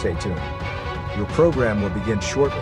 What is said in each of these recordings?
Stay tuned. Your program will begin shortly.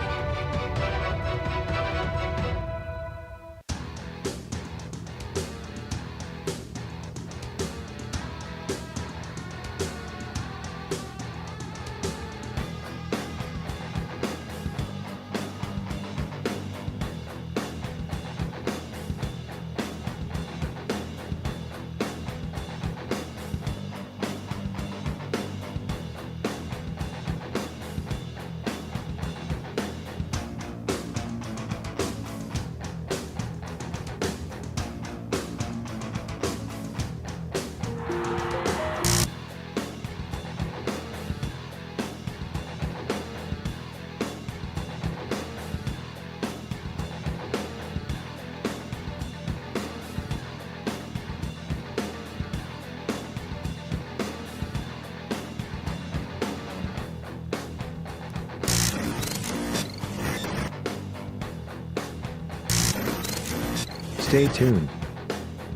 Stay tuned.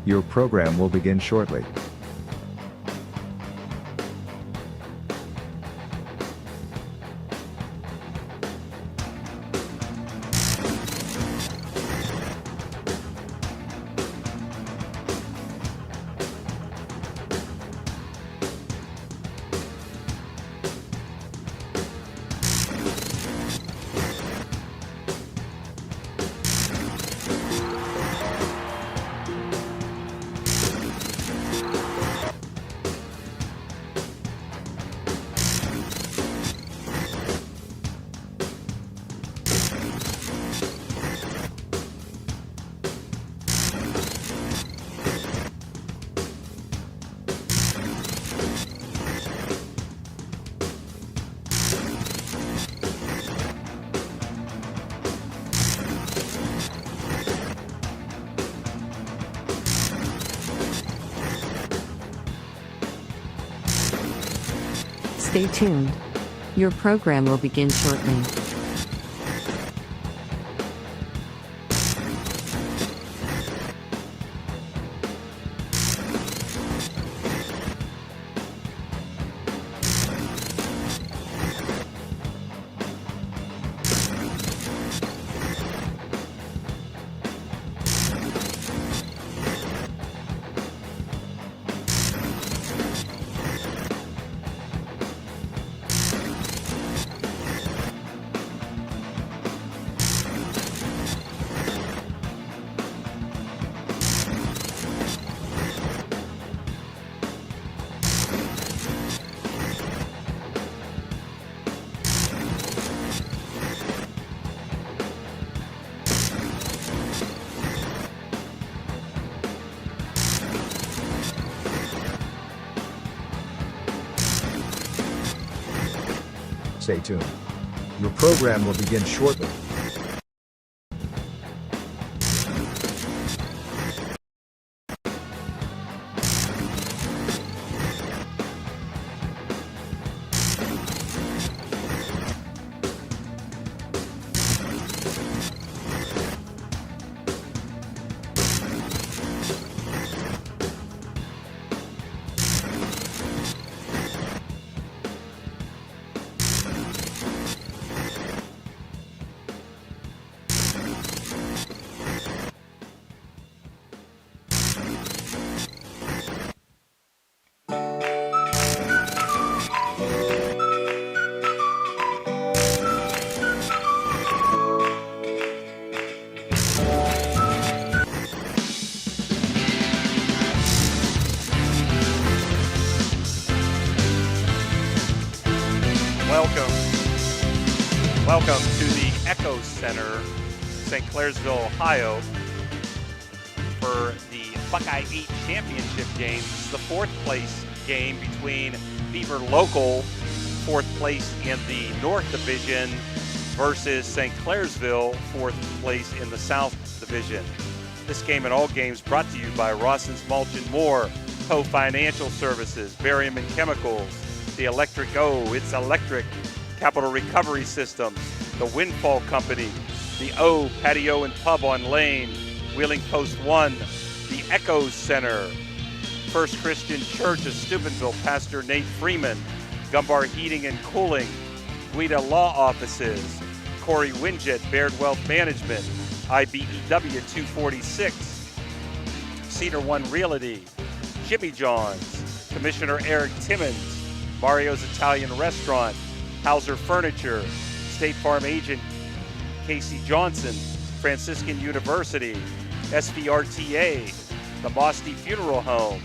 Your program will begin shortly. Stay tuned. Your program will begin shortly. Stay tuned. Your program will begin shortly. Welcome to the Echo Center, St. Clairsville, Ohio, for the Buckeye 8 championship game. This is the fourth place game between Beaver Local, fourth place in the North Division, versus St. Clairsville, fourth place in the South Division. This game and all games brought to you by Rawson's Mulch and More, Poe Financial Services, Barium and Chemicals, the Electric It's Electric, Capital Recovery Systems, the Windfall Company, the O Patio and Pub on Lane, Wheeling Post 1, the Echo Center, First Christian Church of Steubenville, Pastor Nate Freeman, Gumbar Heating and Cooling, Guida Law Offices, Corey Winget, Baird Wealth Management, IBEW 246, Cedar One Realty, Jimmy John's, Commissioner Eric Timmons, Mario's Italian Restaurant, Hauser Furniture, State Farm Agent Casey Johnson, Franciscan University, SVRTA, the Mosty Funeral Home,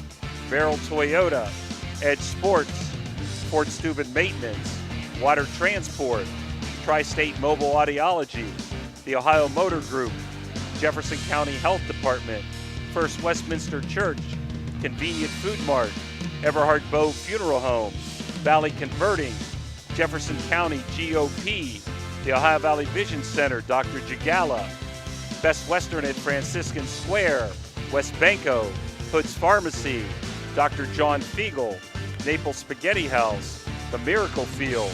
Merrill Toyota, Edge Sports, Fort Steuben Maintenance, Water Transport, Tri-State Mobile Audiology, the Ohio Motor Group, Jefferson County Health Department, First Westminster Church, Convenient Food Mart, Everhard Bow Funeral Home, Valley Converting, Jefferson County GOP, the Ohio Valley Vision Center, Dr. Jagala, Best Western at Franciscan Square, West Banco, Hood's Pharmacy, Dr. John Fiegel, Naples Spaghetti House, the Miracle Field,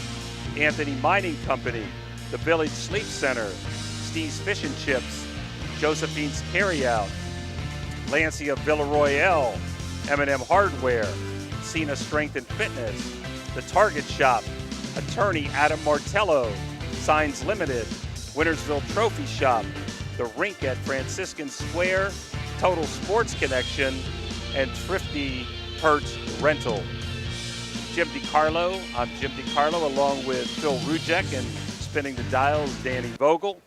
Anthony Mining Company, the Village Sleep Center, Steve's Fish and Chips, Josephine's Carryout, Lancia Villaroyale, M&M Hardware, Cena Strength and Fitness, The Target Shop, Attorney Adam Martello, Signs Limited, Wintersville Trophy Shop, The Rink at Franciscan Square, Total Sports Connection, and Thrifty Hertz Rental. Jim DiCarlo, I'm Jim DiCarlo along with Phil Rujek, and spinning the dials, Danny Vogel.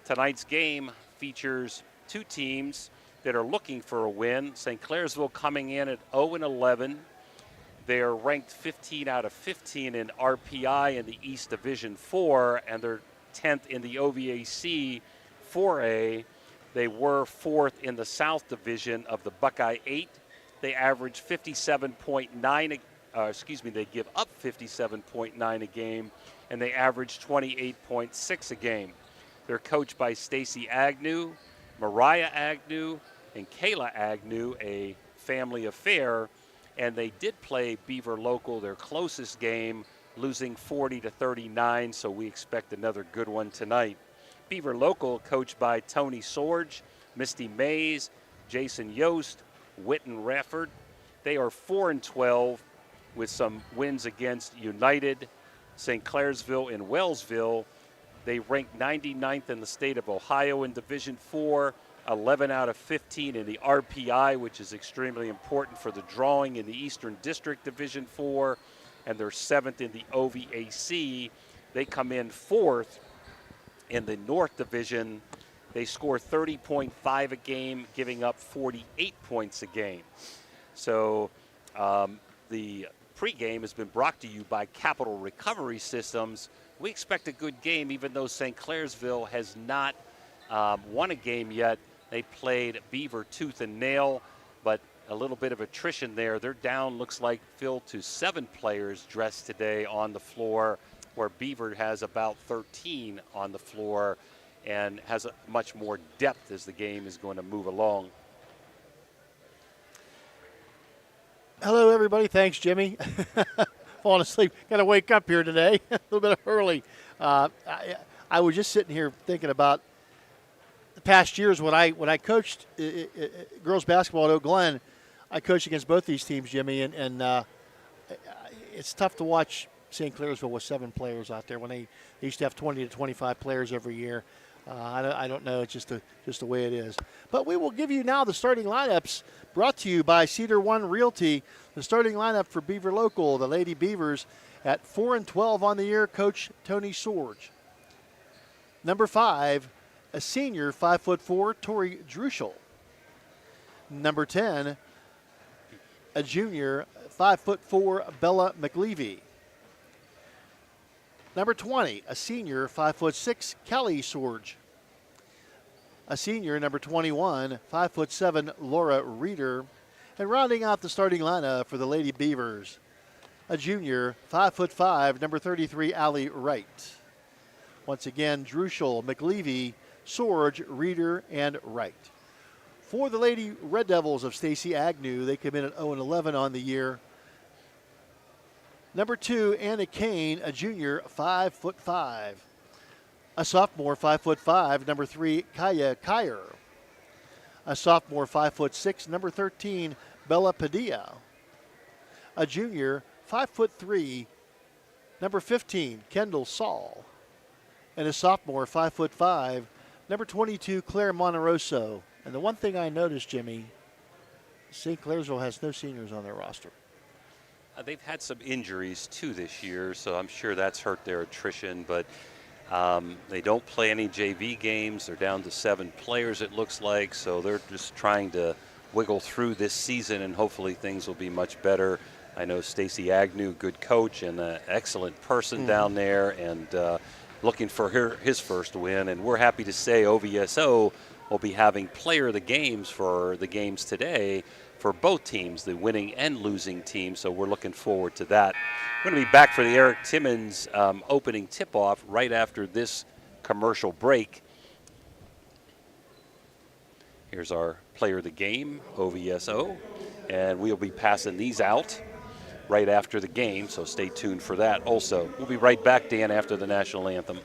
Tonight's game features two teams that are looking for a win. St. Clairsville coming in at 0-11. They are ranked 15 out of 15 in RPI in the East Division 4, and they're 10th in the OVAC 4A. They were 4th in the South Division of the Buckeye 8. They average 57.9, they give up 57.9 a game, and they average 28.6 a game. They're coached by Stacy Agnew, Mariah Agnew, and Kayla Agnew, a family affair, and they did play Beaver Local, their closest game, losing 40-39, so we expect another good one tonight. Beaver Local, coached by Tony Sorge, Misty Mays, Jason Yost, Witten Rafford. They are 4-12 with some wins against United, St. Clairsville, and Wellsville. They rank 99th in the state of Ohio in Division 4, 11 out of 15 in the RPI, which is extremely important for the drawing in the Eastern District Division 4, and they're 7th in the OVAC. They come in 4th in the North Division. They score 30.5 a game, giving up 48 points a game. So the pregame has been brought to you by Capital Recovery Systems. We expect a good game, even though St. Clairsville has not won a game yet. They played Beaver tooth and nail, but a little bit of attrition there. They're down, looks like, Phil, to 7 players dressed today on the floor, where Beaver has about 13 on the floor and has a much more depth as the game is going to move along. Hello, everybody. Thanks, Jimmy. Falling asleep. Got to wake up here today a little bit early. I was just sitting here thinking about the past years when I coached girls basketball at Oak Glen. I coached against both these teams, Jimmy, and it's tough to watch St. Clairsville with 7 players out there when they used to have 20 to 25 players every year. I don't know. It's just the way it is. But we will give you now the starting lineups brought to you by Cedar One Realty. The starting lineup for Beaver Local, the Lady Beavers, at 4-12 on the year, Coach Tony Sorge. Number 5, a senior, 5'4", Tori Druschel. Number 10, a junior, 5'4", Bella McLeavy. Number 20, a senior, 5'6", Kelly Sorge. A senior, number 21, 5'7", Laura Reeder. And rounding out the starting lineup for the Lady Beavers, a junior, 5'5", number 33, Allie Wright. Once again, Druschel, McLeavy, Sorge, Reeder, and Wright. For the Lady Red Devils of Stacy Agnew, they come in at 0-11 on the year. Number 2, Anna Kane, a junior, 5'5". A sophomore, 5'5", number 3, Kaya Kyer. A sophomore, 5'6", number 13, Bella Padilla. A junior, 5'3", Number 15, Kendall Saul. And a sophomore, 5'5", number 22, Claire Monteroso. And the one thing I noticed, Jimmy, St. Clairsville has no seniors on their roster. They've had some injuries too this year, so I'm sure that's hurt their attrition. But they don't play any JV games. They're down to 7 players, it looks like. So they're just trying to wiggle through this season, and hopefully things will be much better. I know Stacy Agnew, good coach and an excellent person down there, and looking for his first win. And we're happy to say OVSO will be having player of the games for the games today for both teams, the winning and losing team. So we're looking forward to that. We're going to be back for the Eric Timmons opening tip-off right after this commercial break. Here's our player of the game, OVSO, and we'll be passing these out right after the game, so stay tuned for that also. We'll be right back, Dan, after the national anthem.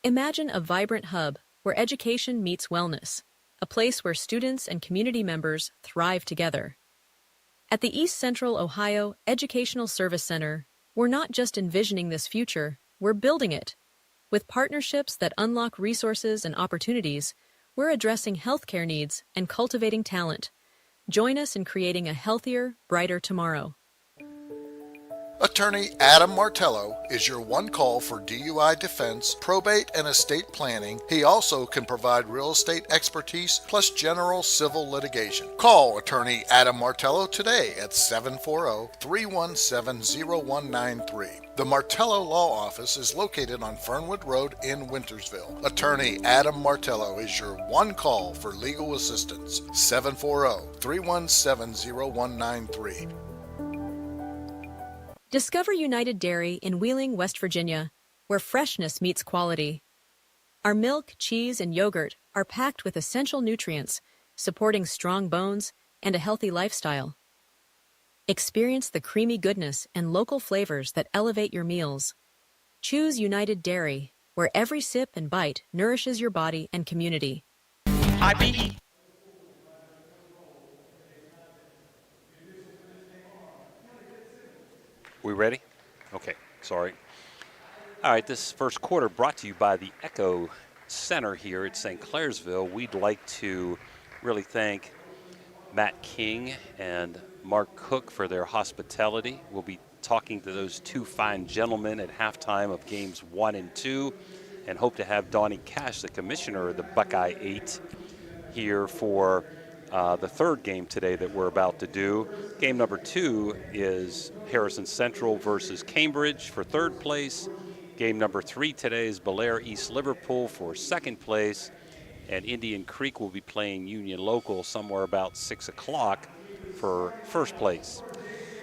Imagine a vibrant hub where education meets wellness, a place where students and community members thrive together. At the East Central Ohio Educational Service Center, we're not just envisioning this future, we're building it. With partnerships that unlock resources and opportunities, we're addressing healthcare needs and cultivating talent. Join us in creating a healthier, brighter tomorrow. Attorney Adam Martello is your one call for DUI defense, probate, and estate planning. He also can provide real estate expertise plus general civil litigation. Call Attorney Adam Martello today at 740-317-0193. The Martello Law Office is located on Fernwood Road in Wintersville. Attorney Adam Martello is your one call for legal assistance. 740-317-0193. Discover United Dairy in Wheeling, West Virginia, where freshness meets quality. Our milk, cheese, and yogurt are packed with essential nutrients, supporting strong bones and a healthy lifestyle. Experience the creamy goodness and local flavors that elevate your meals. Choose United Dairy, where every sip and bite nourishes your body and community. IBE. We ready? Okay, sorry. All right, this first quarter brought to you by the Echo Center here at St. Clairsville. We'd like to really thank Matt King and Mark Cook for their hospitality. We'll be talking to those two fine gentlemen at halftime of games 1 and 2, and hope to have Donnie Cash, the commissioner of the Buckeye 8, here for the third game today that we're about to do. Game number 2 is Harrison Central versus Cambridge for third place. Game number 3 today is BELLAIRE East Liverpool for second place. And Indian Creek will be playing Union Local somewhere about 6 o'clock for first place.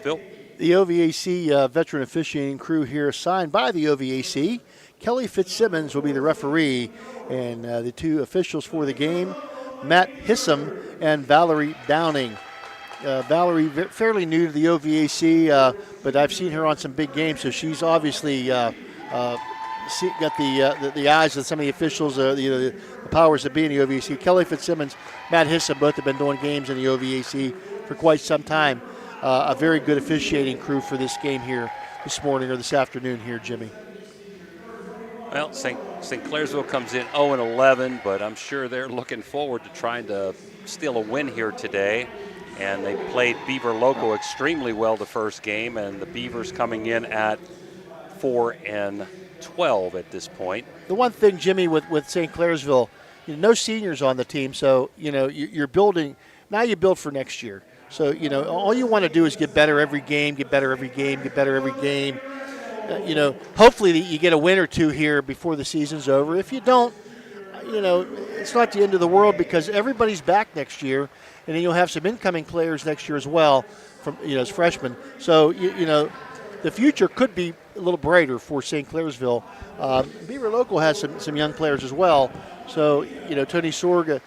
Phil? The OVAC veteran officiating crew here assigned by the OVAC. Kelly Fitzsimmons will be the referee, and the two officials for the game, Matt Hissam and Valerie Downing. Valerie, fairly new to the OVAC, but I've seen her on some big games, so she's obviously got the eyes of some of the officials, the powers that be in the OVAC. Kelly Fitzsimmons, Matt Hissam, both have been doing games in the OVAC for quite some time. A very good officiating crew for this game here this morning or this afternoon here, Jimmy. Well, St. Clairsville comes in 0-11, but I'm sure they're looking forward to trying to steal a win here today. And they played Beaver Local extremely well the first game, and the Beavers coming in at 4-12 at this point. The one thing, Jimmy, with St. Clairsville, no seniors on the team, so you're building. Now you build for next year. So, all you want to do is get better every game, get better every game, get better every game. Hopefully you get a win or two here before the season's over. If you don't, it's not the end of the world because everybody's back next year, and then you'll have some incoming players next year as well from, as freshmen. So, the future could be a little brighter for St. Clairsville. Beaver Local has some young players as well. So, Tony Sorg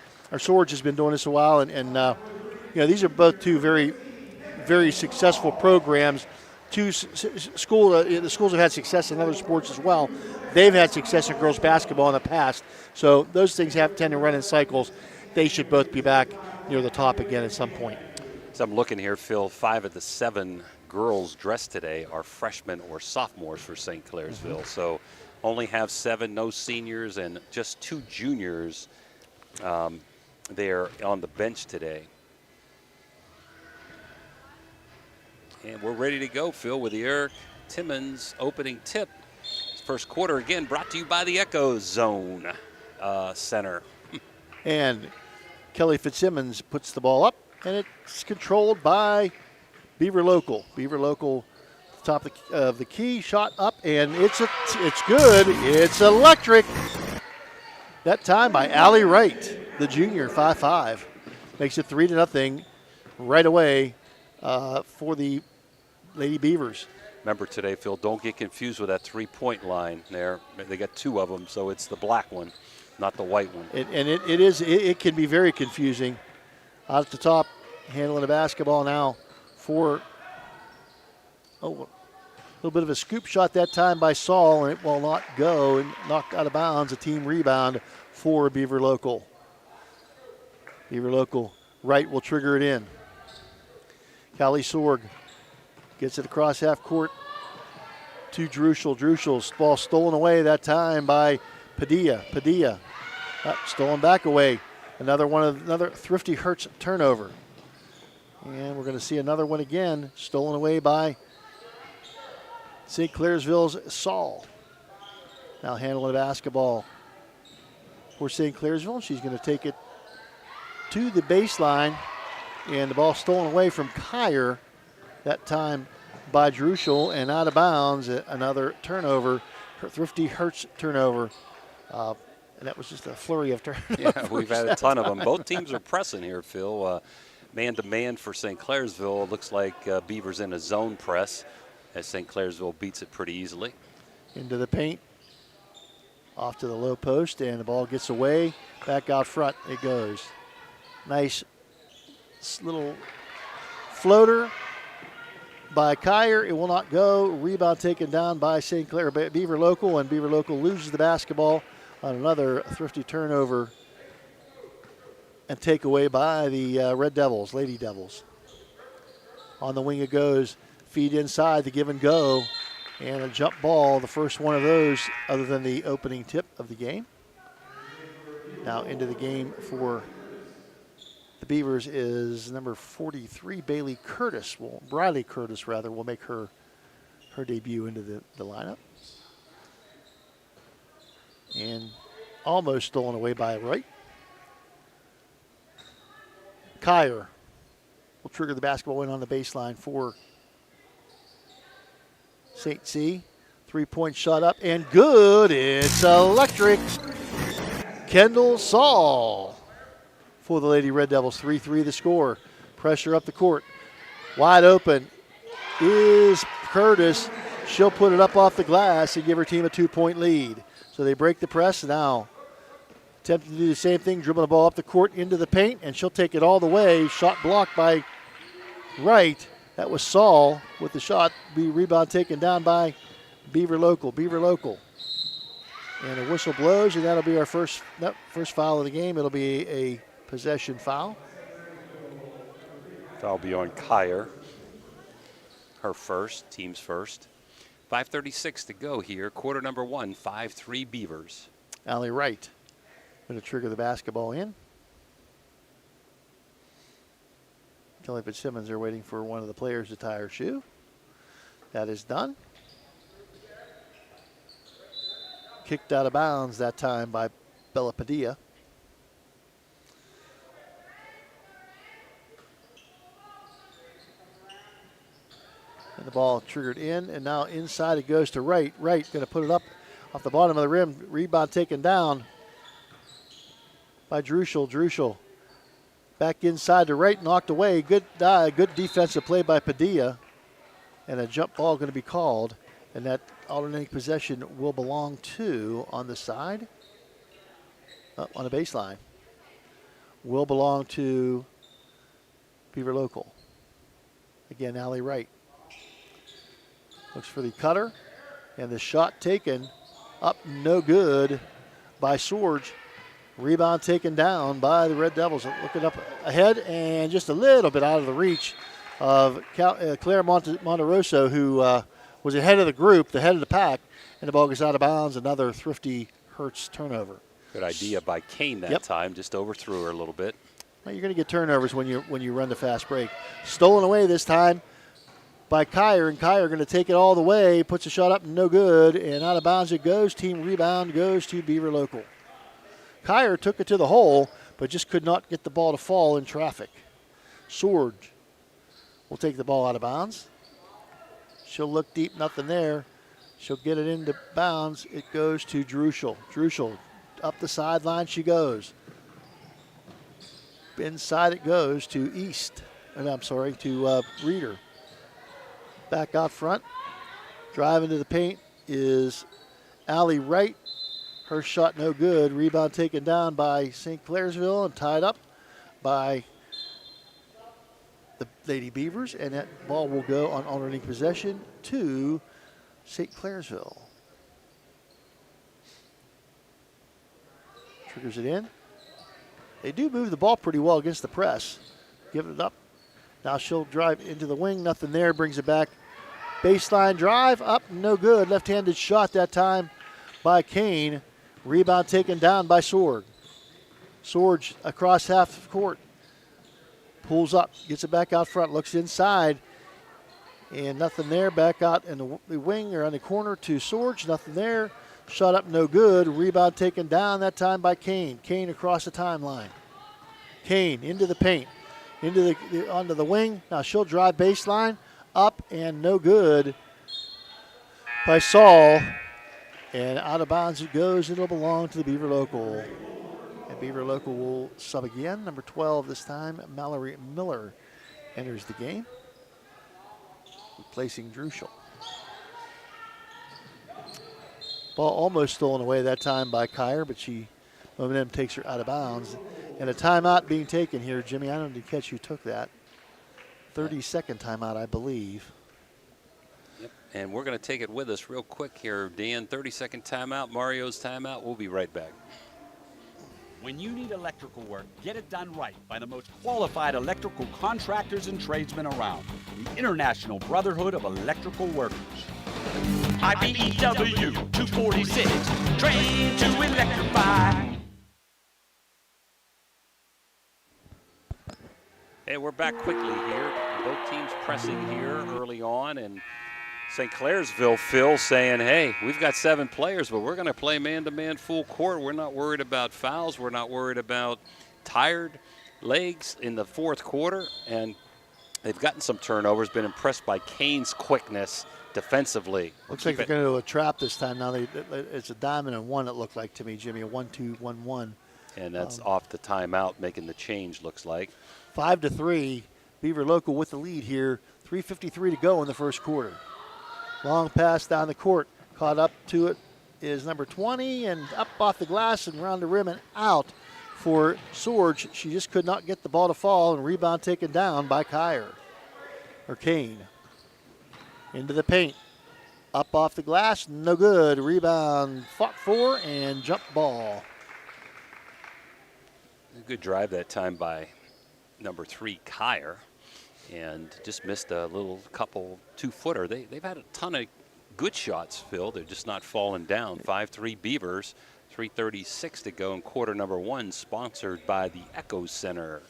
has been doing this a while, and these are both two very, very successful programs. The schools have had success in other sports as well. They've had success in girls basketball in the past. So those things tend to run in cycles. They should both be back near the top again at some point. So I'm looking here, Phil, 5 of the 7 girls dressed today are freshmen or sophomores for St. Clairsville. Mm-hmm. So only have 7, no seniors, and just 2 juniors there on the bench today. And we're ready to go, Phil, with the Eric Timmons opening tip. First quarter again brought to you by the Echo Zone Center. And Kelly Fitzsimmons puts the ball up, and it's controlled by Beaver Local. Beaver Local, top of the key, shot up, and it's good. It's electric. That time by Allie Wright, the junior, 5'5". Makes it 3-0 right away for the Lady Beavers. Remember today, Phil, don't get confused with that three-point line there. They got 2 of them, so it's the black one, not the white one. It can be very confusing. Out at the top, handling the basketball now for a little bit of a scoop shot that time by Saul, and it will not go and knocked out of bounds. A team rebound for Beaver Local. Beaver Local right will trigger it in. Callie Sorg gets it across half court to Druschel. Drushel's ball stolen away that time by Padilla. Padilla stolen back away. Another Thrifty Hertz turnover. And we're going to see another one again, stolen away by St. Clairsville's Saul. Now handling the basketball for St. Clairsville. She's going to take it to the baseline, and the ball stolen away from Kyer. That time by Druschel and out of bounds. Another turnover, Thrifty Hertz turnover. And that was just a flurry of turnovers. Yeah, we've had a ton of them. Both teams are pressing here, Phil. Man-to-man for St. Clairsville. It looks like Beavers in a zone press as St. Clairsville beats it pretty easily. Into the paint. Off to the low post, and the ball gets away. Back out front it goes. Nice little floater by Kyer. It will not go. Rebound taken down by St. Clair Beaver Local, and Beaver Local loses the basketball on another Thrifty turnover and takeaway by the Red Devils, Lady Devils. On the wing it goes. Feed inside, the give and go, and a jump ball, the first one of those other than the opening tip of the game. Now into the game for the Beavers is number 43, Briley Curtis will make her debut into the lineup. And almost stolen away by Wright. Kyer will trigger the basketball in on the baseline for St. C. 3-point shot up and good. It's electric. Kendall Saul for the Lady Red Devils. 3-3 the score. Pressure up the court. Wide open is Curtis. She'll put it up off the glass and give her team a 2-point lead. So they break the press now. Attempting to do the same thing, dribble the ball up the court into the paint, and she'll take it all the way. Shot blocked by Wright. That was Saul with the shot. Rebound taken down by Beaver Local. Beaver Local. And a whistle blows, and that'll be our first foul of the game. It'll be a possession foul. Foul be on Kyer. Her first, team's first. 5:36 to go here. Quarter number 1, 5-3 Beavers. Allie Wright going to trigger the basketball in. Kelly Fitzsimmons are waiting for one of the players to tie her shoe. That is done. Kicked out of bounds that time by Bella Padilla. And the ball triggered in, and now inside it goes to Wright. Wright going to put it up off the bottom of the rim. Rebound taken down by Druschel. Druschel back inside to Wright, knocked away. Good defensive play by Padilla. And a jump ball going to be called. And that alternating possession will belong to, on the side, on the baseline, will belong to Beaver Local. Again, Allie Wright. Looks for the cutter, and the shot taken up, no good by Sorge. Rebound taken down by the Red Devils. Looking up ahead and just a little bit out of the reach of Claire Monterosso, who was ahead of the group, the head of the pack, and the ball goes out of bounds. Another thrifty Hertz turnover. Good idea by Kane that time, just overthrew her a little bit. Well, you're going to get turnovers when you run the fast break. Stolen away this time by Kyer, and Kyer going to take it all the way, puts a shot up, no good, and out of bounds it goes. Team rebound goes to Beaver Local. Kyer took it to the hole, but just could not get the ball to fall in traffic. Sorge will take the ball out of bounds. She'll look deep, nothing there. She'll get it into bounds. It goes to Druschel. Druschel, up the sideline she goes. Inside it goes to Reeder. Back out front. Drive into the paint is Allie Wright. Her shot no good. Rebound taken down by St. Clairsville and tied up by the Lady Beavers. And that ball will go on alternating possession to St. Clairsville. Triggers it in. They do move the ball pretty well against the press. Give it up. Now she'll drive into the wing. Nothing there. Brings it back. Baseline drive. Up. No good. Left-handed shot that time by Kane. Rebound taken down by Sorge. Sorge across half court. Pulls up. Gets it back out front. Looks inside. And nothing there. Back out in the wing or on the corner to Sorge. Nothing there. Shot up, no good. Rebound taken down that time by Kane. Kane across the timeline. Kane into the paint, onto the wing. Now she'll drive baseline, up and no good by Saul. And out of bounds it goes. It'll belong to the Beaver Local. And Beaver Local will sub again. Number 12 this time, Mallory Miller enters the game, replacing Druschel. Ball almost stolen away that time by Kyer, but momentum takes her out of bounds. And a timeout being taken here. Jimmy, I don't catch who took that. 30-second timeout, I believe. Yep. And we're going to take it with us real quick here, Dan. 30-second timeout, Mario's timeout. We'll be right back. When you need electrical work, get it done right by the most qualified electrical contractors and tradesmen around. The International Brotherhood of Electrical Workers. IBEW 246, trained to electrify. Hey, we're back quickly here. Both teams pressing here early on, and St. Clairsville, Phil, saying, hey, we've got 7 players, but we're going to play man-to-man full court. We're not worried about fouls. We're not worried about tired legs in the fourth quarter, and they've gotten some turnovers, been impressed by Kane's quickness defensively. Looks like they're going to do a trap this time. Now it's a diamond and one, it looked like to me, Jimmy, a 1-2-1-1. And that's off the timeout, making the change, looks like. 5-3, Beaver Local with the lead here. 3:53 to go in the first quarter. Long pass down the court. Caught up to it is number 20, and up off the glass and around the rim and out for Sorge. She just could not get the ball to fall, and rebound taken down by Kane. Into the paint. Up off the glass, no good. Rebound fought for and jump ball. A good drive that time by number 3, Kyer, and just missed a little couple two-footer. They've had a ton of good shots, Phil. They're just not falling down. 5-3 Beavers, 3:36 to go in quarter number 1, sponsored by the Echo Center.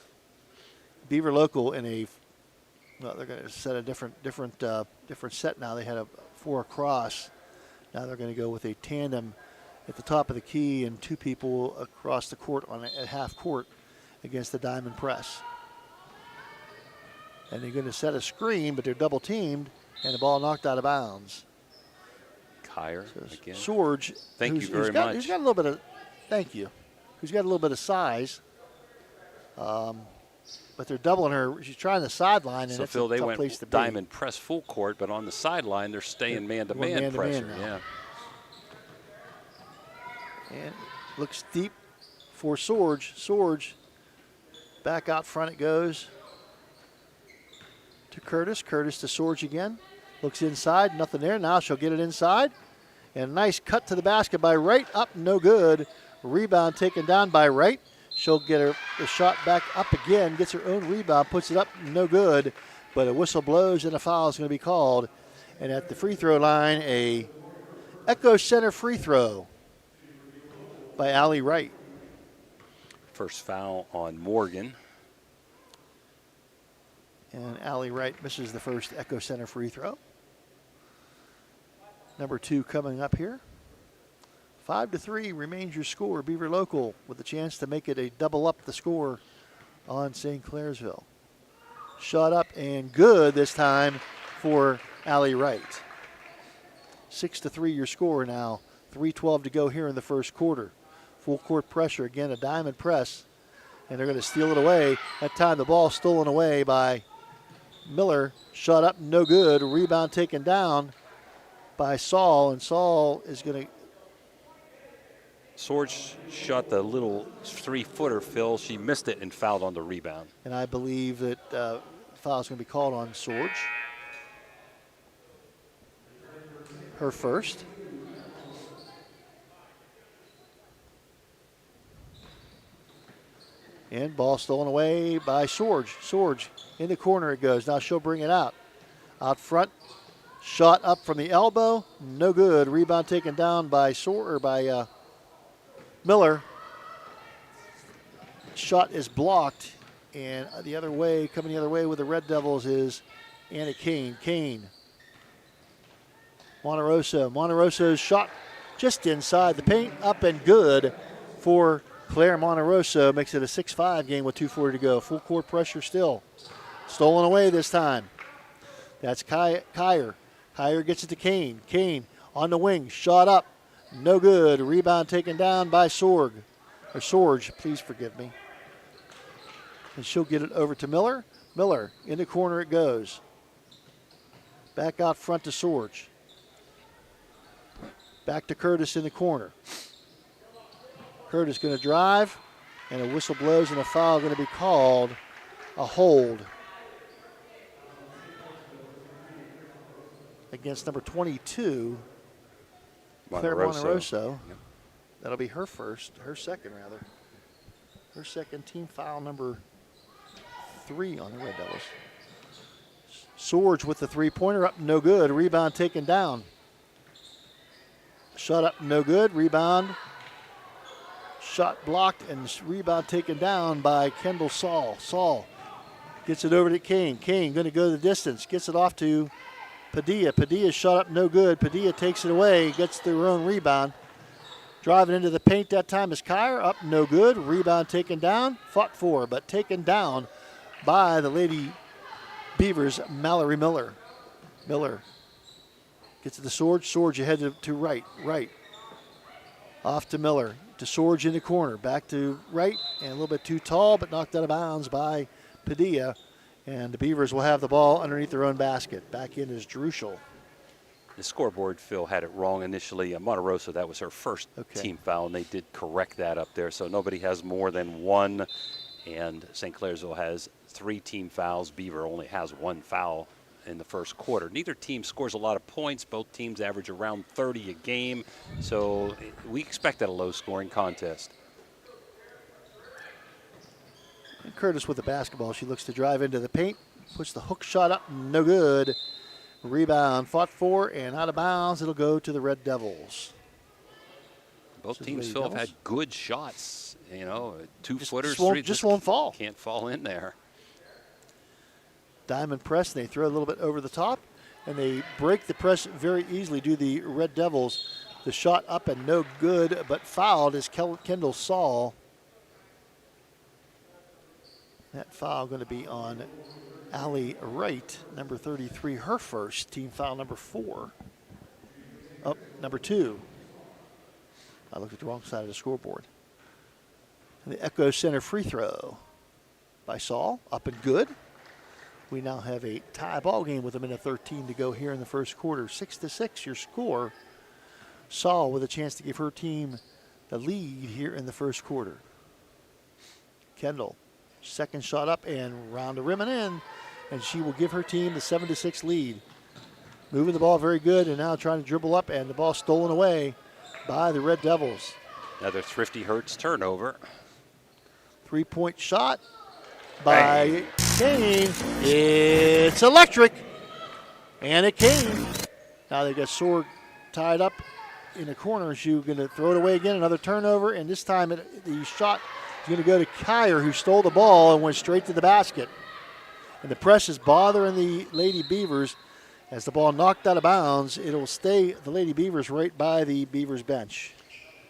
Beaver Local they're going to set a different set now. They had a 4 across. Now they're going to go with a tandem at the top of the key and 2 people across the court at half court against the diamond press. And they're going to set a screen, but they're double teamed And the ball knocked out of bounds. Kyer again. Sorge. Thank you very much. Who's got a little bit of, thank you. Who's got a little bit of size. But they're doubling her. She's trying the sideline, and so it's Phil, a they tough went place to be. diamond press full court, but on the sideline, they're staying man-to-man pressure. now. Yeah. And looks deep for Sorge. Sorge, back out front it goes to Curtis. Curtis to Sorge again. Looks inside, nothing there. Now she'll get it inside. And a nice cut to the basket by Wright. Up, no good. Rebound taken down by Wright. She'll get her the shot back up again, gets her own rebound, puts it up, no good. But a whistle blows and a foul is going to be called. And at the free throw line, a Echo Center free throw by Allie Wright. First foul on Morgan. And Allie Wright misses the first Echo Center free throw. Number 2 coming up here. 5-3 remains your score. Beaver Local with a chance to make it a double up the score on St. Clairsville. Shot up and good this time for Allie Wright. 6-3 your score now. 3:12 to go here in the first quarter. Full court pressure. Again, a diamond press. And they're going to steal it away. That time the ball stolen away by Miller. Shot up, no good. Rebound taken down by Saul. And Saul is going to... Sorge shot the little 3-footer, Phil. She missed it and fouled on the rebound. And I believe that foul is going to be called on Sorge. Her first. And ball stolen away by Sorge. Sorge in the corner it goes. Now she'll bring it out. Out front. Shot up from the elbow. No good. Rebound taken down by Miller. Shot is blocked, and the other way, coming the other way with the Red Devils is Anna Kane. Kane. Monterosso. Monteroso's shot just inside the paint, up and good for Claire Monterosso. Makes it a 6-5 game with 2:40 to go. Full court pressure still. Stolen away this time. That's Kyer. Kyer gets it to Kane. Kane on the wing. Shot up. No good. Rebound taken down by Sorge, please forgive me. And she'll get it over to Miller. Miller, in the corner it goes. Back out front to Sorge. Back to Curtis in the corner. Curtis going to drive, and a whistle blows and a foul going to be called. A hold against number 22. Claire Monterosso. Yep. That'll be her second. Her second, team foul number 3 on the Red Devils. Sorge with the 3-pointer up, no good. Rebound taken down. Shot up, no good. Rebound. Shot blocked and rebound taken down by Kendall Saul. Saul gets it over to Kane. Kane going to go the distance. Gets it off to Padilla. Padilla's shot up, no good. Padilla takes it away, gets their own rebound. Driving into the paint that time is Kyer. Up, no good. Rebound taken down. Fought for, but taken down by the Lady Beavers, Mallory Miller. Miller gets to the Sorge. Sorge ahead to Wright. Wright off to Miller. To Sorge in the corner. Back to Wright. And a little bit too tall, but knocked out of bounds by Padilla. And the Beavers will have the ball underneath their own basket. Back in is Druschel. The scoreboard, Phil, had it wrong initially. Monterosso, that was her first team foul, and they did correct that up there. So nobody has more than 1, and St. Clairsville has 3 team fouls. Beaver only has 1 foul in the first quarter. Neither team scores a lot of points. Both teams average around 30 a game. So we expected a low-scoring contest. And Curtis with the basketball. She looks to drive into the paint. Puts the hook shot up. No good. Rebound fought for and out of bounds. It'll go to the Red Devils. Both teams, Phil, have had good shots. You know, 2-footers. Just won't fall. Can't fall in there. Diamond press, and they throw a little bit over the top, and they break the press very easily, do the Red Devils. The shot up and no good, but fouled is Kendall Saul. That foul going to be on Allie Wright, number 33, her first, team foul number 4. Oh, number 2. I looked at the wrong side of the scoreboard. And the Echo Center free throw by Saul, up and good. We now have a tie ball game with a minute 13 to go here in the first quarter. 6-6 your score. Saul with a chance to give her team the lead here in the first quarter. Kendall, second shot up and round the rim and in, and she will give her team the 7-6 lead. Moving the ball very good, and now trying to dribble up, and the ball stolen away by the Red Devils. Another Thrifty Hertz turnover. 3-point shot by Kane. It's electric, and it came. Now they got Sword tied up in the corner. She's going to throw it away again, another turnover, and this time the shot is going to go to Kyer, who stole the ball and went straight to the basket. And the press is bothering the Lady Beavers. As the ball knocked out of bounds, it'll stay the Lady Beavers right by the Beavers bench.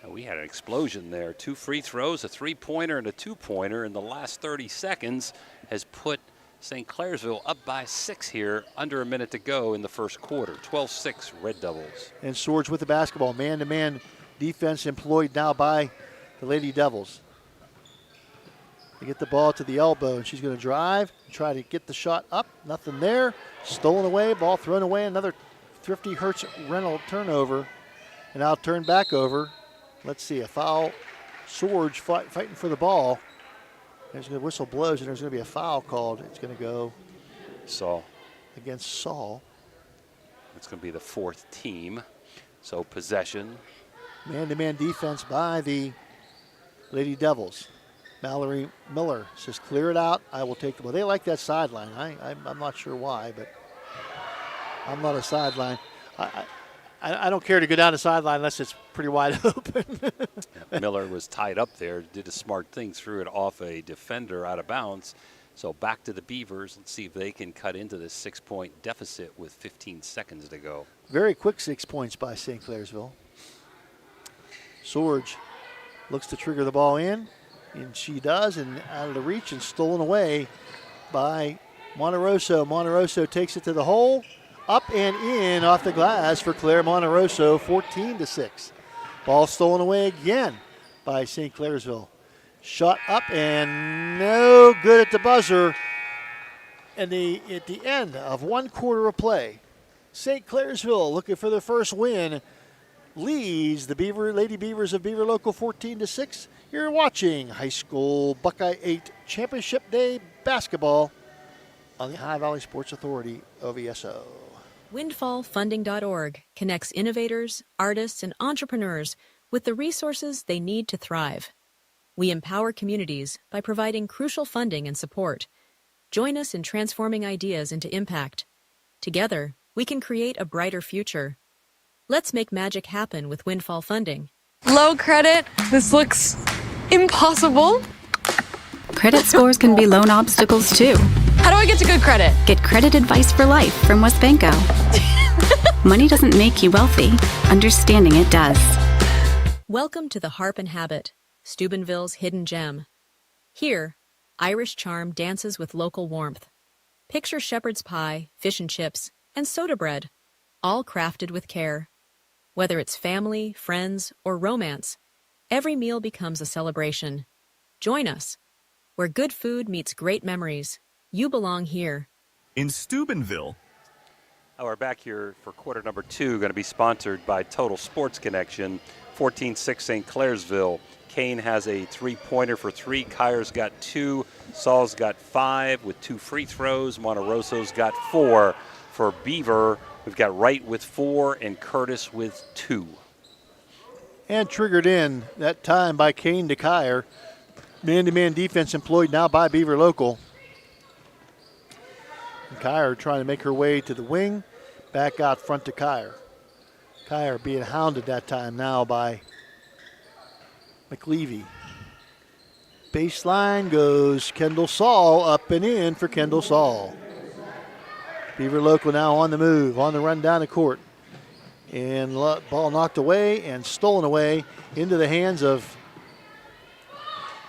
We had an explosion there. 2 free throws, a 3-pointer and a 2-pointer in the last 30 seconds has put St. Clairsville up by 6 here, under a minute to go in the first quarter. 12-6 Red Devils. And Swords with the basketball. Man-to-man defense employed now by the Lady Devils. They get the ball to the elbow, and she's going to drive, try to get the shot up. Nothing there. Stolen away, ball thrown away. Another Thrifty Hertz rental turnover. And now turned back over. Let's see, a foul. Swords fighting for the ball. There's a whistle blows, and there's going to be a foul called. It's going to go Saul against Saul. It's going to be the 4th team. So possession. Man-to-man defense by the Lady Devils. Mallory Miller says, clear it out. I will take the ball. They like that sideline. I'm not sure why, but I'm not a sideline. I don't care to go down the sideline unless it's pretty wide open. Miller was tied up there, did a smart thing, threw it off a defender out of bounds. So back to the Beavers. Let's see if they can cut into this 6-point deficit with 15 seconds to go. Very quick 6 points by St. Clairsville. Sorge looks to trigger the ball in, and she does, and out of the reach and stolen away by Monterosso. Monterosso takes it to the hole. Up and in off the glass for Claire Monterosso, 14-6. Ball stolen away again by St. Clairsville. Shot up and no good at the buzzer. And at the end of 1 quarter of play, St. Clairsville, looking for their first win, leads the Lady Beavers of Beaver Local 14-6. You're watching High School Buckeye 8 Championship Day basketball on the High Valley Sports Authority, OVSO. Windfallfunding.org connects innovators, artists, and entrepreneurs with the resources they need to thrive. We empower communities by providing crucial funding and support. Join us in transforming ideas into impact. Together, we can create a brighter future. Let's make magic happen with Windfall Funding. Low credit. This looks impossible. Credit scores can be loan obstacles too. How do I get to good credit? Get credit advice for life from Westbanco. Money doesn't make you wealthy. Understanding it does. Welcome to the Harp and Habit, Steubenville's hidden gem. Here, Irish charm dances with local warmth. Picture shepherd's pie, fish and chips, and soda bread, all crafted with care. Whether it's family, friends, or romance, every meal becomes a celebration. Join us, where good food meets great memories. You belong here. In Steubenville. We're back here for quarter number 2, going to be sponsored by Total Sports Connection. 14-6 St. Clairsville. Kane has a 3-pointer for 3. Kyer's got 2. Saul's got 5 with 2 free throws. Monterosso's got 4. For Beaver, we've got Wright with 4 and Curtis with 2. And triggered in that time by Kane to Kyer. Man-to-man defense employed now by Beaver Local. And Kyer trying to make her way to the wing. Back out front to Kyer. Kyer being hounded that time now by McLeavy. Baseline goes Kendall Saul, up and in for Kendall Saul. Beaver Local now on the move, on the run down the court. And ball knocked away and stolen away into the hands of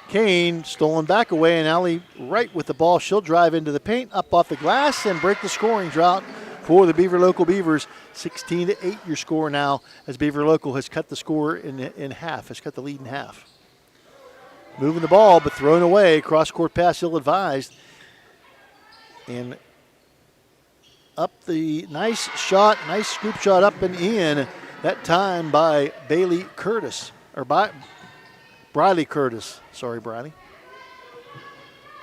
Kane stolen back away, and Allie Wright with the ball. She'll drive into the paint, up off the glass, and break the scoring drought for the Beaver Local Beavers. 16-8 your score now, as Beaver Local has cut the score in half, has cut the lead in half. Moving the ball, but thrown away. Cross-court pass ill-advised. And up the nice shot, nice scoop shot up and in. That time by Bailey Curtis, or by Briley Curtis. Sorry, Briley.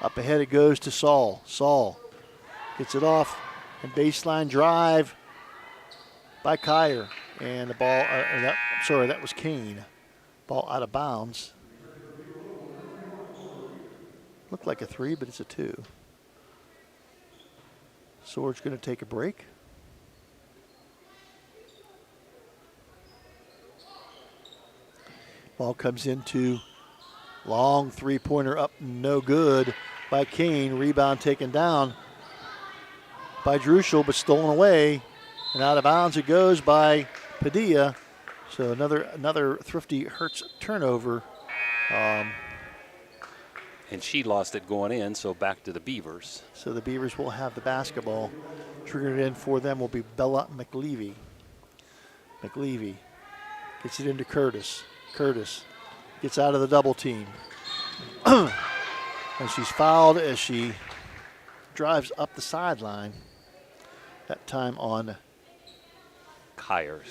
Up ahead it goes to Saul. Saul gets it off, and baseline drive by Kyer. And the ball, that was Kane. Ball out of bounds. Looked like a 3, but it's a 2. Sword's going to take a break. Ball comes into long three-pointer up, no good by Kane. Rebound taken down by Druschel, but stolen away. And out of bounds it goes by Padilla. So another Thrifty Hertz turnover. And she lost it going in, so back to the Beavers. So the Beavers will have the basketball. Triggered in for them will be Bella McLeavy. McLeavy gets it into Curtis. Curtis gets out of the double team. And she's fouled as she drives up the sideline. That time on Kyer.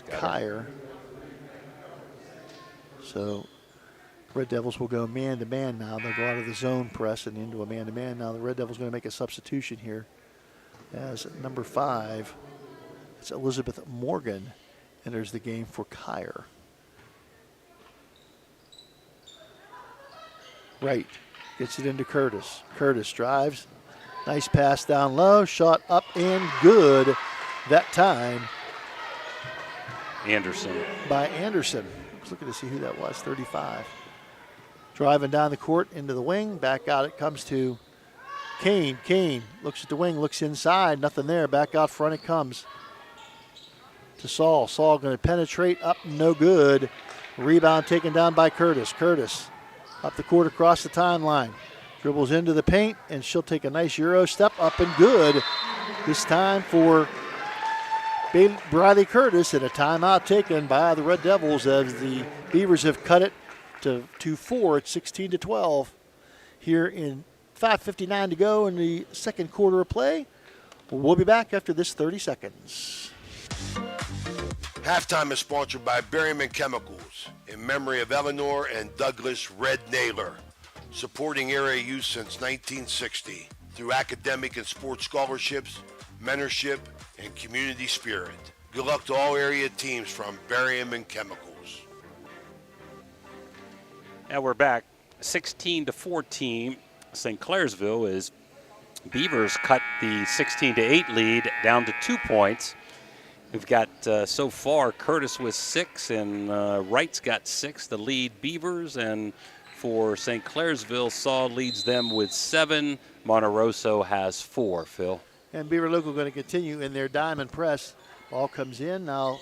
So Red Devils will go man-to-man now. They'll go out of the zone press and into a man-to-man. Now the Red Devils going to make a substitution here as number 5. It's Elizabeth Morgan enters the game for Kyer. Right, gets it into Curtis. Curtis drives. Nice pass down low. Shot up and good that time. Anderson. By Anderson. I was looking to see who that was, 35. Driving down the court into the wing. Back out it comes to Kane. Kane looks at the wing, looks inside. Nothing there. Back out front it comes to Saul. Saul going to penetrate up, no good. Rebound taken down by Curtis. Curtis up the court across the timeline. Dribbles into the paint, and she'll take a nice Euro step up and good. This time for Briley Curtis, and a timeout taken by the Red Devils as the Beavers have cut it to 4 at 16-12 here in 5:59 to go in the second quarter of play. We'll be back after this 30 seconds. Halftime is sponsored by Berryman Chemicals in memory of Eleanor and Douglas Red Naylor, supporting area youth since 1960 through academic and sports scholarships, mentorship, and community spirit. Good luck to all area teams from Berryman Chemicals. Now we're back, 16-14. St. Clairsville is Beavers cut the 16-8 lead down to 2 points. We've got so far Curtis with 6 and Wright's got 6. The lead Beavers, and for St. Clairsville, Saul leads them with 7. Monterosso has 4. Phil. And Beaver Local going to continue in their diamond press. Ball comes in now.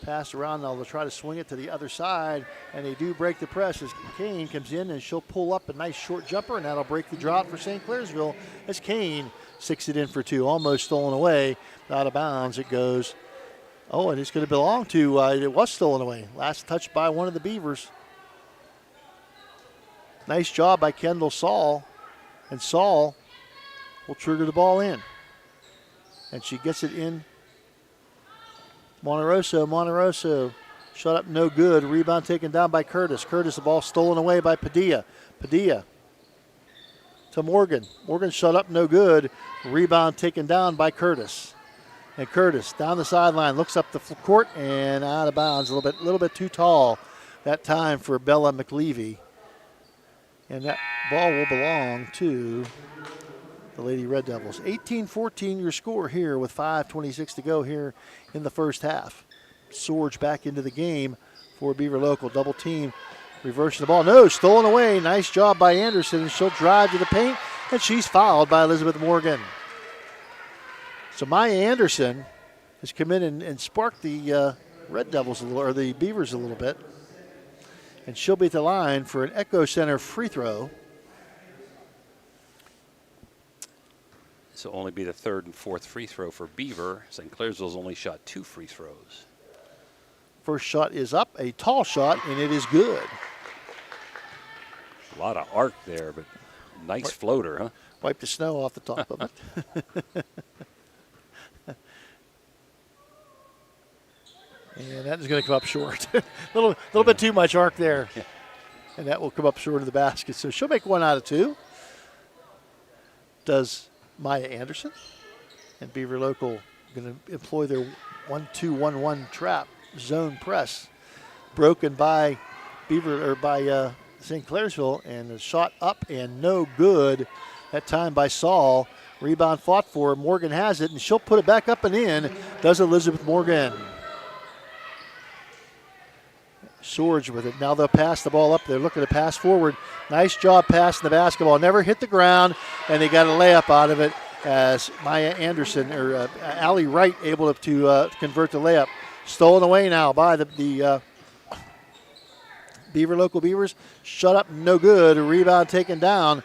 Pass around, now they'll try to swing it to the other side, and they do break the press as Kane comes in, and she'll pull up a nice short jumper, and that'll break the drought for St. Clairsville as Kane sticks it in for 2. Almost stolen away, out of bounds it goes. Oh, and it's going to belong to, it was stolen away. Last touch by one of the Beavers. Nice job by Kendall Saul, and Saul will trigger the ball in. And she gets it in. Monterosso, shot up no good. Rebound taken down by Curtis. Curtis, the ball stolen away by Padilla. Padilla to Morgan. Morgan shot up no good. Rebound taken down by Curtis. And Curtis down the sideline, looks up the court and out of bounds. A little bit too tall that time for Bella McLeavy. And that ball will belong to the Lady Red Devils. 18-14 your score here with 5:26 to go here in the first half. Sorge back into the game for Beaver Local. Double team, reversing the ball. No, stolen away. Nice job by Anderson. She'll drive to the paint, and she's fouled by Elizabeth Morgan. So Maya Anderson has come in and sparked the Red Devils a little, or the Beavers a little bit. And she'll be at the line for an Echo Center free throw. This will only be the third and fourth free throw for Beaver. St. Clairsville's only shot 2 free throws. First shot is up, a tall shot, and it is good. A lot of arc there, but nice floater, huh? Wipe the snow off the top of it. And that is going to come up short. little bit too much arc there. Yeah. And that will come up short of the basket. So she'll make 1 out of 2. Does Maya Anderson. And Beaver Local going to employ their 1-2-1-1 trap zone press. Broken by Beaver or by St. Clairsville, and a shot up and no good. That time by Saul. Rebound fought for. Morgan has it, and she'll put it back up and in. Does Elizabeth Morgan. Swords with it. Now they'll pass the ball up. They're looking to pass forward. Nice job passing the basketball. Never hit the ground, and they got a layup out of it as Maya Anderson, or Allie Wright, able to convert the layup. Stolen away now by the Beaver Local Beavers. Shut up, no good. A rebound taken down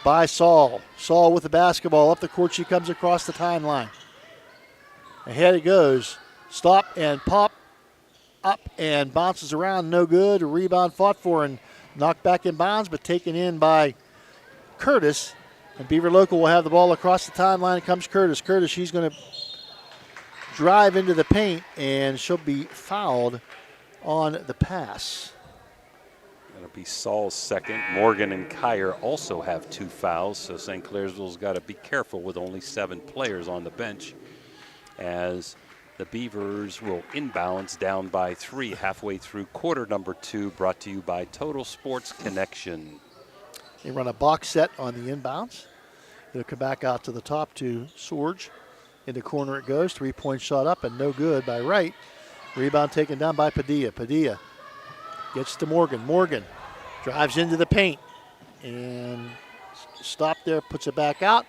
by Saul. Saul with the basketball. Up the court she comes across the timeline. Ahead it goes. Stop and pop. Up and bounces around, no good. A rebound fought for and knocked back in bounds, but taken in by Curtis. And Beaver Local will have the ball across the timeline. It comes Curtis. Curtis, she's going to drive into the paint, and she'll be fouled on the pass. That'll be Saul's second. Morgan and Kyer also have 2 fouls, so St. Clairsville's got to be careful with only 7 players on the bench, as the Beavers will inbounds down by 3 halfway through quarter number 2, brought to you by Total Sports Connection. They run a box set on the inbounds. It'll come back out to the top to Sorge. In the corner it goes. 3-point shot up and no good by Wright. Rebound taken down by Padilla. Padilla gets to Morgan. Morgan drives into the paint and stop there, puts it back out.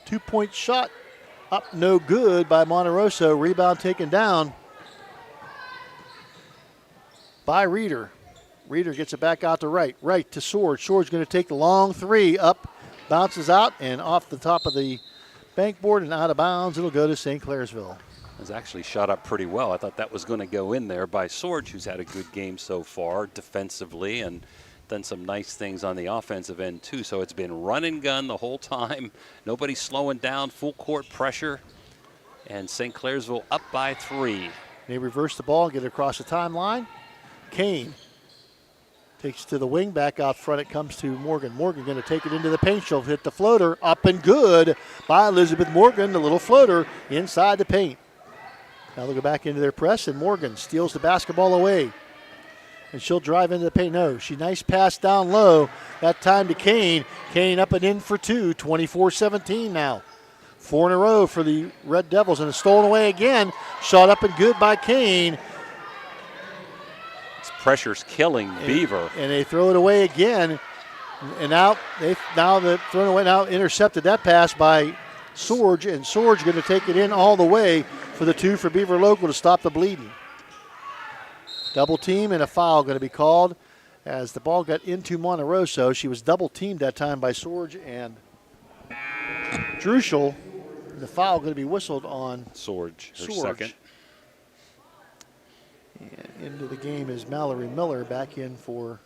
2-point shot. Up no good by Monterosso. Rebound taken down by Reeder. Reeder gets it back out to Wright. Wright to Sword. Sword's going to take the long 3 up. Bounces out and off the top of the bank board and out of bounds. It'll go to St. Clairsville. Has actually shot up pretty well. I thought that was going to go in there by Sorge, who's had a good game so far defensively and done some nice things on the offensive end too. So it's been run and gun the whole time. Nobody slowing down, full court pressure. And St. Clairsville up by 3. They reverse the ball, get it across the timeline. Kane takes to the wing, back out front. It comes to Morgan. Morgan going to take it into the paint. She'll hit the floater, up and good by Elizabeth Morgan, the little floater inside the paint. Now they'll go back into their press, and Morgan steals the basketball away. And she'll drive into the paint. No, she nice pass down low. That time to Kane. Kane up and in for 2, 24-17 now. 4 in a row for the Red Devils, and it's stolen away again. Shot up and good by Kane. This pressure's killing Beaver. And they throw it away again. And now they're throwing away, now intercepted that pass by Sorge, and Sorge going to take it in all the way for the 2 for Beaver Local to stop the bleeding. Double team and a foul going to be called as the ball got into Monterosso. She was double teamed that time by Sorge and Druschel. The foul going to be whistled on Sorge, her Sorge. second. And into the game is Mallory Miller back in for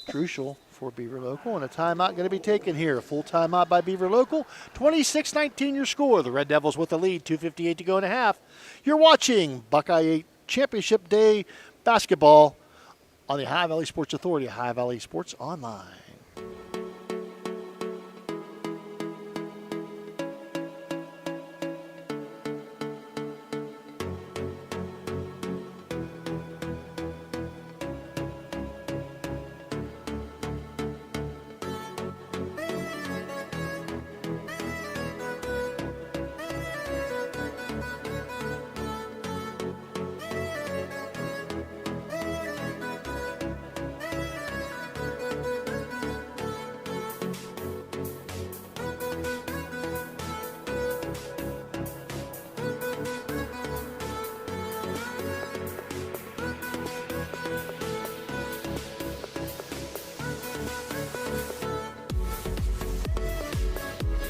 Druschel for Beaver Local. And a timeout going to be taken here. A full timeout by Beaver Local. 26-19 your score. The Red Devils with the lead. 2:58 to go in a half. You're watching Buckeye 8 Championship Day basketball on the Ohio Valley Sports Authority, Ohio Valley Sports Online.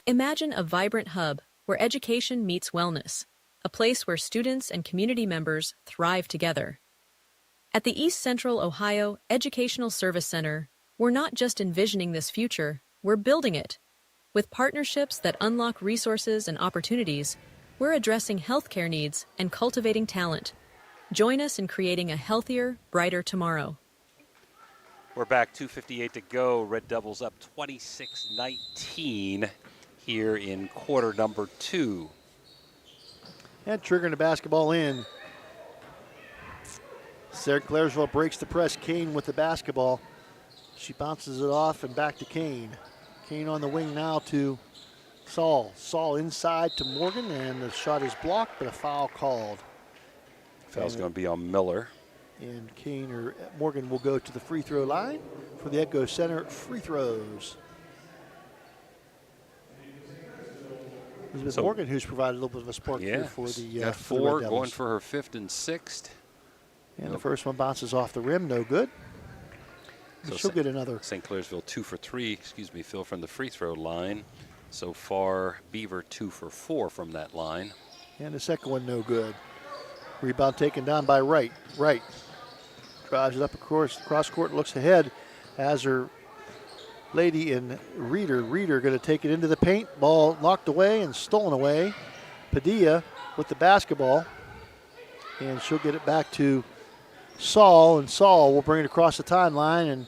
Imagine a vibrant hub where education meets wellness, a place where students and community members thrive together. At the East Central Ohio Educational Service Center, we're not just envisioning this future, we're building it. With partnerships that unlock resources and opportunities, we're addressing healthcare needs and cultivating talent. Join us in creating a healthier, brighter tomorrow. We're back, 2:58 to go. Red Devils up 26-19 here in quarter number 2. And triggering the basketball in. Sarah Clairsville breaks the press. Kane with the basketball. She bounces it off and back to Kane. Kane on the wing now to Saul. Saul inside to Morgan, and the shot is blocked, but a foul called. Foul's going to be on Miller. And Kane or Morgan will go to the free throw line for the Echo Center free throws. Elizabeth Morgan, who's provided a little bit of a spark here for the got for the 4, Red Devils. going for her 5th and 6th. And the first one bounces off the rim, no good. So she'll get another. St. Clairsville 2 for 3, Phil, from the free throw line. So far, Beaver 2 for 4 from that line. And the second one, no good. Rebound taken down by Wright. Wright drives it up across court, looks ahead, has her lady in Reeder. Reeder going to take it into the paint. Ball knocked away and stolen away. Padilla with the basketball. And she'll get it back to Saul, and Saul will bring it across the timeline, and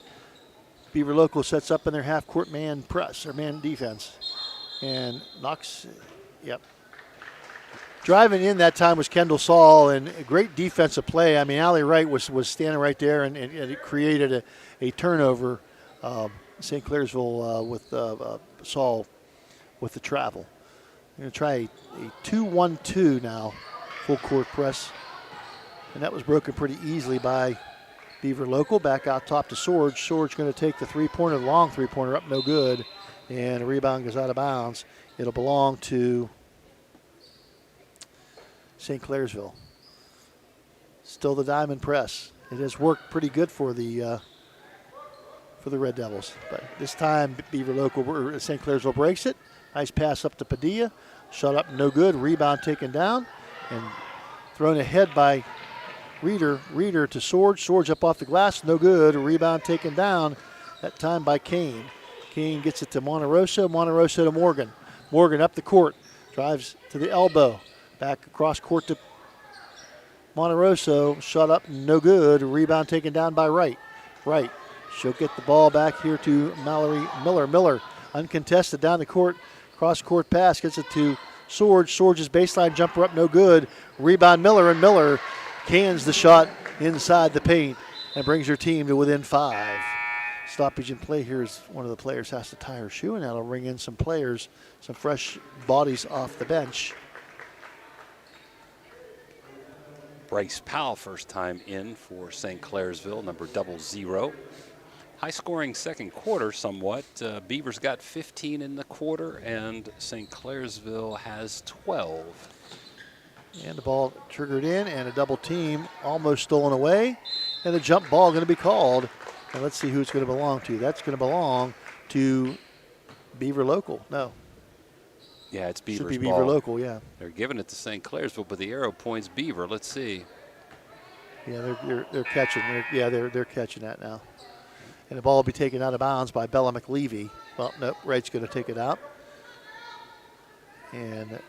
Beaver Local sets up in their half-court man press, or man defense, and knocks, Driving in that time was Kendall Saul, and a great defensive play. I mean, Allie Wright was standing right there, and it created a turnover. St. Clairsville with Saul with the travel. They're going to try a 2-1-2 now, full-court press. And that was broken pretty easily by Beaver Local. Back out top to Sorge. Sorge going to take the three-pointer, the long three-pointer up, no good. And a rebound goes out of bounds. It'll belong to St. Clairsville. Still the diamond press. It has worked pretty good for the Red Devils. But this time, Beaver Local, St. Clairsville breaks it. Nice pass up to Padilla. Shot up, no good. Rebound taken down. And thrown ahead by Reeder to Sorge. Sorge up off the glass, no good. A rebound taken down, that time by Kane. Kane gets it to Monterosso. Monterosso to Morgan. Morgan up the court, drives to the elbow. Back across court to Monterosso. Shot up, no good. A rebound taken down by Wright. Wright, she'll get the ball back here to Mallory Miller. Miller, uncontested down the court. Cross-court pass, gets it to Sorge. Sorge's baseline jumper up, no good. Rebound Miller, and Miller cans the shot inside the paint and brings her team to within 5. Stoppage in play here is one of the players has to tie her shoe, and that'll bring in some players, some fresh bodies off the bench. Bryce Powell, first time in for St. Clairsville, number 00. High-scoring second quarter somewhat. Beavers got 15 in the quarter, and St. Clairsville has 12. And the ball triggered in, and a double team almost stolen away. And the jump ball going to be called. And let's see who it's going to belong to. That's going to belong to Beaver Local. No. Yeah, it's Beaver's Should be ball. Beaver Local, yeah. They're giving it to St. Clairsville, but the arrow points Beaver. Let's see. Yeah, they're catching. They're catching that now. And the ball will be taken out of bounds by Bella McLeavy. Well, nope, Wright's going to take it out. And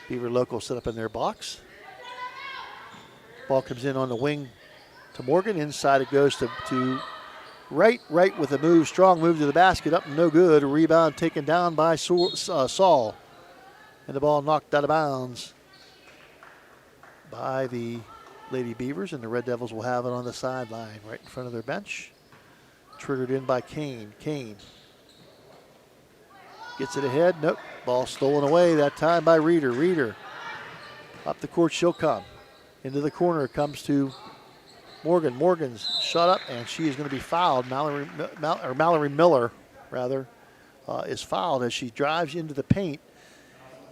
Beaver Local set up in their box. Ball comes in on the wing to Morgan. Inside it goes to Wright. Wright with a move, strong move to the basket, up no good. A rebound taken down by Saul. And the ball knocked out of bounds by the Lady Beavers, and the Red Devils will have it on the sideline right in front of their bench. Triggered in by Kane. Kane gets it ahead. Nope. Ball stolen away that time by Reeder. Reeder up the court. She'll come into the corner. It comes to Morgan. Morgan's shot up, and she is going to be fouled. Mallory Miller, rather, is fouled as she drives into the paint,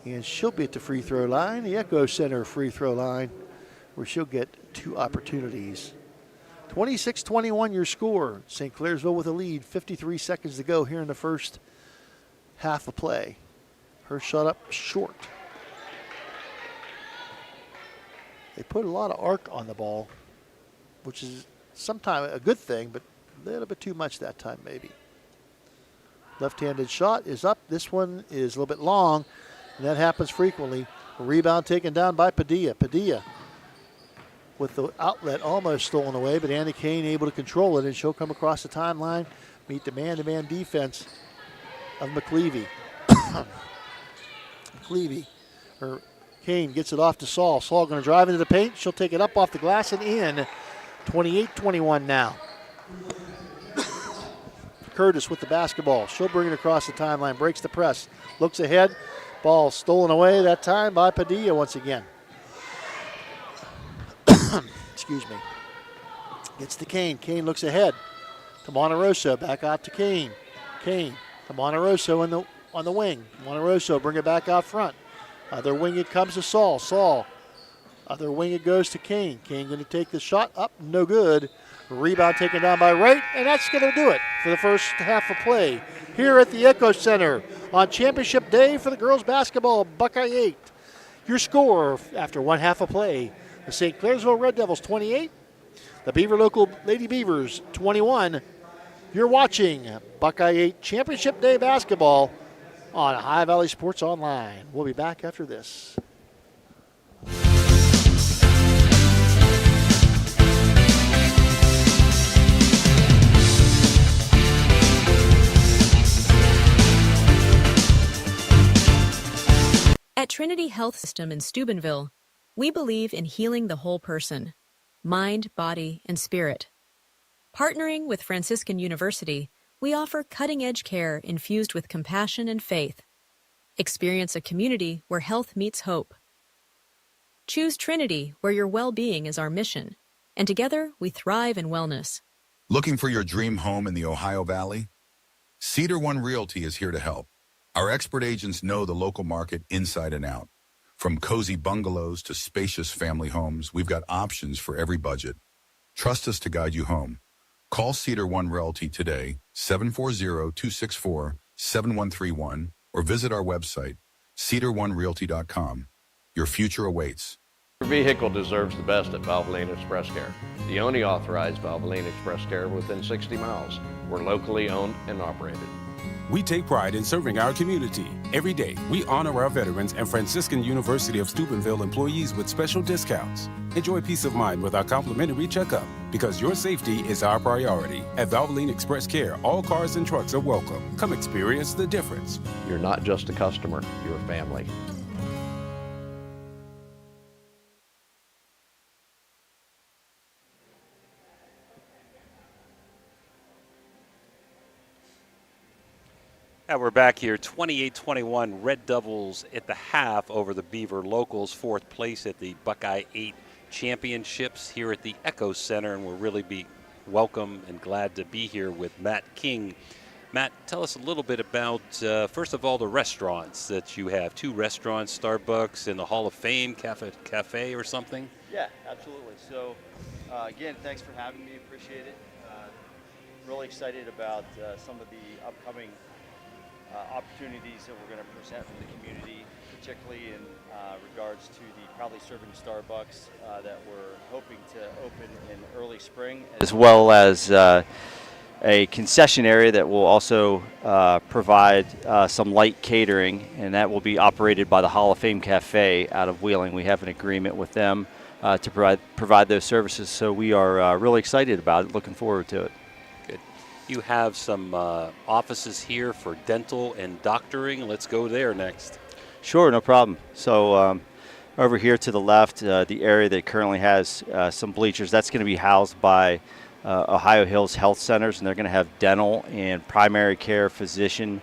and she'll be at the free throw line, the Echo Center free throw line, where she'll get 2 opportunities. 26-21 your score. St. Clairsville with a lead. 53 seconds to go here in the first half of play. Her shot up short. They put a lot of arc on the ball, which is sometimes a good thing, but a little bit too much that time maybe. Left-handed shot is up. This one is a little bit long, and that happens frequently. A rebound taken down by Padilla. Padilla with the outlet almost stolen away, but Annie Kane able to control it, and she'll come across the timeline, meet the man-to-man defense of McLeavy. McLeavy, or Kane gets it off to Saul. Saul going to drive into the paint. She'll take it up off the glass and in. 28-21 now. Curtis with the basketball. She'll bring it across the timeline, breaks the press, looks ahead. Ball stolen away that time by Padilla once again. Excuse me. Gets to Kane. Kane looks ahead to Monterosso. Back out to Kane. Kane to Monterosso on the wing. Monterosso bring it back out front. Other wing it comes to Saul. Saul. Other wing it goes to Kane. Kane going to take the shot up. No good. Rebound taken down by Wright, and that's going to do it for the first half of play here at the Echo Center on Championship Day for the girls basketball. Buckeye 8. Your score after one half of play: the St. Clairsville Red Devils 28, the Beaver Local Lady Beavers 21. You're watching Buckeye 8 Championship Day basketball on High Valley Sports Online. We'll be back after this. At Trinity Health System in Steubenville, we believe in healing the whole person, mind, body, and spirit. Partnering with Franciscan University, we offer cutting-edge care infused with compassion and faith. Experience a community where health meets hope. Choose Trinity, where your well-being is our mission, and together we thrive in wellness. Looking for your dream home in the Ohio Valley? Cedar One Realty is here to help. Our expert agents know the local market inside and out. From cozy bungalows to spacious family homes, we've got options for every budget. Trust us to guide you home. Call Cedar One Realty today, 740-264-7131, or visit our website, cedaronerealty.com. Your future awaits. Your vehicle deserves the best at Valvoline Express Care, the only authorized Valvoline Express Care within 60 miles. We're locally owned and operated. We take pride in serving our community. Every day, we honor our veterans and Franciscan University of Steubenville employees with special discounts. Enjoy peace of mind with our complimentary checkup, because your safety is our priority. At Valvoline Express Care, all cars and trucks are welcome. Come experience the difference. You're not just a customer, you're a family. And we're back here, 28-21, Red Devils at the half over the Beaver Locals, fourth place at the Buckeye 8 Championships here at the Echo Center, and we'll really be welcome and glad to be here with Matt King. Matt, tell us a little bit about, first of all, the restaurants that you have. 2 restaurants, Starbucks and the Hall of Fame Cafe or something? Yeah, absolutely. So, again, thanks for having me. Appreciate it. Really excited about some of the upcoming opportunities that we're going to present for the community, particularly in regards to the Proudly Serving Starbucks that we're hoping to open in early spring, as well as a concession area that will also provide some light catering, and that will be operated by the Hall of Fame Cafe out of Wheeling. We have an agreement with them to provide those services, so we are really excited about it, looking forward to it. Good. You have some offices here for dental and doctoring. Let's go there next. Sure, no problem. So over here to the left, the area that currently has some bleachers, that's going to be housed by Ohio Hills Health Centers, and they're going to have dental and primary care physician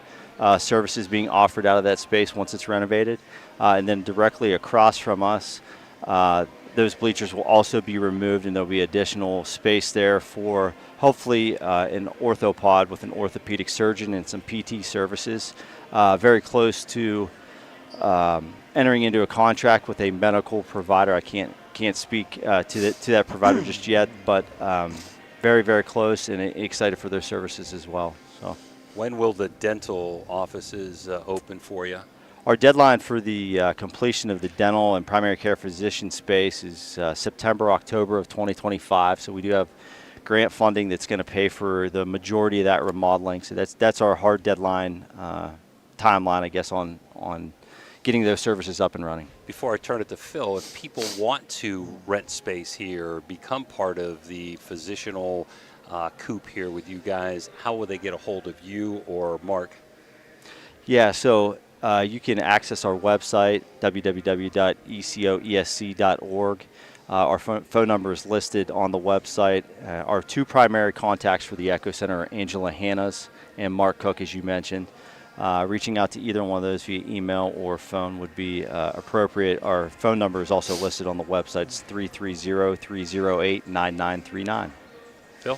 services being offered out of that space once it's renovated. And then directly across from us, those bleachers will also be removed, and there'll be additional space there for hopefully an orthopod with an orthopedic surgeon and some PT services. Very close to entering into a contract with a medical provider. I can't speak to that provider just yet, but very, very close, and excited for their services as well. So, when will the dental offices open for you? Our deadline for the completion of the dental and primary care physician space is September, October of 2025. So we do have grant funding that's going to pay for the majority of that remodeling. So that's our hard deadline timeline, I guess, on getting those services up and running. Before I turn it to Phil, if people want to rent space here, become part of the physicianal coop here with you guys, how will they get a hold of you or Mark? Yeah, so you can access our website, www.ecoesc.org. Our phone number is listed on the website. Our two primary contacts for the Echo Center are Angela Hannas and Mark Cook, as you mentioned. Reaching out to either one of those via email or phone would be appropriate. Our phone number is also listed on the website. It's 330-308-9939. Phil?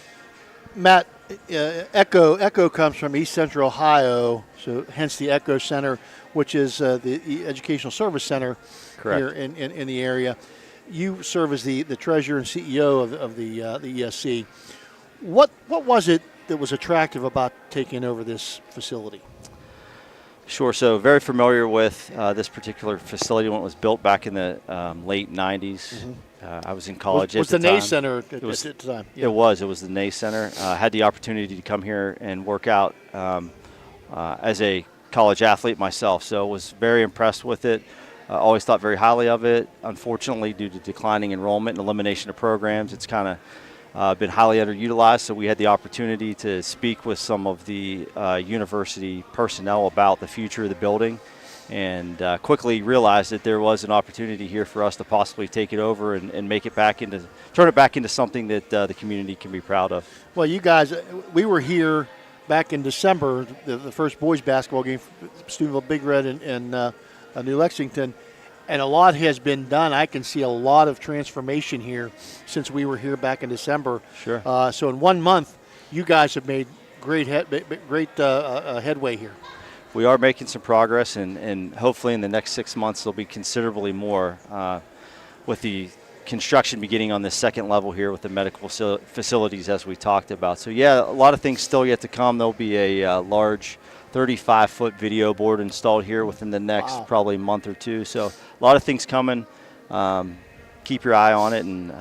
Matt, Echo comes from East Central Ohio, so hence the Echo Center, which is the Educational Service Center. Correct. Here in the area. You serve as the treasurer and CEO of the ESC. What was it that was attractive about taking over this facility? Sure. So very familiar with this particular facility when it was built back in the late 90s. Mm-hmm. I was in college was at the the time. NAY Center at the time? Yeah. It was the NAY Center. Had the opportunity to come here and work out as a college athlete myself, so was very impressed with it. Always thought very highly of it. Unfortunately, due to declining enrollment and elimination of programs, it's kind of been highly underutilized, so we had the opportunity to speak with some of the university personnel about the future of the building, and quickly realized that there was an opportunity here for us to possibly take it over and make it turn it back into something that the community can be proud of. Well, you guys, we were here back in December, the first boys basketball game, Steubenville Big Red and New Lexington. And a lot has been done. I can see a lot of transformation here since we were here back in December. Sure. So in 1 month, you guys have made great headway here. We are making some progress, and hopefully in the next 6 months there'll be considerably more with the construction beginning on the second level here with the medical facilities as we talked about. So yeah, a lot of things still yet to come. There'll be a large 35-foot video board installed here within the next probably month or two. So a lot of things coming. Keep your eye on it, and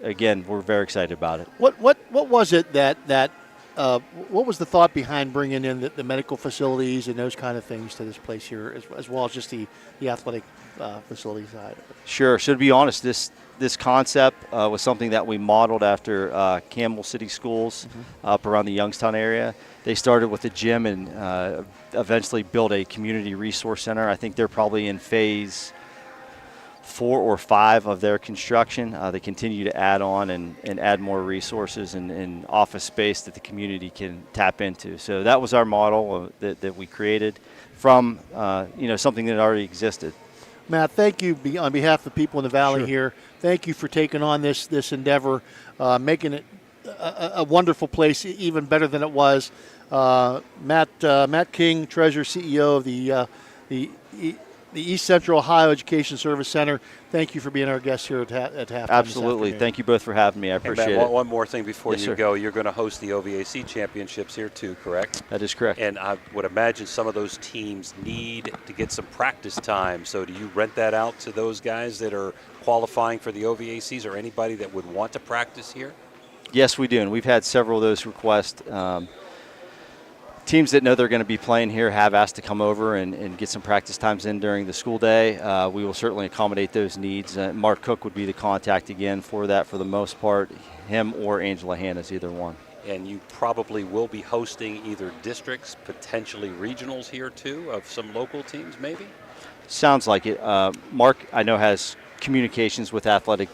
again, we're very excited about it. What was it that what was the thought behind bringing in the medical facilities and those kind of things to this place here, as well as just the athletic facility side? Sure. So to be honest, this concept was something that we modeled after Campbell City Schools up around the Youngstown area. They started with a gym and eventually built a community resource center. I think they're probably in phase 4 or 5 of their construction. They continue to add on and add more resources and office space that the community can tap into. So that was our model that we created from something that already existed. Matt, thank you on behalf of the people in the Valley Sure. here. Thank you for taking on this endeavor, making it a wonderful place, even better than it was. Matt King, Treasurer, CEO of the East Central Ohio Education Service Center. Thank you for being our guest here at halftime. Absolutely. Thank you both for having me. I appreciate Matt, it. one more thing before Yes, you sir. go. You're going to host the OVAC championships here too, correct? That is correct. And I would imagine some of those teams need to get some practice time. So do you rent that out to those guys that are qualifying for the OVACs or anybody that would want to practice here? Yes, we do, and we've had several of those requests. Teams that know they're going to be playing here have asked to come over and get some practice times in during the school day. We will certainly accommodate those needs. Mark Cook would be the contact again for that for the most part, him or Angela Hannas, either one. And you probably will be hosting either districts, potentially regionals here too, of some local teams maybe? Sounds like it. Mark, I know, has communications with athletic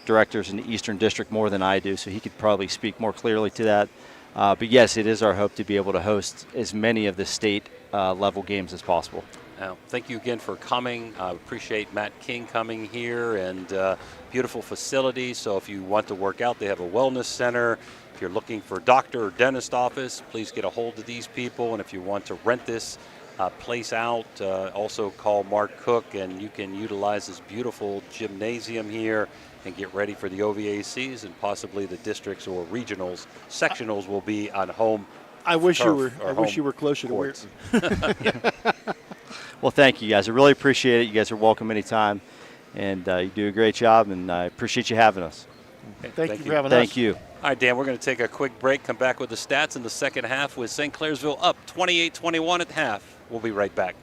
directors in the Eastern District more than I do, so he could probably speak more clearly to that. But yes, it is our hope to be able to host as many of the state level games as possible. Thank you again for coming. I appreciate Matt King coming here, and beautiful facility. So if you want to work out, they have a wellness center. If you're looking for a doctor or dentist office, please get a hold of these people. And if you want to rent this place out, also call Mark Cook, and you can utilize this beautiful gymnasium here and get ready for the OVACs and possibly the districts or regionals. Sectionals will be on home. I wish you turf were. or I wish home you were closer courts. to Weirton. Well, thank you guys. I really appreciate it. You guys are welcome anytime, and you do a great job, and I appreciate you having us. Thank you for having us. Thank you. All right, Dan, we're going to take a quick break, come back with the stats in the second half with St. Clairsville up 28-21 at half. We'll be right back.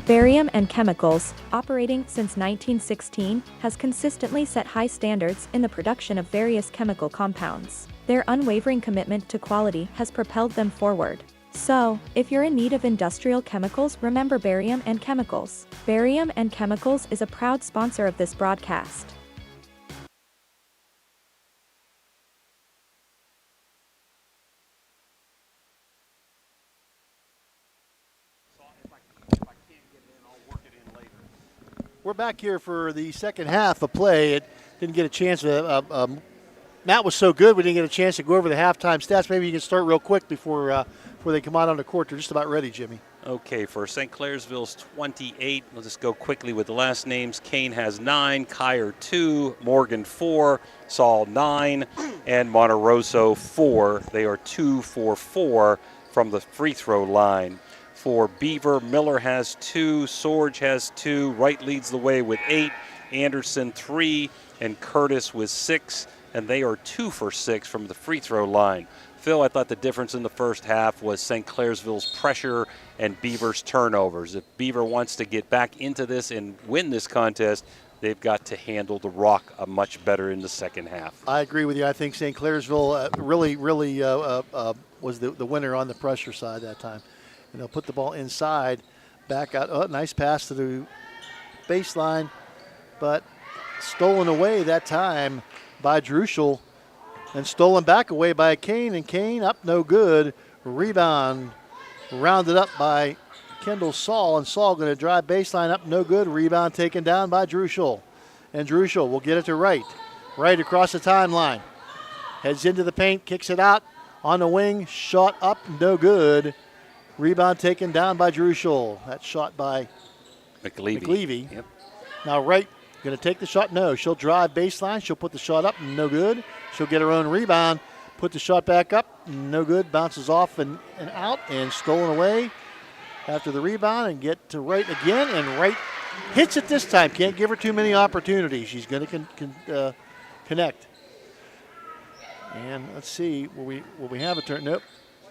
Barium and Chemicals, operating since 1916, has consistently set high standards in the production of various chemical compounds. Their unwavering commitment to quality has propelled them forward. So, if you're in need of industrial chemicals, remember Barium and Chemicals. Barium and Chemicals is a proud sponsor of this broadcast. We're back here for the second half of play. It didn't get a chance. Matt was so good, we didn't get a chance to go over the halftime stats. Maybe you can start real quick before they come out on the court. They're just about ready, Jimmy. Okay, for St. Clairsville's 28, we'll just go quickly with the last names. Kane has 9, Kyer 2, Morgan 4, Saul 9, and Monterosso 4. They are 2 for 4 from the free throw line. For Beaver, Miller has 2, Sorge has 2, Wright leads the way with 8, Anderson 3, and Curtis with 6, and they are 2 for 6 from the free throw line. Phil, I thought the difference in the first half was St. Clairsville's pressure and Beaver's turnovers. If Beaver wants to get back into this and win this contest, they've got to handle the rock much better in the second half. I agree with you. I think St. Clairsville really was the winner on the pressure side that time. And they'll put the ball inside, back out. Oh, nice pass to the baseline, but stolen away that time by Druschel and stolen back away by Kane, and Kane up no good. Rebound rounded up by Kendall Saul, and Saul going to drive baseline up no good. Rebound taken down by Druschel, and Druschel will get it to Wright across the timeline. Heads into the paint, kicks it out on the wing, shot up no good. Rebound taken down by Druschel. That shot by McLeavy. Yep. Now Wright going to take the shot. No, she'll drive baseline. She'll put the shot up. No good. She'll get her own rebound. Put the shot back up. No good. Bounces off and out and stolen away after the rebound, and get to Wright again. And Wright hits it this time. Can't give her too many opportunities. She's going to connect. And let's see. Will we have a turn? Nope.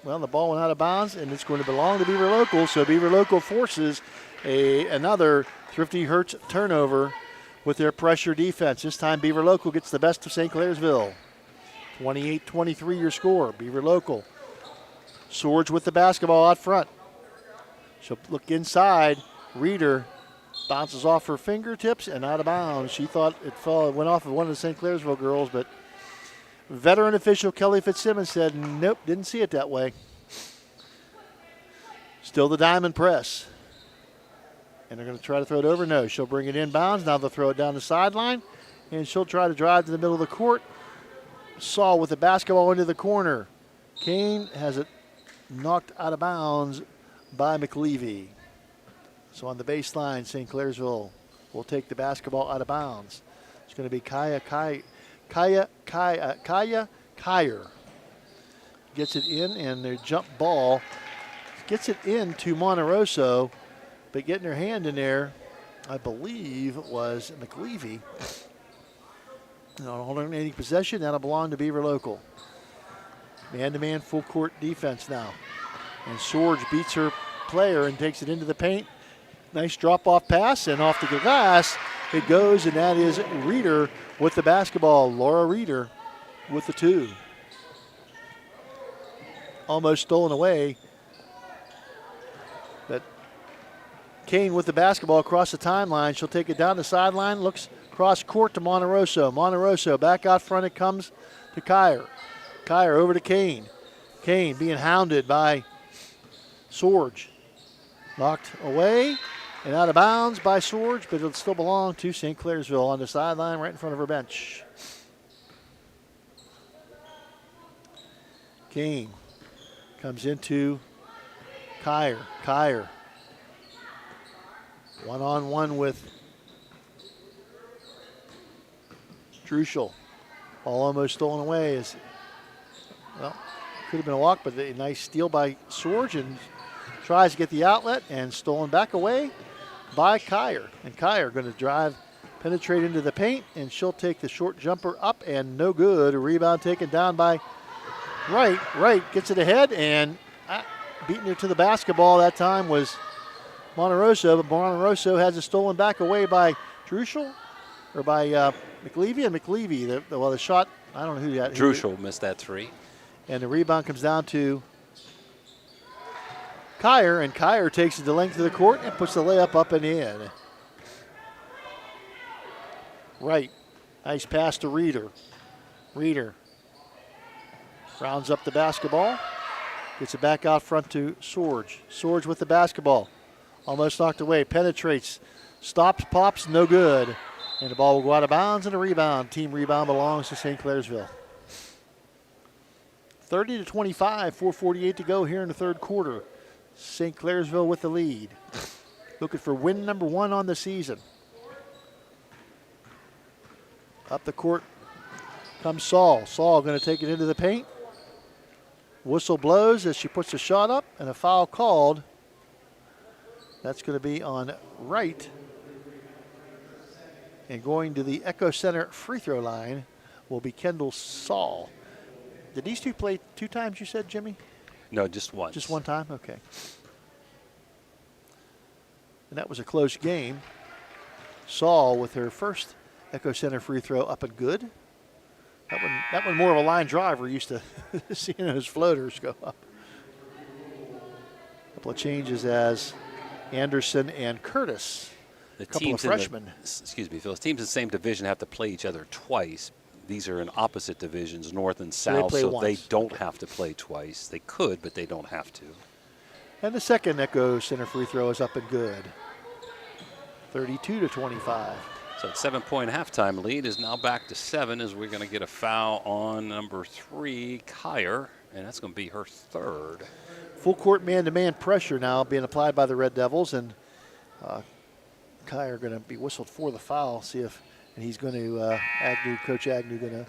Well, the ball went out of bounds, and it's going to belong to Beaver Local. So Beaver Local forces another Thrifty Hertz turnover with their pressure defense. This time Beaver Local gets the best of St. Clairsville. 28-23 your score. Beaver Local. Sorge with the basketball out front. She'll look inside. Reeder bounces off her fingertips and out of bounds. She thought it went off of one of the St. Clairsville girls, but veteran official Kelly Fitzsimmons said, nope, didn't see it that way. Still the diamond press. And they're going to try to throw it over. No, she'll bring it inbounds. Now they'll throw it down the sideline, and she'll try to drive to the middle of the court. Saul with the basketball into the corner. Kane has it knocked out of bounds by McLeavy. So on the baseline, St. Clairsville will take the basketball out of bounds. It's going to be Kaya Kyer. Gets it in, and their jump ball gets it in to Monterosso, but getting her hand in there, I believe, was McLeavy. Alternating possession, that'll belong to Beaver Local. Man-to-man full court defense now. And Sorge beats her player and takes it into the paint. Nice drop-off pass, and off the glass it goes, and that is Reeder with the basketball. Laura Reeder with the 2. Almost stolen away. But Kane with the basketball across the timeline. She'll take it down the sideline, looks cross court to Monterosso. Monterosso back out front, it comes to Kyer. Kyer over to Kane. Kane being hounded by Sorge. Knocked away and out of bounds by Sorge, but it'll still belong to St. Clairsville on the sideline right in front of her bench. Kane comes into Kyer. Kyer one-on-one with Druschel. Ball almost stolen away. Could have been a walk, but a nice steal by Sorge, and tries to get the outlet and stolen back away by Kyer. And Kyer going to drive, penetrate into the paint, and she'll take the short jumper up and no good. A rebound taken down by Wright. Wright gets it ahead and beating her to the basketball that time was Monterosso, but Monterosso has it stolen back away by Druschel or by McLeavy. And McLeavy, the shot, I don't know who got. Druschel missed that three. And the rebound comes down to Kyer, and Kyer takes it the length of the court and puts the layup up and in. Right. Nice pass to Reeder. Reeder rounds up the basketball. Gets it back out front to Sorge. Sorge with the basketball. Almost knocked away. Penetrates. Stops, pops, no good. And the ball will go out of bounds and a rebound. Team rebound belongs to St. Clairsville. 30-25, 4:48 to go here in the third quarter. St. Clairsville with the lead. Looking for win number 1 on the season. Up the court comes Saul. Saul going to take it into the paint. Whistle blows as she puts the shot up, and a foul called. That's going to be on Wright. And going to the Echo Center free throw line will be Kendall Saul. Did these two play 2 times, you said, Jimmy? No, just once. Just one time? Okay. And that was a close game. Saul with her first Echo Center free throw up and good. That one more of a line drive. We're used to seeing those floaters go up. A couple of changes as Anderson and Curtis, a couple of freshmen. Excuse me, Phil. Teams in the same division have to play each other twice. These are in opposite divisions, north and south, so they don't have to play twice. They could, but they don't have to. And the second Echo Center free throw is up and good. 32-25. So that 7-point halftime lead is now back to 7 as we're going to get a foul on number 3, Kyer, and that's going to be her third. Full court man-to-man pressure now being applied by the Red Devils, and Kyer going to be whistled for the foul. See if, and he's going to, Coach Agnew going to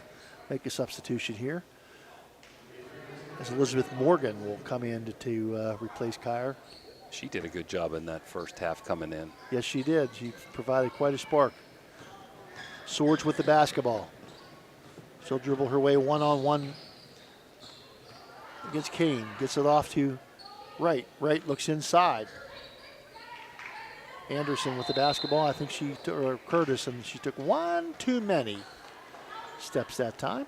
make a substitution here. As Elizabeth Morgan will come in to replace Kyer. She did a good job in that first half coming in. Yes, she did. She provided quite a spark. Swords with the basketball. She'll dribble her way one-on-one against Kane. Gets it off to Wright. Wright looks inside. Anderson with the basketball. I think she took, or Curtis, and she took one too many steps that time.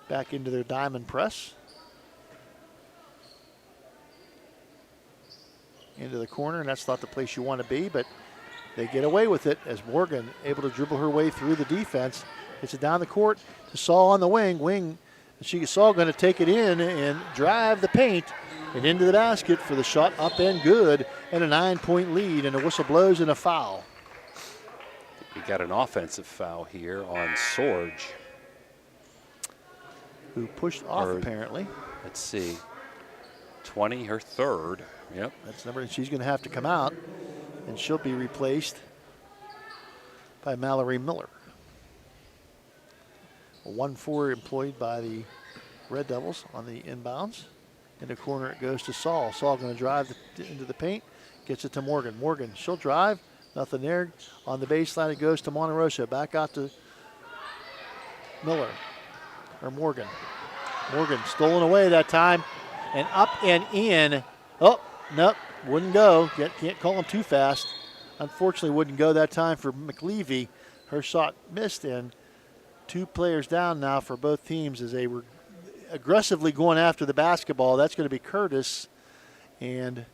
Back into their diamond press. Into the corner, and that's not the place you want to be, but they get away with it as Morgan able to dribble her way through the defense. Gets it down the court to Saul on the wing. Saul going to take it in and drive the paint and into the basket for the shot up and good, and a 9-point lead, and a whistle blows and a foul. We got an offensive foul here on Sorge. Who pushed off apparently. Let's see. 20, her third. Yep. That's number, and she's going to have to come out, and she'll be replaced by Mallory Miller. A 1-4 employed by the Red Devils on the inbounds. In the corner it goes to Saul. Saul going to drive into the paint, gets it to Morgan. Morgan, she'll drive, nothing there. On the baseline it goes to Monterosso. Back out to Miller, or Morgan. Morgan stolen away that time, and up and in. Oh, nope, wouldn't go. Can't call him too fast. Unfortunately, wouldn't go that time for McLeavy. Her shot missed, and 2 players down now for both teams as they were aggressively going after the basketball. That's going to be Curtis and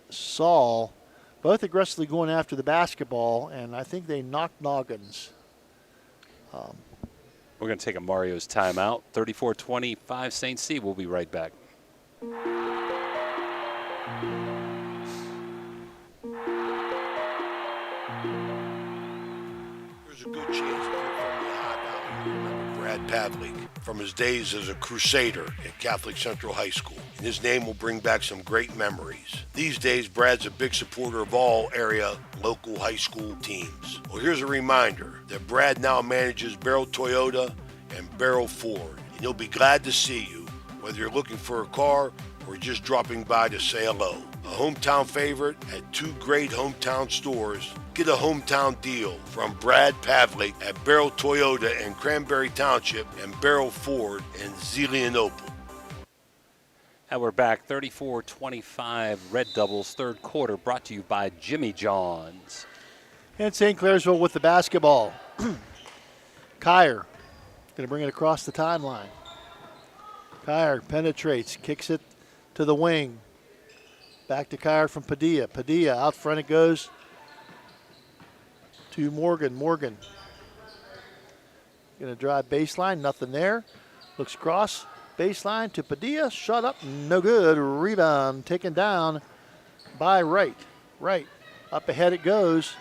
Saul, both aggressively going after the basketball, and I think they knocked noggins. We're going to take a Mario's timeout. 34-25 St. C. We'll be right back. There's a good chance that you're from the Ohio Valley. You remember Brad Pavlik from his days as a Crusader at Catholic Central High School. And his name will bring back some great memories. These days, Brad's a big supporter of all area local high school teams. Well, here's a reminder that Brad now manages Barrel Toyota and Barrel Ford. And he'll be glad to see you whether you're looking for a car or just dropping by to say hello. A hometown favorite at 2 great hometown stores. Get a hometown deal from Brad Pavlik at Barrel Toyota in Cranberry Township and Barrel Ford in Zelienople. And we're back, 34-25 Red Devils, third quarter, brought to you by Jimmy John's. And St. Clairsville with the basketball. Kyer going to bring it across the timeline. Kyer penetrates, kicks it to the wing. Back to Kyer from Padilla. Padilla, out front it goes to Morgan. Morgan going to drive baseline, nothing there. Looks cross, baseline to Padilla. Shot up, no good. Rebound taken down by Wright. Wright, up ahead it goes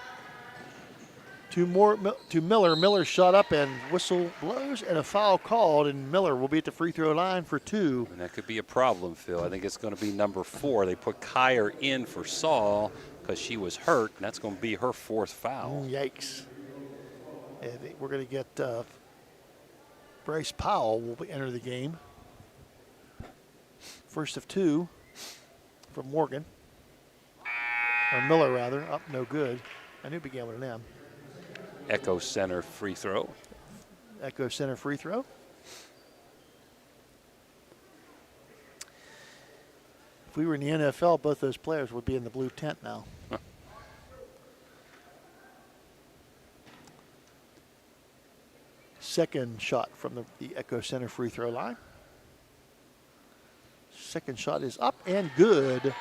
to Miller. Miller shot up and whistle blows and a foul called, and Miller will be at the free throw line for 2. And that could be a problem, Phil. I think it's going to be number 4. They put Kyer in for Saul because she was hurt, and that's going to be her 4th foul. Yikes. And we're going to get Bryce Powell will enter the game. First of 2 from Morgan. Or Miller, rather. Up, no good. I knew it began with an M. Echo Center free throw. Echo Center free throw. If we were in the NFL, both those players would be in the blue tent now. Huh. Second shot from the Echo Center free throw line. Second shot is up and good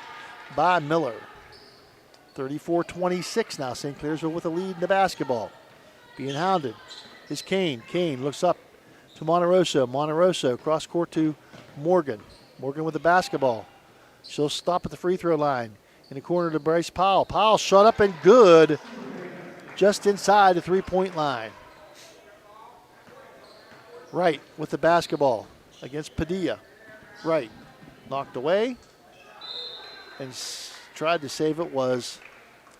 by Miller. 34-26 now. St. Clairsville with a lead in the basketball. Being hounded is Kane. Kane looks up to Monterosso. Monterosso cross court to Morgan. Morgan with the basketball. She'll stop at the free throw line. In the corner to Bryce Powell. Powell shot up and good. Just inside the three-point line. Wright with the basketball against Padilla. Wright knocked away and tried to save it. Was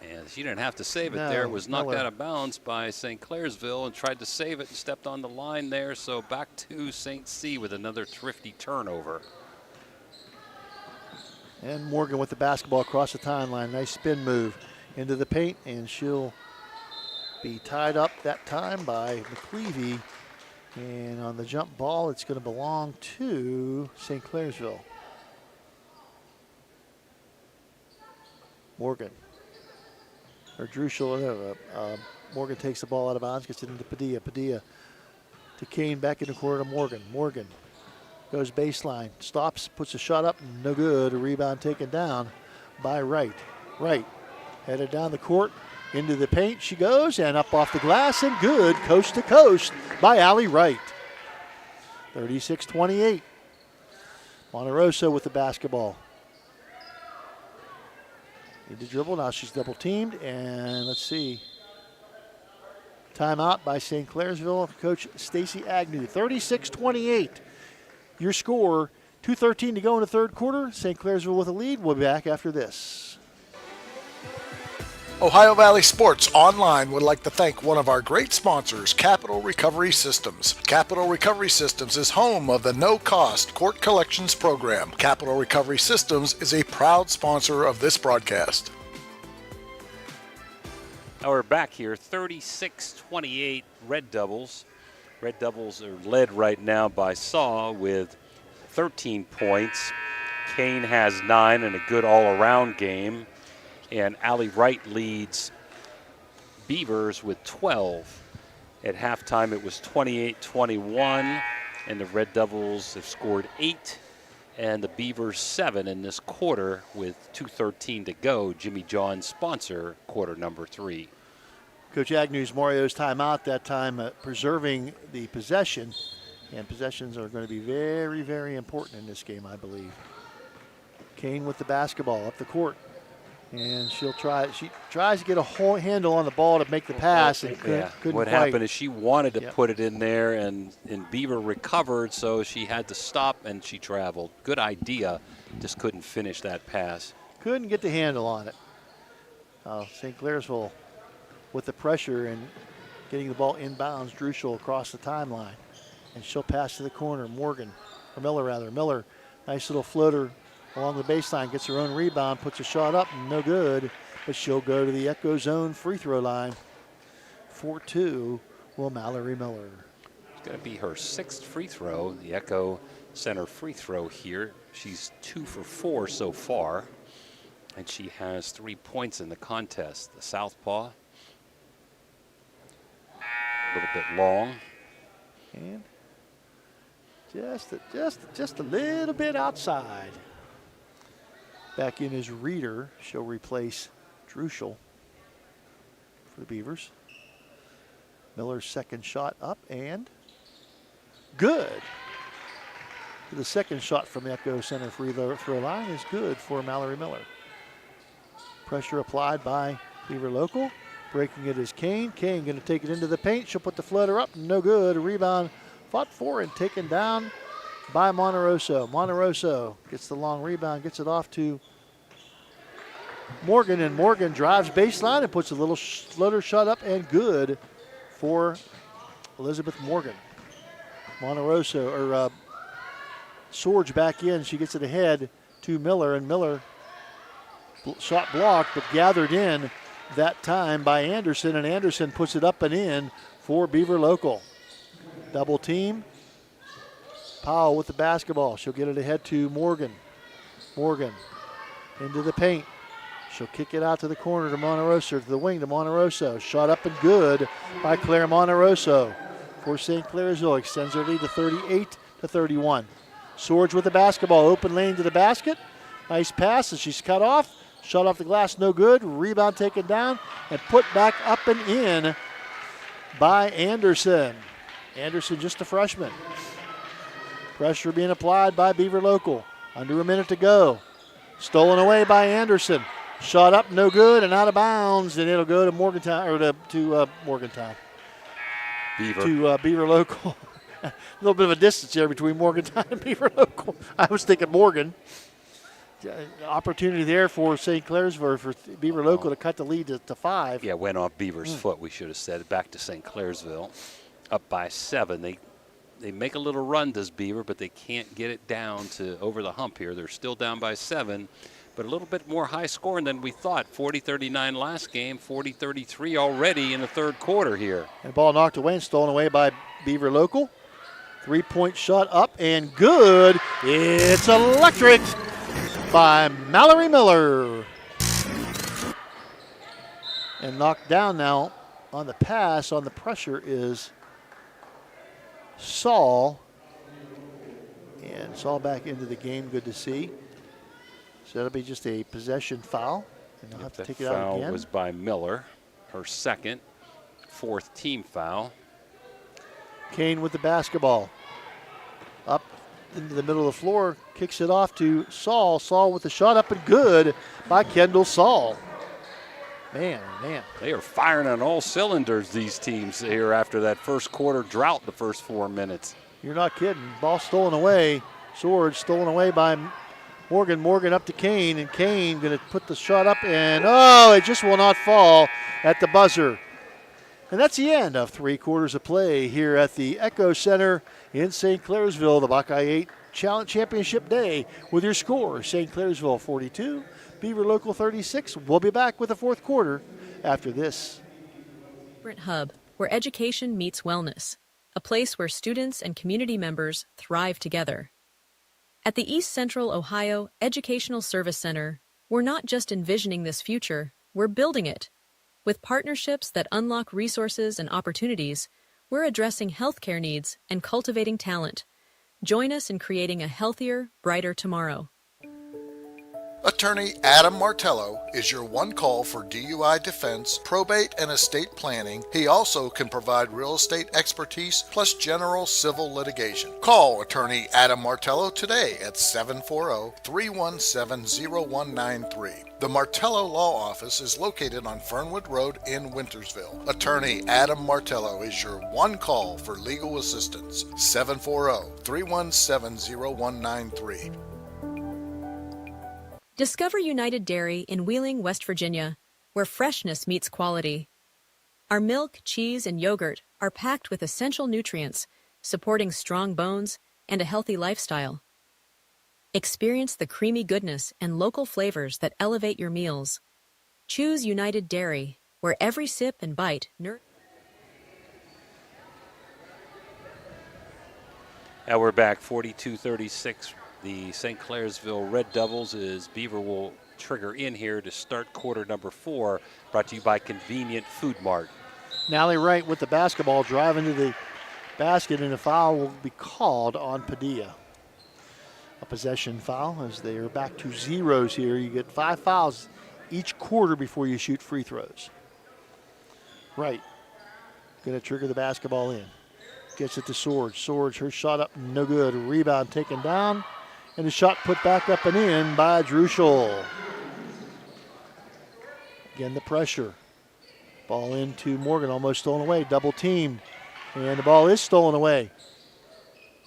And she didn't have to save it No, there. It was knocked Miller. out of bounds by St. Clairsville and tried to save it and stepped on the line there. So back to St. C with another thrifty turnover. And Morgan with the basketball across the timeline. Nice spin move into the paint, and she'll be tied up that time by McClevey. And on the jump ball, it's going to belong to St. Clairsville. Morgan. Or Drew Schuller. Morgan takes the ball out of bounds, gets it into Padilla. Padilla to Kane, back in the corner to Morgan. Morgan goes baseline, stops, puts a shot up, no good. A rebound taken down by Wright. Wright headed down the court, into the paint she goes, and up off the glass, and good, coast to coast by Allie Wright. 36-28. Monterosso with the basketball. Into dribble, now she's double teamed, and let's see. Timeout by St. Clairsville, Coach Stacy Agnew. 36-28. Your score, 2:13 to go in the third quarter. St. Clairsville with a lead. We'll be back after this. Ohio Valley Sports Online would like to thank one of our great sponsors, Capital Recovery Systems. Capital Recovery Systems is home of the no-cost court collections program. Capital Recovery Systems is a proud sponsor of this broadcast. Now we're back here, 36-28 Red Devils. Red Devils are led right now by Saw with 13 points. Kane has 9 and a good all-around game. And Allie Wright leads Beavers with 12. At halftime, it was 28-21, and the Red Devils have scored 8, and the Beavers 7 in this quarter with 2:13 to go. Jimmy John's sponsor, quarter number 3. Coach Agnew's Mario's timeout that time, preserving the possession, and possessions are going to be very, very important in this game, I believe. Kane with the basketball up the court. And she tries to get a whole handle on the ball to make the pass, and couldn't What quite. happened is she wanted to put it in there, and Beaver recovered, so she had to stop, and she traveled. Good idea, just couldn't finish that pass. Couldn't get the handle on it. St. Clairsville with the pressure and getting the ball inbounds. Druschel across the timeline, and she'll pass to the corner. Morgan Miller, nice little floater along the baseline, gets her own rebound, puts a shot up, no good, but she'll go to the Echo Zone free throw line. 4-2 will Mallory Miller. It's going to be her 6th free throw, the Echo Center free throw here. She's 2 for 4 so far, and she has 3 points in the contest. The southpaw, a little bit long. And just a little bit outside. Back in is Reeder. She'll replace Druschel for the Beavers. Miller's second shot up and good. The second shot from the Echo Center free throw line is good for Mallory Miller. Pressure applied by Beaver Local. Breaking it is Kane. Kane going to take it into the paint. She'll put the floater up. No good. A rebound fought for and taken down by Monteroso. Monteroso gets the long rebound, gets it off to Morgan, and Morgan drives baseline and puts a little floater shot up and good for Elizabeth Morgan. Monteroso, or Sorge back in. She gets it ahead to Miller, and Miller shot blocked but gathered in that time by Anderson, and Anderson puts it up and in for Beaver Local. Double team. Powell with the basketball. She'll get it ahead to Morgan. Morgan into the paint. She'll kick it out to the corner to Monteroso, to the wing to Monteroso. Shot up and good by Claire Monteroso for St. Clairsville. Extends her lead to 38-31. Sorge with the basketball. Open lane to the basket. Nice pass as she's cut off. Shot off the glass, no good. Rebound taken down and put back up and in by Anderson. Anderson, just a freshman. Pressure being applied by Beaver Local. Under a minute to go. Stolen away by Anderson. Shot up, no good, and out of bounds, and it'll go to Morgantown, or to Morgantown. Beaver. To Beaver Local. A little bit of a distance here between Morgantown and Beaver Local. I was thinking Morgan. Opportunity there for St. Clairsville, for Beaver Local to cut the lead to 5. Yeah, went off Beaver's foot, we should have said. Back to St. Clairsville, up by 7. They make a little run, does Beaver, but they can't get it down to over the hump here. They're still down by 7, but a little bit more high scoring than we thought. 40-39 last game, 40-33 already in the third quarter here. And ball knocked away and stolen away by Beaver Local. 3-point shot up and good. It's electric by Mallory Miller. And knocked down now on the pass, on the pressure is Saul. And Saul back into the game, good to see. So that'll be just a possession foul. And they'll have to take it out again. Foul was by Miller, her second, 4th team foul. Kane with the basketball. Up into the middle of the floor, kicks it off to Saul. Saul with the shot up and good by Kendall Saul. Man. They are firing on all cylinders, these teams here after that first quarter drought, the first 4 minutes. You're not kidding. Ball stolen away. Sword stolen away by Morgan. Morgan up to Kane, and Kane going to put the shot up, and it just will not fall at the buzzer. And that's the end of 3 quarters of play here at the Echo Center in St. Clairsville, the Buckeye 8 Championship Day with your score, St. Clairsville 42, Beaver Local 36. We'll be back with the fourth quarter after this. Vibrant Hub, where education meets wellness, a place where students and community members thrive together. At the East Central Ohio Educational Service Center, we're not just envisioning this future, we're building it. With partnerships that unlock resources and opportunities, we're addressing healthcare needs and cultivating talent. Join us in creating a healthier, brighter tomorrow. Attorney Adam Martello is your one call for DUI defense, probate, and estate planning. He also can provide real estate expertise plus general civil litigation. Call Attorney Adam Martello today at 740-317-0193. The Martello Law Office is located on Fernwood Road in Wintersville. Attorney Adam Martello is your one call for legal assistance. 740-317-0193. Discover United Dairy in Wheeling, West Virginia, where freshness meets quality. Our milk, cheese, and yogurt are packed with essential nutrients, supporting strong bones, and a healthy lifestyle. Experience the creamy goodness and local flavors that elevate your meals. Choose United Dairy, where every sip and bite nourishes. Now we're back 42-36. The St. Clairsville Red Devils as Beaver will trigger in here to start quarter number 4, brought to you by Convenient Food Mart. Nally Wright with the basketball driving to the basket, and a foul will be called on Padilla. A possession foul as they are back to zeros here. You get 5 fouls each quarter before you shoot free throws. Wright going to trigger the basketball in. Gets it to Swords. Swords, her shot up, no good. Rebound taken down, and the shot put back up and in by Druschel. Again, the pressure. Ball into Morgan, almost stolen away. Double team, and the ball is stolen away.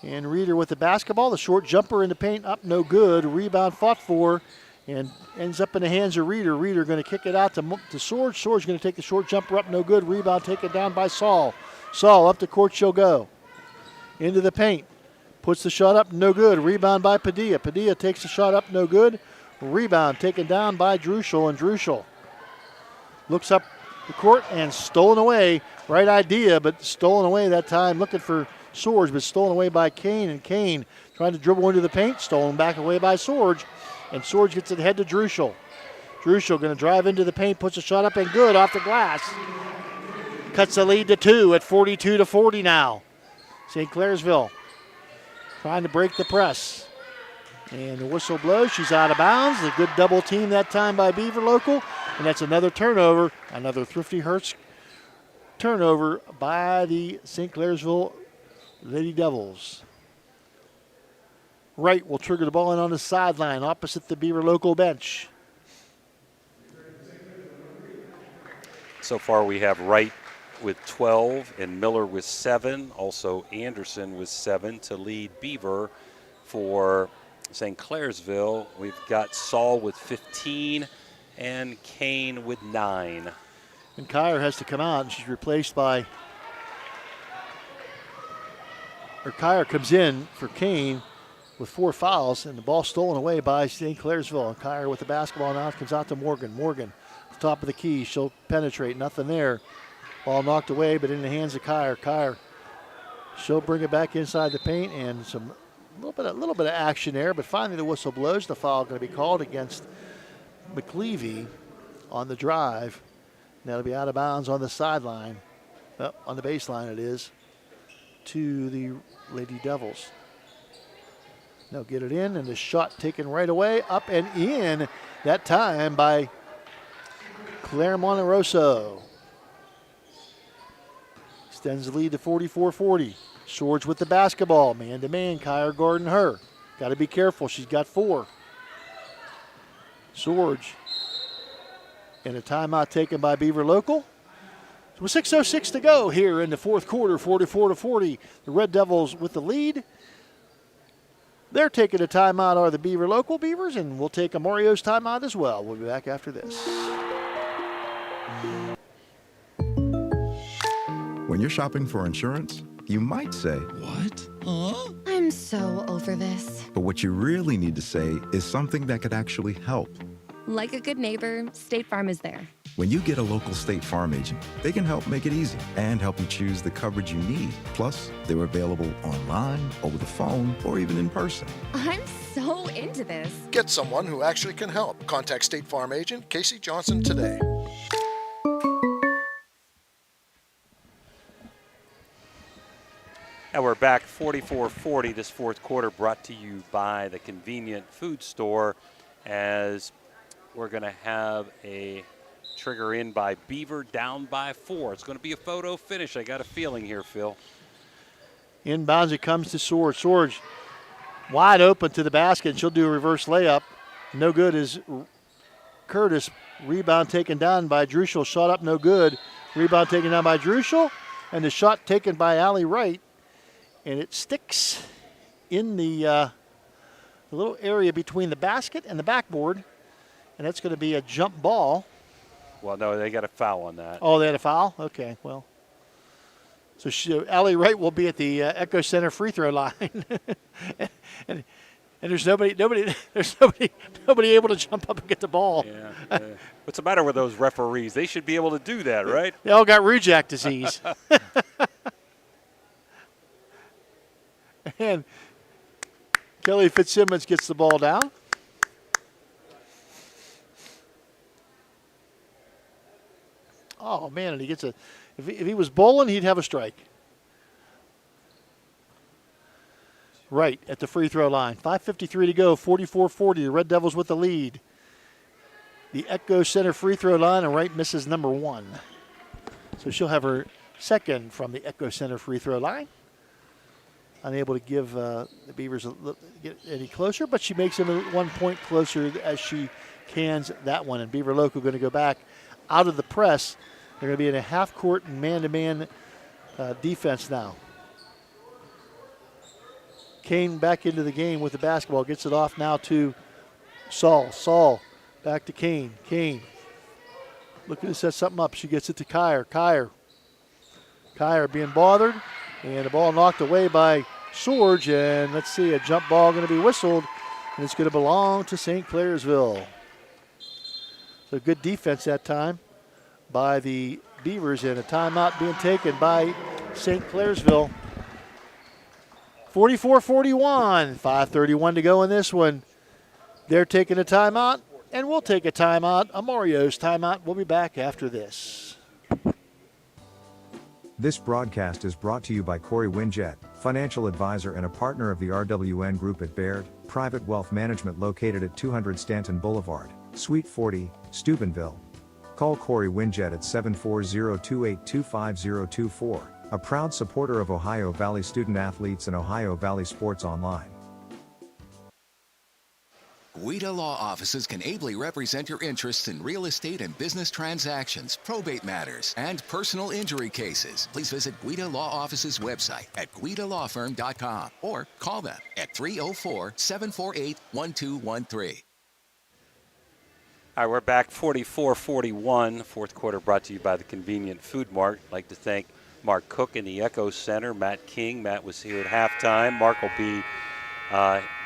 And Reeder with the basketball. The short jumper in the paint, up, no good. Rebound fought for, and ends up in the hands of Reeder. Reeder going to kick it out to Swords. Swords going to take the short jumper up, no good. Rebound taken down by Saul. Saul up the court she'll go. Into the paint. Puts the shot up, no good. Rebound by Padilla. Padilla takes the shot up, no good. Rebound taken down by Druschel, and Druschel looks up the court and stolen away. Right idea, but stolen away that time. Looking for Swords, but stolen away by Kane. And Kane trying to dribble into the paint, stolen back away by Swords. And Swords gets it ahead to Druschel. Druschel going to drive into the paint, puts a shot up and good off the glass. Cuts the lead to 2 at 42-40 now. St. Clairsville trying to break the press. And the whistle blows. She's out of bounds. A good double team that time by Beaver Local. And that's another turnover. Another Thrifty Hertz turnover by the St. Clairsville Lady Devils. Wright will trigger the ball in on the sideline opposite the Beaver Local bench. So far we have Wright with 12 and Miller with 7. Also Anderson with 7 to lead Beaver. For St. Clairsville, we've got Saul with 15 and Kane with 9. And Kyer has to come out, and she's replaced by, or Kyer comes in for Kane with 4 fouls, and the ball stolen away by St. Clairsville. And Kyer with the basketball now comes out to Morgan. Morgan, top of the key, she'll penetrate, nothing there. Ball knocked away, but in the hands of Kyer. Kyer, she'll bring it back inside the paint, and a little bit of action there, but finally the whistle blows. The foul going to be called against McLeavy on the drive. And that'll be out of bounds on the sideline, on the baseline it is, to the Lady Devils. They'll get it in, and the shot taken right away, up and in, that time by Claire Monteroso. Extends the lead to 44-40. Swords with the basketball, man-to-man, Kyer guarding her. Got to be careful, she's got 4. Swords, and a timeout taken by Beaver Local. So with 6:06 to go here in the fourth quarter, 44-40. The Red Devils with the lead. They're taking a timeout, are the Beaver Local Beavers, and we'll take a Mario's timeout as well. We'll be back after this. When you're shopping for insurance, you might say, "What? Huh?" I'm so over this. But what you really need to say is something that could actually help. Like a good neighbor, State Farm is there. When you get a local State Farm agent, they can help make it easy and help you choose the coverage you need. Plus, they're available online, over the phone, or even in person. I'm so into this. Get someone who actually can help. Contact State Farm agent Casey Johnson today. And we're back 44-40. This fourth quarter brought to you by the Convenient Food Store, as we're going to have a trigger in by Beaver, down by 4. It's going to be a photo finish. I got a feeling here, Phil. Inbounds, it comes to Swords. Swords wide open to the basket, and she'll do a reverse layup. No good is Curtis. Rebound taken down by Druschel. Shot up, no good. Rebound taken down by Druschel, and the shot taken by Allie Wright. And it sticks in the little area between the basket and the backboard. And that's going to be a jump ball. Well, no, they got a foul on that. Oh, they had a foul? Okay, well. So Allie Wright will be at the Echo Center free throw line, and there's nobody able to jump up and get the ball. Yeah. What's the matter with those referees? They should be able to do that, right? They all got Rougeac disease. And Kelly Fitzsimmons gets the ball down. Oh man, and he gets if he was bowling, he'd have a strike. Right at the free throw line. 5:53 to go, 44-40. The Red Devils with the lead. The Echo Center free throw line, and Wright misses number 1. So she'll have her second from the Echo Center free throw line. Unable to give the Beavers get any closer, but she makes them 1 point closer as she cans that one. And Beaver Local going to go back out of the press. They're going to be in a half-court and man-to-man defense now. Kane back into the game with the basketball. Gets it off now to Saul. Saul back to Kane. Kane looking to set something up. She gets it to Kyer. Kyer being bothered. And the ball knocked away by Sorge. And let's see, a jump ball going to be whistled. And it's going to belong to St. Clairsville. So good defense that time by the Beavers. And a timeout being taken by St. Clairsville. 44-41, 5:31 to go in this one. They're taking a timeout, and we'll take a timeout, a Mario's timeout. We'll be back after this. This broadcast is brought to you by Corey Winjet, financial advisor and a partner of the RWN Group at Baird, Private Wealth Management located at 200 Stanton Boulevard, Suite 40, Steubenville. Call Corey Winjet at 740-282-5024. A proud supporter of Ohio Valley student athletes and Ohio Valley Sports Online. Guida Law Offices can ably represent your interests in real estate and business transactions, probate matters, and personal injury cases. Please visit Guida Law Offices' website at guidalawfirm.com or call them at 304-748-1213. All right, we're back 44-41. Fourth quarter brought to you by the Convenient Food Mart. I'd like to thank Mark Cook in the Echo Center, Matt King. Matt was here at halftime. Mark will be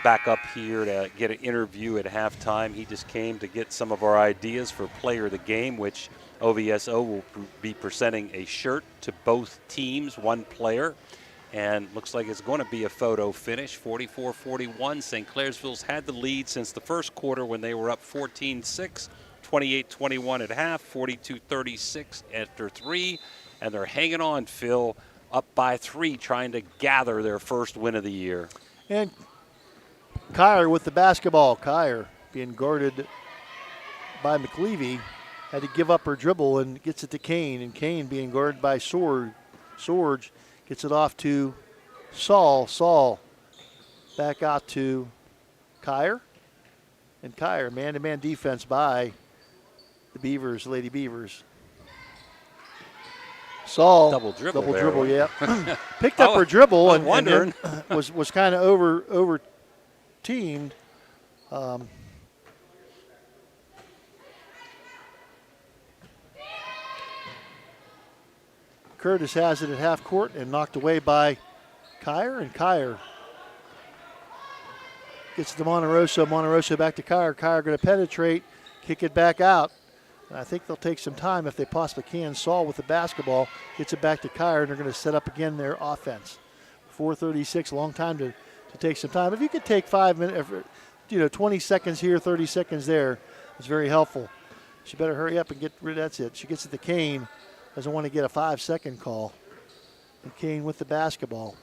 back up here to get an interview at halftime. He just came to get some of our ideas for Player of the Game, which OVSO will be presenting a shirt to both teams, one player. And looks like it's going to be a photo finish, 44-41. St. Clairsville's had the lead since the first quarter when they were up 14-6, 28-21 at half, 42-36 after 3. And they're hanging on, Phil, up by 3, trying to gather their first win of the year. And Kyer with the basketball. Kyer being guarded by McLeavy. Had to give up her dribble and gets it to Kane. And Kane being guarded by Sorge. Sorge gets it off to Saul. Saul back out to Kyer. And Kyer, man-to-man defense by the Beavers, Lady Beavers. Saul double dribble, yeah. Picked up her dribble and then was kind of over teamed. Curtis has it at half court and knocked away by Kyer, and Kyer gets to Monterosso. Monterosso back to Kyer. Kyer going to penetrate, kick it back out. And I think they'll take some time if they possibly can. Saul with the basketball gets it back to Kyer, and they're going to set up again their offense. 4:36, long time to take some time. If you could take 5 minutes, 20 seconds here, 30 seconds there, it's very helpful. She better hurry up and get rid of that's it. She gets it to Kane. Doesn't want to get a 5-second call. And Kane with the basketball.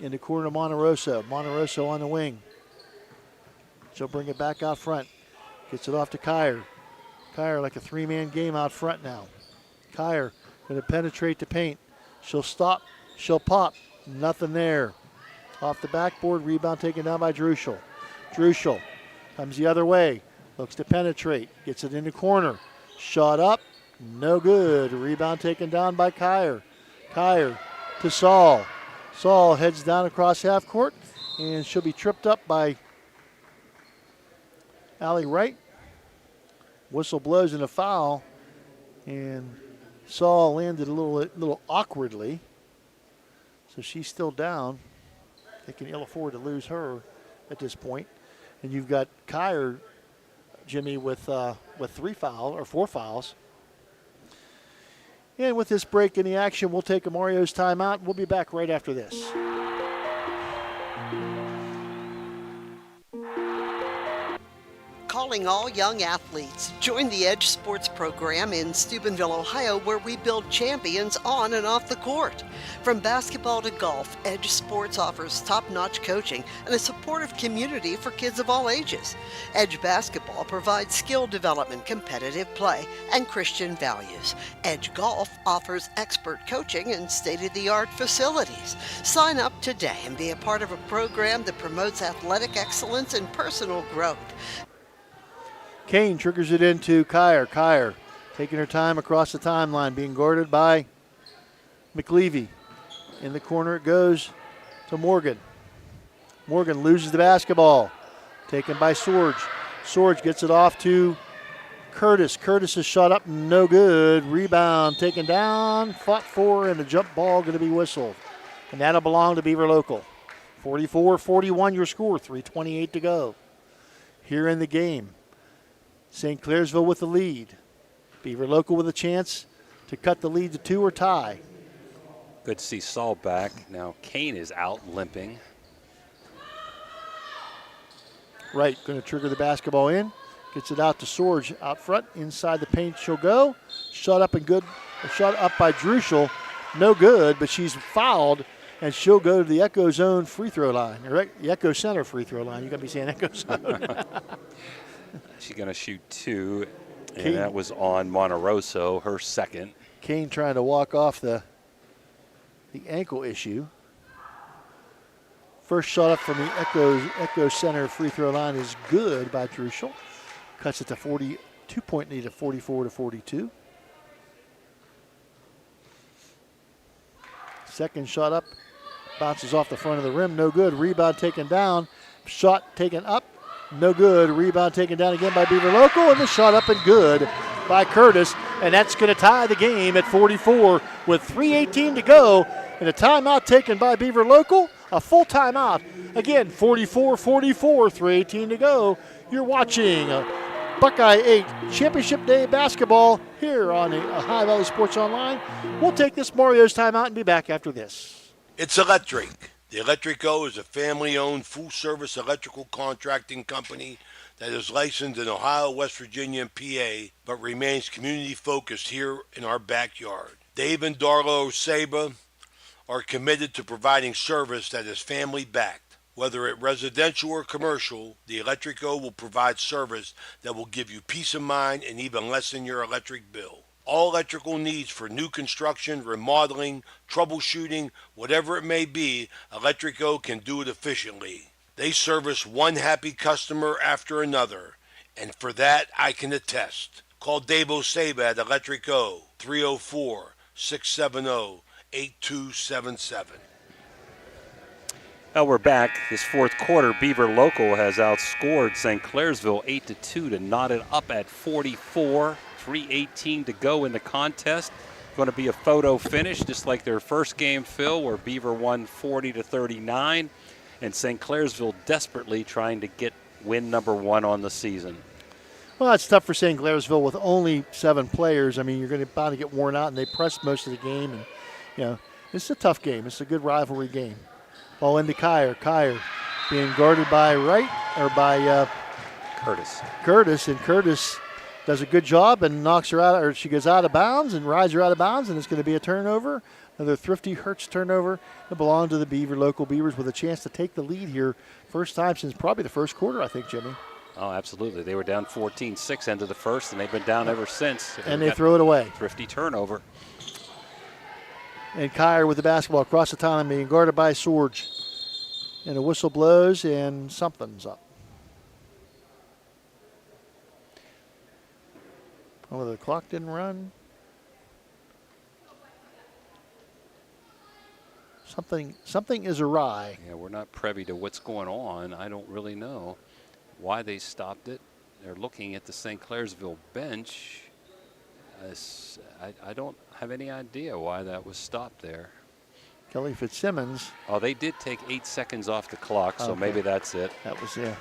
In the corner of Monterosso. Monterosso on the wing. She'll bring it back out front. Gets it off to Kyer. Kyer like a 3-man game out front now. Kyer going to penetrate the paint. She'll stop. She'll pop. Nothing there. Off the backboard. Rebound taken down by Druschel. Druschel comes the other way. Looks to penetrate. Gets it in the corner. Shot up. No good. Rebound taken down by Kyer. Kyer to Saul. Saul heads down across half court. And she'll be tripped up by Allie Wright. Whistle blows in a foul. And Saul landed a little awkwardly. So she's still down. They can ill afford to lose her at this point. And you've got Kyer, Jimmy, with 4 fouls. And with this break in the action, we'll take a Mario's timeout. We'll be back right after this. Calling all young athletes. Join the Edge Sports program in Steubenville, Ohio, where we build champions on and off the court. From basketball to golf, Edge Sports offers top-notch coaching and a supportive community for kids of all ages. Edge Basketball provides skill development, competitive play, and Christian values. Edge Golf offers expert coaching and state-of-the-art facilities. Sign up today and be a part of a program that promotes athletic excellence and personal growth. Kane triggers it into Kyer. Kyer taking her time across the timeline, being guarded by McLeavy. In the corner it goes to Morgan. Morgan loses the basketball. Taken by Sorge. Sorge gets it off to Curtis. Curtis is shot up, no good. Rebound taken down, fought for, and a jump ball going to be whistled. And that'll belong to Beaver Local. 44-41 your score, 3:28 to go here in the game. St. Clairsville with the lead. Beaver Local with a chance to cut the lead to 2 or tie. Good to see Saul back. Now Kane is out limping. Right, going to trigger the basketball in. Gets it out to Sorge out front. Inside the paint she'll go. Shot up and good. Shot up by Druschel. No good, but she's fouled, and she'll go to the Echo Zone free throw line. Or the Echo Center free throw line. You got to be saying Echo Zone. She's going to shoot 2, and Kane. that was on Monterosso, her second. Kane trying to walk off the ankle issue. First shot up from the Echo Center free throw line is good by Druschel. Cuts it to 42-point lead at 44-42. Second shot up, bounces off the front of the rim, no good. Rebound taken down, shot taken up, no good. Rebound taken down again by Beaver Local, and the shot up and good by Curtis. And that's going to tie the game at 44 with 3:18 to go. And a timeout taken by Beaver Local, a full timeout. Again, 44-44, 3:18 to go. You're watching Buckeye 8 Championship Day basketball here on Ohio Valley Sports Online. We'll take this Mario's timeout and be back after this. It's electric. The Electrico is a family-owned, full-service electrical contracting company that is licensed in Ohio, West Virginia, and PA, but remains community-focused here in our backyard. Dave and Darla Oseba are committed to providing service that is family-backed. Whether it residential or commercial, the Electrico will provide service that will give you peace of mind and even lessen your electric bill. All electrical needs for new construction, remodeling, troubleshooting, whatever it may be, Electrico can do it efficiently. They service one happy customer after another, and for that I can attest. Call Dave Oseba at Electrico, 304-670-8277. Well, we're back. This fourth quarter, Beaver Local has outscored St. Clairsville 8-2 to knot it up at 44. 3:18 to go in the contest. Going to be a photo finish, just like their first game, Phil, where Beaver won 40-39, and St. Clairsville desperately trying to get win number 1 on the season. Well, it's tough for St. Clairsville with only 7 players. I mean, you're going to bound to get worn out, and they pressed most of the game. And it's a tough game. It's a good rivalry game. Ball into Kyer. Kyer being guarded by Curtis. And Curtis does a good job and knocks her out, or she goes out of bounds and rides her out of bounds, and it's going to be a turnover. Another Thrifty Hertz turnover. It belonged to the Beaver Local Beavers with a chance to take the lead here. First time since probably the first quarter, I think, Jimmy. Oh, absolutely. They were down 14-6 end of the first, and they've been down ever since. And they throw it away. Thrifty turnover. And Kyer with the basketball across the timeline being guarded by Sorge. And a whistle blows, and something's up. Oh, the clock didn't run. Something is awry. Yeah, we're not privy to what's going on. I don't really know why they stopped it. They're looking at the St. Clairsville bench. I don't have any idea why that was stopped there. Kelly Fitzsimmons. Oh, they did take 8 seconds off the clock, so Okay. maybe that's it. That was, yeah.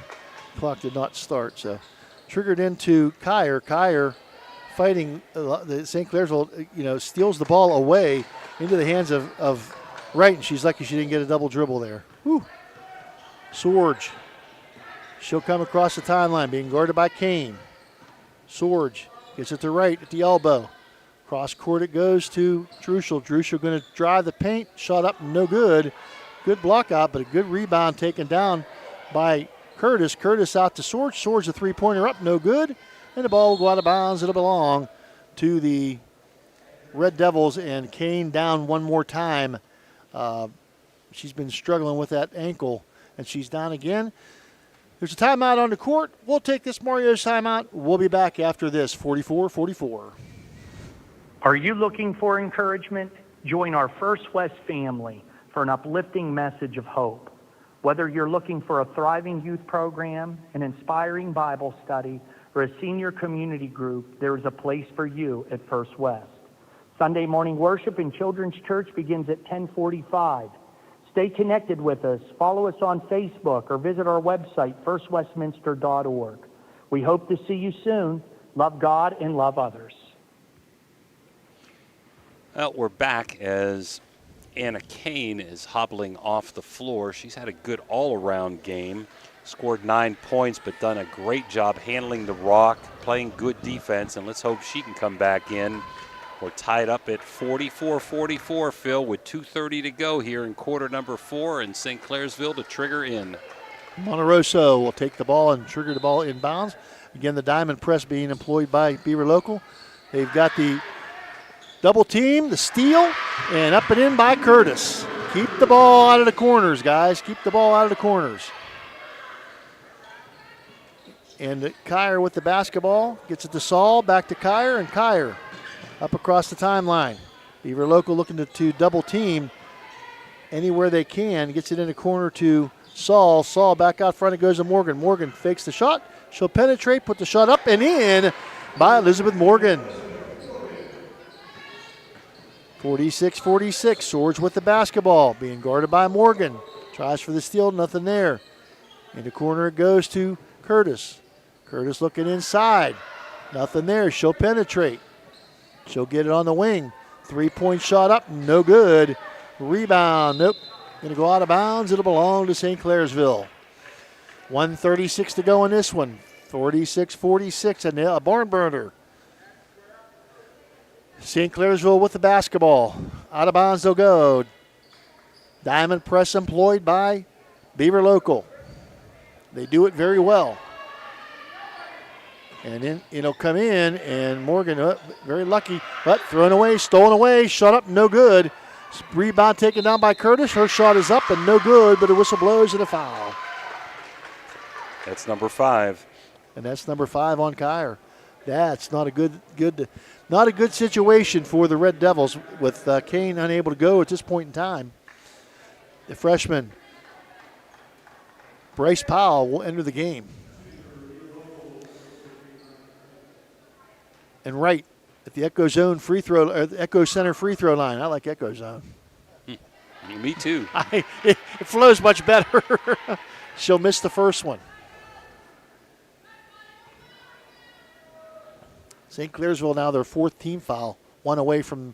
Clock did not start, so triggered into Kyer. Kyer fighting the St. Clairsville, steals the ball away into the hands of Wright, and she's lucky she didn't get a double dribble there. Whew. Sorge. She'll come across the timeline, being guarded by Kane. Sorge gets it to Wright at the elbow. Cross court it goes to Druschel. Druschel going to drive the paint. Shot up, no good. Good block out, but a good rebound taken down by Curtis. Curtis out to Sorge. Sorge a three-pointer up, no good. And the ball will go out of bounds. It'll belong to the Red Devils, and Kane down one more time. She's been struggling with that ankle, and she's down again. There's a timeout on the court. We'll take this Mario's timeout. We'll be back after this, 44-44. Are you looking for encouragement? Join our First West family for an uplifting message of hope. Whether you're looking for a thriving youth program, an inspiring Bible study, or a senior community group, there is a place for you at First West. Sunday morning worship in Children's Church begins at 10:45. Stay connected with us. Follow us on Facebook or visit our website, firstwestminster.org. We hope to see you soon. Love God and love others. Well, we're back as Anna Kane is hobbling off the floor. She's had a good all-around game. Scored 9 points, but done a great job handling the rock, playing good defense, and let's hope she can come back in. We're tied up at 44-44, Phil, with 2:30 to go here in quarter number 4, and St. Clairsville to trigger in. Monterosso will take the ball and trigger the ball inbounds. Again, the diamond press being employed by Beaver Local. They've got the double team, the steal, and up and in by Curtis. Keep the ball out of the corners, guys. Keep the ball out of the corners. And Kyer with the basketball. Gets it to Saul, back to Kyer, and Kyer up across the timeline. Beaver Local looking to double team anywhere they can. Gets it in the corner to Saul. Saul back out front. It goes to Morgan. Morgan fakes the shot. She'll penetrate, put the shot up and in by Elizabeth Morgan. 46-46. Sorge with the basketball. Being guarded by Morgan. Tries for the steal. Nothing there. In the corner it goes to Curtis. Curtis looking inside. Nothing there. She'll penetrate. She'll get it on the wing. Three-point shot up. No good. Rebound. Nope. Going to go out of bounds. It'll belong to St. Clairsville. 1:36 to go in this one. 46-46. A barn burner. St. Clairsville with the basketball. Out of bounds they'll go. Diamond press employed by Beaver Local. They do it very well. And then it'll come in, and Morgan, very lucky, but thrown away, stolen away, shot up, no good. Rebound taken down by Curtis. Her shot is up and no good, but a whistle blows and a foul. That's number 5. And that's number 5 on Kyer. That's not a good situation for the Red Devils with Kane unable to go at this point in time. The freshman, Bryce Powell, will enter the game. And right at the Echo Zone Echo Center free throw line. I like Echo Zone. Me too. It flows much better. She'll miss the first one. St. Clairsville now their 4th team foul, 1 away from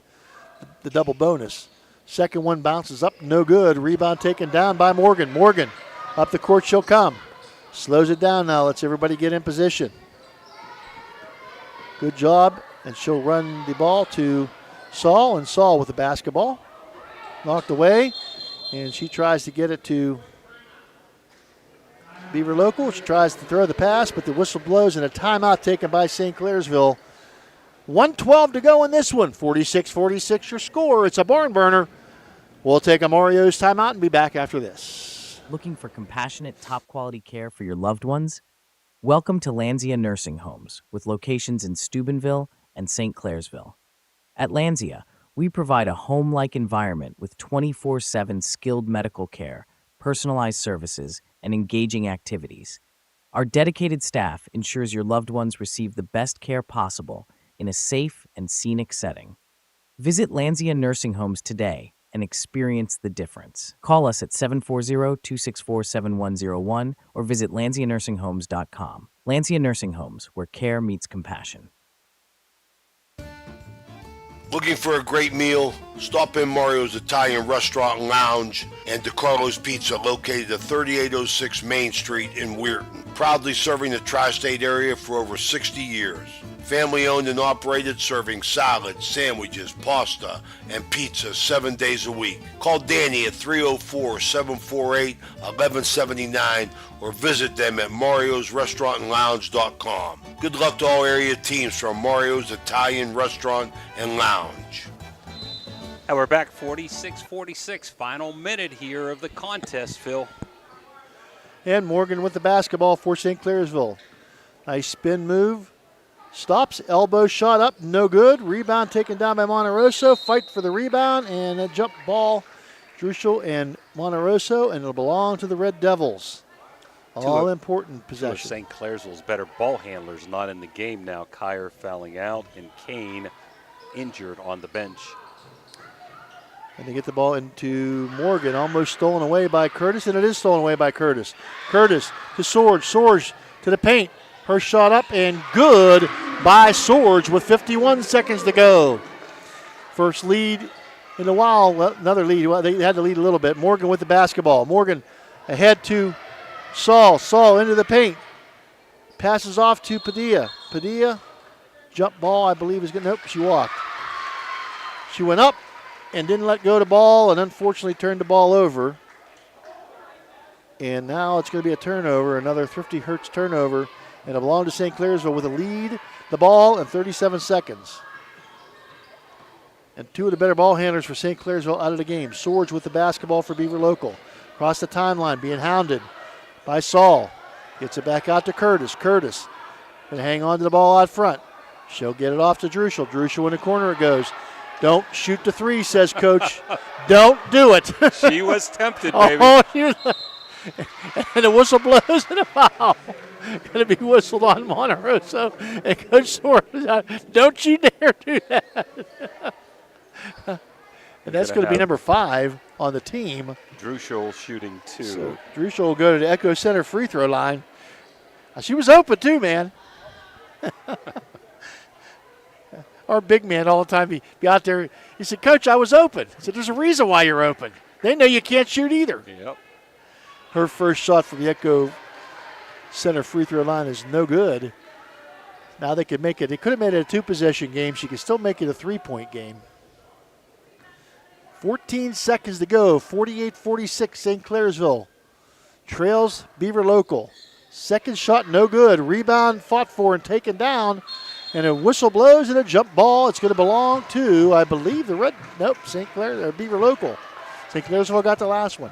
the double bonus. Second one bounces up, no good. Rebound taken down by Morgan. Morgan up the court, she'll come. Slows it down now, lets everybody get in position. Good job, and she'll run the ball to Saul, and Saul with the basketball. Knocked away, and she tries to get it to Beaver Local. She tries to throw the pass, but the whistle blows, and a timeout taken by St. Clairsville. 1:12 to go in this one. 46-46 your score. It's a barn burner. We'll take a Mario's timeout and be back after this. Looking for compassionate, top-quality care for your loved ones? Welcome to Lanzia Nursing Homes, with locations in Steubenville and St. Clairsville. At Lanzia, we provide a home-like environment with 24/7 skilled medical care, personalized services, and engaging activities. Our dedicated staff ensures your loved ones receive the best care possible in a safe and scenic setting. Visit Lanzia Nursing Homes today and experience the difference. Call us at 740-264-7101 or visit LanziaNursingHomes.com. Lanzia Nursing Homes, where care meets compassion. Looking for a great meal? Stop in Mario's Italian Restaurant and Lounge and DeCarlo's Pizza, located at 3806 Main Street in Weirton. Proudly serving the tri-state area for over 60 years. Family owned and operated, serving salads, sandwiches, pasta, and pizza 7 days a week. Call Danny at 304-748-1179 or visit them at mariosrestaurantandlounge.com. Good luck to all area teams from Mario's Italian Restaurant and Lounge. And we're back 46-46, final minute here of the contest, Phil. And Morgan with the basketball for St. Clairsville. Nice spin move. Stops, elbow shot up, no good. Rebound taken down by Monterosso. Fight for the rebound and a jump ball. Druschel and Monterosso, and it'll belong to the Red Devils. All important possession. St. Clairsville's better ball handlers not in the game now. Kyer fouling out and Kane injured on the bench. And they get the ball into Morgan, almost stolen away by Curtis, and it is stolen away by Curtis. Curtis to Sorge, Sorge to the paint. Her shot up and good by Sorge with 51 seconds to go. First lead in a while, well, another lead. Well, they had to lead a little bit. Morgan with the basketball. Morgan ahead to Saul. Saul into the paint. Passes off to Padilla. Padilla, jump ball, I believe is good. Nope, she walked. She went up and didn't let go of the ball and unfortunately turned the ball over. And now it's going to be a turnover, another Thrifty Hertz turnover. And it'll belong to St. Clairsville with a lead, the ball, and 37 seconds. And two of the better ball handlers for St. Clairsville out of the game. Sorge with the basketball for Beaver Local. Across the timeline, being hounded by Saul. Gets it back out to Curtis. Curtis going to hang on to the ball out front. She'll get it off to Druschel. Druschel in the corner it goes. Don't shoot the three, says Coach. Don't do it. She was tempted, baby. And the whistle blows and a foul. Going to be whistled on Monterosso. And Coach Suarez out. Don't you dare do that. And that's going to be number 5 on the team. Druschel shooting 2. So Druschel will go to the Echo Center free throw line. She was open too, man. Our big man all the time, he'd be out there. He said, Coach, I was open. I said, there's a reason why you're open. They know you can't shoot either. Yep. Her first shot from the Echo Center free throw line is no good. Now they could make it. They could have made it a 2-possession game. She could still make it a 3-point game. 14 seconds to go. 48-46 St. Clairsville. Trails Beaver Local. Second shot no good. Rebound fought for and taken down. And a whistle blows and a jump ball. It's going to belong to, I believe, the Red. Nope, St. Clair or Beaver Local. St. Clairsville got the last one.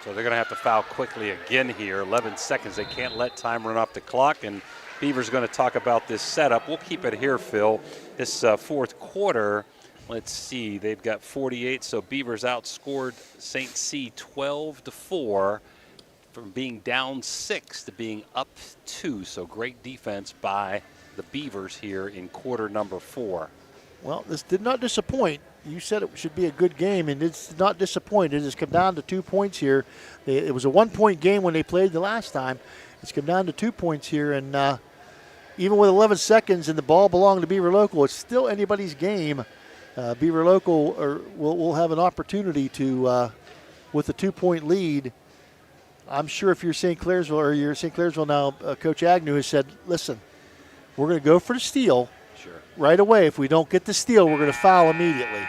So they're going to have to foul quickly again here. 11 seconds. They can't let time run off the clock. And Beaver's going to talk about this setup. We'll keep it here, Phil. This fourth quarter, let's see. They've got 48. So Beaver's outscored St. C 12-4 from being down 6 to being up 2. So great defense by the Beavers here in quarter number 4. Well, this did not disappoint. You said it should be a good game, and it's not disappoint. It has come down to 2 points here. It was a 1-point game when they played the last time. It's come down to 2 points here, and even with 11 seconds and the ball belonging to Beaver Local, it's still anybody's game. Beaver Local will have an opportunity to, with a 2-point lead. I'm sure if you're St. Clairsville, or you're St. Clairsville now, Coach Agnew has said, listen, we're going to go for the steal. Sure. Right away. If we don't get the steal, we're going to foul immediately.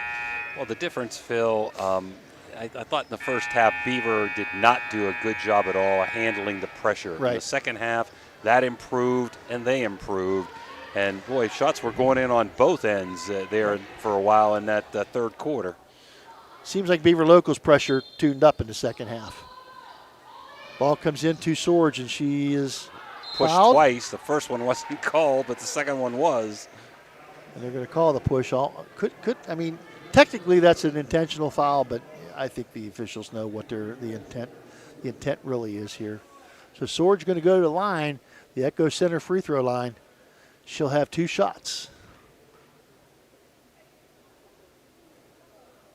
Well, the difference, Phil, I thought in the first half Beaver did not do a good job at all handling the pressure. Right. In the second half, that improved and they improved. And, boy, shots were going in on both ends there for a while in that third quarter. Seems like Beaver Local's pressure tuned up in the second half. Ball comes into Sorge, and she is pushed fouled twice. The first one wasn't called, but the second one was. And they're going to call the push. I mean, technically that's an intentional foul, but I think the officials know what the intent really is here. So Sorge going to go to the line, the Echo Center free throw line. she'll have 2 shots.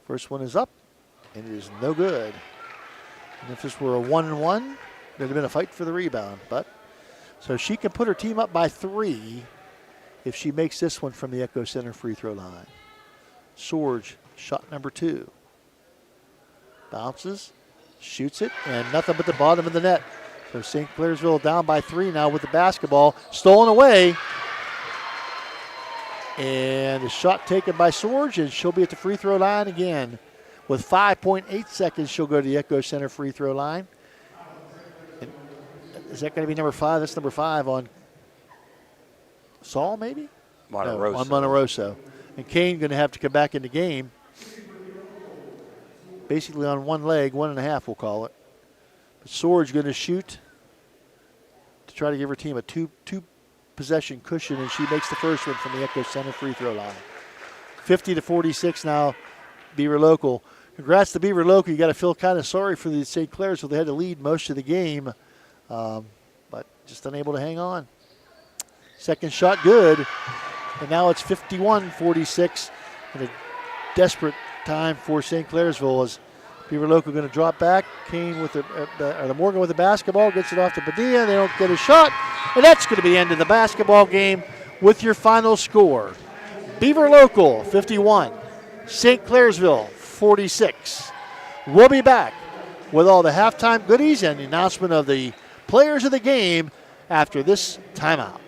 First one is up, and it is no good. And if this were a 1-1, there'd have been a fight for the rebound. But so she can put her team up by 3 if she makes this one from the Echo Center free throw line. Sorge, shot number 2. Bounces, shoots it, and nothing but the bottom of the net. So St. Clairsville down by 3 now with the basketball. Stolen away. And a shot taken by Sorge, and she'll be at the free throw line again. With 5.8 seconds, she'll go to the Echo Center free throw line. And is that going to be number 5? That's number 5 on Saul, maybe? Monterosso. No, on Monterosso. And Kane going to have to come back in the game. Basically on one leg, 1.5 we'll call it. But Sorge going to shoot to try to give her team a two possession cushion, and she makes the first one from the Echo Center free throw line. 50-46 now, Beaver Local. Congrats to Beaver Local. You got to feel kind of sorry for the St. Clairs, so they had to lead most of the game, but just unable to hang on. Second shot good, and now it's 51-46, and a desperate time for St. Clairsville as Beaver Local going to drop back. Kane with the Morgan with the basketball, gets it off to Padilla. They don't get a shot, and that's going to be the end of the basketball game with your final score. Beaver Local 51, St. Clairsville 46. We'll be back with all the halftime goodies and the announcement of the players of the game after this timeout.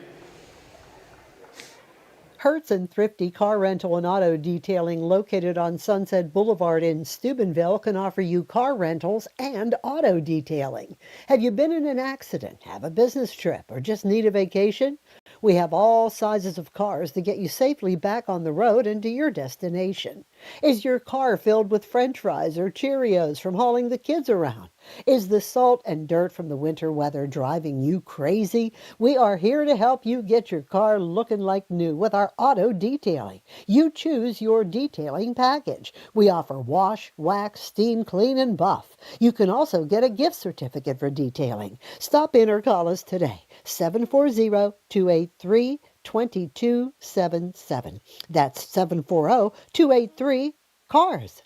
Hertz and Thrifty Car Rental and Auto Detailing, located on Sunset Boulevard in Steubenville, can offer you car rentals and auto detailing. Have you been in an accident, have a business trip, or just need a vacation? We have all sizes of cars to get you safely back on the road and to your destination. Is your car filled with French fries or Cheerios from hauling the kids around? Is the salt and dirt from the winter weather driving you crazy? We are here to help you get your car looking like new with our auto detailing. You choose your detailing package. We offer wash, wax, steam, clean, and buff. You can also get a gift certificate for detailing. Stop in or call us today, 740-283-2277. That's 740-283-CARS.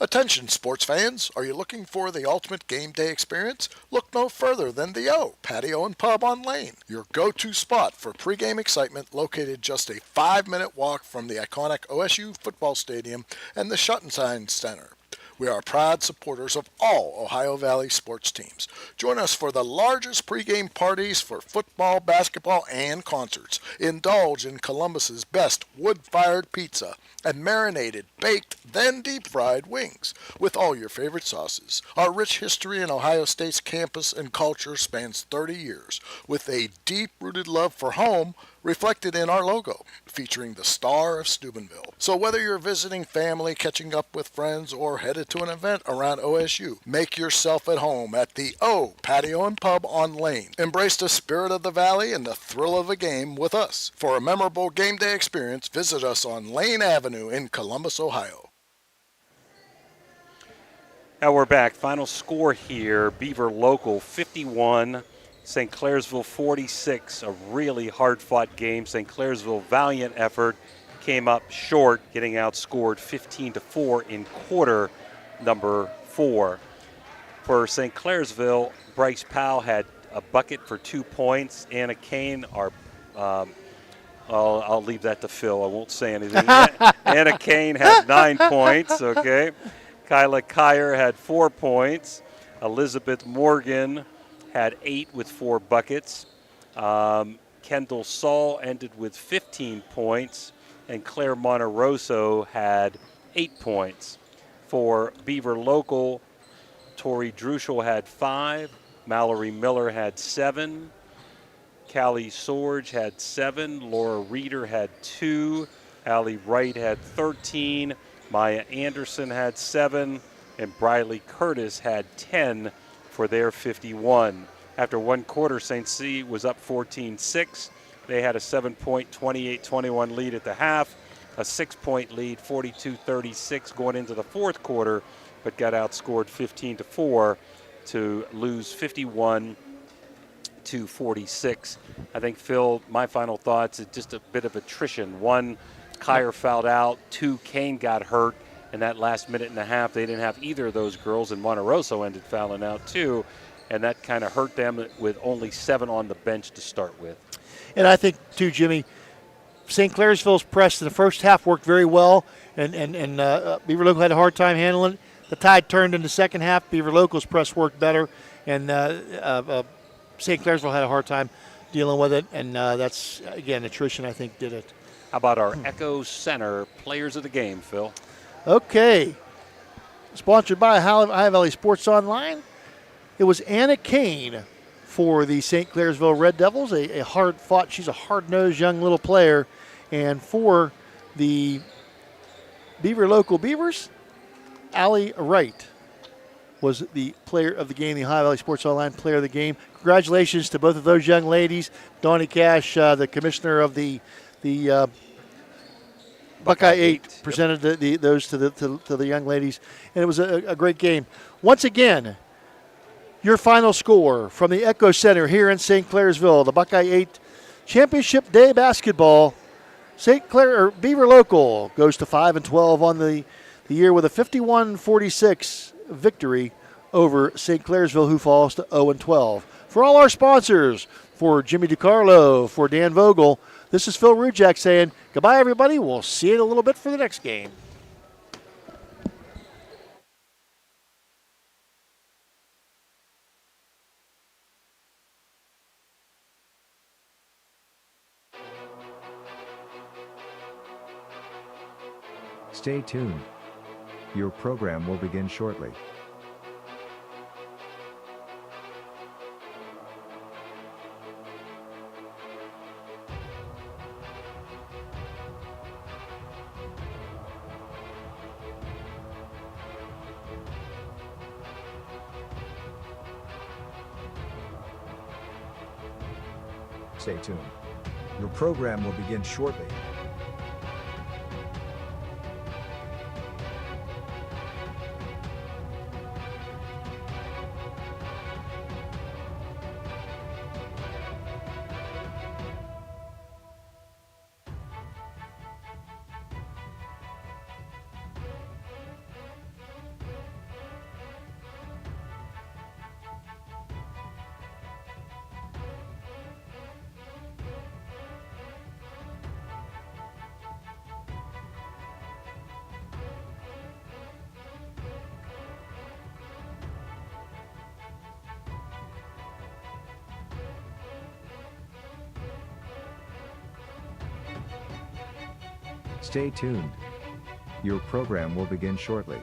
Attention sports fans, are you looking for the ultimate game day experience? Look no further than the O Patio and Pub on Lane, your go-to spot for pregame excitement, located just a 5-minute walk from the iconic OSU football stadium and the Schottenstein Center. We are proud supporters of all Ohio Valley sports teams. Join us for the largest pregame parties for football, basketball, and concerts. Indulge in Columbus's best wood-fired pizza and marinated, baked, then deep-fried wings with all your favorite sauces. Our rich history in Ohio State's campus and culture spans 30 years, with a deep-rooted love for home reflected in our logo, featuring the Star of Steubenville. So whether you're visiting family, catching up with friends, or headed to an event around OSU, make yourself at home at the O Patio and Pub on Lane. Embrace the spirit of the Valley and the thrill of a game with us. For a memorable game day experience, visit us on Lane Avenue in Columbus, Ohio. Now we're back. Final score here, Beaver Local 51, St. Clairsville 46. A really hard-fought game. St. Clairsville, valiant effort, came up short, getting outscored 15-4 in quarter number 4. For St. Clairsville, Bryce Powell had a bucket for 2 points. Anna Kane, I'll leave that to Phil. I won't say anything. Anna Kane had 9 points, okay. Kyla Kyer had 4 points. Elizabeth Morgan had 8 with 4 buckets. Kendall Saul ended with 15 points. And Claire Monterosso had 8 points. For Beaver Local, Tori Druschel had 5. Mallory Miller had 7. Callie Sorge had 7. Laura Reeder had 2. Allie Wright had 13. Maya Anderson had 7, and Briley Curtis had 10 for their 51. After one quarter, St. C was up 14-6. They had a 7-point, 28-21 lead at the half, a 6-point lead, 42-36 going into the fourth quarter. but got outscored 15-4 to lose 51-46. I think, Phil, my final thoughts is just a bit of attrition. One, Kyer fouled out. Two, Kane got hurt. In that last minute and a half, they didn't have either of those girls, and Monteroso ended fouling out too, and that kind of hurt them with only 7 on the bench to start with. And I think, too, Jimmy, St. Clairsville's press in the first half worked very well, and Beaver Local had a hard time handling it. The tide turned in the second half. Beaver Local's press worked better, and St. Clairsville had a hard time dealing with it, and that's, again, attrition, I think, did it. How about our Echo Center players of the game, Phil? Okay. Sponsored by Ohio Valley Sports Online. It was Anna Kane for the St. Clairsville Red Devils, a hard-fought, she's a hard-nosed young little player. And for the Beaver Local Beavers, Allie Wright was the player of the game, the Ohio Valley Sports Online player of the game. Congratulations to both of those young ladies. Donnie Cash, the commissioner of the Buckeye 8, presented those to the young ladies, and it was a great game. Once again, your final score from the Echo Center here in St. Clairsville, the Buckeye 8 Championship Day basketball. Beaver Local goes to 5-12 on the year with a 51-46 victory over St. Clairsville, who falls to 0-12. For all our sponsors, for Jimmy DiCarlo, for Dan Vogel, this is Phil Rujak saying goodbye, everybody. We'll see you in a little bit for the next game. Stay tuned. Your program will begin shortly. Stay tuned. Your program will begin shortly. Stay tuned. Your program will begin shortly.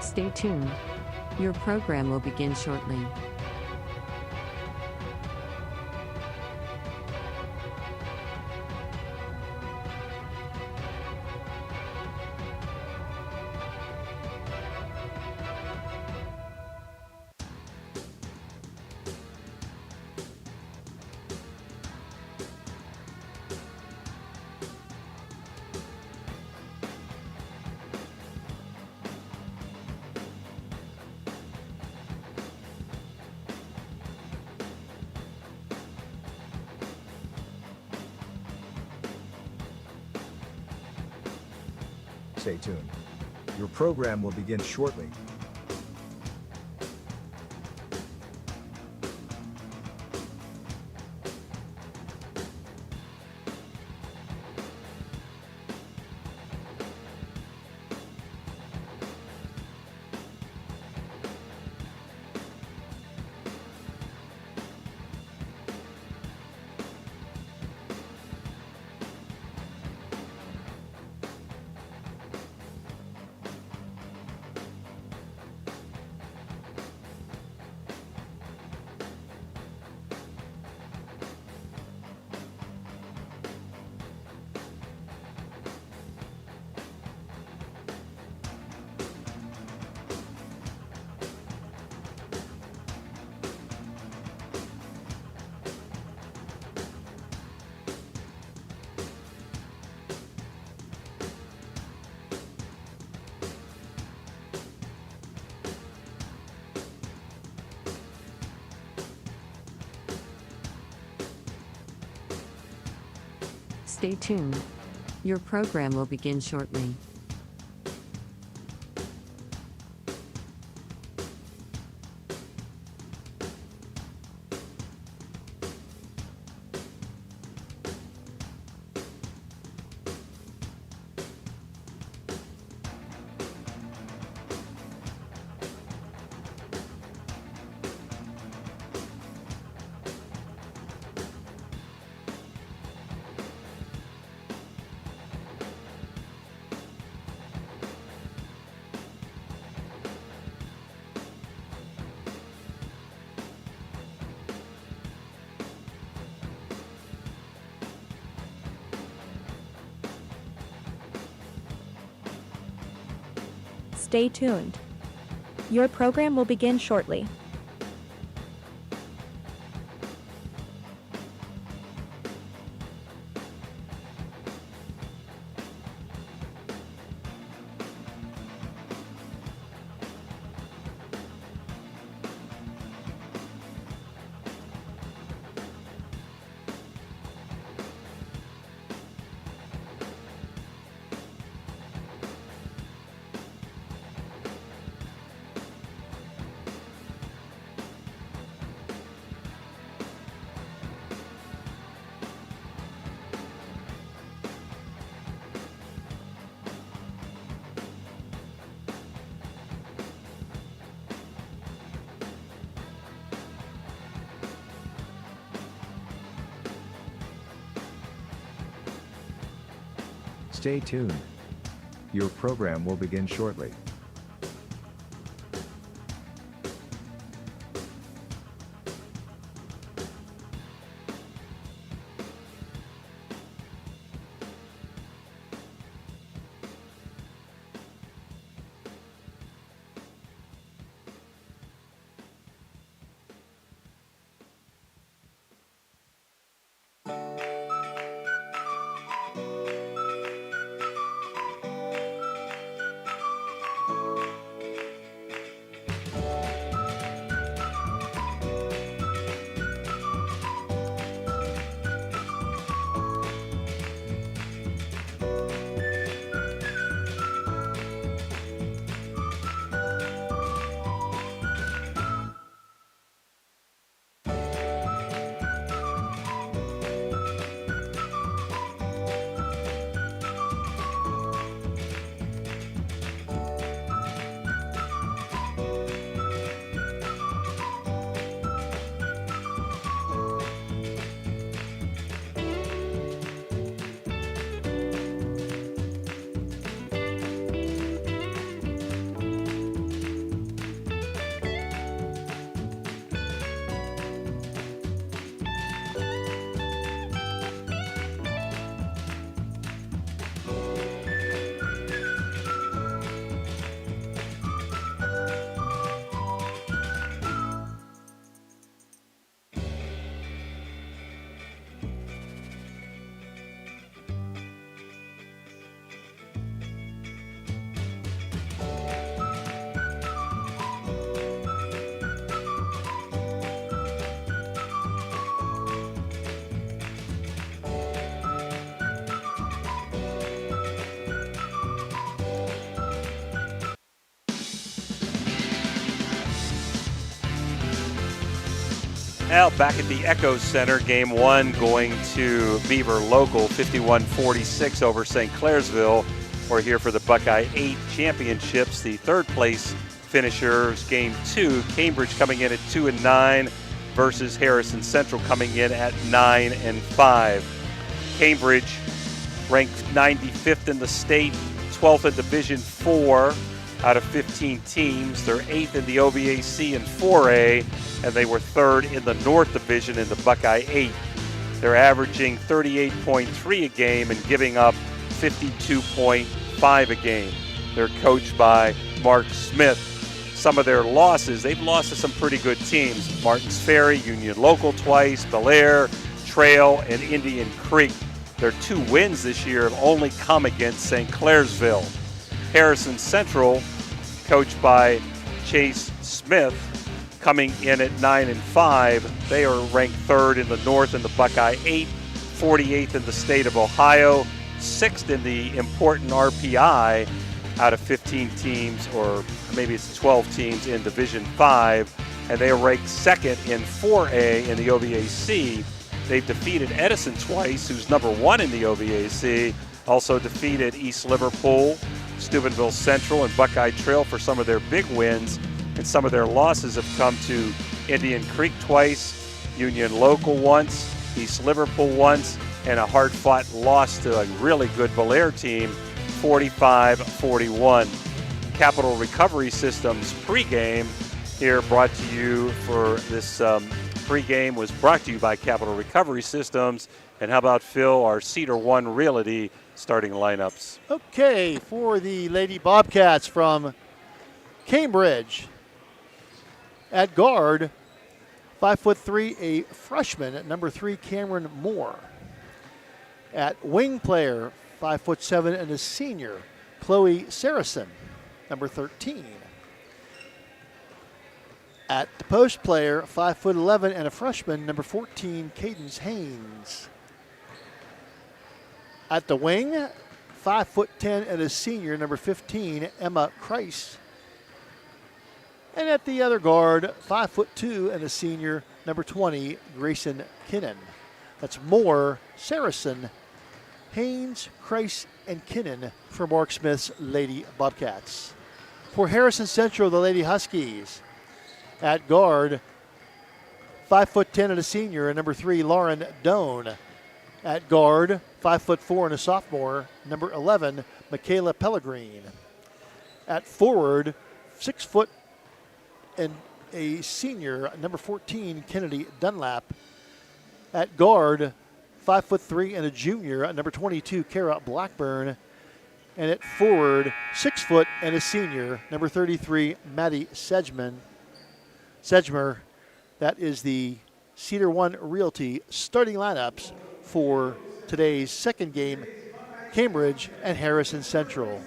Stay tuned. Your program will begin shortly. Stay tuned. Your program will begin shortly. Stay tuned. Your program will begin shortly. Stay tuned. Your program will begin shortly. Stay tuned. Your program will begin shortly. Now back at the Echo Center, game one going to Beaver local 51-46 over St. Clairsville. We're here for the Buckeye 8 championships. The third place finishers, game two, Cambridge coming in at 2-9 versus Harrison Central coming in at 9-5. Cambridge ranked 95th in the state, 12th in Division 4 out of 15 teams. They're 8th in the OVAC and 4A, and they were 3rd in the North Division in the Buckeye 8. They're averaging 38.3 a game and giving up 52.5 a game. They're coached by Mark Smith. Some of their losses, they've lost to some pretty good teams. Martins Ferry, Union Local twice, BELLAIRE, Trail, and Indian Creek. Their 2 wins this year have only come against St. Clairsville. Harrison Central, coached by Chase Smith, coming in at 9-5. They are ranked 3rd in the North in the Buckeye 8, 48th in the state of Ohio, 6th in the important RPI out of 15 teams, or maybe it's 12 teams in Division 5, and they are ranked 2nd in 4A in the OVAC. They've defeated Edison twice, who's number 1 in the OVAC, also defeated East Liverpool, Steubenville Central, and Buckeye Trail for some of their big wins, and some of their losses have come to Indian Creek twice, Union Local once, East Liverpool once, and a hard-fought loss to a really good BELLAIRE team, 45-41. Capital Recovery Systems pregame here brought to you for this pregame was brought to you by Capital Recovery Systems. And how about Phil, our Cedar One Realty starting lineups? Okay, for the Lady Bobcats from Cambridge, at guard, 5'3", a freshman at number 3, Cameron Moore. At wing player, 5'7", and a senior, Chloe Saracen, number 13. At the post player, 5'11", and a freshman, number 14, Cadence Haynes. At the wing, 5'10", and a senior, number 15, Emma Kreis. And at the other guard, 5'2", and a senior, number 20, Grayson Kinnan. That's Moore, Saracen, Haynes, Kreis, and Kinnan for Mark Smith's Lady Bobcats. For Harrison Central, the Lady Huskies, at guard, 5'10", and a senior, and number 3, Lauren Doan. At guard, 5'4", and a sophomore, number 11, Michaela Pellegrine. At forward, 6 foot and a senior, number 14, Kennedy Dunlap. At guard, 5'3", and a junior, number 22, Kara Blackburn. And at forward, 6 foot and a senior, number 33, Maddie Sedgmer. That is the Cedar One Realty starting lineups for today's second game, Cambridge and Harrison Central.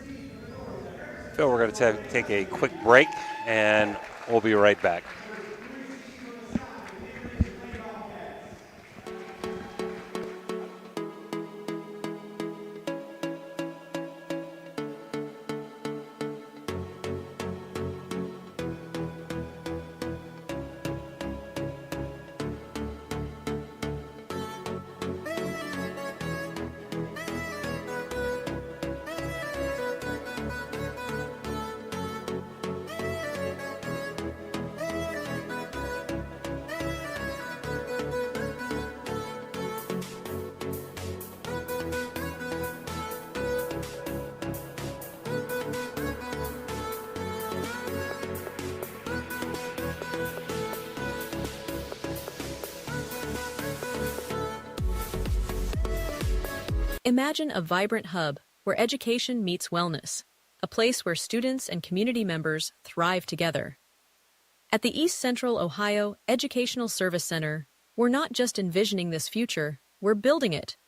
Phil, we're going to take a quick break, and we'll be right back. Imagine a vibrant hub where education meets wellness, a place where students and community members thrive together. At the East Central Ohio Educational Service Center, we're not just envisioning this future, we're building it.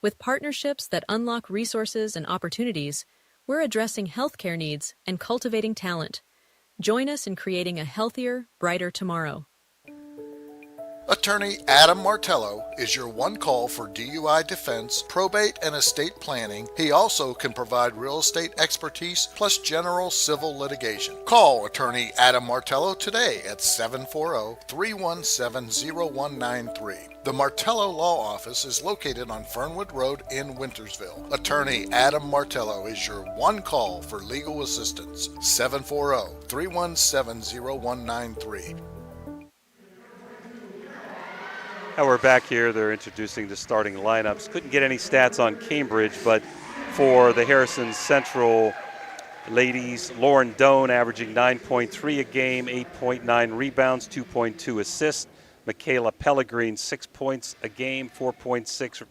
With partnerships that unlock resources and opportunities, we're addressing healthcare needs and cultivating talent. Join us in creating a healthier, brighter tomorrow. Attorney Adam Martello is your one call for DUI defense, probate, and estate planning. He also can provide real estate expertise plus general civil litigation. Call Attorney Adam Martello today at 740-317-0193. The Martello Law Office is located on Fernwood Road in Wintersville. Attorney Adam Martello is your one call for legal assistance. 740-317-0193. Now we're back here. They're introducing the starting lineups. Couldn't get any stats on Cambridge, but for the Harrison Central ladies, Lauren Doan averaging 9.3 a game, 8.9 rebounds, 2.2 assists. Michaela Pellegrine, 6 points a game, 4.6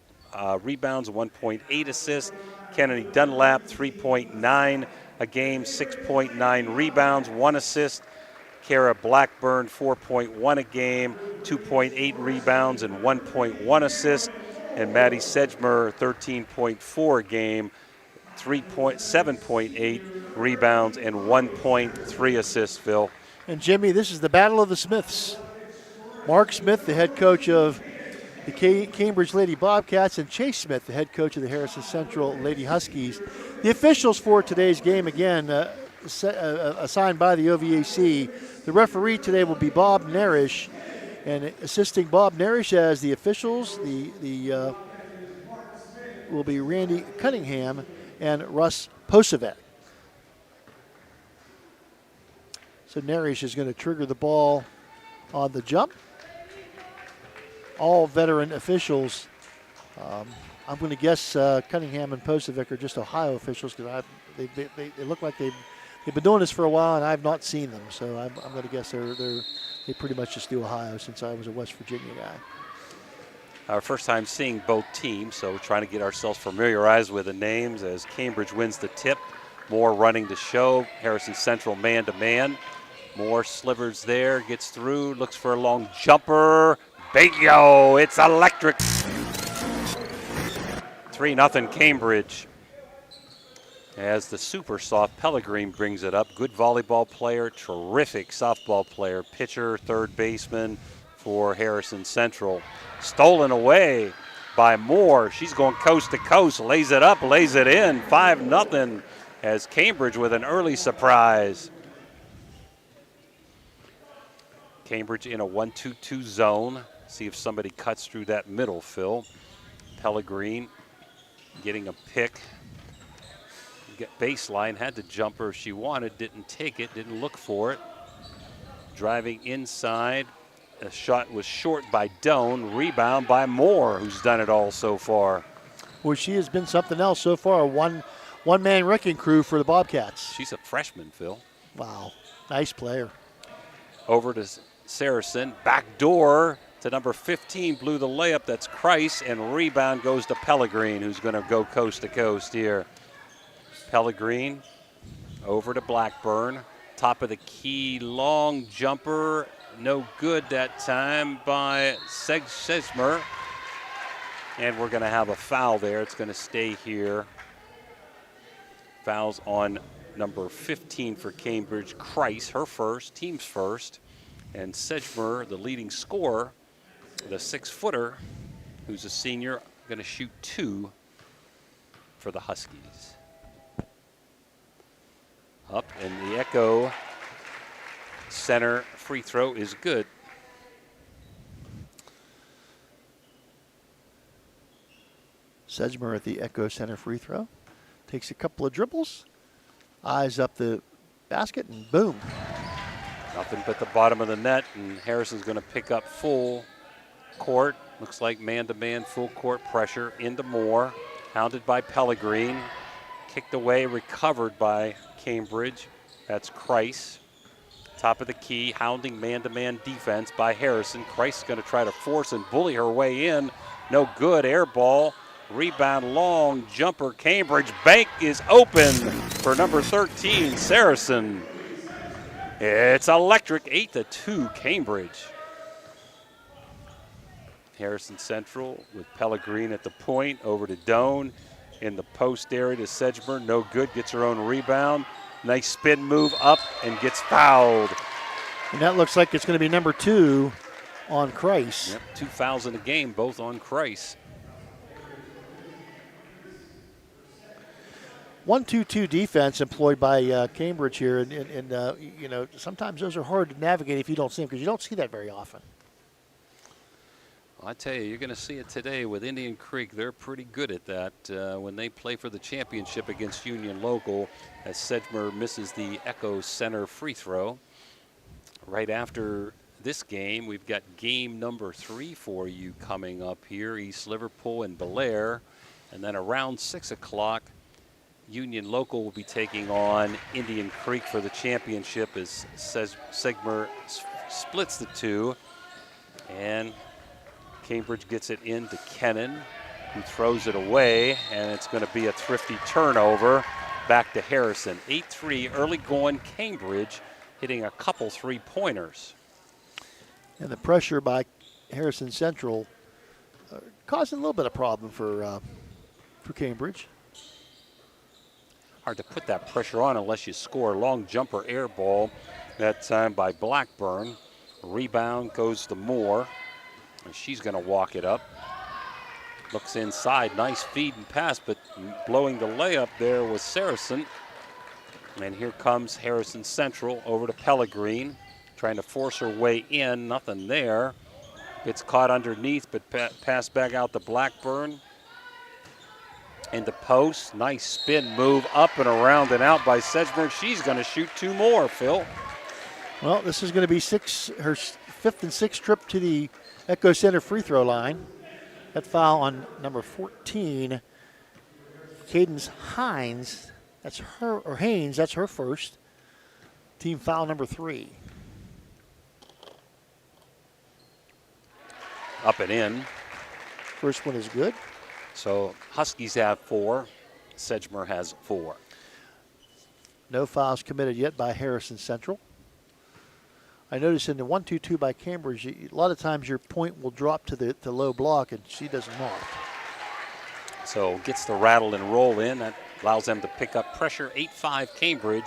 rebounds, 1.8 assists. Kennedy Dunlap, 3.9 a game, 6.9 rebounds, 1 assist. Kara Blackburn, 4.1 a game, 2.8 rebounds, and 1.1 assist. And Maddie Sedgmer, 13.4 a game, 7.8 rebounds, and 1.3 assists, Phil. And Jimmy, this is the battle of the Smiths. Mark Smith, the head coach of the Cambridge Lady Bobcats, and Chase Smith, the head coach of the Harrison Central Lady Huskies. The officials for today's game, again, assigned by the OVAC. The referee today will be Bob Narish, and assisting Bob Narish as the officials, will be Randy Cunningham and Russ Posevec. So Narish is going to trigger the ball on the jump. All veteran officials. I'm going to guess Cunningham and Posevec are just Ohio officials because they look like they've been doing this for a while, and I've not seen them. So I'm going to guess they pretty much just do Ohio since I was a West Virginia guy. Our first time seeing both teams, so we're trying to get ourselves familiarized with the names as Cambridge wins the tip. Moore running to show. Harrison Central man-to-man. Moore slivers there, gets through, looks for a long jumper. Bingo! It's electric. 3-0 Cambridge. As the super soft Pellegrin brings it up. Good volleyball player, terrific softball player, pitcher, third baseman for Harrison Central. Stolen away by Moore. She's going coast to coast, lays it up, lays it in. 5-0 as Cambridge with an early surprise. Cambridge in a 1-2-2 zone. See if somebody cuts through that middle, Phil. Pellegrin getting a pick. Get baseline, had the jumper she wanted, didn't take it, didn't look for it. Driving inside. The shot was short by Doan. Rebound by Moore, who's done it all so far. Well, she has been something else so far. A one-man wrecking crew for the Bobcats. She's a freshman, Phil. Wow, nice player. Over to Saracen, back door to number 15, blew the layup, that's Kreis, and rebound goes to Pellegrin, who's going to go coast to coast here. Pellegrin over to Blackburn, top of the key, long jumper, no good that time by Sejmer. And we're going to have a foul there. It's going to stay here. Fouls on number 15 for Cambridge, Kreis, her first, team's first. And Sejmer, the leading scorer, the 6-footer, who's a senior, going to shoot 2 for the Huskies. Up, and the Echo Center free throw is good. Sejmer at the Echo Center free throw. Takes a couple of dribbles, eyes up the basket, and boom. Nothing but the bottom of the net, and Harrison's going to pick up full court. Looks like man-to-man full court pressure into Moore. Hounded by Pellegrin. Kicked away, recovered by Cambridge. That's Kreis. Top of the key, hounding man-to-man defense by Harrison. Kreis is going to try to force and bully her way in. No good, air ball. Rebound, long jumper. Cambridge bank is open for number 13, Saracen. It's electric, 8-2 Cambridge. Harrison Central with Pellegrin at the point, over to Doan. In the post area to Sejmer, no good, gets her own rebound. Nice spin move up and gets fouled. And that looks like it's going to be number 2 on Kreis. Yep, 2 fouls in the game, both on Kreis. 1-2-2 defense employed by Cambridge here, and you know, sometimes those are hard to navigate if you don't see them, because you don't see that very often. I tell you, you're going to see it today with Indian Creek. They're pretty good at that when they play for the championship against Union Local, as Sejmer misses the Echo Center free throw. Right after this game, we've got game number 3 for you coming up here, East Liverpool and Bellaire. And then around 6 o'clock, Union Local will be taking on Indian Creek for the championship as Sejmer splits the two. And Cambridge gets it into Kennan, who throws it away, and it's going to be a thrifty turnover back to Harrison. 8-3 early going Cambridge, hitting a couple three-pointers. And the pressure by Harrison Central causing a little bit of problem for Cambridge. Hard to put that pressure on unless you score. Long jumper air ball that time by Blackburn. Rebound goes to Moore. And she's going to walk it up. Looks inside, nice feed and pass, but blowing the layup there was Saracen. And here comes Harrison Central over to Pellegrin, trying to force her way in, nothing there. Gets caught underneath, but pass back out to Blackburn. In the post, nice spin move up and around and out by Sedgman. She's going to shoot 2 more, Phil. Well, this is going to be her 5th and 6th trip to the Echo Center free throw line. That foul on number 14, Cadence Haynes. That's her first. Team foul number 3. Up and in. First one is good. So Huskies have 4. Sedgman has 4. No fouls committed yet by Harrison Central. I noticed in the 1-2-2 by Cambridge, a lot of times your point will drop to the low block, and she does not. So gets the rattle and roll in. That allows them to pick up pressure. 8-5 Cambridge.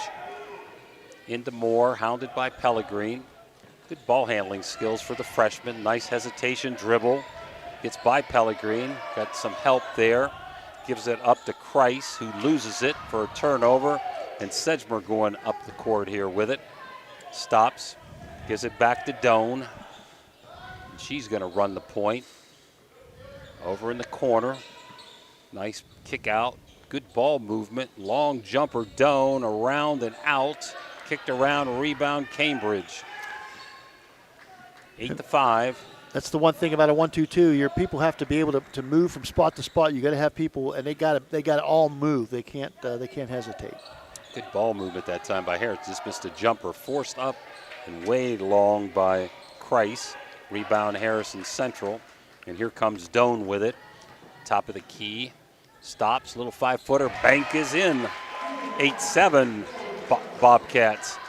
Into Moore, hounded by Pellegrin. Good ball handling skills for the freshman. Nice hesitation dribble. Gets by Pellegrin. Got some help there. Gives it up to Kreis, who loses it for a turnover. And Sedgman going up the court here with it. Stops. Gives it back to Doan. She's going to run the point. Over in the corner. Nice kick out. Good ball movement. Long jumper. Doan around and out. Kicked around. Rebound. Cambridge. 8-5. That's the one thing about a 1-2-2. Your people have to be able to move from spot to spot. You got to have people, and they got to all move. They can't hesitate. Good ball movement that time by Harris. Just missed a jumper. Forced up and way long by Kreis. Rebound Harrison Central. And here comes Doan with it. Top of the key. Stops. Little 5-footer. Bank is in. 8-7 Bobcats.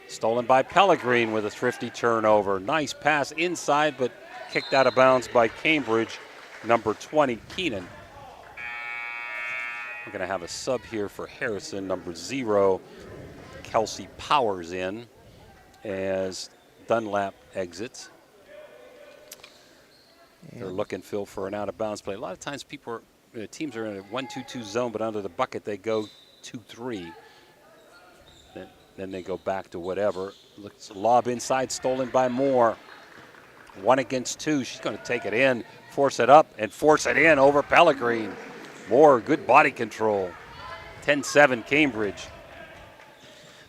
Stolen by Pellegrin with a thrifty turnover. Nice pass inside, but kicked out of bounds by Cambridge. Number 20, Keenan. We're going to have a sub here for Harrison. Number 0, Kelsey Powers in as Dunlap exits. They're looking, Phil, for an out-of-bounds play. A lot of times teams are in a 1-2-2 zone, but under the bucket they go 2-3. Then they go back to whatever. Looks lob inside, stolen by Moore. 1 against 2. She's going to take it in, force it up, and force it in over Pellegrin. Moore, good body control. 10-7 Cambridge.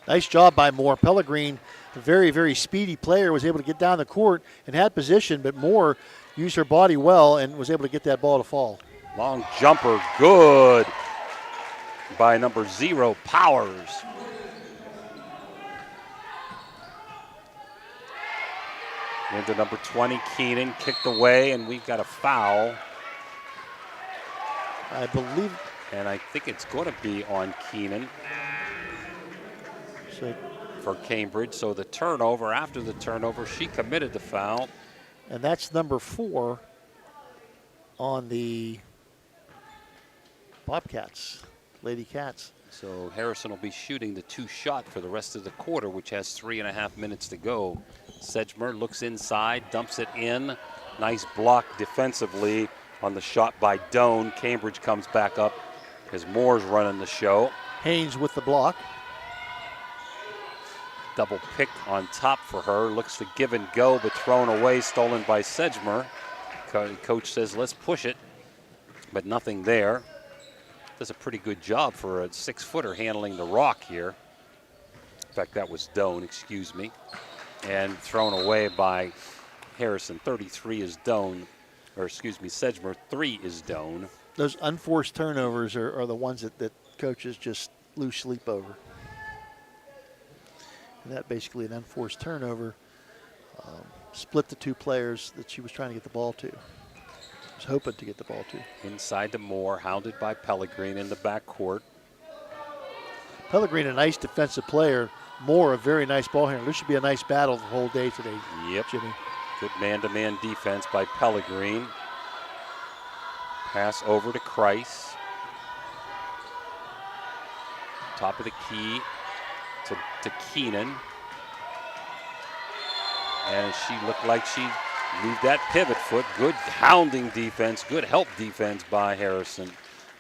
Nice job by Moore. Pellegrin, a very, very speedy player, was able to get down the court and had position, but Moore used her body well and was able to get that ball to fall. Long jumper, good by number 0, Powers. Into number 20, Keenan, kicked away, and we've got a foul. I believe. And I think it's going to be on Keenan for Cambridge. So the turnover, after the turnover, she committed the foul. And that's number 4 on the Bobcats, Lady Cats. So Harrison will be shooting the 2-shot for the rest of the quarter, which has 3.5 minutes to go. Sedgman looks inside, dumps it in. Nice block defensively on the shot by Doan. Cambridge comes back up as Moore's running the show. Haynes with the block. Double pick on top for her. Looks to give and go, but thrown away, stolen by Sedgman. Coach says, let's push it, but nothing there. Does a pretty good job for a 6-footer handling the rock here. In fact, that was Doan, excuse me. And thrown away by Harrison. 33 is Doan, or excuse me, Sedgman. 3 is Doan. Those unforced turnovers are the ones that coaches just lose sleep over. And that basically an unforced turnover split the 2 players that she was trying to get the ball to. Was hoping to get the ball to. Inside to Moore, hounded by Pellegrin in the backcourt. Pellegrin, a nice defensive player. Moore, a very nice ball handler. This should be a nice battle the whole day today. Yep. Jimmy. Good man-to-man defense by Pellegrin. Pass over to Kreis. Top of the key to Keenan. And she looked like she moved that pivot foot. Good hounding defense, good help defense by Harrison.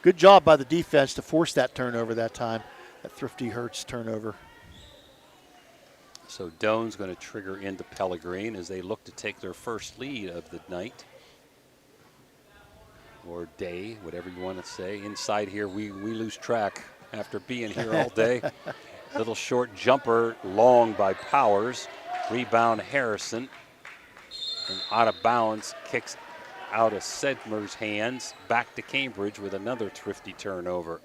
Good job by the defense to force that turnover that time, that Thrifty Hertz turnover. So Doan's going to trigger into Pellegrin as they look to take their first lead of the night. Or day, whatever you want to say. Inside here, we lose track after being here all day. Little short jumper, long by Powers. Rebound Harrison. And out of bounds, kicks out of Sedgmer's hands. Back to Cambridge with another Thrifty turnover.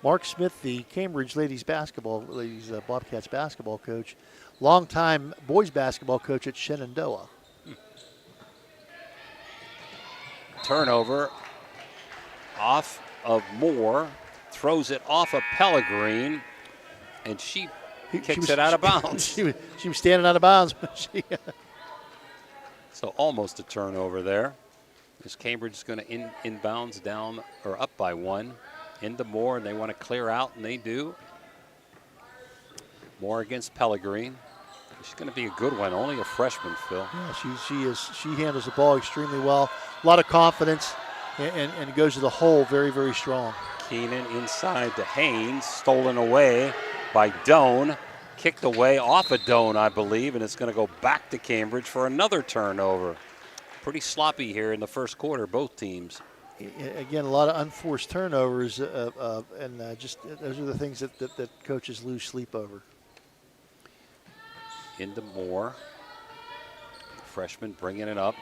Mark Smith, the Cambridge ladies Bobcats basketball coach, longtime boys basketball coach at Shenandoah. Turnover off of Moore, throws it off of Pellegrin, and she kicks it out of bounds. She was standing out of bounds. So almost a turnover there. As Cambridge is going to inbounds down or up by one into Moore, and they want to clear out, and they do. Moore against Pellegrin. She's going to be a good one. Only a freshman, Phil. Yeah, she handles the ball extremely well. A lot of confidence, and goes to the hole very, very strong. Keenan inside to Haynes, stolen away by Doan. Kicked away off of Doan, I believe, and it's going to go back to Cambridge for another turnover. Pretty sloppy here in the first quarter, both teams. Again, a lot of unforced turnovers, and just those are the things that coaches lose sleep over. Into Moore. Freshman bringing it up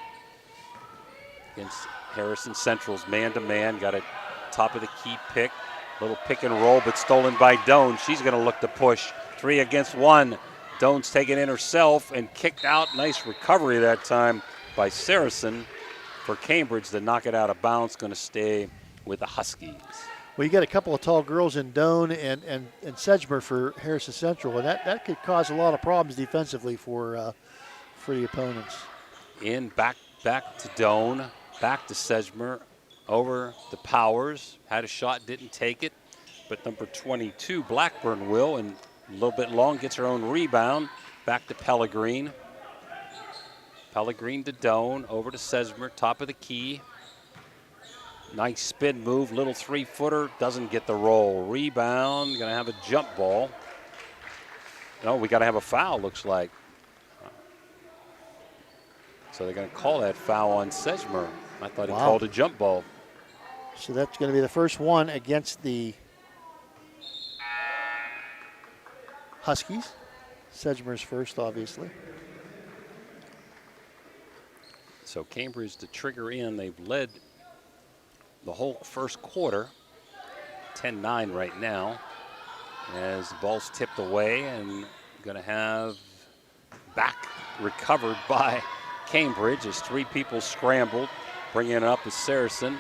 against Harrison Central's man-to-man. Got a top of the key pick. Little pick and roll, but stolen by Doan. She's going to look to push. 3 against 1. Doan's taken in herself and kicked out. Nice recovery that time by Saracen for Cambridge to knock it out of bounds. Going to stay with the Huskies. Well, you got a couple of tall girls in Doan and Sedgmer for Harrison Central, and that could cause a lot of problems defensively for the opponents. Back to Doan, back to Sedgmer, over to Powers. Had a shot, didn't take it, but number 22, Blackburn will, and a little bit long, gets her own rebound. Back to Pellegrin. Pellegrin to Doan, over to Sedgmer, top of the key. Nice spin move, little 3-footer, doesn't get the roll. Rebound, gonna have a jump ball. No, we gotta have a foul, looks like. So they're gonna call that foul on Sedgmer. I thought he called a jump ball. So that's gonna be the first one against the Huskies. Sedgmer's first, obviously. So Cambridge to trigger in, they've led the whole first quarter, 10-9 right now, as the ball's tipped away and going to have back recovered by Cambridge as 3 people scrambled, bringing it up as Saracen,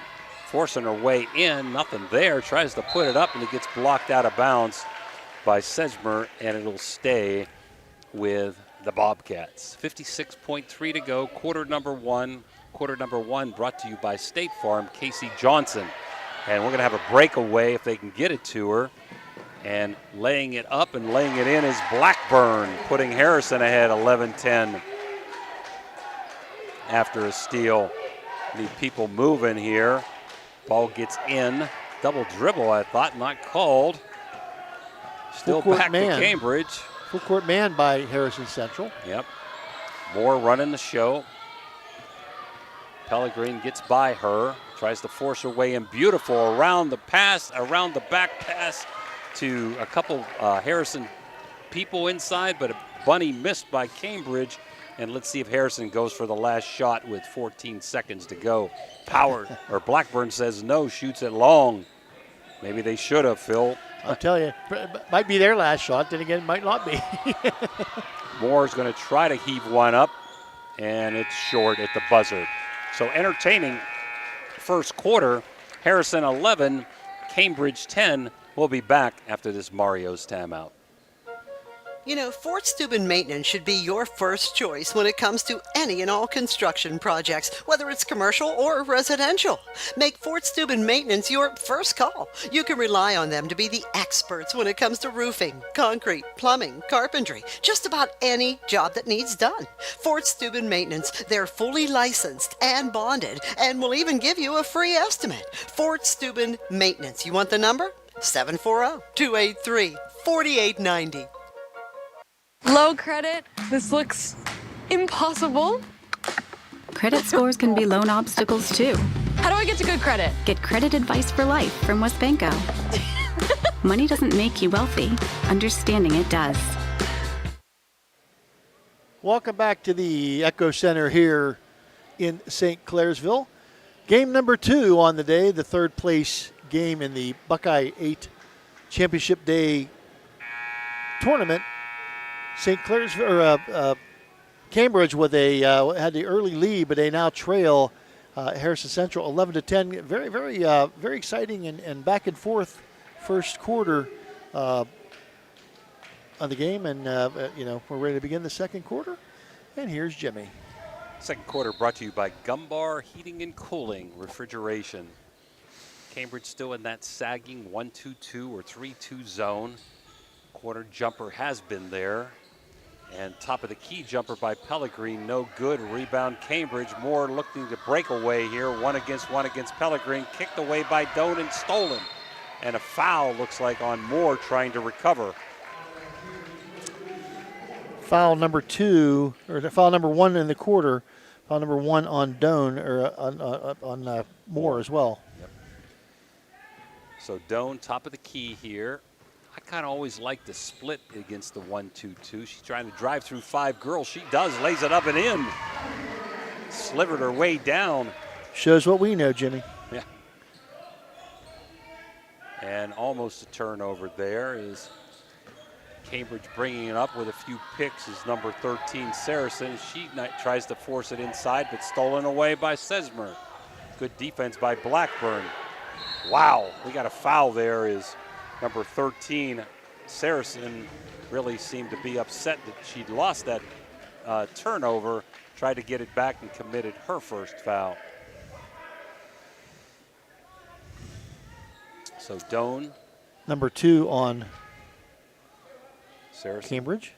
forcing her way in, nothing there, tries to put it up, and it gets blocked out of bounds by Sedgmer, and it'll stay with the Bobcats. 56.3 to go, quarter number one. Quarter number one brought to you by State Farm, Casey Johnson. And we're going to have a breakaway if they can get it to her. And laying it up and laying it in is Blackburn, putting Harrison ahead 11-10 after a steal. Need people moving here. Ball gets in. Double dribble, I thought, not called. Still back to Cambridge. Full court man by Harrison Central. Yep. Moore running the show. Pellegrin gets by her, tries to force her way in. Beautiful around the pass, around the back pass to a couple Harrison people inside, but a bunny missed by Cambridge. And let's see if Harrison goes for the last shot with 14 seconds to go. Blackburn says no, shoots it long. Maybe they should have, Phil. I'll tell you, might be their last shot, then again, might not be. Moore's going to try to heave one up, and it's short at the buzzer. So entertaining first quarter. Harrison 11, Cambridge 10. We'll be back after this Mario's timeout. You know, Fort Steuben Maintenance should be your first choice when it comes to any and all construction projects, whether it's commercial or residential. Make Fort Steuben Maintenance your first call. You can rely on them to be the experts when it comes to roofing, concrete, plumbing, carpentry, just about any job that needs done. Fort Steuben Maintenance, they're fully licensed and bonded and will even give you a free estimate. Fort Steuben Maintenance. You want the number? 740-283-4890. Low credit? This looks impossible. Credit scores can be loan obstacles too. How do I get to good credit? Get credit advice for life from WesBanco. Money doesn't make you wealthy. Understanding it does. Welcome back to the Echo Center here in St. Clairsville. Game number 2 on the day, the third place game in the Buckeye 8 Championship Day tournament. St. Clairsville, Cambridge with had the early lead, but they now trail Harrison Central 11-10. Very, very, very exciting and back and forth first quarter of the game, and we're ready to begin the second quarter. And here's Jimmy. Second quarter brought to you by Gumbar Heating and Cooling Refrigeration. Cambridge still in that sagging 1-2-2 or 3-2 zone. Corner jumper has been there. And top of the key jumper by Pellegrin, no good. Rebound Cambridge. Moore looking to break away here. One against Pellegrin. Kicked away by Doan and stolen. And a foul looks like on Moore trying to recover. Foul number 2, or foul number 1 in the quarter. Foul number 1 on Doan, or on Moore as well. Yep. So Doan, top of the key here. I kind of always like the split against the 1-2-2. She's trying to drive through 5 girls. She does, lays it up and in. Slivered her way down. Shows what we know, Jimmy. Yeah. And almost a turnover there is Cambridge bringing it up with a few picks is number 13, Saracen. She tries to force it inside, but stolen away by Sesmer. Good defense by Blackburn. Wow, we got a foul there is number 13, Saracen, really seemed to be upset that she'd lost that turnover, tried to get it back and committed her first foul. So Doan. Number 2 on Saracen. Cambridge.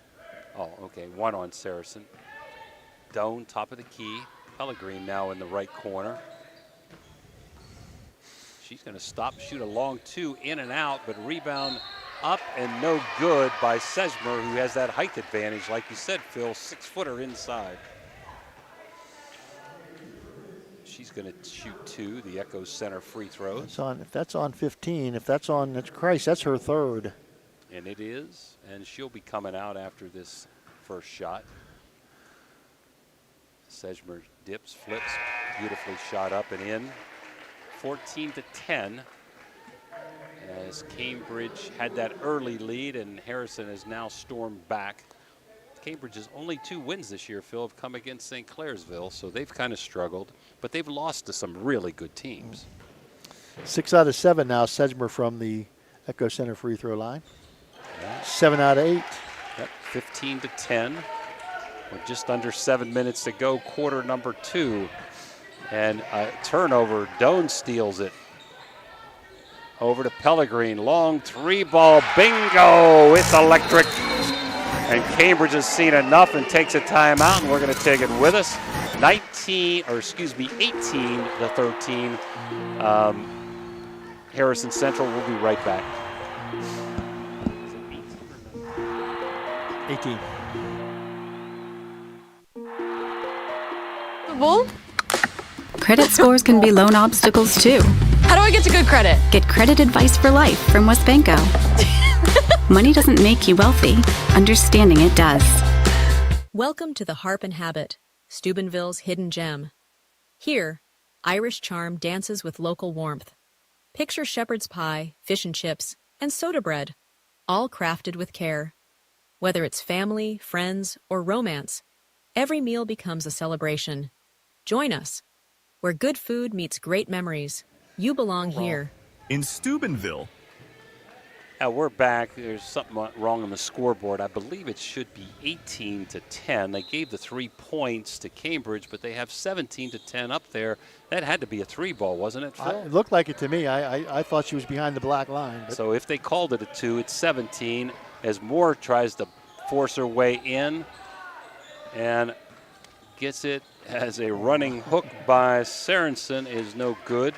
Oh, okay, 1 on Saracen. Doan, top of the key. Pellegrin now in the right corner. She's going to stop, shoot a long 2, in and out, but rebound up and no good by Sesmer, who has that height advantage, like you said, Phil, 6-footer inside. She's going to shoot 2, the Echo Center free throws. If that's on 15, that's Christ, that's her third. And it is, and she'll be coming out after this first shot. Sesmer dips, flips, beautifully shot up and in. 14-10 as Cambridge had that early lead and Harrison has now stormed back. Cambridge's only 2 wins this year, Phil, have come against St. Clairsville, so they've kind of struggled, but they've lost to some really good teams. 6 out of 7 now, Sedgmer from the Echo Center free throw line. 7 out of 8. Yep, 15-10. With just under 7 minutes to go, quarter number 2. And a turnover, Doan steals it. Over to Pellegrin, long 3-ball, bingo, it's electric. And Cambridge has seen enough and takes a timeout, and we're gonna take it with us. 18-13. Harrison Central will be right back. 18. Credit scores can be loan obstacles too. How do I get to good credit? Get credit advice for life from WesBanco. Money doesn't make you wealthy. Understanding it does. Welcome to the Harp and Habit, Steubenville's hidden gem. Here, Irish charm dances with local warmth. Picture shepherd's pie, fish and chips, and soda bread, all crafted with care. Whether it's family, friends, or romance, every meal becomes a celebration. Join us, where good food meets great memories. You belong here. In Steubenville. We're back. There's something wrong on the scoreboard. I believe it should be 18-10. They gave the 3 points to Cambridge, but they have 17-10 up there. That had to be a 3-ball, wasn't it, Phil? It looked like it to me. I thought she was behind the black line. But. So if they called it a 2, it's 17 as Moore tries to force her way in and gets it as a running hook by Sorensen is no good.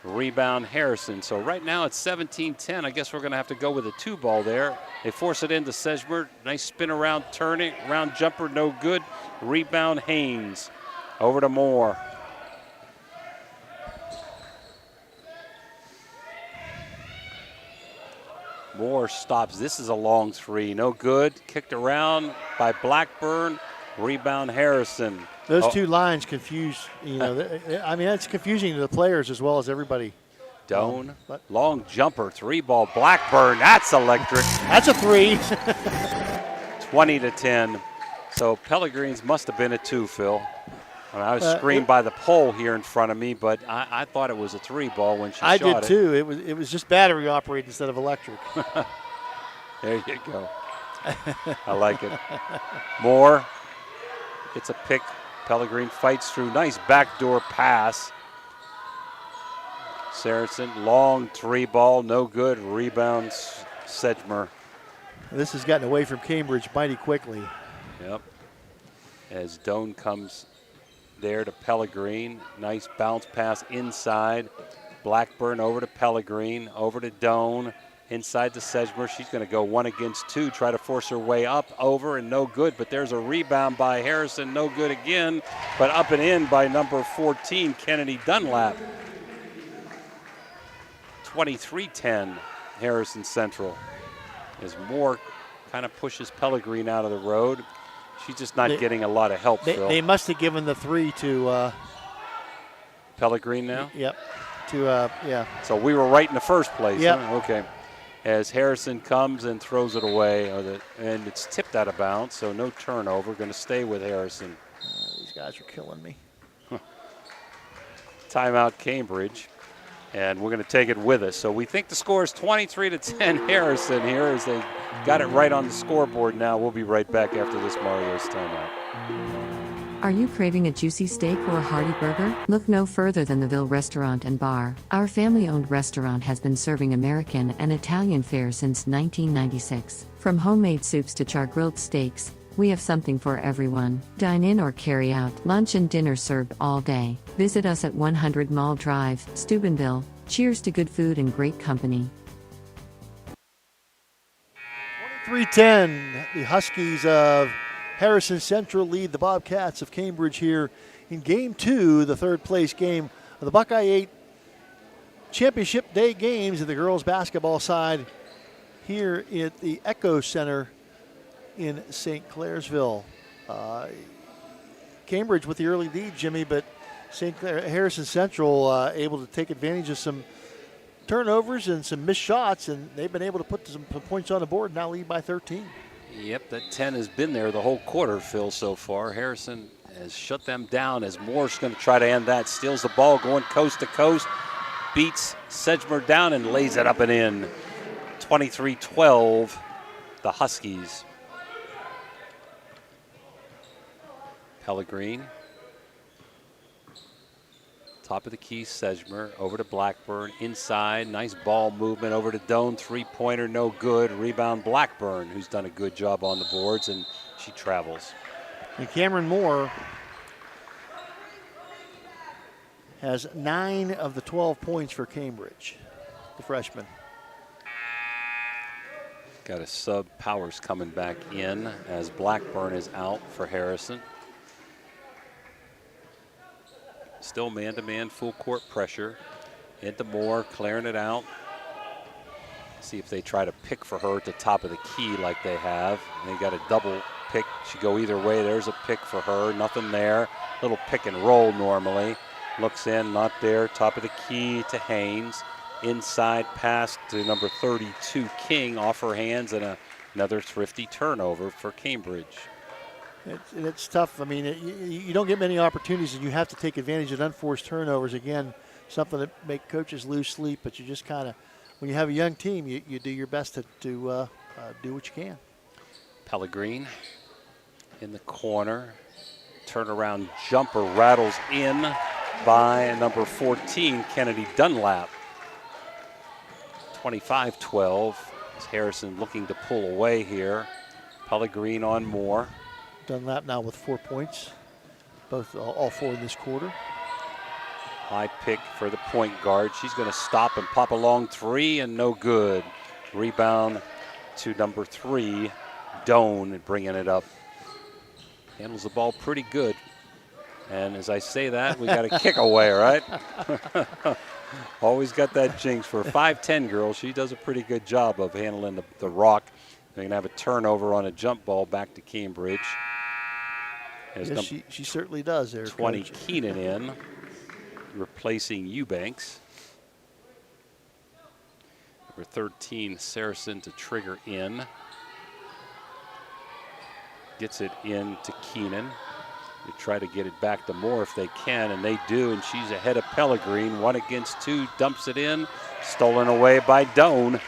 Rebound Harrison. So right now it's 17-10. I guess we're going to have to go with a 2-ball there. They force it into Sedgmer. Nice spin around, turning, round jumper, no good. Rebound Haynes. Over to Moore. Moore stops. This is a long 3. No good. Kicked around by Blackburn. Rebound Harrison. Those two lines confuse, I mean, that's confusing to the players as well as everybody. Doan, long jumper, 3-ball, Blackburn, that's electric. That's a 3. 20-10. So Pellegrini's must have been a 2, Phil. I was screened by the pole here in front of me, but I thought it was a 3-ball when she shot it. I did too. It was just battery operated instead of electric. There you go. I like it. Moore gets a pick. Pellegrini fights through. Nice backdoor pass. Sorensen, long 3-ball, no good. Rebounds Sedgmer. This has gotten away from Cambridge mighty quickly. Yep. As Doan comes there to Pellegrini. Nice bounce pass inside. Blackburn over to Pellegrini, over to Doan. Inside to Sedgmer. She's going to go 1 against 2, try to force her way up, over, and no good. But there's a rebound by Harrison, no good again. But up and in by number 14, Kennedy Dunlap. 23-10, Harrison Central. As Moore kind of pushes Pellegrini out of the road. She's just not getting a lot of help, Phil. They must have given the 3 to Pellegrini now? Yep. Yeah. So we were right in the first place. Yep. Huh? Okay. As Harrison comes and throws it away, and it's tipped out of bounds, so no turnover. Going to stay with Harrison. These guys are killing me. Timeout Cambridge, and we're going to take it with us. So we think the score is 23-10 Harrison here as they got it right on the scoreboard now. We'll be right back after this Mario's timeout. Are you craving a juicy steak or a hearty burger? Look no further than the Ville Restaurant and Bar. Our family-owned restaurant has been serving American and Italian fare since 1996. From homemade soups to char-grilled steaks, we have something for everyone. Dine in or carry out. Lunch and dinner served all day. Visit us at 100 Mall Drive, Steubenville. Cheers to good food and great company. 23-10, the Huskies of Harrison Central lead the Bobcats of Cambridge here in Game 2, the third-place game of the Buckeye 8 Championship Day games of the girls' basketball side here at the Echo Center in St. Clairsville. Cambridge with the early lead, Jimmy, but Harrison Central able to take advantage of some turnovers and some missed shots, and they've been able to put some points on the board, now lead by 13. Yep, that 10 has been there the whole quarter, Phil, so far. Harrison has shut them down as Moore's going to try to end that. Steals the ball, going coast to coast. Beats Sedgmer down and lays it up and in. 23-12, the Huskies. Pellegrini. Top of the key, Sedgmer, over to Blackburn, inside, nice ball movement, over to Doan, 3-pointer, no good. Rebound Blackburn, who's done a good job on the boards, and she travels. And Cameron Moore has 9 of the 12 points for Cambridge, the freshman. Got a sub, Powers coming back in as Blackburn is out for Harrison. Still man-to-man, full court pressure. Into Moore, clearing it out. See if they try to pick for her at the top of the key like they have. They got a double pick. She go either way. There's a pick for her. Nothing there. Little pick and roll normally. Looks in, not there. Top of the key to Haynes. Inside pass to number 32, King, off her hands, and another thrifty turnover for Cambridge. It's tough. I mean, you don't get many opportunities, and you have to take advantage of unforced turnovers. Again, something that make coaches lose sleep, but you just kind of when you have a young team, you do your best to do what you can. Pellegrin in the corner. Turnaround jumper rattles in by number 14, Kennedy Dunlap. 25-12. Harrison looking to pull away here. Pellegrin on Moore. Dunlap now with 4 points, all 4 in this quarter. High pick for the point guard. She's going to stop and pop a long 3, and no good. Rebound to number 3, Doan, bringing it up. Handles the ball pretty good. And as I say that, we got a kick away, right? Always got that jinx for a 5'10" girl. She does a pretty good job of handling the rock. They're going to have a turnover on a jump ball back to Cambridge. Yes, she certainly does there, 20, Coach. Keenan in, replacing Eubanks. Number 13, Saracen to trigger in. Gets it in to Keenan. They try to get it back to Moore if they can, and they do, and she's ahead of Pellegrin. 1 against 2, dumps it in. Stolen away by Doan.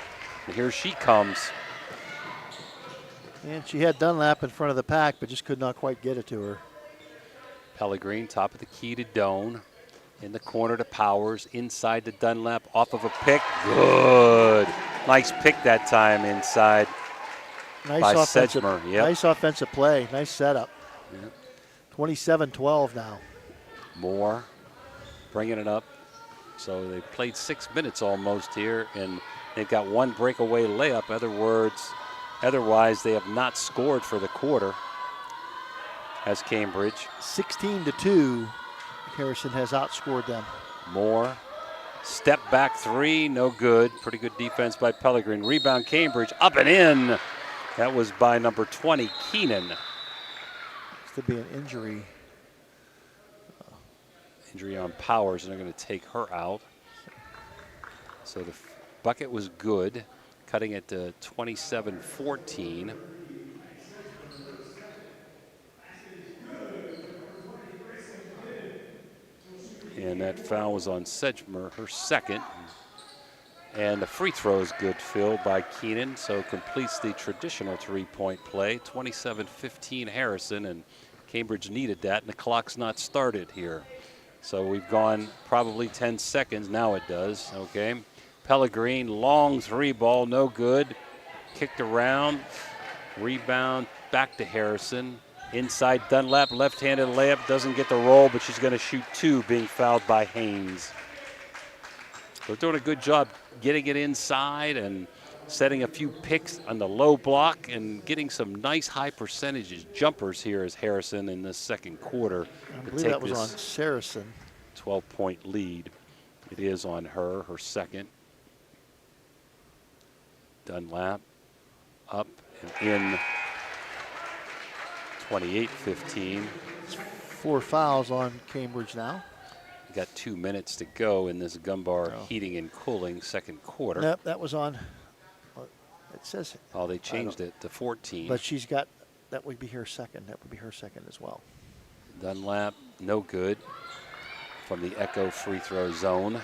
And here she comes. And she had Dunlap in front of the pack, but just could not quite get it to her. Pellegrin, top of the key to Doan. In the corner to Powers. Inside to Dunlap, off of a pick. Good. Nice pick that time inside by Sedgmer. Yep. Nice offensive play. Nice setup. Yep. 27-12 now. Moore bringing it up. So they played 6 minutes almost here, and they've got 1 breakaway layup. Otherwise, they have not scored for the quarter as Cambridge. 16-2, Harrison has outscored them. Moore, step back 3, no good. Pretty good defense by Pellegrin. Rebound Cambridge, up and in. That was by number 20, Keenan. To be an injury. Injury on Powers, and they're going to take her out. So the bucket was good, cutting it to 27-14. And that foul was on Sedgmer, her second. And the free throw is good, Phil, by Keenan, so completes the traditional 3-point play. 27-15 Harrison, and Cambridge needed that, and the clock's not started here. So we've gone probably 10 seconds. Now it does, okay. Pellegrin, long 3 ball, no good. Kicked around, rebound, back to Harrison. Inside Dunlap, left-handed layup, doesn't get the roll, but she's going to shoot 2, being fouled by Haynes. They're doing a good job getting it inside and setting a few picks on the low block and getting some nice high percentages jumpers here as Harrison in this second quarter. I believe that was on Saracen. 12-point lead. It is on her second. Dunlap up and in. 28-15. 4 fouls on Cambridge now. We got 2 minutes to go in this Gumbar heating and cooling second quarter. Nope, that was on. It says. Oh, they changed it to 14. But she's got. That would be her second. That would be her second as well. Dunlap, no good from the Echo free throw zone.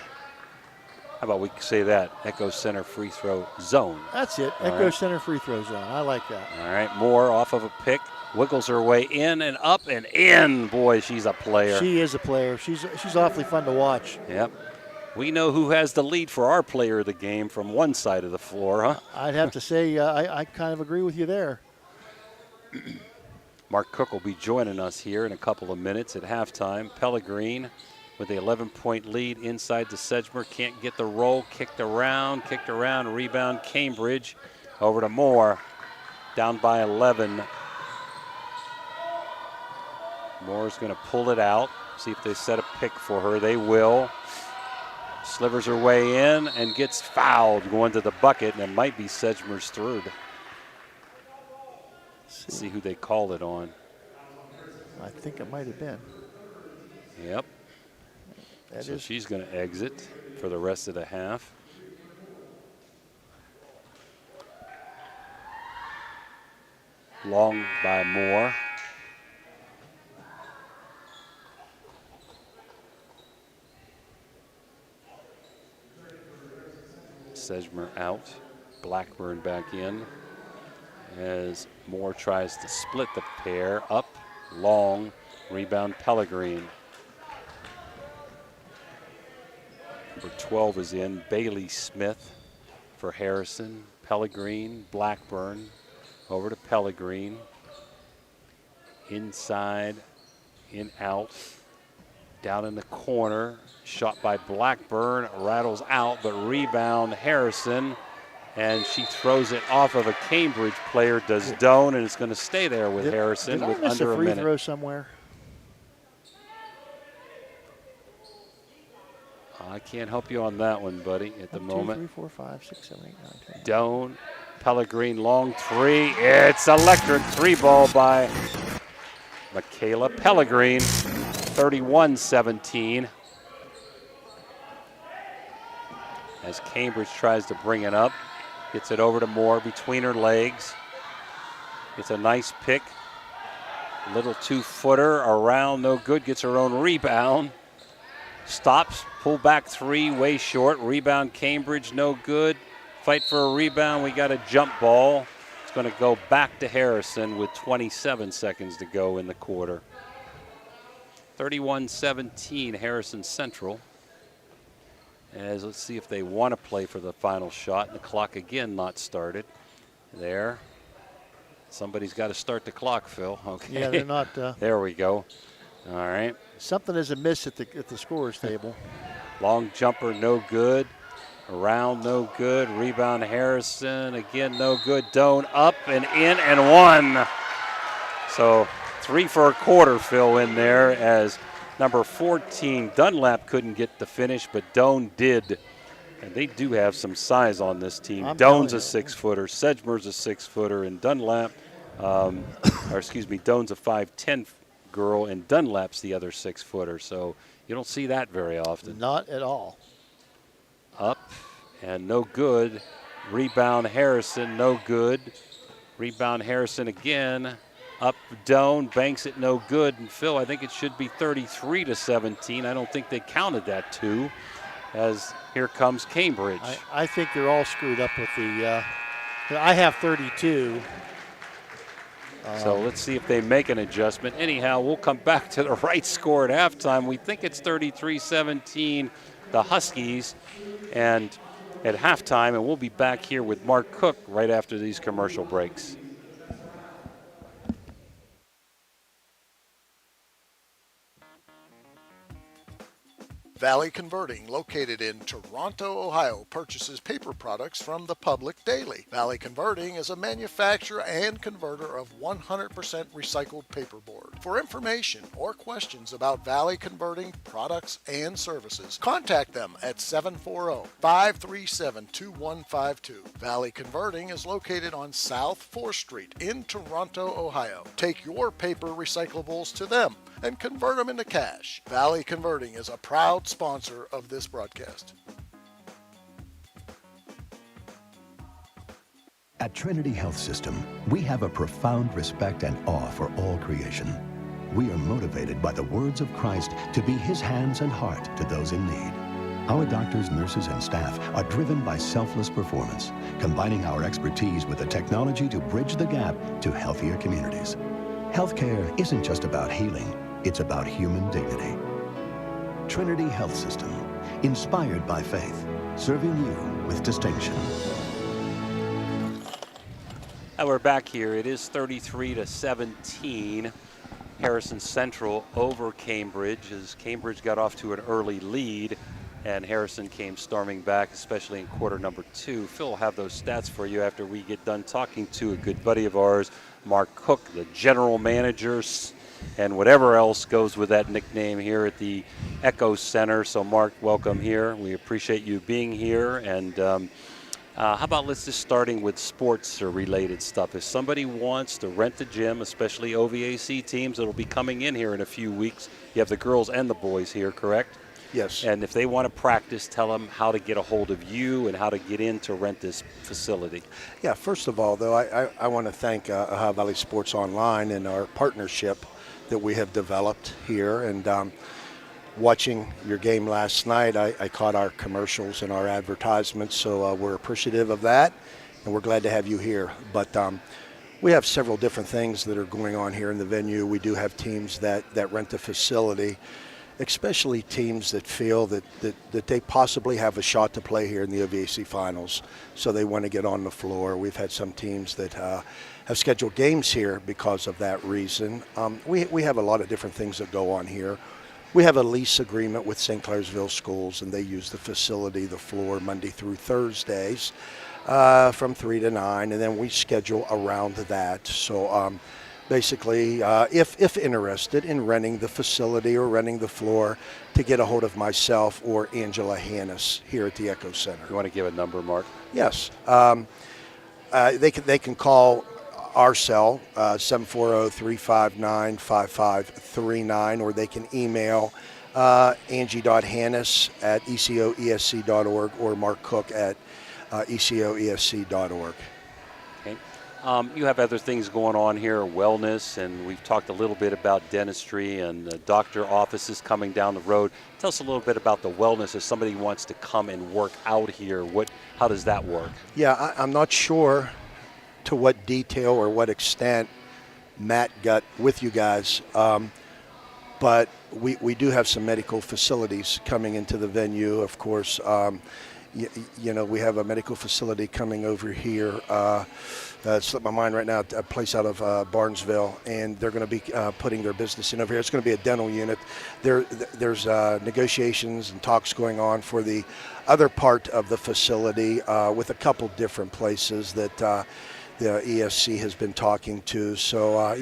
How about we say that? Echo Center free throw zone. That's it. All Echo right. Center free throw zone. I like that. All right, Moore off of a pick. Wiggles her way in and up and in. Boy, she's a player. She is a player. She's awfully fun to watch. Yep. We know who has the lead for our player of the game from one side of the floor, huh? I'd have to say I kind of agree with you there. Mark Cook will be joining us here in a couple of minutes at halftime. Pellegrin with the 11-point lead inside to Sedgmer. Can't get the roll. Kicked around. Rebound Cambridge. Over to Moore. Down by 11. Moore's going to pull it out. See if they set a pick for her. They will. Slivers her way in and gets fouled going to the bucket, and it might be Sedgmer's third. See who they called it on. I think it might have been. Yep. So she's going to exit for the rest of the half. Long by Moore. Sedgmer out. Blackburn back in as Moore tries to split the pair. Up, long, rebound Pellegrin. Number 12 is in. Bailey Smith for Harrison. Pellegrin, Blackburn. Over to Pellegrin. Inside, in out. Down in the corner. Shot by Blackburn. Rattles out, but rebound Harrison. And she throws it off of a Cambridge player, does Doan, and it's going to stay there with Harrison with under a minute. Free throw somewhere? I can't help you on that one, buddy, at the moment. 2, 3, 4, 5, 6, 7, 8, 9, 10. Doan, Pellegrin, long three. It's electric. 3-ball by Michaela Pellegrin, 31-17. As Cambridge tries to bring it up. Gets it over to Moore between her legs. It's a nice pick. Little 2-footer around, no good. Gets her own rebound. Stops, pull back three, way short. Rebound Cambridge, no good. Fight for a rebound. We got a jump ball. It's going to go back to Harrison with 27 seconds to go in the quarter. 31-17, Harrison Central. As let's see if they want to play for the final shot. The clock again not started. There. Somebody's got to start the clock, Phil. Okay. Yeah, they're not. There we go. All right. Something is amiss at the scorer's table. Long jumper, no good. Around, no good. Rebound Harrison, again, no good. Doan up and in and one. So 3 for a quarter, Phil, in there as number 14, Dunlap couldn't get the finish, but Doan did. And they do have some size on this team. Doan's a 6-footer, Sedgmer's a 6-footer, and Dunlap, Doan's a 5'10" girl, and Dunlap's the other 6-footer. So you don't see that very often. Not at all. Up and no good. Rebound Harrison, no good. Rebound Harrison again. Up Doan, banks it, no good. And Phil, I think it should be 33-17. I don't think they counted that 2, as here comes Cambridge. I think they're all screwed up with the, I have 32. So let's see if they make an adjustment. Anyhow, we'll come back to the right score at halftime. We think it's 33-17, the Huskies, and at halftime, and we'll be back here with Mark Cook right after these commercial breaks. Valley Converting, located in Toronto, Ohio, purchases paper products from the public daily. Valley Converting is a manufacturer and converter of 100% recycled paperboard. For information or questions about Valley Converting products and services, contact them at 740-537-2152. Valley Converting is located on South 4th Street in Toronto, Ohio. Take your paper recyclables to them and convert them into cash. Valley Converting is a proud sponsor of this broadcast. At Trinity Health System, we have a profound respect and awe for all creation. We are motivated by the words of Christ to be his hands and heart to those in need. Our doctors, nurses, and staff are driven by selfless performance, combining our expertise with the technology to bridge the gap to healthier communities. Healthcare isn't just about healing, it's about human dignity. Trinity Health System, inspired by faith, serving you with distinction. And we're back here. It is 33-17. Harrison Central over Cambridge as Cambridge got off to an early lead, and Harrison came storming back, especially in quarter number 2. Phil will have those stats for you after we get done talking to a good buddy of ours, Mark Cook, the general manager, and whatever else goes with that nickname here at the Echo Center. So, Mark, welcome here. We appreciate you being here. And how about let's just starting with sports or related stuff. If somebody wants to rent the gym, especially OVAC teams that will be coming in here in a few weeks, you have the girls and the boys here, correct? Yes. And if they want to practice, tell them how to get a hold of you and how to get in to rent this facility. Yeah, first of all, though, I want to thank Ohio Valley Sports Online and our partnership that we have developed here. And watching your game last night. I caught our commercials and our advertisements, so we're appreciative of that, and we're glad to have you here. But we have several different things that are going on here in the venue. We do have teams that rent the facility, especially teams that feel that they possibly have a shot to play here in the OVAC finals, so they want to get on the floor. We've had some teams that have scheduled games here because of that reason. We have a lot of different things that go on here. We have a lease agreement with St. Clairsville Schools, and they use the facility, the floor, Monday through Thursdays from 3 to 9, and then we schedule around that. So basically, if interested in renting the facility or renting the floor, to get a hold of myself or Angela Hannes here at the Echo Center. You want to give a number, Mark? Yes. They can call our cell, 740-359-5539, or they can email angie.hannes@ecoesc.org or Mark Cook at ecoesc.org. Okay. You have other things going on here, wellness, and we've talked a little bit about dentistry and doctor offices coming down the road. Tell us a little bit about the wellness if somebody wants to come and work out here. How does that work? Yeah, I'm not sure to what detail or what extent Matt got with you guys, but we do have some medical facilities coming into the venue. Of course, you know, we have a medical facility coming over here. It slipped my mind right now, a place out of Barnesville, and they're going to be putting their business in over here. It's going to be a dental unit. There's negotiations and talks going on for the other part of the facility with a couple different places that the ESC has been talking to. So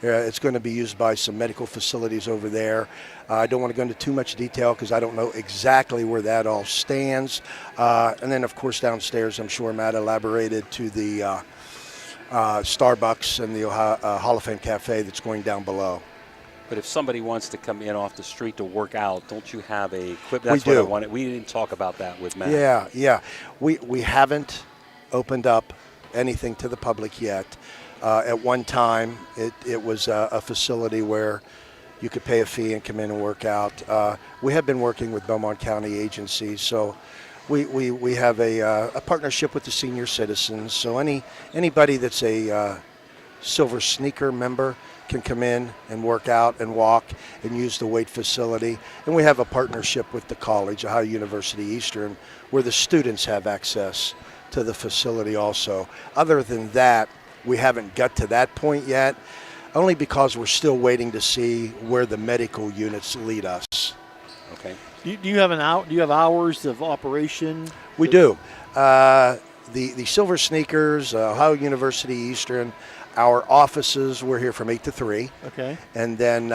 it's going to be used by some medical facilities over there. I don't want to go into too much detail because I don't know exactly where that all stands. And then, of course, downstairs, I'm sure Matt elaborated to the Starbucks and the Hall of Fame Cafe that's going down below. But if somebody wants to come in off the street to work out, don't you have a equipment? That's We do. what I wanted. We didn't talk about that with Matt. Yeah. We haven't opened up anything to the public yet. At one time, it was a facility where you could pay a fee and come in and work out. We have been working with Belmont County agencies, so we have a partnership with the senior citizens. So anybody that's a Silver Sneaker member can come in and work out and walk and use the weight facility. And we have a partnership with the college, Ohio University Eastern, where the students have access to the facility also. Other than that, we haven't got to that point yet, only because we're still waiting to see where the medical units lead us. Okay. Do you have hours of operation? We do. The Silver Sneakers, Ohio University Eastern, our offices, we're here from 8 to 3. Okay. And then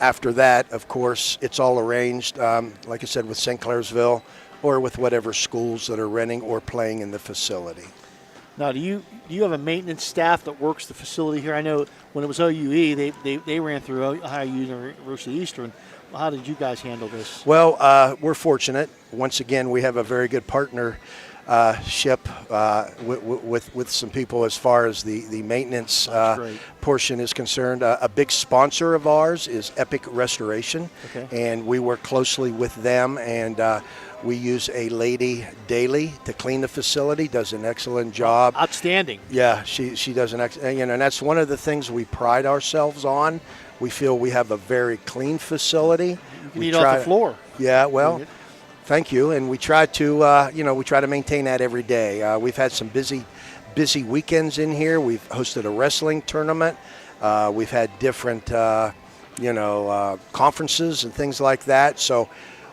after that, of course, it's all arranged, like I said, with St. Clairsville or with whatever schools that are renting or playing in the facility. Now, do you have a maintenance staff that works the facility here? I know when it was OUE, they ran through Ohio University Eastern. How did you guys handle this? Well, we're fortunate. Once again, we have a very good partnership with some people as far as the maintenance portion is concerned. A big sponsor of ours is Epic Restoration, and we work closely with them, and we use a lady daily to clean the facility, does an excellent job. Outstanding. Yeah, she does an excellent, and that's one of the things we pride ourselves on. We feel we have a very clean facility. You can eat off the floor. Yeah, well, thank you. And we try to maintain that every day. We've had some busy weekends in here. We've hosted a wrestling tournament. We've had different, conferences and things like that. So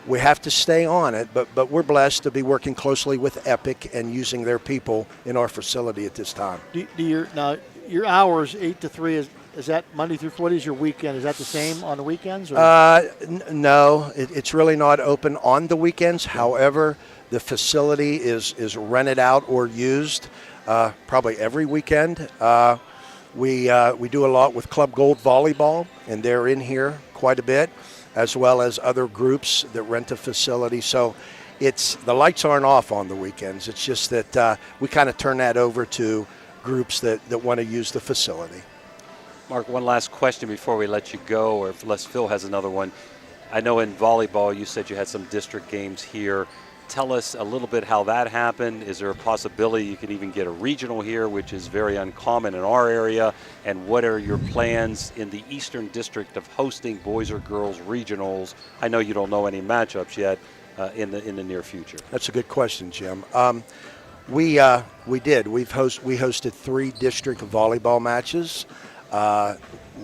we have to stay on it. But we're blessed to be working closely with Epic and using their people in our facility at this time. Your hours 8 to 3 is that Monday through? What is your weekend? Is that the same on the weekends? Or? No, it's really not open on the weekends. However, the facility is rented out or used probably every weekend. We do a lot with Club Gold Volleyball, and they're in here quite a bit, as well as other groups that rent a facility. So the lights aren't off on the weekends. It's just that we kind of turn that over to groups that want to use the facility. Mark, one last question before we let you go, or unless Phil has another one. I know in volleyball you said you had some district games here. Tell us a little bit how that happened. Is there a possibility you could even get a regional here, which is very uncommon in our area? And what are your plans in the Eastern District of hosting boys or girls regionals? I know you don't know any matchups yet in the near future. That's a good question, Jim. We did. We hosted 3 district volleyball matches.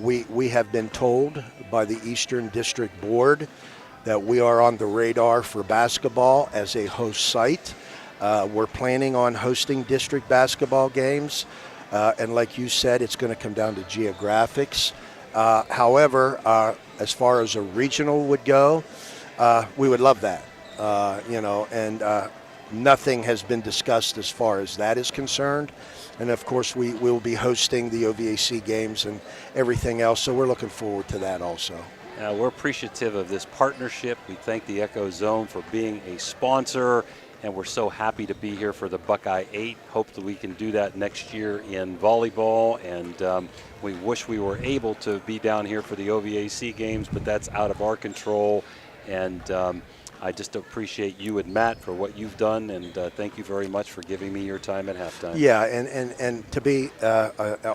We have been told by the Eastern District Board that we are on the radar for basketball as a host site. We're planning on hosting district basketball games. And like you said, it's going to come down to geographics. However, as far as a regional would go, we would love that. And nothing has been discussed as far as that is concerned. And of course, we will be hosting the OVAC games and everything else. So we're looking forward to that also. We're appreciative of this partnership. We thank the Echo Zone for being a sponsor, and we're so happy to be here for the Buckeye 8. Hope that we can do that next year in volleyball, and we wish we were able to be down here for the OVAC games, but that's out of our control. And I just appreciate you and Matt for what you've done, and thank you very much for giving me your time at halftime. Yeah, and to be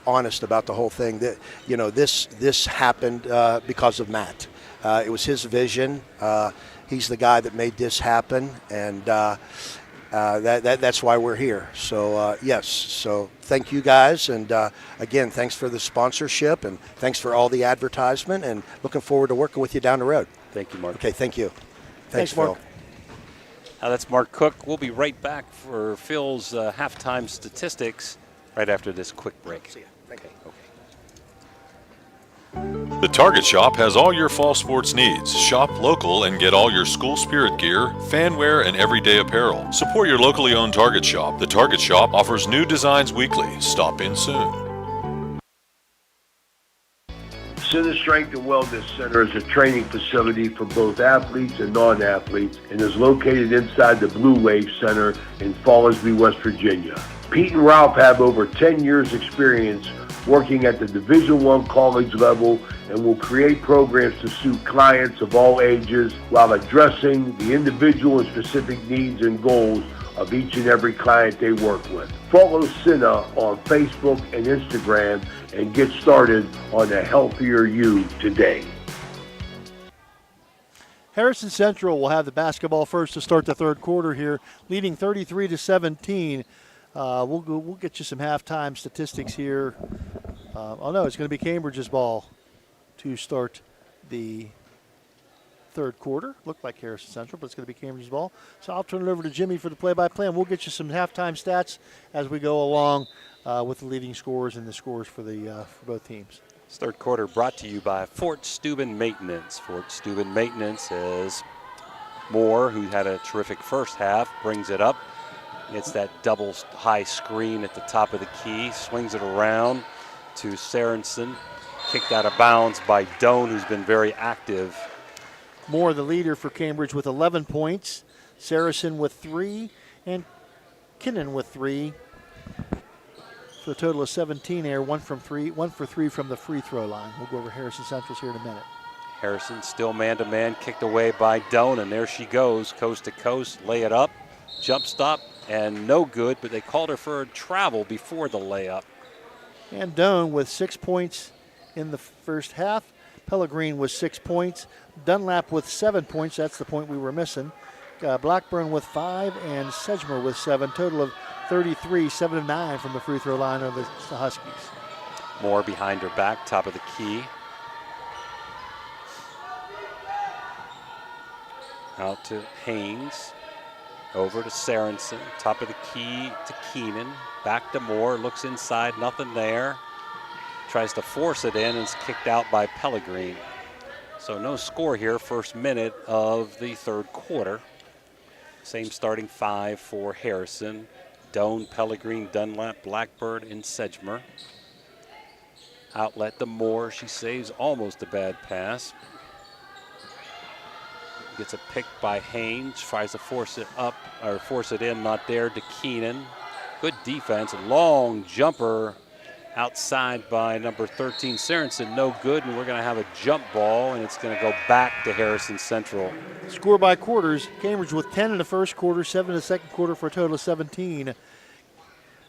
honest about the whole thing, that this happened because of Matt. It was his vision. He's the guy that made this happen, and that's why we're here. So yes, so thank you guys, and again, thanks for the sponsorship, and thanks for all the advertisement, and looking forward to working with you down the road. Thank you, Mark. Okay, thank you. Thanks, Phil. Mark. That's Mark Cook. We'll be right back for Phil's halftime statistics right after this quick break. See you. Thank you. Okay. The Target Shop has all your fall sports needs. Shop local and get all your school spirit gear, fan wear, and everyday apparel. Support your locally owned Target Shop. The Target Shop offers new designs weekly. Stop in soon. Center Strength and Wellness Center is a training facility for both athletes and non-athletes and is located inside the Blue Wave Center in Fallersby, West Virginia. Pete and Ralph have over 10 years experience working at the Division I college level and will create programs to suit clients of all ages while addressing the individual and specific needs and goals of each and every client they work with. Follow Cinna on Facebook and Instagram and get started on a healthier you today. Harrison Central will have the basketball first to start the third quarter here, leading 33-17. We'll get you some halftime statistics here. Oh no, it's going to be Cambridge's ball to start the third quarter. Looked like Harrison Central, but it's going to be Cambridge's ball. So I'll turn it over to Jimmy for the play-by-play, and we'll get you some halftime stats as we go along with the leading scorers and the scores for both teams. This third quarter brought to you by Fort Steuben Maintenance. Fort Steuben Maintenance is Moore, who had a terrific first half, brings it up. It's that double high screen at the top of the key, swings it around to Sorensen, kicked out of bounds by Doan, who's been very active. Moore, the leader for Cambridge, with 11 points. Saracen with 3, and Kinnan with 3. For a total of 17 there, 1 for 3 from the free throw line. We'll go over Harrison Central's here in a minute. Harrison still man-to-man, kicked away by Doan, and there she goes, coast to coast, lay it up, jump stop, and no good, but they called her for a travel before the layup. And Doan with 6 points in the first half. Pellegrin with 6 points. Dunlap with 7 points. That's the point we were missing. Blackburn with 5 and Sedgmer with 7. Total of 33, 7 of 9 from the free throw line of the Huskies. Moore behind her back, top of the key. Out to Haynes. Over to Sorensen. Top of the key to Keenan. Back to Moore. Looks inside. Nothing there. Tries to force it in and is kicked out by Pellegrin. So no score here, first minute of the third quarter. Same starting 5 for Harrison. Doan, Pellegrin, Dunlap, Blackbird, and Sedgmer. Outlet to Moore. She saves almost a bad pass. Gets a pick by Haynes. Tries to force it up, or force it in, not there, to Keenan. Good defense, long jumper outside by number 13, Sorensen. No good, and we're going to have a jump ball, and it's going to go back to Harrison Central. Score by quarters. Cambridge with 10 in the first quarter, 7 in the second quarter for a total of 17.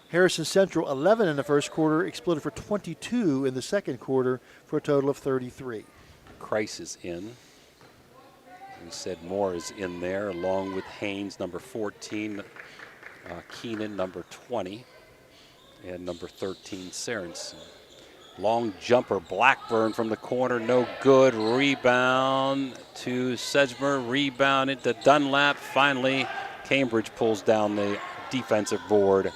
Harrison Central 11 in the first quarter, exploded for 22 in the second quarter for a total of 33. Kreis is in. We said Moore is in there, along with Haynes, number 14, Keenan, number 20, and number 13, Sorensen. Long jumper, Blackburn from the corner, no good. Rebound to Sedgmer, rebound into Dunlap. Finally, Cambridge pulls down the defensive board.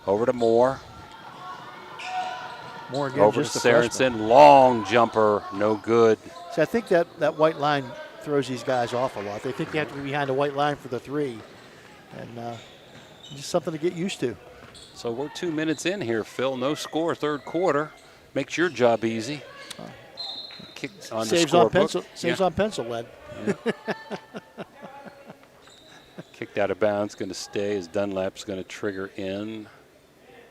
Over to Moore. Moore again, over just to the freshman. Sorensen, long jumper, no good. So I think that white line throws these guys off a lot. They think they have to be behind the white line for the three. And just something to get used to. So we're 2 minutes in here, Phil. No score, third quarter. Makes your job easy. Kick on saves the on scorebook. pencil. Saves on pencil lead. Yeah. Kicked out of bounds, going to stay as Dunlap's going to trigger in.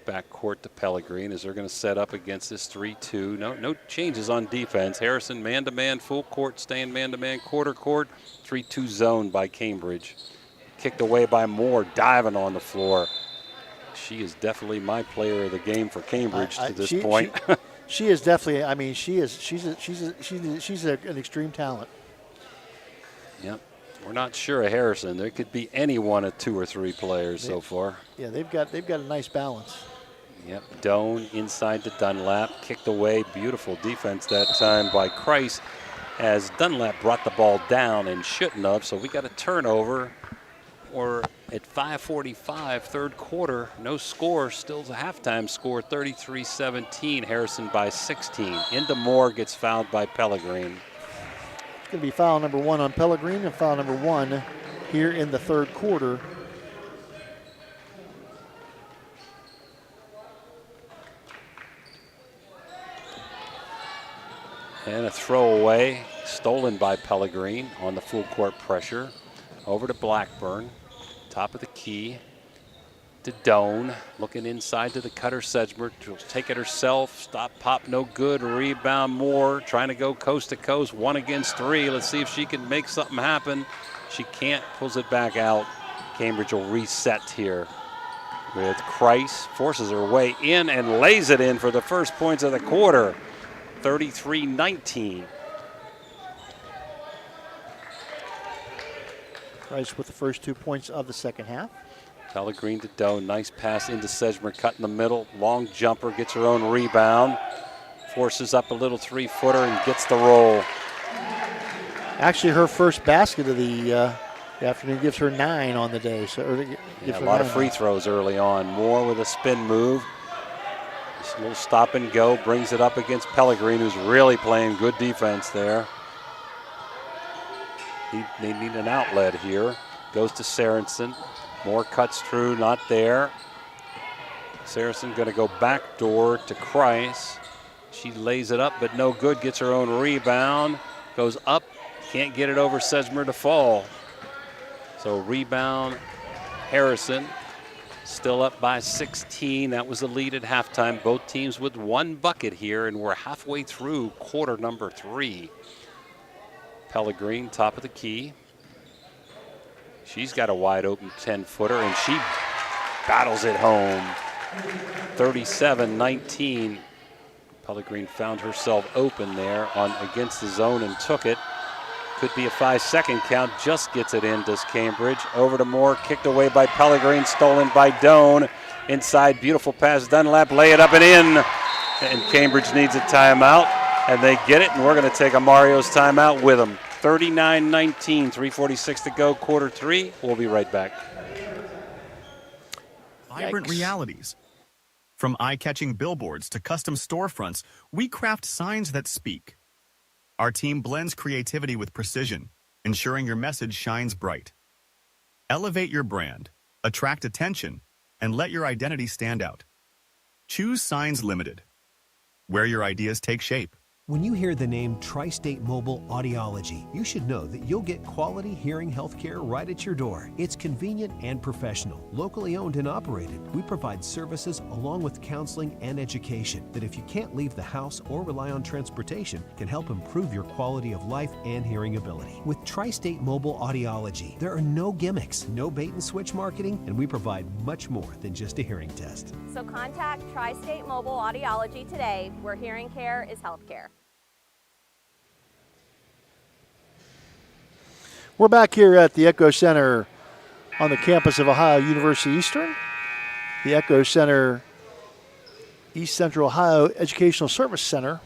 Back court to Pellegrin as they're going to set up against this 3-2. No changes on defense. Harrison man-to-man, full court, staying man-to-man, quarter court. 3-2 zone by Cambridge. Kicked away by Moore, diving on the floor. She is definitely my player of the game for Cambridge to this point. She is definitely. I mean, she's an extreme talent. Yep. We're not sure of Harrison. There could be any one of 2 or 3 players so far. Yeah, they've got a nice balance. Yep. Doan inside to Dunlap, kicked away. Beautiful defense that time by Kreis as Dunlap brought the ball down and shouldn't have. So we got a turnover. We're at 5:45, third quarter, no score, still a halftime score, 33-17, Harrison by 16. Into Moore, gets fouled by Pellegrin. It's going to be foul number 1 on Pellegrin and foul number 1 here in the third quarter. And a throwaway, stolen by Pellegrin on the full court pressure. Over to Blackburn. Top of the key to Doan, looking inside to the cutter Sedgmer. She'll take it herself. Stop, pop, no good. Rebound Moore, trying to go coast to coast. 1 against 3. Let's see if she can make something happen. She can't, pulls it back out. Cambridge will reset here with Kreis. Forces her way in and lays it in for the first points of the quarter. 33-19. Kreis with the first 2 points of the second half. Pellegrin to Doan, nice pass into Sedgmer, cut in the middle. Long jumper, gets her own rebound. Forces up a little 3-footer and gets the roll. Actually, her first basket of the afternoon, gives her 9 on the day. So a lot of free throws early on. Moore with a spin move. Just a little stop and go, brings it up against Pellegrin, who's really playing good defense there. They need an outlet here. Goes to Sorensen. Moore cuts through, not there. Sorensen going to go backdoor to Kreis. She lays it up, but no good. Gets her own rebound. Goes up, can't get it over Sedgmer to fall. So rebound, Harrison. Still up by 16. That was the lead at halftime. Both teams with 1 bucket here, and we're halfway through quarter number 3. Pellegrin, top of the key. She's got a wide open 10-footer, and she battles it home. 37-19. Pellegrin found herself open there against the zone and took it. Could be a 5-second count, just gets it in, does Cambridge. Over to Moore, kicked away by Pellegrin, stolen by Doan. Inside, beautiful pass, Dunlap, lay it up and in. And Cambridge needs a timeout, and they get it, and we're going to take a Mario's timeout with them. 39-19, 3:46 to go, quarter 3. We'll be right back. Vibrant realities. From eye-catching billboards to custom storefronts, we craft signs that speak. Our team blends creativity with precision, ensuring your message shines bright. Elevate your brand, attract attention, and let your identity stand out. Choose Signs Limited, where your ideas take shape. When you hear the name Tri-State Mobile Audiology, you should know that you'll get quality hearing healthcare right at your door. It's convenient and professional, locally owned and operated. We provide services along with counseling and education that, if you can't leave the house or rely on transportation, can help improve your quality of life and hearing ability. With Tri-State Mobile Audiology, there are no gimmicks, no bait and switch marketing, and we provide much more than just a hearing test. So contact Tri-State Mobile Audiology today, where hearing care is healthcare. We're back here at the Echo Center on the campus of Ohio University Eastern. The Echo Center, East Central Ohio Educational Service Center.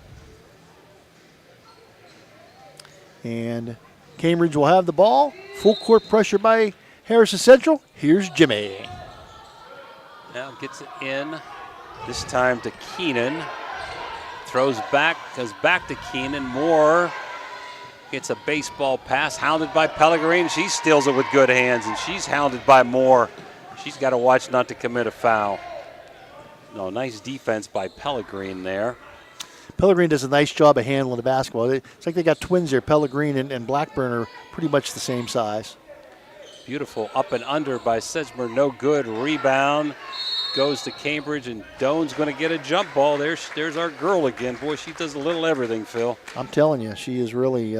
And Cambridge will have the ball. Full court pressure by Harrison Central. Here's Jimmy. Now gets it in. This time to Keenan. Throws back, goes back to Keenan. Moore gets a baseball pass, hounded by Pellegrini. She steals it with good hands, and she's hounded by Moore. She's got to watch not to commit a foul. No, nice defense by Pellegrini there. Pellegrini does a nice job of handling the basketball. It's like they got twins there. Pellegrini and Blackburn are pretty much the same size. Beautiful up and under by Sedgmer. No good. Rebound goes to Cambridge, and Doan's going to get a jump ball. There's our girl again. Boy, she does a little everything, Phil. I'm telling you, she is really,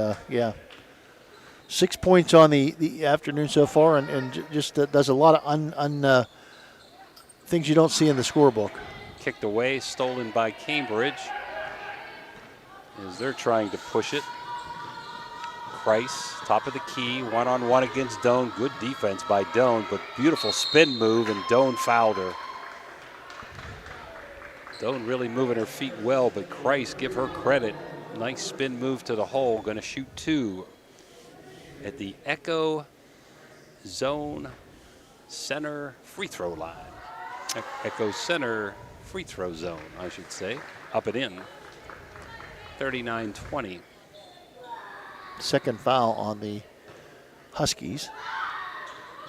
6 points on the afternoon so far, and just does a lot of things you don't see in the scorebook. Kicked away, stolen by Cambridge as they're trying to push it. Price, top of the key, one-on-one against Doan. Good defense by Doan, but beautiful spin move, and Doan fouled her. Doan really moving her feet well, but Christ, give her credit. Nice spin move to the hole. Going to shoot two at the Echo Zone Center free throw line. Echo Center free throw zone, I should say. Up and in. 39-20. Second foul on the Huskies.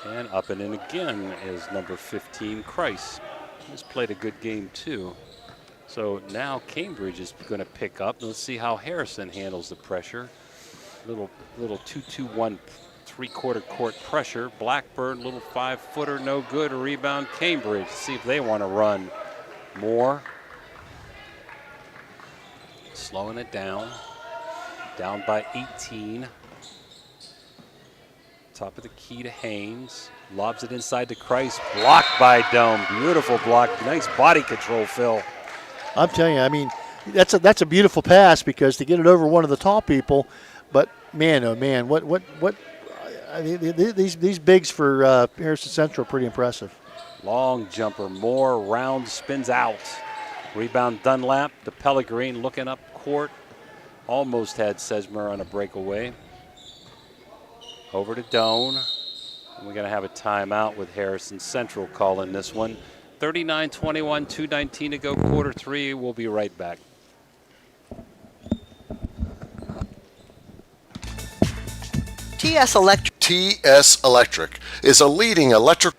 And up and in again is number 15, Christ. He's played a good game too. So now Cambridge is going to pick up. Let's see how Harrison handles the pressure. Little 2-2-1 three-quarter court pressure. Blackburn, little 5-footer, no good. A rebound, Cambridge. See if they want to run more. Slowing it down. Down by 18. Top of the key to Haynes. Lobs it inside to Christ. Blocked by Dome. Beautiful block. Nice body control, Phil. I'm telling you, I mean, that's a beautiful pass, because to get it over one of the tall people, but man, oh man, these bigs for Harrison Central are pretty impressive. Long jumper, Moore, round, spins out. Rebound Dunlap to Pellegrini, looking up court. Almost had Sedgmer on a breakaway. Over to Doan. And we're going to have a timeout with Harrison Central calling this one. 39-21, 2:19 to go, quarter three. We'll be right back. TS Electric. TS Electric is a leading electric.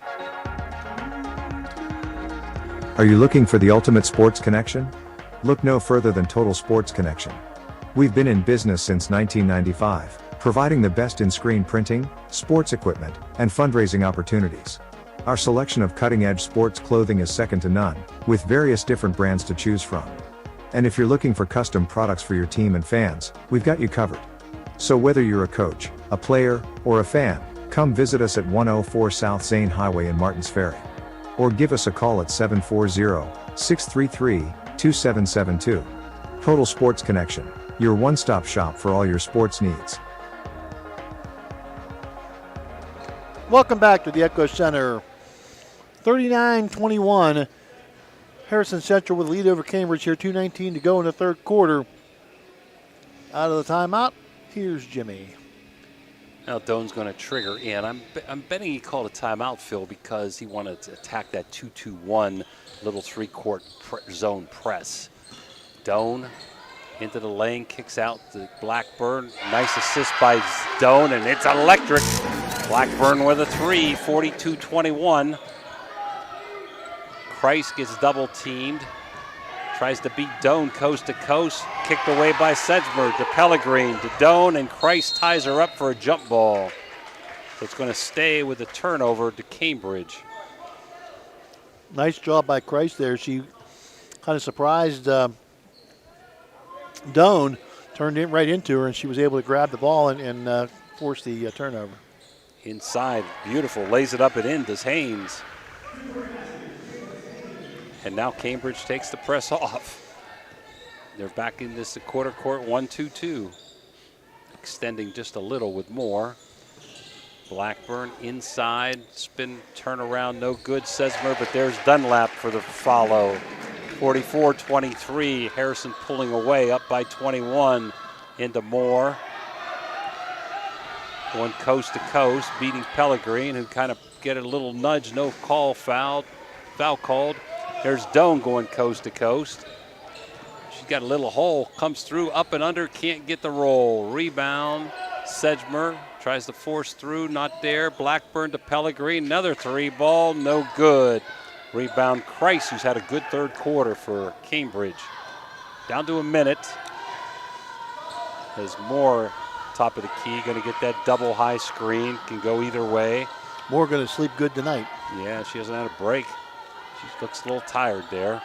Are you looking for the ultimate sports connection? Look no further than Total Sports Connection. We've been in business since 1995, providing the best in screen printing, sports equipment, and fundraising opportunities. Our selection of cutting-edge sports clothing is second to none, with various different brands to choose from. And if you're looking for custom products for your team and fans, we've got you covered. So whether you're a coach, a player, or a fan, come visit us at 104 South Zane Highway in Martins Ferry. Or give us a call at 740-633-2772. Total Sports Connection, your one-stop shop for all your sports needs. Welcome back to the Echo Center. 39-21. Harrison Central with a lead over Cambridge here. 2:19 to go in the third quarter. Out of the timeout, here's Jimmy. Now Doan's going to trigger in. I'm betting he called a timeout, Phil, because he wanted to attack that 2-2-1 little three-court zone press. Doan into the lane, kicks out to Blackburn. Nice assist by Doan, and it's electric. Blackburn with a three, 42-21. Christ gets double teamed. tries to beat Doan coast to coast. Kicked away by Sedgmer to Pellegrin to Doan, and Christ ties her up for a jump ball. So it's going to stay with a turnover to Cambridge. Nice job by Christ there. She kind of surprised Doan, turned it right into her, and she was able to grab the ball and force the turnover. Inside, beautiful, lays it up and in, does Haynes. And now Cambridge takes the press off. They're back in this quarter court 1-2-2. Extending just a little with more. Blackburn inside, spin, turnaround, no good, Sedgmer, but there's Dunlap for the follow. 44-23, Harrison pulling away, up by 21 into Moore. Going coast to coast, beating Pellegrin, who kind of get a little nudge, no call, foul called. There's Doan going coast to coast. She's got a little hole, comes through, up and under, can't get the roll. Rebound, Sedgmer tries to force through, not there. Blackburn to Pellegrin, another three ball, no good. Rebound Christ, who's had a good third quarter for Cambridge. Down to a minute. As Moore, top of the key, going to get that double high screen, can go either way. Moore going to sleep good tonight. Yeah, she hasn't had a break. She looks a little tired there.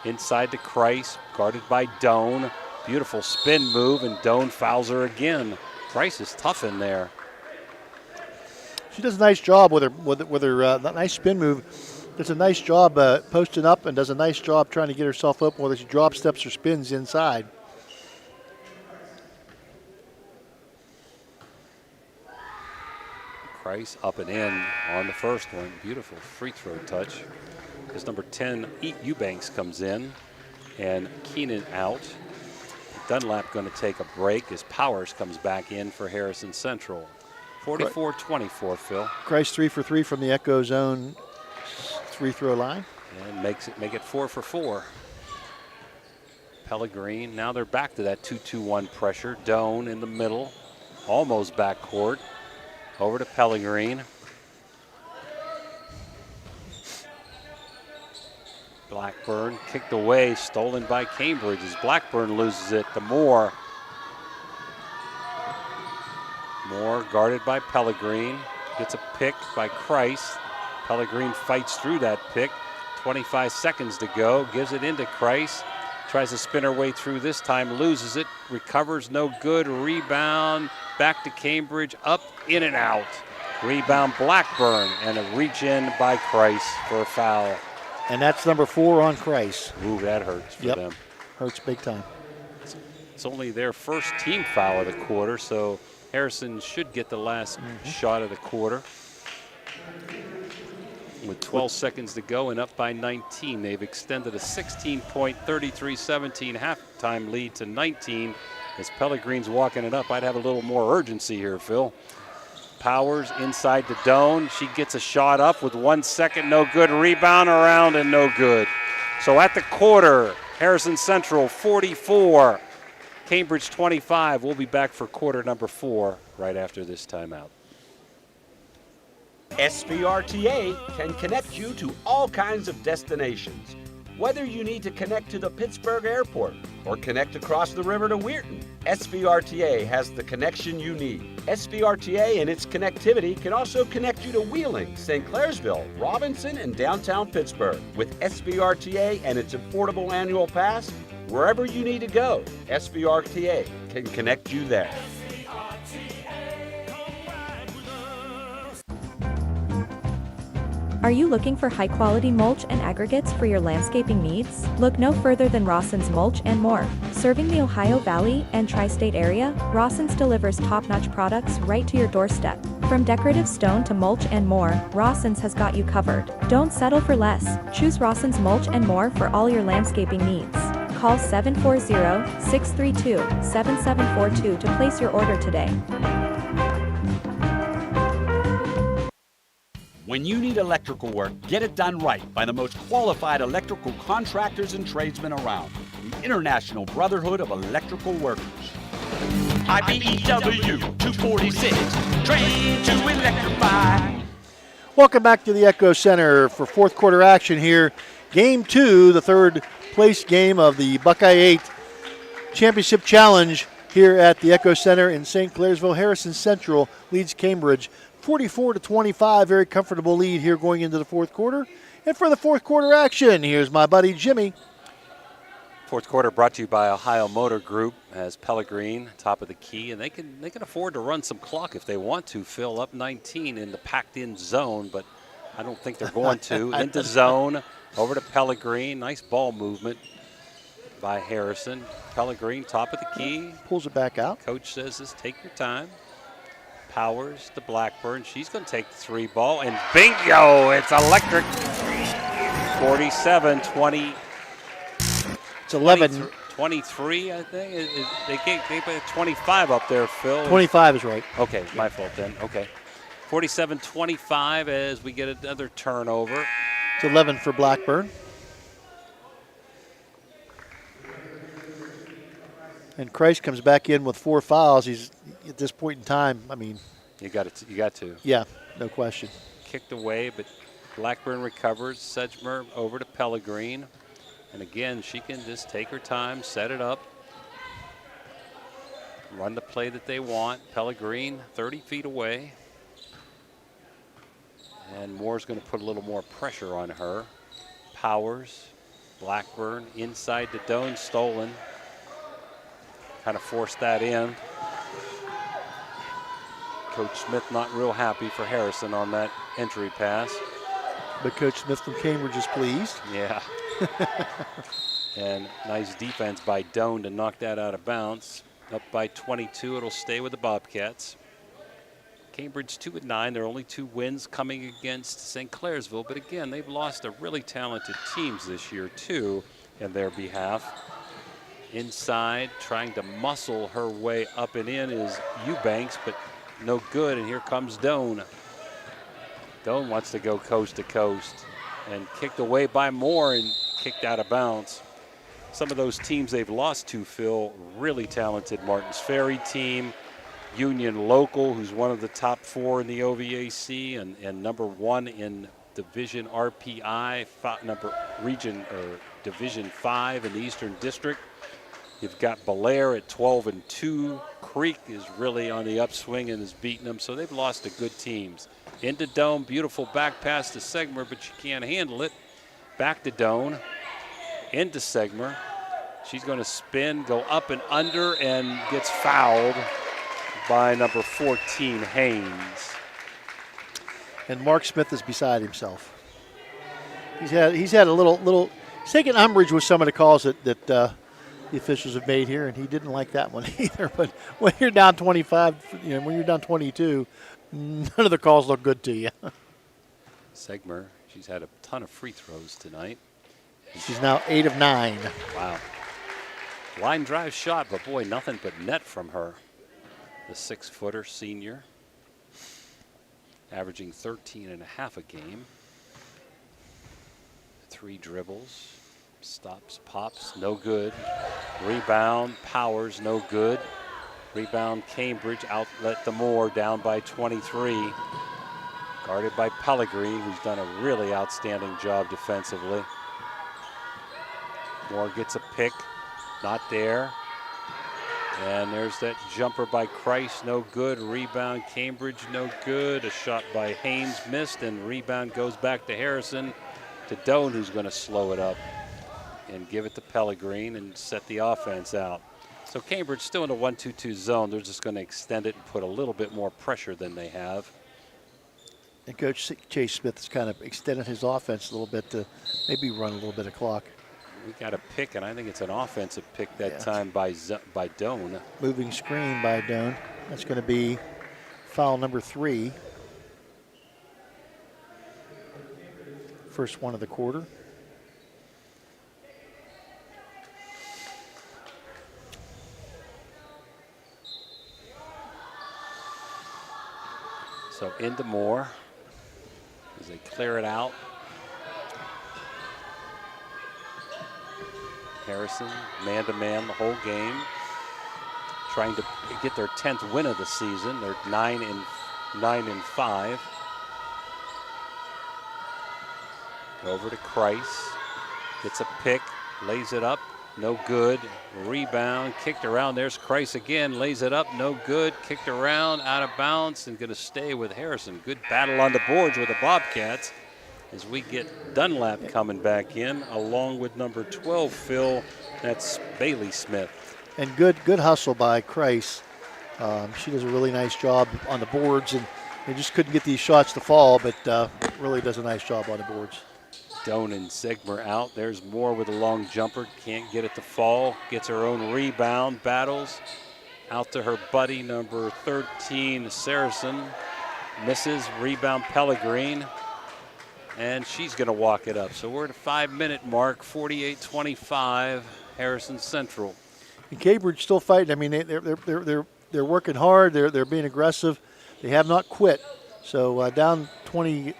Inside to Christ, guarded by Doan. Beautiful spin move, and Doan fouls her again. Christ is tough in there. She does a nice job with her that nice spin move. Does a nice job posting up, and does a nice job trying to get herself open, whether she drop steps or spins inside. Price up and in on the first one. Beautiful free throw touch. As number 10, Eubanks comes in, and Keenan out. Dunlap going to take a break as Powers comes back in for Harrison Central. 44-24, Phil. Christ 3 for 3 from the Echo Zone free throw line. And make it 4 for 4. Pellegrin, now they're back to that 2-2-1 pressure. Doan in the middle, almost backcourt. Over to Pellegrin. Blackburn kicked away, stolen by Cambridge as Blackburn loses it to Moore. Moore guarded by Pellegrin, gets a pick by Christ. Pellegrin fights through that pick. 25 seconds to go, gives it into Christ. Tries to spin her way through this time, loses it, recovers, no good, rebound, back to Cambridge, up, in and out. Rebound Blackburn, and a reach in by Christ for a foul. And that's number 4 on Christ. Ooh, that hurts for them. Hurts big time. It's only their first team foul of the quarter, so Harrison should get the last shot of the quarter. With 12 seconds to go and up by 19, they've extended a 16-point, 33-17 halftime lead to 19. As Pellegrin's walking it up, I'd have a little more urgency here, Phil. Powers inside to Doan. She gets a shot up with 1 second, no good. Rebound around and no good. So at the quarter, Harrison Central 44, Cambridge 25. We'll be back for quarter number 4 right after this timeout. SVRTA can connect you to all kinds of destinations. Whether you need to connect to the Pittsburgh airport or connect across the river to Weirton, SVRTA has the connection you need. SVRTA and its connectivity can also connect you to Wheeling, St. Clairsville, Robinson, and downtown Pittsburgh. With SVRTA and its affordable annual pass, wherever you need to go, SVRTA can connect you there. Are you looking for high-quality mulch and aggregates for your landscaping needs? Look no further than Rawson's Mulch and More. Serving the Ohio Valley and Tri-State area, Rawson's delivers top-notch products right to your doorstep. From decorative stone to mulch and more, Rawson's has got you covered. Don't settle for less. Choose Rawson's Mulch and More for all your landscaping needs. Call 740-632-7742 to place your order today. When you need electrical work, get it done right by the most qualified electrical contractors and tradesmen around. The International Brotherhood of Electrical Workers. IBEW 246, trained to electrify. Welcome back to the Echo Center for fourth quarter action here. Game 2, the third place game of the Buckeye 8 Championship Challenge here at the Echo Center in St. Clairsville. Harrison Central leads Cambridge 44-25. Very comfortable lead here going into the fourth quarter. And for the fourth quarter action, here's my buddy Jimmy. Fourth quarter brought to you by Ohio Motor Group as Pellegrine, top of the key, and they can afford to run some clock if they want to. Fill up 19 in the packed-in zone, but I don't think they're going to. Into zone, over to Pellegrine. Nice ball movement by Harrison. Pellegrine, top of the key. Pulls it back out. Coach says this, take your time. Powers to Blackburn. She's going to take the 3 ball, and bingo! It's electric. 47-20. It's 11. 23, I think. They put 25 up there, Phil. 25 is right. Okay, my fault then. Okay. 47-25 as we get another turnover. It's 11 for Blackburn. And Christ comes back in with 4 fouls. He's at this point in time, I mean. You got to. Yeah, no question. Kicked away, but Blackburn recovers. Sedgmer over to Pellegrine. And again, she can just take her time, set it up, run the play that they want. Pellegrine 30 feet away. And Moore's going to put a little more pressure on her. Powers, Blackburn, inside to Doan, stolen. Kind of forced that in. Coach Smith not real happy for Harrison on that entry pass. But Coach Smith from Cambridge is pleased. Yeah. And nice defense by Doan to knock that out of bounds. Up by 22, it'll stay with the Bobcats. Cambridge 2-9. There are only 2 wins coming against St. Clairsville, but again, they've lost a really talented teams this year too in their behalf. Inside, trying to muscle her way up and in is Eubanks, but no good, and here comes Doan. Doan wants to go coast to coast, and kicked away by Moore and kicked out of bounds. Some of those teams they've lost to, Phil, really talented. Martins Ferry team, Union Local, who's one of the top 4 in the OVAC and number 1 in Division RPI, Division 5 in the Eastern District. You've got Bellaire at 12-2. Creek is really on the upswing and is beating them, so they've lost to good teams. Into Doan, beautiful back pass to Segmer, but she can't handle it. Back to Doan, into Segmer. She's going to spin, go up and under, and gets fouled by number 14, Haynes. And Mark Smith is beside himself. He's had a little he's taken umbrage with some of the calls that the officials have made here, and he didn't like that one either. But when you're down 25, when you're down 22, none of the calls look good to you. Segmer, she's had a ton of free throws tonight. She's now 8 of 9. Wow. Line drive shot, but boy, nothing but net from her. The 6-footer senior, averaging 13.5 a game. 3 dribbles. Stops, pops, no good. Rebound, Powers, no good. Rebound, Cambridge, outlet to Moore, down by 23. Guarded by Pellegrine, who's done a really outstanding job defensively. Moore gets a pick, not there. And there's that jumper by Christ, no good. Rebound, Cambridge, no good. A shot by Haynes missed, and rebound goes back to Harrison, to Doan, who's going to slow it up and give it to Pellegrine and set the offense out. So Cambridge still in a 1-2-2 zone. They're just going to extend it and put a little bit more pressure than they have. And Coach Chase Smith has kind of extended his offense a little bit to maybe run a little bit of clock. We got a pick, and I think it's an offensive pick that time by Doan. Moving screen by Doan. That's going to be foul number 3. First one of the quarter. So into Moore as they clear it out. Harrison, man-to-man the whole game. Trying to get their 10th win of the season. They're 9-5. Over to Christ. Gets a pick. lays it up, no good. Rebound, kicked around. There's Kreis again, lays it up, no good. Kicked around, out of bounds, and going to stay with Harrison. Good battle on the boards with the Bobcats as we get Dunlap coming back in, along with number 12, Phil. That's Bailey Smith. And good hustle by Kreis. She does a really nice job on the boards, and they just couldn't get these shots to fall, but really does a nice job on the boards. Doan and Zegmer out. There's Moore with a long jumper. Can't get it to fall. Gets her own rebound. Battles. Out to her buddy, number 13, Saracen. Misses. Rebound, Pellegrin. And she's going to walk it up. So we're at a 5-minute mark, 48-25, Harrison Central. And Cambridge still fighting. I mean, they're working hard. They're being aggressive. They have not quit. So down 13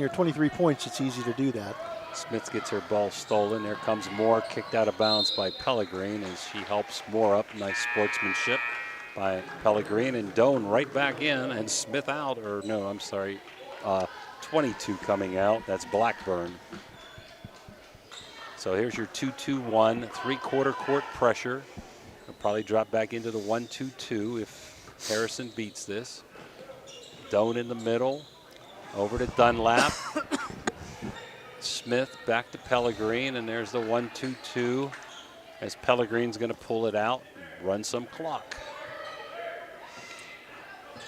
or 23 points, it's easy to do that. Smith gets her ball stolen. There comes Moore, kicked out of bounds by Pellegrin as she helps Moore up. Nice sportsmanship by Pellegrin, and Doan right back in, and Smith out, or no, I'm sorry, 22 coming out. That's Blackburn. So here's your 2-2-1, three-quarter court pressure. They'll probably drop back into the 1-2-2 if Harrison beats this. Doan in the middle. Over to Dunlap. Smith back to Pellegrin, and there's the 1-2-2 as Pellegrin's going to pull it out, run some clock.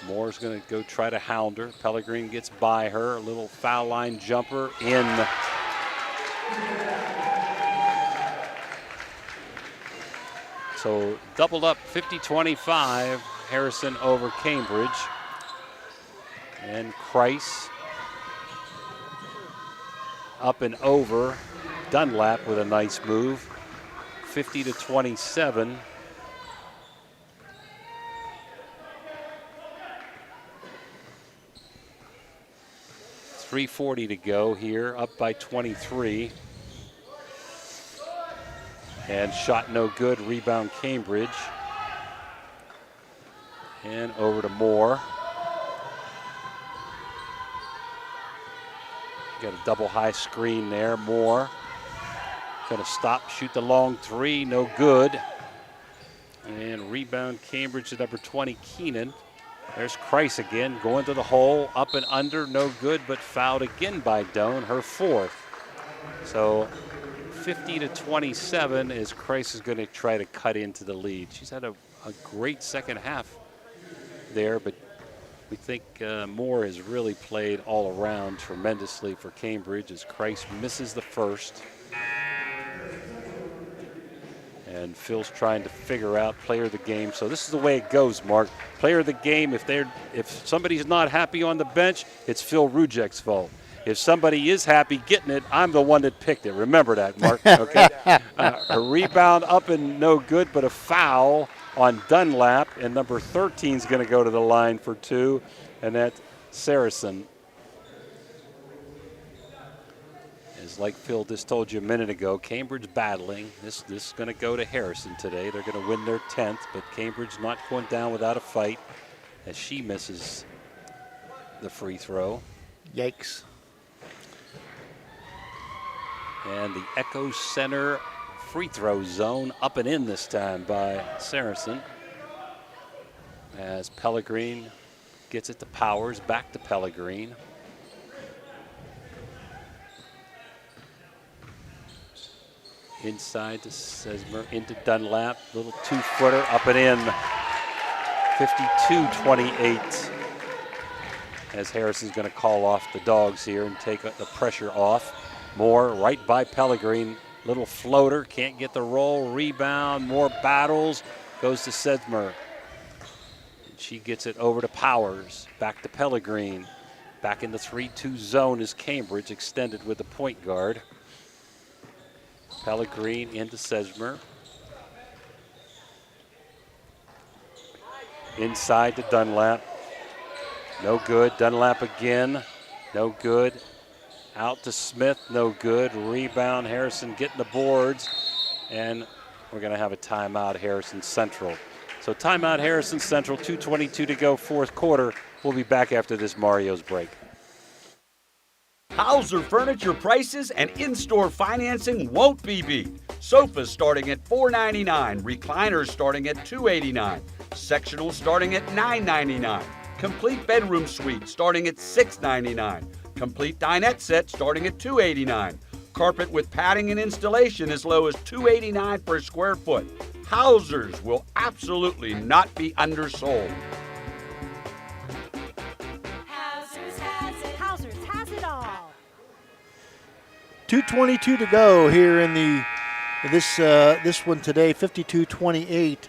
Moore's going to go try to hound her. Pellegrin gets by her. A little foul line jumper in. So doubled up 50-25, Harrison over Cambridge. And Kreis up and over Dunlap with a nice move. 50-27. .340 to go here, up by 23. And shot no good, rebound Cambridge. And over to Moore. Got a double high screen there. Moore gonna stop, shoot the long three, no good. And rebound Cambridge to number 20, Keenan. There's Kreis again, going to the hole, up and under, no good, but fouled again by Doan, her fourth. So 50-27 as Kreis is gonna try to cut into the lead. She's had a great second half there, but we think Moore has really played all around tremendously for Cambridge as Kreis misses the first. And Phil's trying to figure out player of the game. So this is the way it goes, Mark. Player of the game, if somebody's not happy on the bench, it's Phil Rujek's fault. If somebody is happy getting it, I'm the one that picked it. Remember that, Mark, okay? A rebound up and no good, but a foul on Dunlap, and number 13 is going to go to the line for two, and that's Saracen. As like Phil just told you a minute ago, Cambridge battling. This is going to go to Harrison today. They're going to win their 10th, but Cambridge not going down without a fight as she misses the free throw. Yikes. And the Echo Center free throw zone up and in this time by Saracen. As Pellegrin gets it to Powers, back to Pellegrin. Inside to Sesmer, into Dunlap, little two-footer, up and in. 52-28. As Harrison's going to call off the dogs here and take the pressure off. Moore right by Pellegrin, little floater, can't get the roll, rebound, Moore battles, goes to Sedmer. She gets it over to Powers, back to Pellegrin. Back in the 3-2 zone is Cambridge, extended with the point guard. Pellegrin into Sedmer. Inside to Dunlap. No good, Dunlap again, no good. Out to Smith, no good. Rebound, Harrison getting the boards. And we're going to have a timeout, Harrison Central. So timeout, Harrison Central, 2:22 to go, fourth quarter. We'll be back after this Mario's break. Hauser Furniture prices and in-store financing won't be beat. Sofas starting at $4.99, recliners starting at $2.89, sectionals starting at $9.99, complete bedroom suite starting at $6.99, complete dinette set starting at $2.89, carpet with padding and installation as low as $2.89 per square foot. Hausers will absolutely not be undersold. Hausers has it all. 2:22 to go here in this one today, 52-28.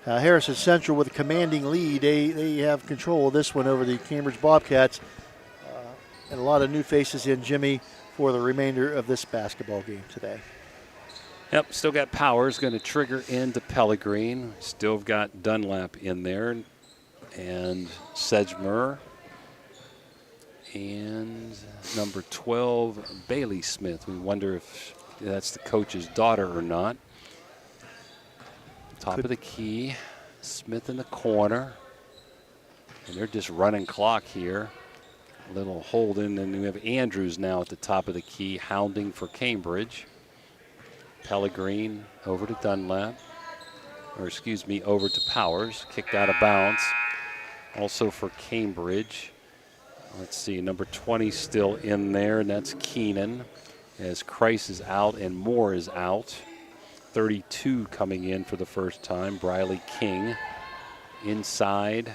Harrison Central with a commanding lead. They have control of this one over the Cambridge Bobcats. And a lot of new faces in, Jimmy, for the remainder of this basketball game today. Yep, still got Powers going to trigger into Pellegrin. Still got Dunlap in there and Sedgmer. And number 12, Bailey Smith. We wonder if that's the coach's daughter or not. Top of the key, Smith in the corner. And they're just running clock here. A little holding, and we have Andrews now at the top of the key, hounding for Cambridge. Pellegrin over to Dunlap, or excuse me, over to Powers, kicked out of bounds. Also for Cambridge. Let's see, number 20 still in there, and that's Keenan, as Kreis is out and Moore is out. 32 coming in for the first time, Briley King inside.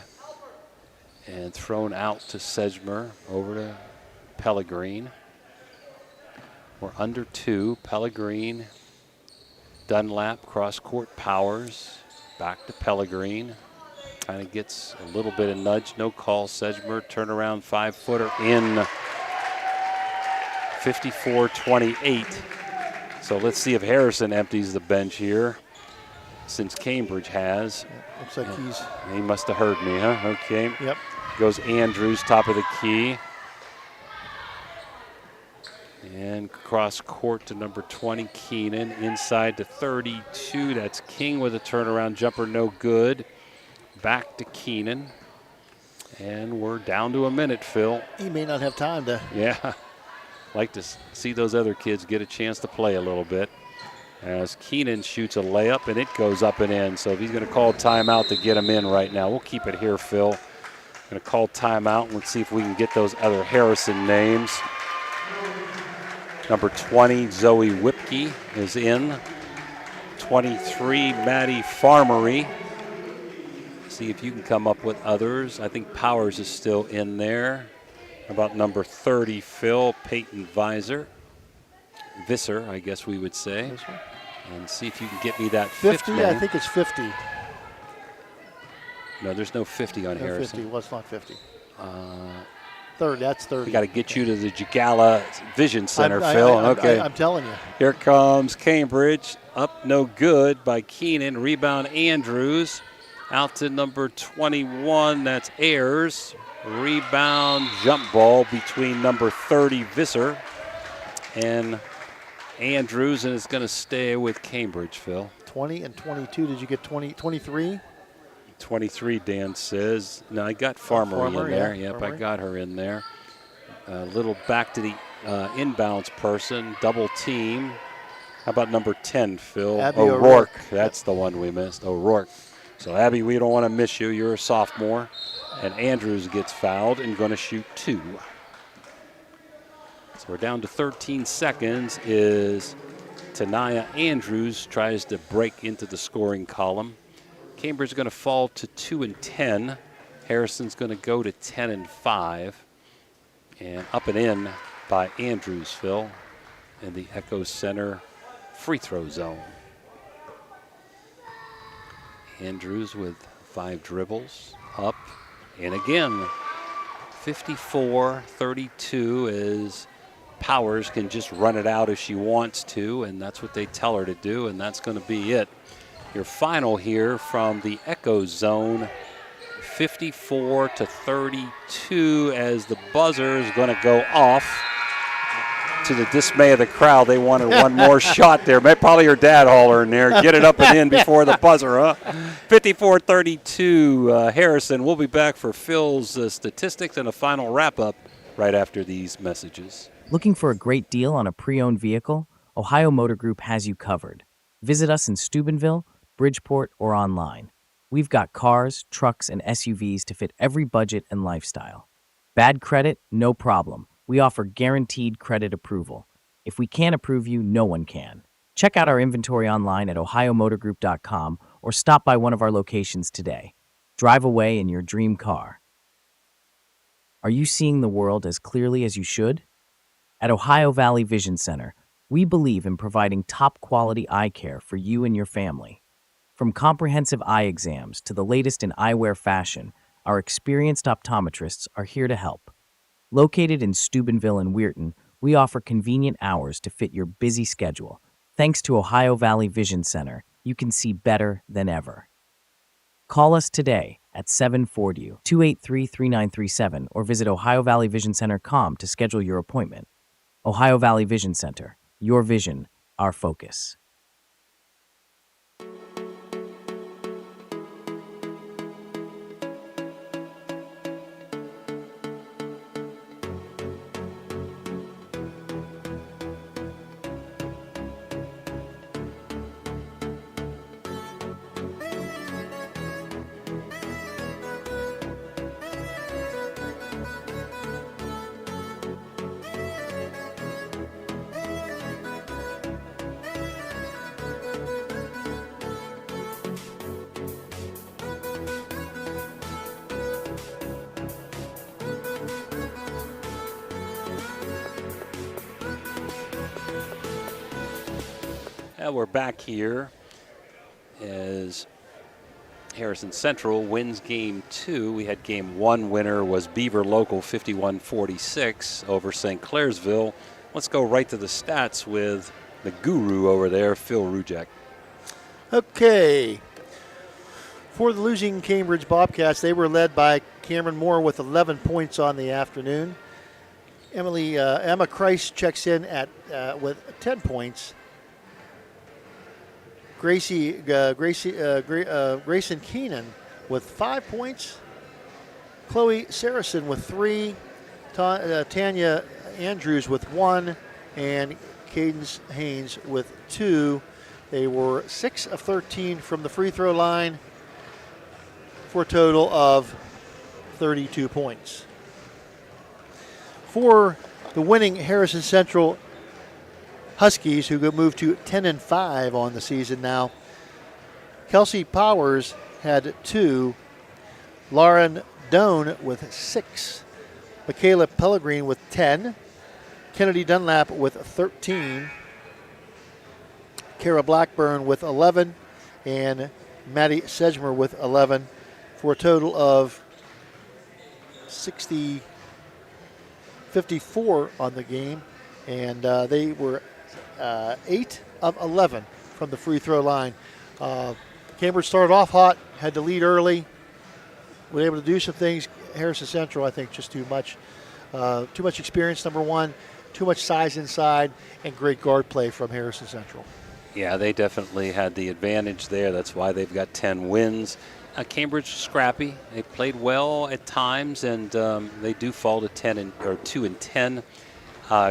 And thrown out to Sedgmer, over to Pellegrin. We're under 2. Pellegrin, Dunlap, cross-court Powers, back to Pellegrin. Kind of gets a little bit of nudge, no call. Sedgmer, turnaround 5-footer in. 54-28. So let's see if Harrison empties the bench here, since Cambridge has. Looks like he must have heard me, huh? Okay. Yep. Goes Andrews, top of the key. And cross court to number 20, Keenan. Inside to 32. That's King with a turnaround jumper, no good. Back to Keenan. And we're down to a minute, Phil. He may not have time to. Yeah. Like to see those other kids get a chance to play a little bit. As Keenan shoots a layup, and it goes up and in. So if he's going to call timeout to get him in right now, we'll keep it here, Phil. Going to call timeout, and let's see if we can get those other Harrison names. Number 20, Zoe Whipke is in. 23, Maddie Farmery. See if you can come up with others. I think Powers is still in there. How about number 30, Phil, Peyton Visor. Visser, I guess we would say. And see if you can get me that 50, name. I think it's 50. No, there's no 50 on No, Harrison. 50, well, it's not 50. 30, that's 30. We got to get you to the Jagala Vision Center, Phil. Okay. I'm telling you. Here comes Cambridge. Up no good by Keenan. Rebound Andrews. Out to number 21. That's Ayers. Rebound jump ball between number 30, Visser, and Andrews, and it's going to stay with Cambridge, Phil. 20 and 22. Did you get 23? 23, Dan says. No, I got Farmer in there. Yeah, Yep, Farmery. I got her in there. A little back to the inbounds person. Double team. How about number 10, Phil? Abby O'Rourke. That's the one we missed. O'Rourke. So, Abby, we don't want to miss you. You're a sophomore. And Andrews gets fouled and going to shoot 2. So we're down to 13 seconds. Is Tanaya Andrews tries to break into the scoring column. Cambridge is going to fall to 2 and 10. Harrison's going to go to 10 and 5. And up and in by Andrews, Phil, in the Echo Center free throw zone. Andrews with 5 dribbles, up and again. 54-32 as Powers can just run it out if she wants to, and that's what they tell her to do, and that's going to be it. Your final here from the Echo Zone, 54-32 as the buzzer is going to go off. To the dismay of the crowd, they wanted one more shot there. Probably her dad hollering there. Get it up and in before the buzzer, huh? 54-32, Harrison. We'll be back for Phil's statistics and a final wrap-up right after these messages. Looking for a great deal on a pre-owned vehicle? Ohio Motor Group has you covered. Visit us in Steubenville, Bridgeport, or online. We've got cars, trucks, and SUVs to fit every budget and lifestyle. Bad credit? No problem. We offer guaranteed credit approval. If we can't approve you, no one can. Check out our inventory online at ohiomotorgroup.com or stop by one of our locations today. Drive away in your dream car. Are you seeing the world as clearly as you should? At Ohio Valley Vision Center, we believe in providing top-quality eye care for you and your family. From comprehensive eye exams to the latest in eyewear fashion, our experienced optometrists are here to help. Located in Steubenville and Weirton, we offer convenient hours to fit your busy schedule. Thanks to Ohio Valley Vision Center, you can see better than ever. Call us today at 740-283-3937 or visit ohiovalleyvisioncenter.com to schedule your appointment. Ohio Valley Vision Center. Your vision, our focus. We're back here as Harrison Central wins game 2. We had game 1 winner was Beaver Local 51-46 over St. Clairsville. Let's go right to the stats with the guru over there, Phil Rujek. Okay. For the losing Cambridge Bobcats, they were led by Cameron Moore with 11 points on the afternoon. Emma Christ checks in at with 10 points. Grayson Keenan with 5 points. Chloe Saracen with 3. Tanya Andrews with 1. And Cadence Haynes with 2. They were 6 of 13 from the free throw line for a total of 32 points. For the winning Harrison Central Huskies, who moved to 10-5 on the season now, Kelsey Powers had 2. Lauren Doan with 6. Michaela Pellegrin with 10. Kennedy Dunlap with 13. Kara Blackburn with 11. And Maddie Sedgmer with 11 for a total of 54 on the game. And they were 8 of 11 from the free throw line. Cambridge started off hot, had to lead early, were able to do some things. Harrison Central, I think, just too much experience, number one, too much size inside, and great guard play from Harrison Central. Yeah, they definitely had the advantage there. That's why they've got 10 wins. Cambridge scrappy. They played well at times, and they do fall to 2-10.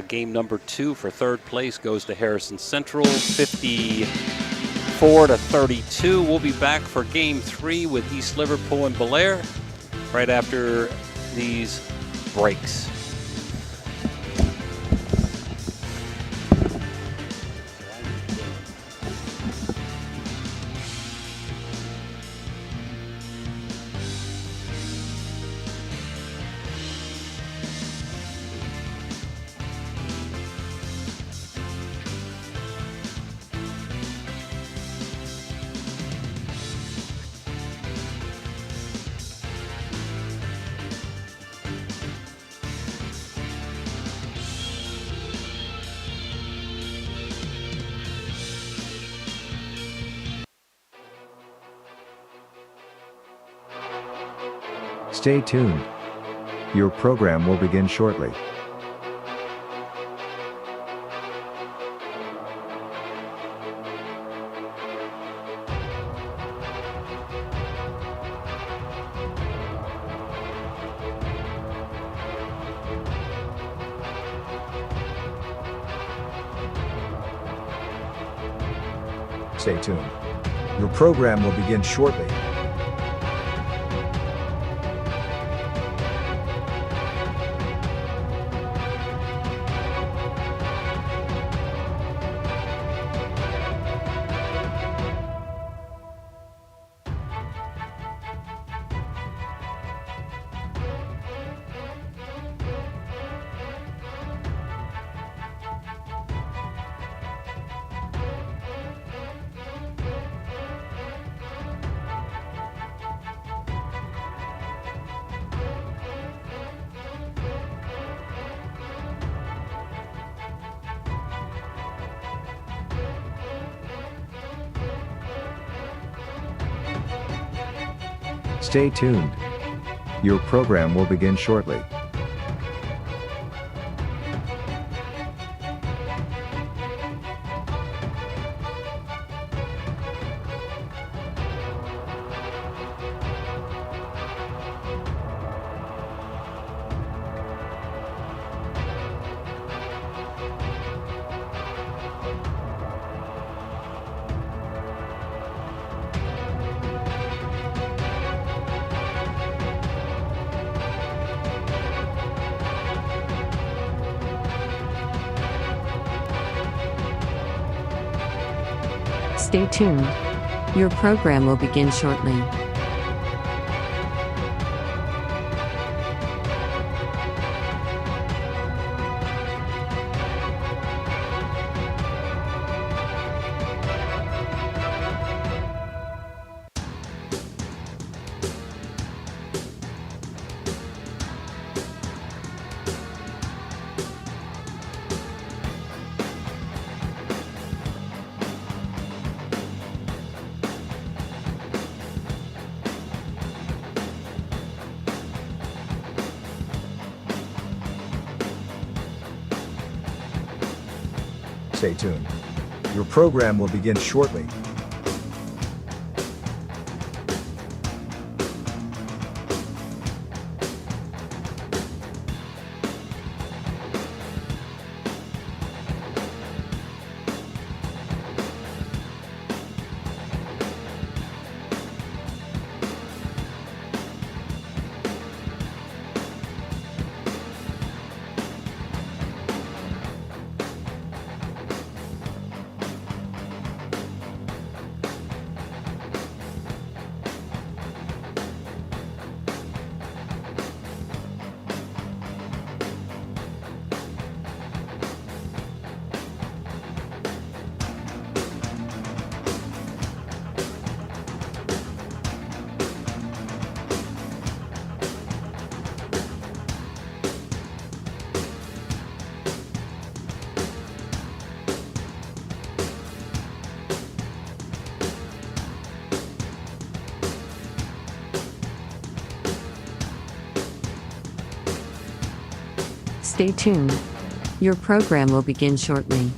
Game number 2 for third place goes to Harrison Central, 54-32. We'll be back for game 3 with East Liverpool and BELLAIRE right after these breaks. Stay tuned. Your program will begin shortly. Stay tuned. Your program will begin shortly. Stay tuned. Your program will begin shortly. Stay tuned. Your program will begin shortly. Stay tuned. Your program will begin shortly. Stay tuned. Your program will begin shortly.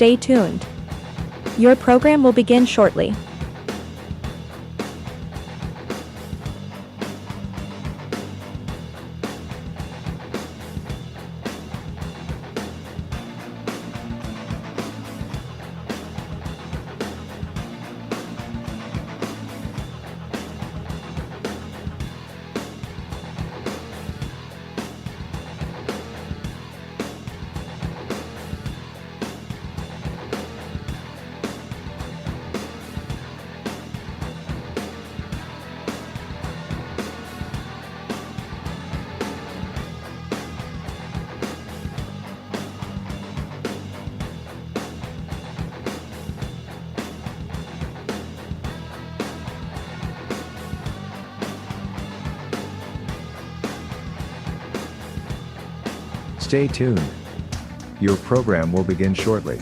Stay tuned. Your program will begin shortly. Stay tuned. Your program will begin shortly.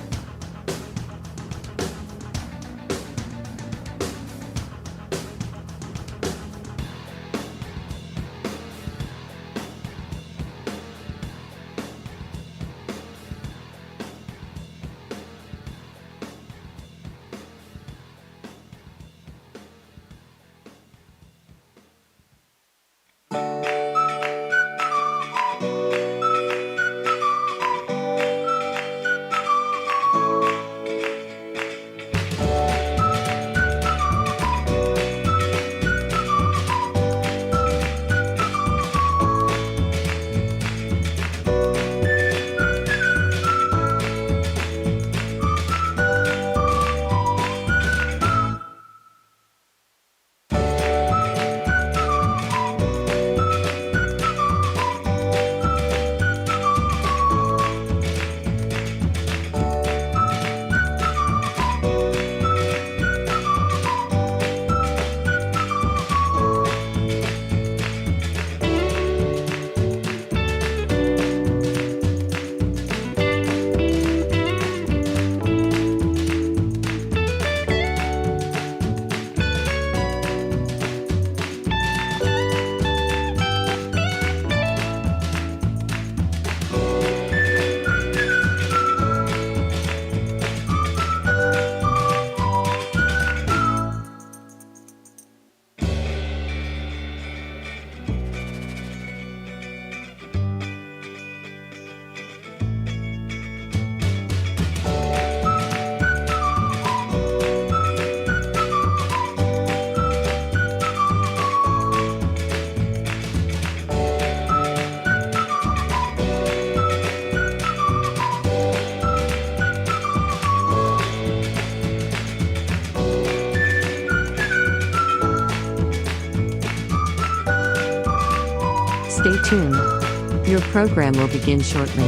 Stay tuned. Your program will begin shortly.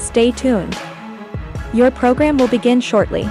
Stay tuned. Your program will begin shortly.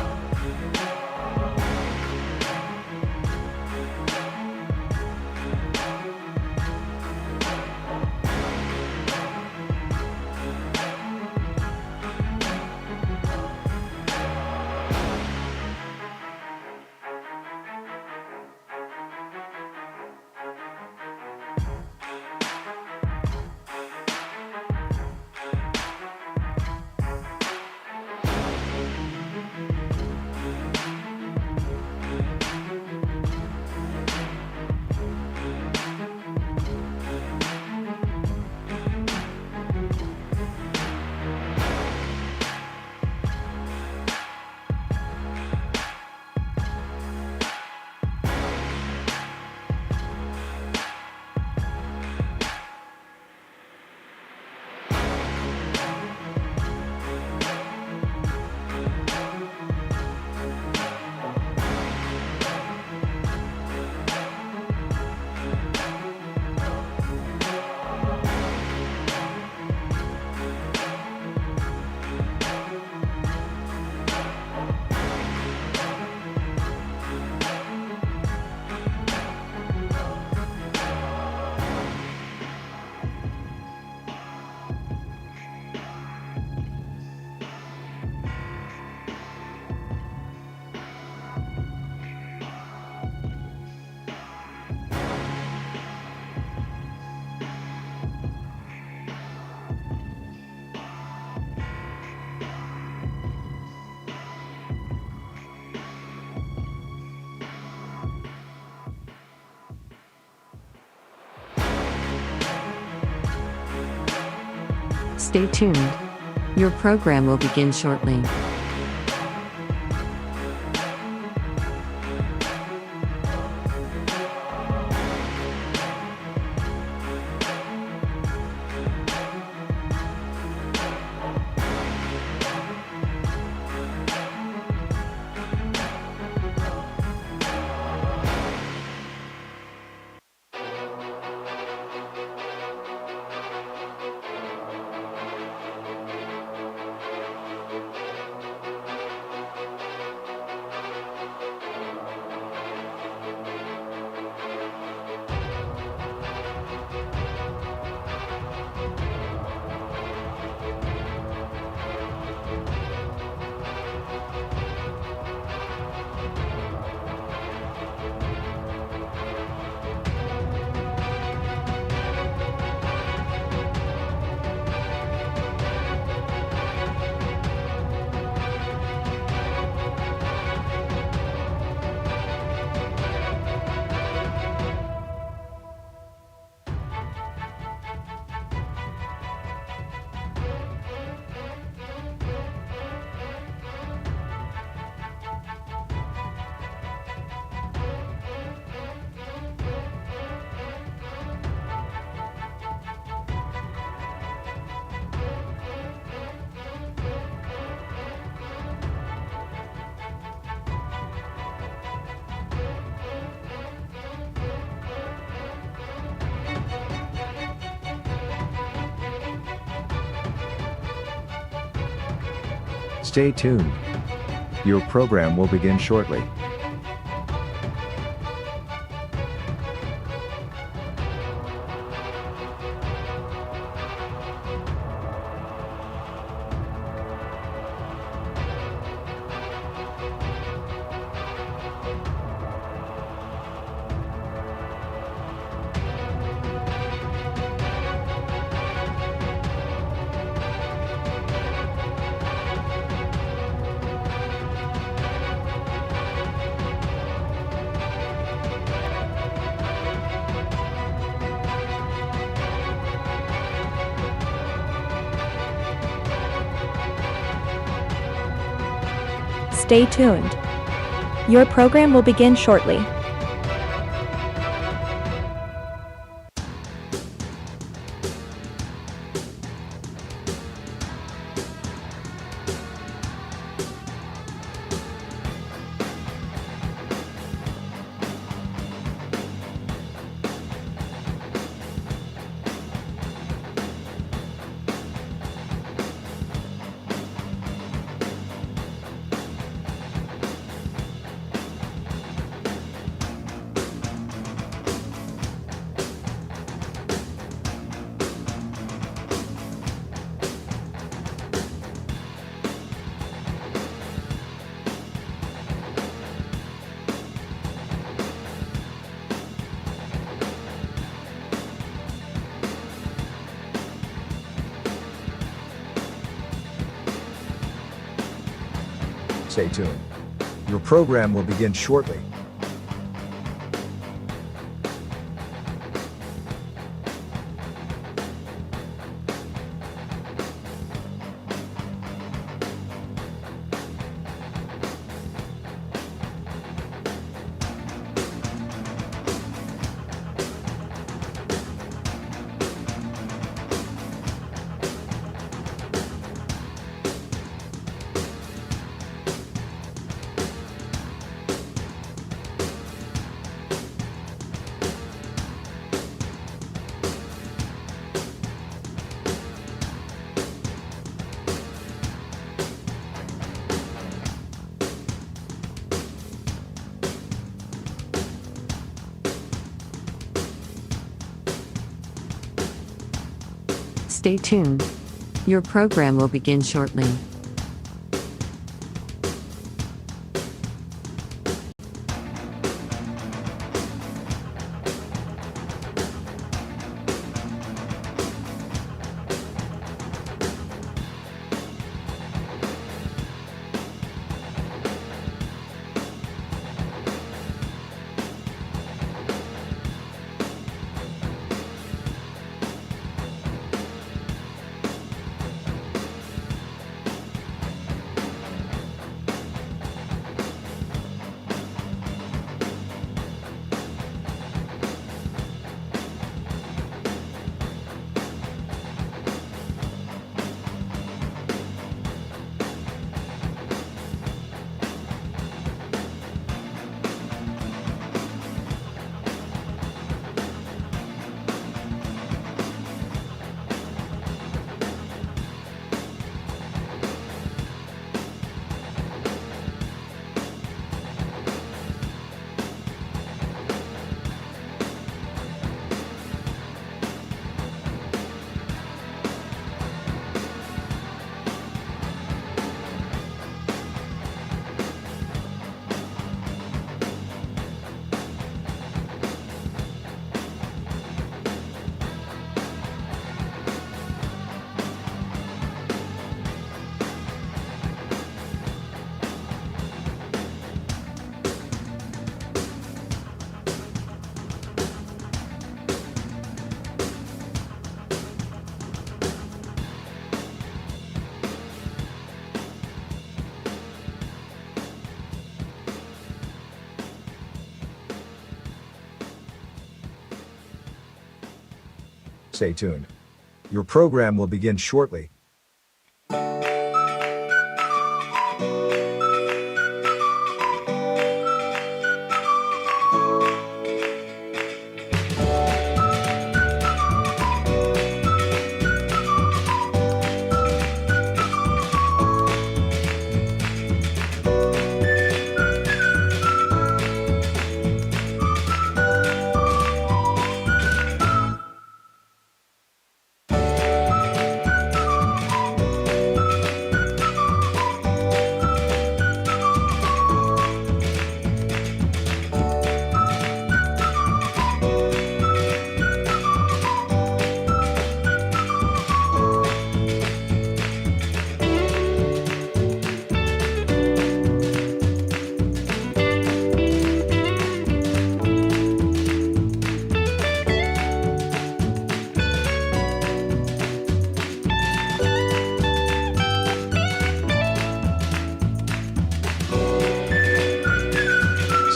Stay tuned. Your program will begin shortly. Stay tuned. Your program will begin shortly. Stay tuned. Your program will begin shortly. Stay tuned. Your program will begin shortly. Stay tuned. Your program will begin shortly. Stay tuned. Your program will begin shortly.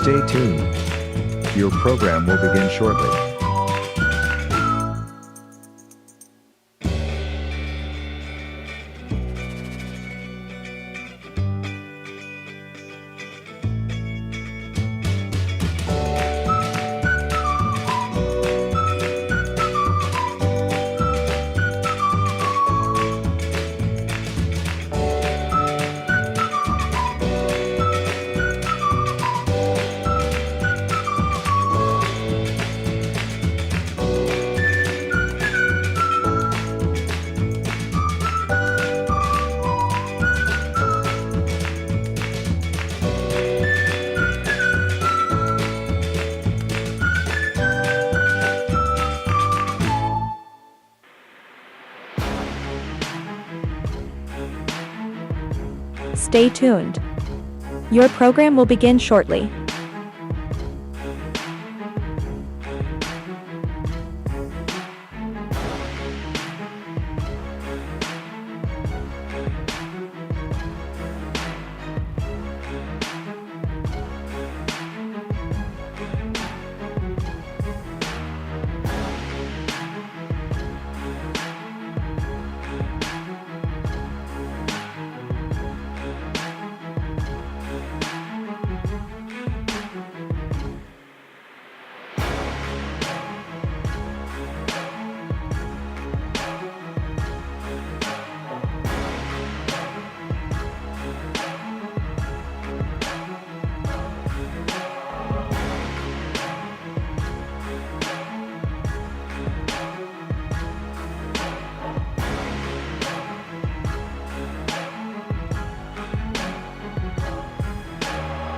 Stay tuned. Your program will begin shortly. Stay tuned. Your program will begin shortly.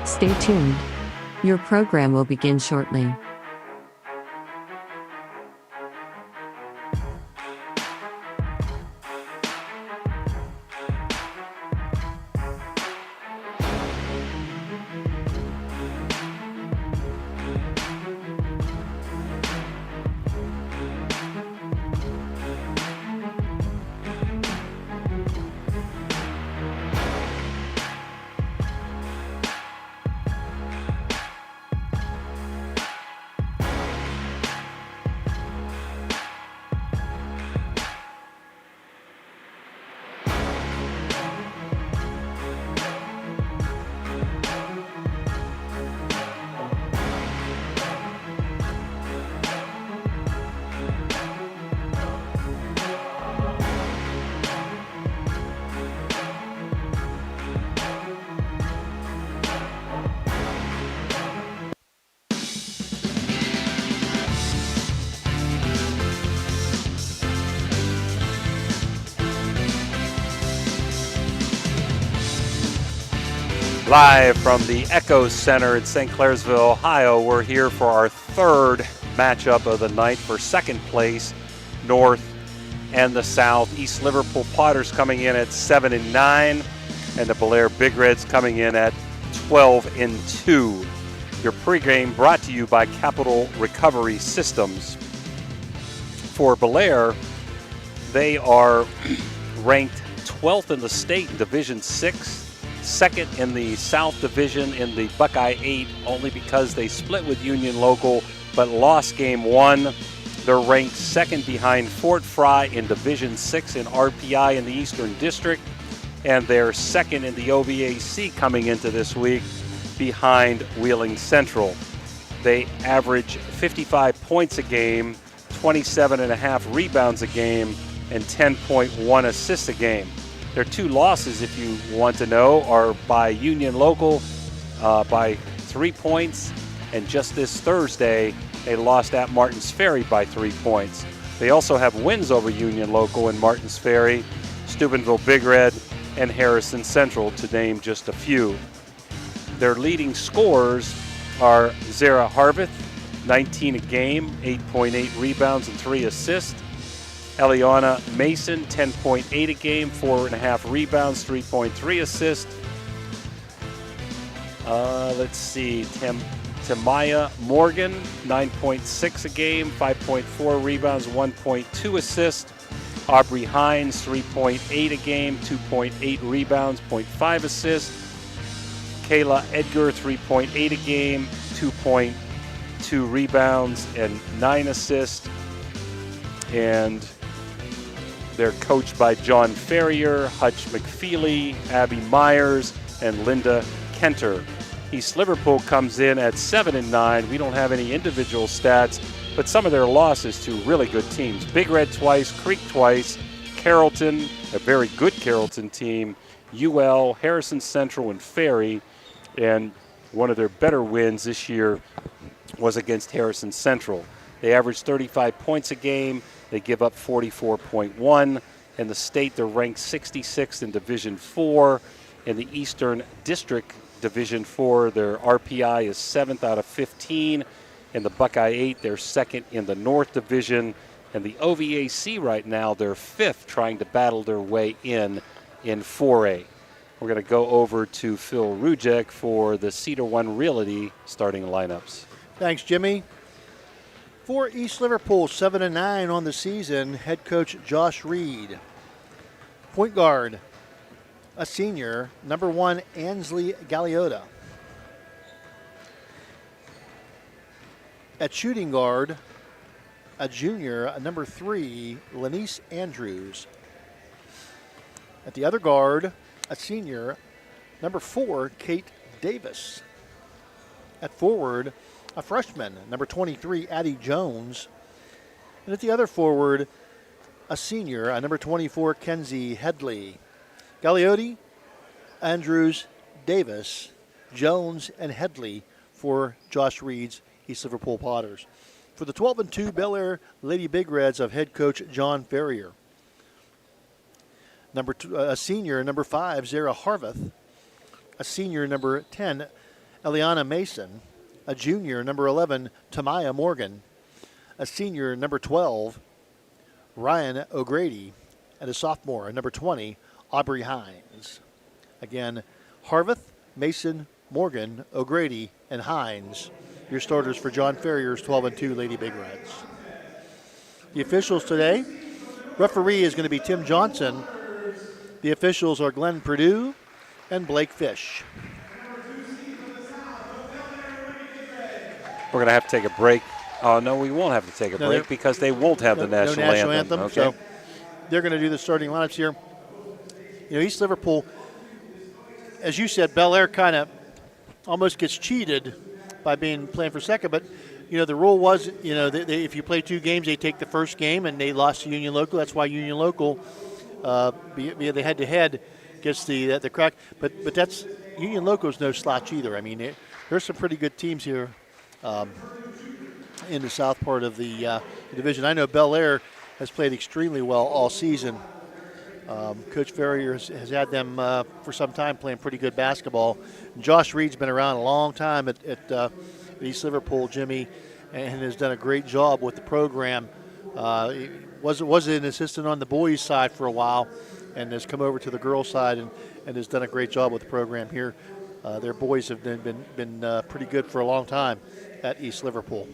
Stay tuned. Your program will begin shortly. Live from the Echo Center in St. Clairsville, Ohio, we're here for our third matchup of the night for second place, North and the South. East Liverpool Potters coming in at 7-9, and the BELLAIRE Big Reds coming in at 12-2. Your pregame brought to you by Capital Recovery Systems. For BELLAIRE, they are ranked 12th in the state in Division 6. Second in the South Division in the Buckeye 8, only because they split with Union Local but lost game 1 They're ranked second behind Fort Fry in Division 6 in RPI in the Eastern District, and they're second in the OVAC coming into this week behind Wheeling Central. They average 55 points a game, 27.5 rebounds a game, and 10.1 assists a game. Their two losses, if you want to know, are by Union Local by 3 points, and just this Thursday, they lost at Martins Ferry by 3 points. They also have wins over Union Local and Martins Ferry, Steubenville Big Red, and Harrison Central, to name just a few. Their leading scorers are Zara Harveth, 19 a game, 8.8 rebounds and 3 assists. Eliana Mason, 10.8 a game, 4.5 rebounds, 3.3 assists. Let's see, Tamaya Morgan, 9.6 a game, 5.4 rebounds, 1.2 assists. Aubrey Hines, 3.8 a game, 2.8 rebounds, 0.5 assists. Kayla Edgar, 3.8 a game, 2.2 rebounds, and 9 assists. And they're coached by John Ferrier, Hutch McFeely, Abby Myers, and Linda Kenter. East Liverpool comes in at 7-9. We don't have any individual stats, but some of their losses to really good teams. Big Red twice, Creek twice, Carrollton, a very good Carrollton team, UL, Harrison Central, and Ferry. And one of their better wins this year was against Harrison Central. They average 35 points a game. They give up 44.1. In the state, they're ranked 66th in Division 4. In the Eastern District Division 4, their RPI is 7th out of 15. In the Buckeye 8, they're second in the North Division. And the OVAC right now, they're 5th, trying to battle their way in 4A. We're going to go over to Phil Rujek for the Cedar One Realty starting lineups. Thanks, Jimmy. For East Liverpool, 7-9 on the season, head coach Josh Reed. Point guard, a senior, number 1, Ansley Galeota. At shooting guard, a junior, number 3, Lanice Andrews. At the other guard, a senior, number 4, Kate Davis. At forward, a freshman, number 23, Addie Jones. And at the other forward, a senior, number 24, Kenzie Headley. Galeotti, Andrews, Davis, Jones, and Headley for Josh Reed's East Liverpool Potters. For the 12-2 Bellaire Lady Big Reds of head coach John Ferrier. A senior, number 5, Zara Harveth. A senior, number 10, Eliana Mason. A junior, number 11, Tamaya Morgan. A senior, number 12, Ryan O'Grady. And a sophomore, number 20, Aubrey Hines. Again, Harveth, Mason, Morgan, O'Grady, and Hines. Your starters for John Ferrier's 12-2 Lady Big Reds. The officials today, referee is going to be Tim Johnson. The officials are Glenn Perdue and Blake Fish. We're going to have to take a break. Oh, no, we won't have to take a break because they won't have the national anthem. Okay. So they're going to do the starting lineups here. You know, East Liverpool, as you said, Bellaire kind of almost gets cheated by playing for second. But, you know, the rule was, you know, if you play 2 games, they take the first game, and they lost to Union Local. That's why Union Local, via the head-to-head, gets the crack. But that's Union Local's no slouch either. I mean, there's some pretty good teams here in the south part of the division. I know Bellaire has played extremely well all season. Coach Ferrier has had them for some time playing pretty good basketball. Josh Reed's been around a long time at East Liverpool, Jimmy, and has done a great job with the program. He was an assistant on the boys' side for a while and has come over to the girls' side and has done a great job with the program here. Their boys have been pretty good for a long time at East Liverpool.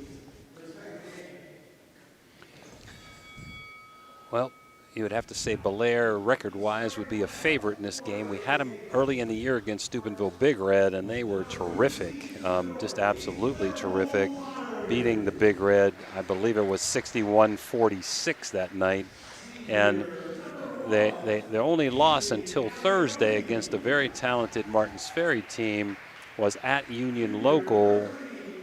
Well, you would have to say Bellaire, record-wise, would be a favorite in this game. We had them early in the year against Steubenville Big Red, and they were terrific, just absolutely terrific. beating the Big Red. I believe it was 61-46 that night. And their only loss until Thursday against a very talented Martins Ferry team was at Union Local,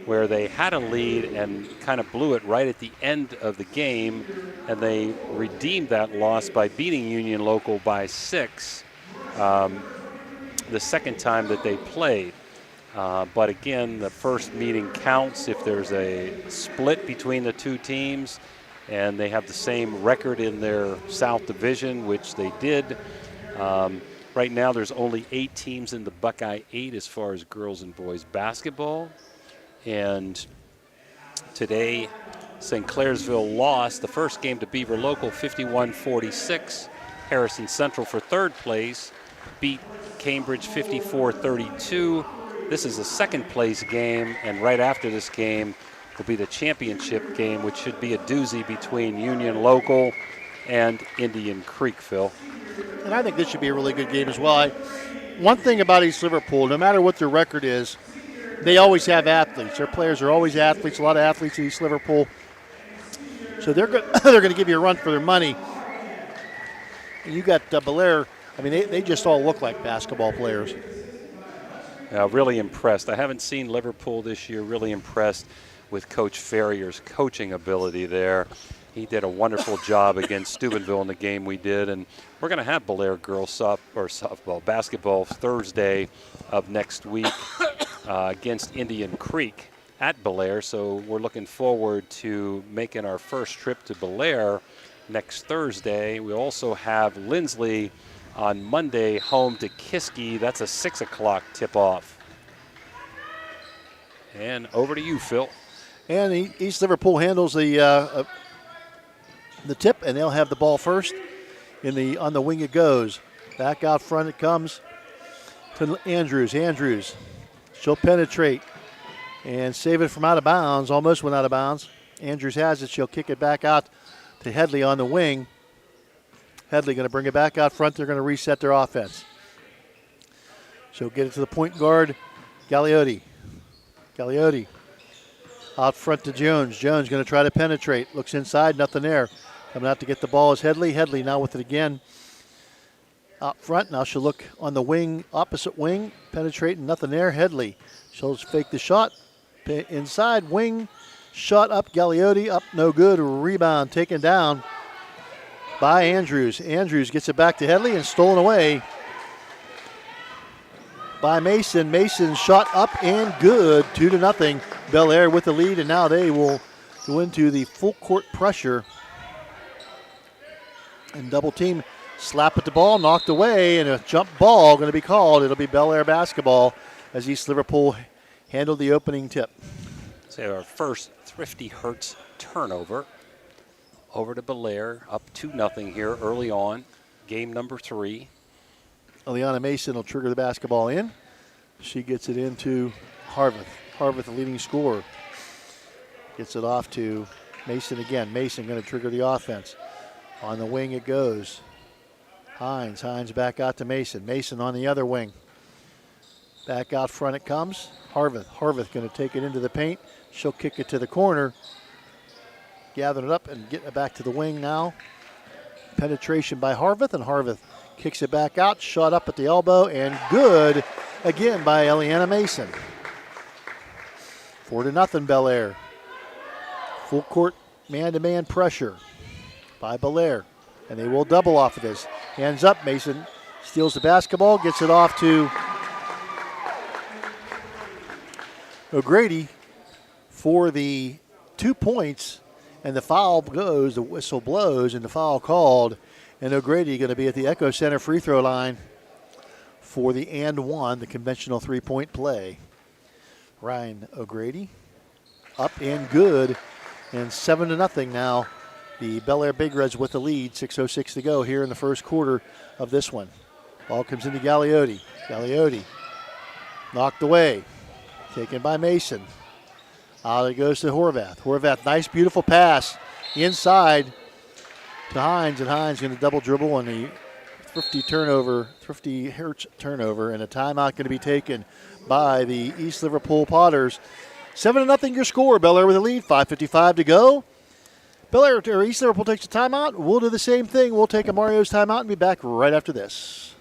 where they had a lead and kind of blew it right at the end of the game, and they redeemed that loss by beating Union Local by 6 the second time that they played. But again, the first meeting counts if there's a split between the two teams and they have the same record in their South Division, which they did. Right now there's only 8 teams in the Buckeye 8 as far as girls and boys basketball. And today, St. Clairsville lost the first game to Beaver Local 51-46. Harrison Central for third place beat Cambridge 54-32. This is a second place game, and right after this game will be the championship game, which should be a doozy between Union Local and Indian Creek, Phil. And I think this should be a really good game as well. One thing about East Liverpool, no matter what their record is, they always have athletes. Their players are always athletes, a lot of athletes at East Liverpool. So they're going to give you a run for their money. And you got BELLAIRE. I mean, they just all look like basketball players. Really impressed. I haven't seen Liverpool this year. Really impressed with Coach Ferrier's coaching ability there. He did a wonderful job against Steubenville in the game we did, and we're going to have BELLAIRE girls basketball Thursday of next week against Indian Creek at BELLAIRE. So we're looking forward to making our first trip to BELLAIRE next Thursday. We also have Lindsley on Monday home to Kiski. That's a 6 o'clock tip-off. And over to you, Phil. And East Liverpool handles the tip, and they'll have the ball first. On the wing it goes. Back out front it comes to Andrews. Andrews, she'll penetrate and save it from out of bounds. Almost went out of bounds. Andrews has it. She'll kick it back out to Headley on the wing. Headley going to bring it back out front. They're going to reset their offense. She'll get it to the point guard, Galliotti. Galliotti out front to Jones. Jones going to try to penetrate. Looks inside, nothing there. Coming out to get the ball is Headley. Headley now with it again. Out front, now she'll look on the wing, opposite wing, penetrating, nothing there. Headley, she'll fake the shot. Inside wing, shot up, Galliotti, up, no good. Rebound taken down by Andrews. Andrews gets it back to Headley and stolen away by Mason. Mason shot up and good, 2-0. BELLAIRE with the lead, and now they will go into the full court pressure. And double team, slap at the ball, knocked away, and a jump ball going to be called. It'll be BELLAIRE basketball as East Liverpool handled the opening tip. So our first Thrifty Hertz turnover. Over to BELLAIRE, up 2-0 here early on, game number 3. Eliana Mason will trigger the basketball in. She gets it into Harveth. Harveth, the leading scorer. Gets it off to Mason again. Mason going to trigger the offense. On the wing it goes. Hines back out to Mason. Mason on the other wing. Back out front it comes. Harveth going to take it into the paint. She'll kick it to the corner. Gathering it up and getting it back to the wing now. Penetration by Harveth, and Harveth kicks it back out. Shot up at the elbow, and good again by Eliana Mason. 4-0 BELLAIRE. Full court man-to-man pressure by BELLAIRE, and they will double off of this. Hands up, Mason steals the basketball, gets it off to O'Grady for the 2 points. And the foul goes, the whistle blows, and the foul called. And O'Grady going to be at the Echo Center free throw line for the and one, the conventional three-point play. Ryan O'Grady up and good. And 7-0 now. The BELLAIRE Big Reds with the lead. 6:06 to go here in the first quarter of this one. Ball comes into Galliotti. Galliotti knocked away. Taken by Mason. Out it goes to Horvath. Horvath, nice, beautiful pass inside to Hines, and Hines going to double dribble on the Thrifty Hertz turnover, and a timeout going to be taken by the East Liverpool Potters. 7-0 your score. Bellaire with a lead. 5:55 to go. Bellaire or East Liverpool takes a timeout. We'll do the same thing. We'll take a Mario's timeout and be back right after this.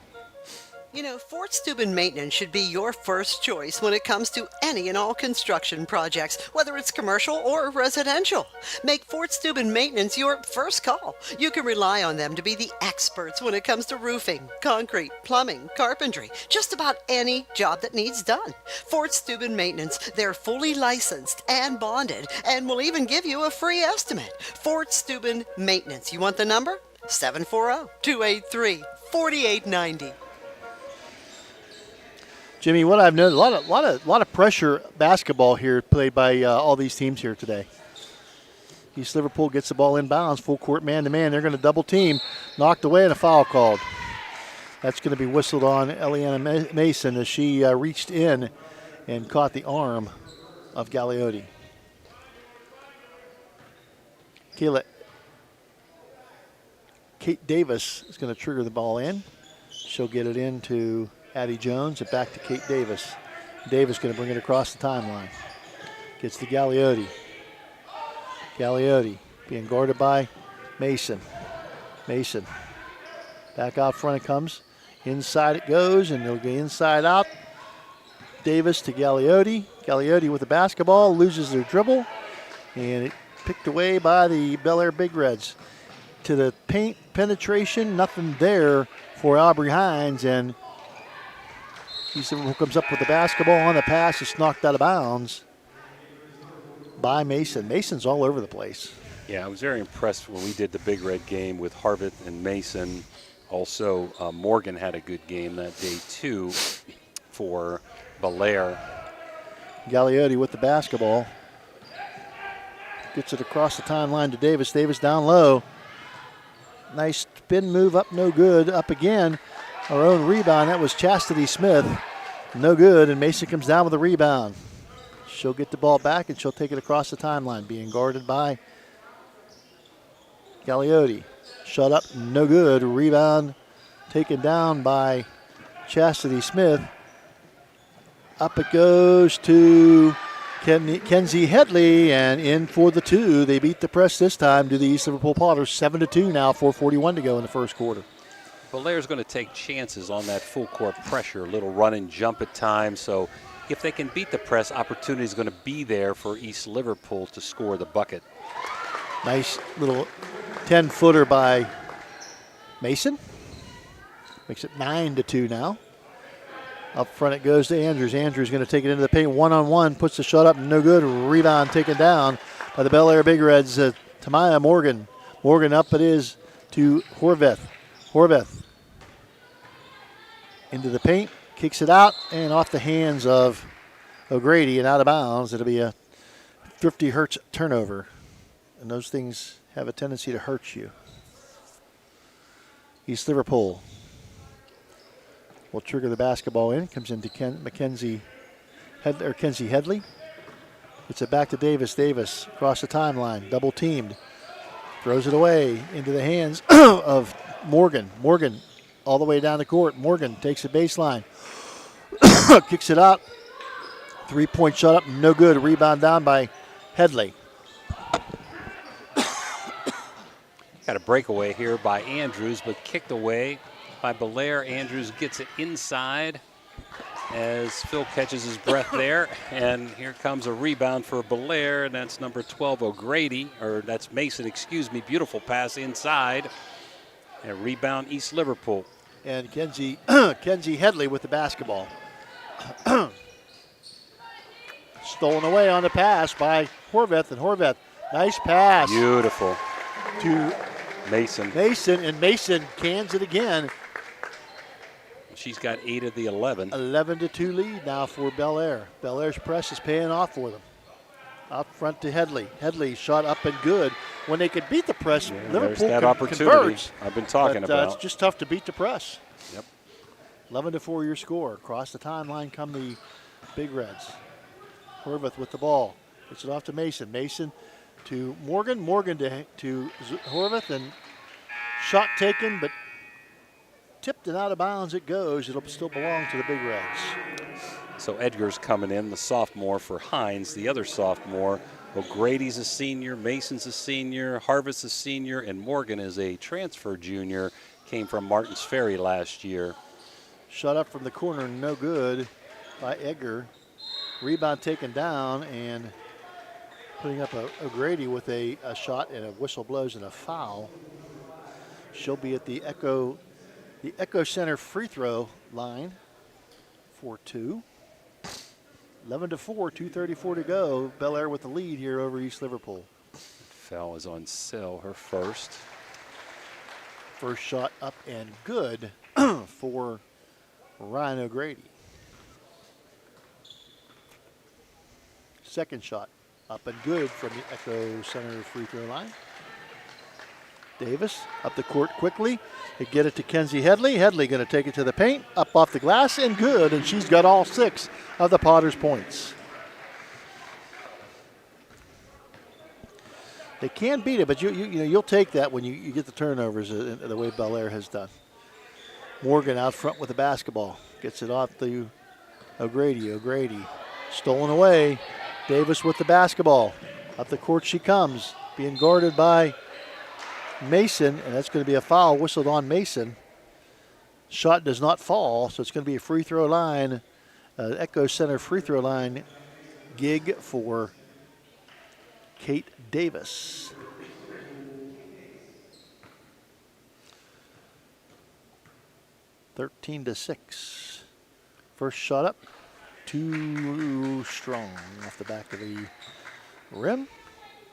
You know, Fort Steuben Maintenance should be your first choice when it comes to any and all construction projects, whether it's commercial or residential. Make Fort Steuben Maintenance your first call. You can rely on them to be the experts when it comes to roofing, concrete, plumbing, carpentry, just about any job that needs done. Fort Steuben Maintenance, they're fully licensed and bonded and will even give you a free estimate. Fort Steuben Maintenance. You want the number? 740-283-4890. Jimmy, what I've noticed, a lot of pressure basketball here played by all these teams here today. East Liverpool gets the ball inbounds, full court man-to-man. They're going to double team, knocked away, and a foul called. That's going to be whistled on Eliana Mason as she reached in and caught the arm of Galliotti. Kate Davis is going to trigger the ball in. She'll get it into Addie Jones and back to Kate Davis. Davis going to bring it across the timeline. Gets to Galliotti. Galliotti being guarded by Mason. Mason back out front it comes. Inside it goes, and it'll go inside out. Davis to Galliotti. Galliotti with the basketball, loses their dribble, and it picked away by the Bellaire Big Reds. To the paint penetration, nothing there for Aubrey Hines, and East Liverpool comes up with the basketball on the pass. It's knocked out of bounds by Mason. Mason's all over the place. Yeah, I was very impressed when we did the Big Red game with Harvett and Mason. Also, Morgan had a good game that day, too, for Bellaire. Galliotti with the basketball. Gets it across the timeline to Davis. Davis down low. Nice spin move up, no good. Up again. Our own rebound. That was Chastity Smith. No good, and Mason comes down with a rebound. She'll get the ball back, and she'll take it across the timeline, being guarded by Galliotti. Shut up, no good. Rebound taken down by Chastity Smith. Up it goes to Kenzie Headley, and in for the two. They beat the press this time to the East Liverpool Potters. 7-2 now, 4:41 to go in the first quarter. Bellaire's going to take chances on that full court pressure, a little run and jump at times. So if they can beat the press, opportunity is going to be there for East Liverpool to score the bucket. Nice little 10-footer by Mason. Makes it 9-2 now. Up front it goes to Andrews. Andrews going to take it into the paint one-on-one, puts the shot up, no good. Rebound taken down by the Bellaire Big Reds. Tamaya Morgan. Morgan up it is to Horvath. Horvath into the paint, kicks it out, and off the hands of O'Grady and out of bounds. It'll be a 50 hertz turnover, and those things have a tendency to hurt you. East Liverpool will trigger the basketball in. Comes into Kenzie Headley. It's it back to Davis. Davis across the timeline, double teamed. Throws it away into the hands of Morgan. Morgan all the way down the court. Morgan takes the baseline. Kicks it out. 3-point shot up, no good. Rebound down by Headley. Got a breakaway here by Andrews, but kicked away by Bellaire. Andrews gets it inside as Phil catches his breath there. And here comes a rebound for Bellaire, and that's number 12, O'Grady, or that's Mason, excuse me. Beautiful pass inside. And rebound East Liverpool. And Kenzie Headley with the basketball. Stolen away on the pass by Horvath, and Horvath, nice pass. Beautiful. To Mason. And Mason cans it again. She's got 8 of the 11. 11-2 lead now for Bellaire. Bellaire's press is paying off for them. Out front to Headley. Headley shot up and good. When they could beat the press, Liverpool that opportunity converts. I've been talking about. It's just tough to beat the press. Yep. 11-4 your score. Across the timeline come the Big Reds. Horvath with the ball. Gets it off to Mason. Mason to Morgan. Morgan to Horvath, and shot taken, but tipped and out of bounds it goes. It'll still belong to the Big Reds. So Edgar's coming in, the sophomore for Hines, the other sophomore. O'Grady's a senior, Mason's a senior, Harvest's a senior, and Morgan is a transfer junior. Came from Martins Ferry last year. Shot up from the corner, no good by Edgar. Rebound taken down, and putting up O'Grady with a shot, and a whistle blows and a foul. She'll be at the Echo Center free throw line for 2. 11-4, 2:34 to go. Bellaire with the lead here over East Liverpool. Foul is on Sill, her first. First shot up and good for Ryan O'Grady. Second shot up and good from the Echo Center free throw line. Davis up the court quickly. They get it to Kenzie Headley. Headley going to take it to the paint, up off the glass, and good. And she's got all 6 of the Potters' points. They can beat it, but you'll take that when you get the turnovers the way Bellaire has done. Morgan out front with the basketball. Gets it off to O'Grady. O'Grady stolen away. Davis with the basketball. Up the court she comes, being guarded by Mason, and that's going to be a foul whistled on Mason. Shot does not fall, so it's going to be a free throw line, Echo Center free throw line gig for Kate Davis. (13-6). First shot up, too strong off the back of the rim.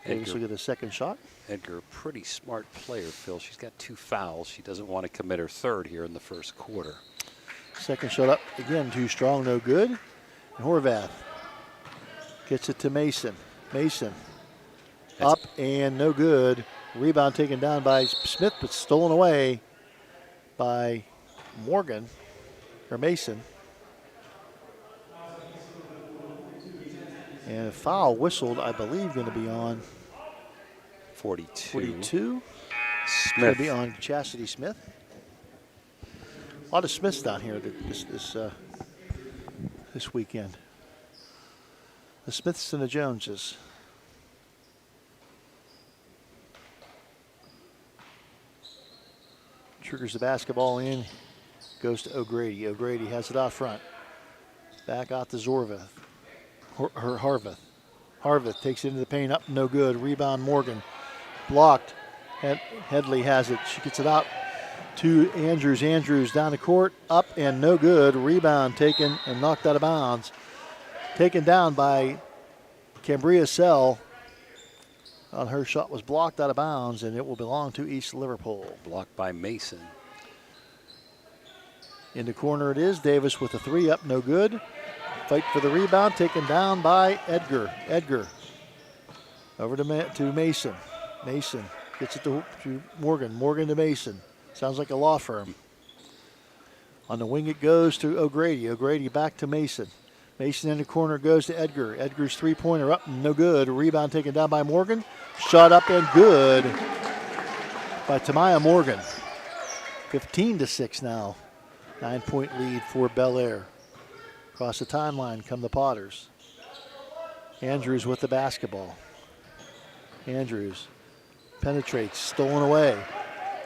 Davis will get a second shot. Edgar, a pretty smart player, Phil. She's got 2 fouls. She doesn't want to commit her third here in the first quarter. Second shot up, again, too strong, no good. And Horvath gets it to Mason. Mason up and no good. Rebound taken down by Smith, but stolen away by Morgan, or Mason. And a foul whistled, I believe, going to be on 42. 42. Smith. Going to be on Chastity Smith. A lot of Smiths down here this weekend. The Smiths and the Joneses. Triggers the basketball in. Goes to O'Grady. O'Grady has it out front. Back out to Zorvath. Harvath. Harvath takes it into the paint, up, no good. Rebound Morgan. Blocked. Headley has it. She gets it out to Andrews. Andrews down the court, up and no good. Rebound taken and knocked out of bounds. Taken down by Cambria Sell. On her shot was blocked out of bounds, and it will belong to East Liverpool. Blocked by Mason. In the corner it is. Davis with a 3 up, no good. Fight for the rebound, taken down by Edgar. Edgar over to Mason. Mason gets it to Morgan. Morgan to Mason. Sounds like a law firm. On the wing it goes to O'Grady. O'Grady back to Mason. Mason in the corner goes to Edgar. Edgar's three-pointer up, no good. Rebound taken down by Morgan. Shot up and good by Tamaya Morgan. 15-6 now. 9-point lead for Bellaire. Across the timeline come the Potters. Andrews with the basketball. Andrews penetrates, stolen away.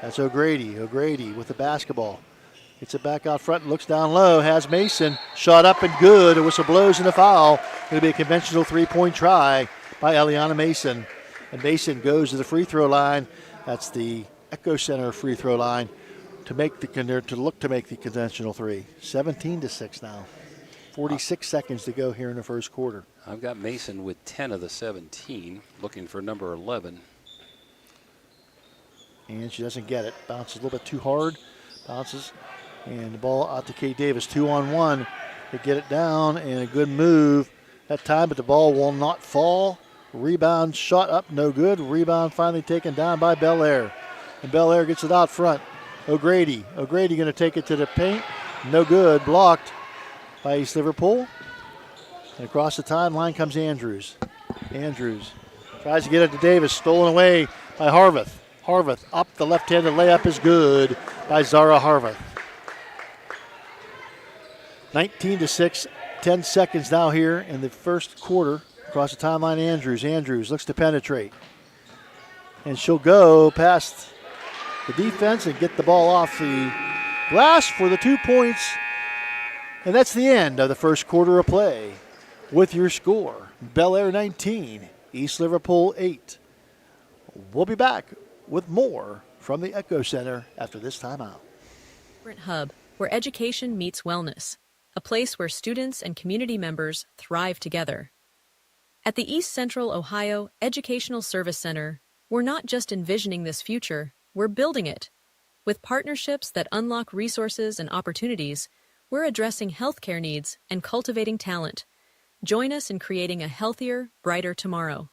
That's O'Grady. O'Grady with the basketball. Gets it back out front, looks down low, has Mason. Shot up and good. A whistle blows and a foul. Going to be a conventional three-point try by Eliana Mason. And Mason goes to the free throw line. That's the Echo Center free throw line to look to make the conventional three. 17-6 now. 46 seconds to go here in the first quarter. I've got Mason with 10 of the 17, looking for number 11. And she doesn't get it. Bounces a little bit too hard. Bounces. And the ball out to Kate Davis. 2-on-1. They get it down, and a good move that time, but the ball will not fall. Rebound shot up, no good. Rebound finally taken down by Bellaire. And Bellaire gets it out front. O'Grady. O'Grady going to take it to the paint. No good. Blocked by East Liverpool. And across the timeline comes Andrews. Andrews tries to get it to Davis. Stolen away by Harvath. Harvath up the left-handed layup is good by Zara Harvath. 19-6, 10 seconds now here in the first quarter. Across the timeline, Andrews. Andrews looks to penetrate. And she'll go past the defense and get the ball off the glass for the 2 points. And that's the end of the first quarter of play. With your score, BELLAIRE 19, East Liverpool 8. We'll be back with more from the Echo Center after this timeout. Hub, where education meets wellness, a place where students and community members thrive together. At the East Central Ohio Educational Service Center, we're not just envisioning this future, we're building it. With partnerships that unlock resources and opportunities, we're addressing healthcare needs and cultivating talent. Join us in creating a healthier, brighter tomorrow.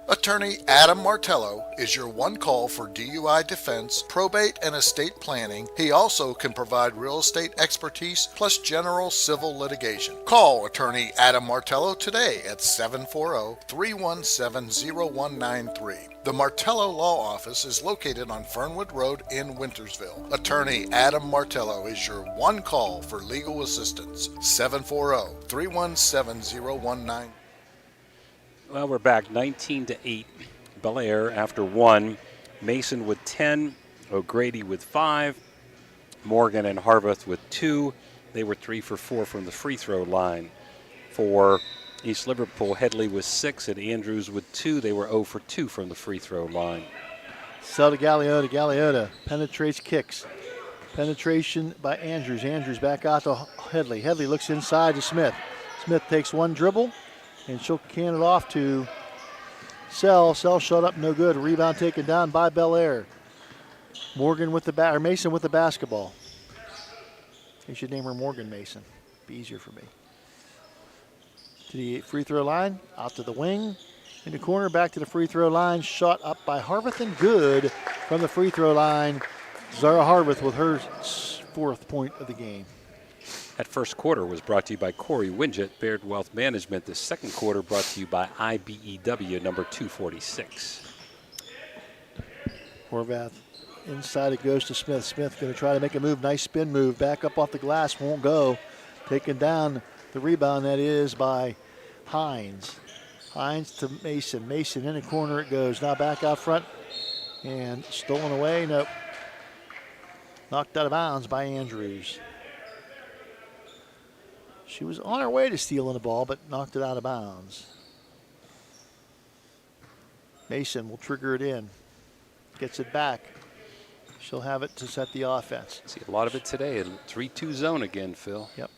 Attorney Adam Martello is your one call for DUI defense, probate, and estate planning. He also can provide real estate expertise plus general civil litigation. Call Attorney Adam Martello today at 740-317-0193. The Martello Law Office is located on Fernwood Road in Wintersville. Attorney Adam Martello is your one call for legal assistance. 740-317-0193. Well, we're back 19-8. BELLAIRE after 1. Mason with 10. O'Grady with 5. Morgan and Harveth with 2. They were 3 for 4 from the free throw line. For East Liverpool, Headley was 6 and Andrews with 2. They were 0 for 2 from the free throw line. Sell to Galeota. Galeota penetrates, kicks. Penetration by Andrews. Andrews back out to Headley. Headley looks inside to Smith. Smith takes one dribble. And she'll can it off to Sell. Sell shut up, no good. Rebound taken down by BELLAIRE. Morgan with the Mason with the basketball. They should name her Morgan Mason. Be easier for me. To the free throw line, out to the wing, in the corner, back to the free throw line. Shot up by Harveth and good from the free throw line. Zara Harveth with her 4th point of the game. That first quarter was brought to you by Corey Winget, Baird Wealth Management. The second quarter brought to you by IBEW number 246. Horvath inside, it goes to Smith. Smith going to try to make a move. Nice spin move. Back up off the glass. Won't go. Taken down the rebound. That is by Hines. Hines to Mason. Mason in the corner it goes. Now back out front. And stolen away. Nope. Knocked out of bounds by Andrews. She was on her way to stealing the ball, but knocked it out of bounds. Mason will trigger it in. Gets it back. She'll have it to set the offense. See a lot of it today. A 3-2 zone again, Phil. Yep.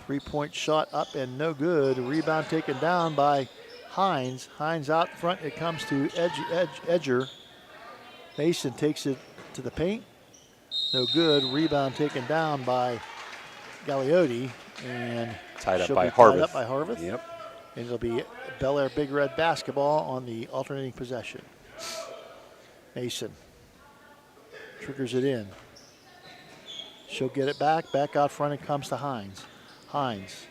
3-point shot up and no good. Rebound taken down by Hines. Hines out front. It comes to Edger. Mason takes it to the paint. No good. Rebound taken down by Galeotti, and tied up she'll by be Harveth. Tied up by Harveth. Yep. And it'll be BELLAIRE Big Red basketball on the alternating possession. Mason triggers it in. She'll get it back. Back out front, it comes to Hines. Hines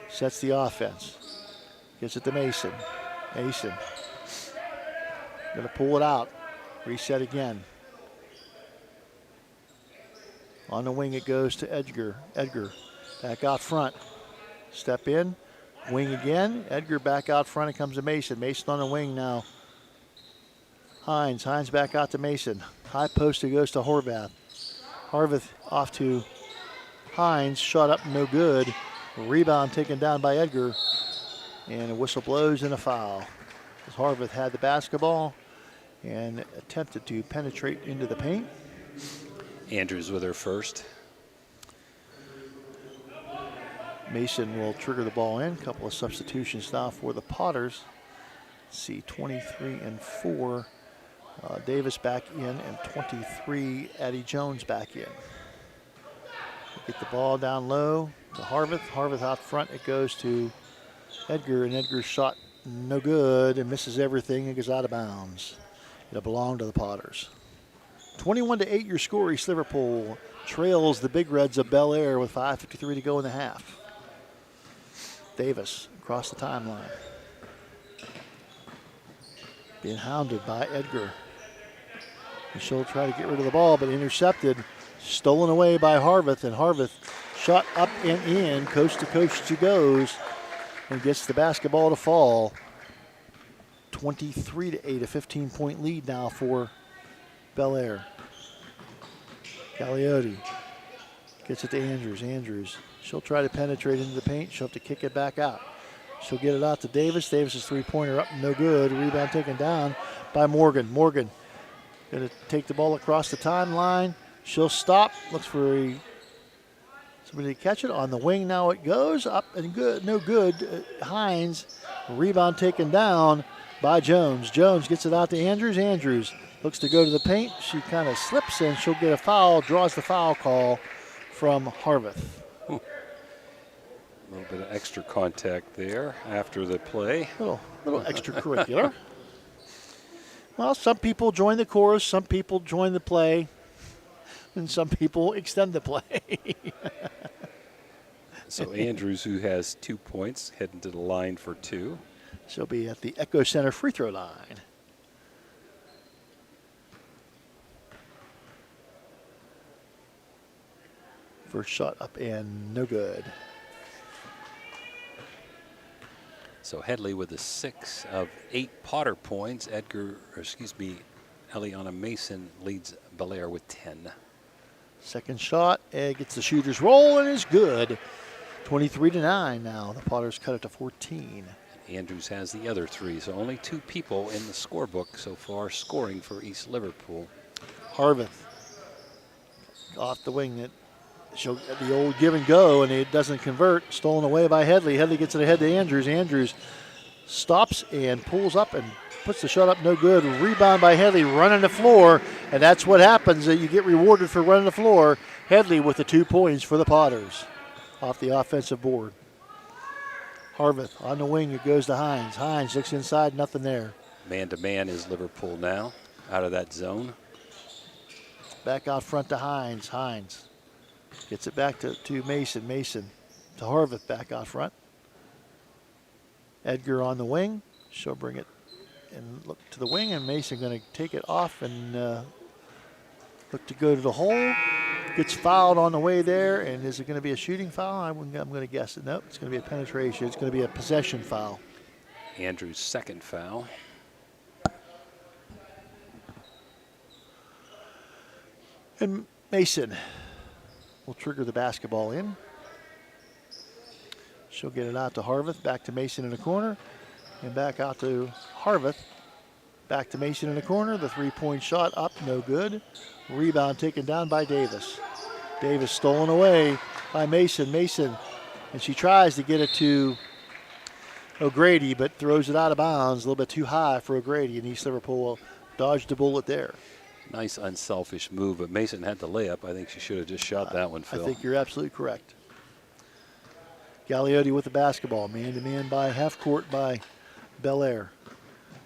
sets the offense. Gets it to Mason. Mason gonna pull it out. Reset again. On the wing it goes to Edgar. Edgar back out front. Step in. Wing again. Edgar back out front. It comes to Mason. Mason on the wing now. Hines. Hines back out to Mason. High post it goes to Horvath. Harveth off to Hines. Shot up no good. Rebound taken down by Edgar. And a whistle blows and a foul. As Harveth had the basketball and attempted to penetrate into the paint. Andrews with her first. Mason will trigger the ball in. A couple of substitutions now for the Potters. Let's see, 23 and 4. Davis back in, and 23, Addie Jones back in. Get the ball down low to Harveth. Harveth out front. It goes to Edgar, and Edgar's shot no good and misses everything and goes out of bounds. It'll belong to the Potters. 21-8 your score. East Liverpool trails the Big Reds of BELLAIRE with 5:53 to go in the half. Davis across the timeline. Being hounded by Edgar. And she'll try to get rid of the ball, but intercepted, stolen away by Harveth, and Harveth shot up and in, coast to coast she goes, and gets the basketball to fall. 23-8, a 15-point lead now for Bellaire. Gagliotti gets it to Andrews. Andrews, she'll try to penetrate into the paint. She'll have to kick it back out. She'll get it out to Davis. Davis's three-pointer up, no good. Rebound taken down by Morgan. Morgan going to take the ball across the timeline. She'll stop, looks for somebody to catch it. On the wing now it goes, up and good, no good. Hines, rebound taken down by Jones. Jones gets it out to Andrews. Andrews looks to go to the paint. She kind of slips and she'll get a foul, draws the foul call from Harveth. A little bit of extra contact there after the play. Little extracurricular. Well, some people join the chorus, some people join the play, and some people extend the play. So Andrews, who has 2 points, heading to the line for 2. She'll be at the Echo Center free throw line. First shot up and no good. So Headley with a 6 of 8 Potter points. Eliana Mason leads Bellaire with 10. Second shot, gets the shooter's roll and is good. 23-9 now. The Potters cut it to 14. Andrews has the other 3, so only 2 people in the scorebook so far scoring for East Liverpool. Harveth off the wing. She'll get the old give and go, and it doesn't convert. Stolen away by Headley. Headley gets it ahead to Andrews. Andrews stops and pulls up and puts the shot up, no good. Rebound by Headley, running the floor, and that's what happens. That you get rewarded for running the floor. Headley with the 2 points for the Potters off the offensive board. Harveth on the wing, it goes to Hines. Hines looks inside, nothing there. Man-to-man is Liverpool now, out of that zone. Back out front to Hines. Hines gets it back to Mason. Mason to Harveth, back out front. Edgar on the wing. She'll bring it and look to the wing, and Mason going to take it off and look to go to the hole. Gets fouled on the way there, and is it going to be a shooting foul? I'm going to guess it. Nope, it's going to be a penetration. It's going to be a possession foul. Andrews' second foul. And Mason will trigger the basketball in. She'll get it out to Harveth, back to Mason in the corner, and back out to Harveth. Back to Mason in the corner. The three-point shot up, no good. Rebound taken down by Davis. Davis stolen away by Mason. Mason, and she tries to get it to O'Grady, but throws it out of bounds. A little bit too high for O'Grady, and East Liverpool dodged a bullet there. Nice unselfish move, but Mason had the layup. I think she should have just shot that one, Phil. I think you're absolutely correct. Gagliotti with the basketball. Man-to-man by half court by Bellaire.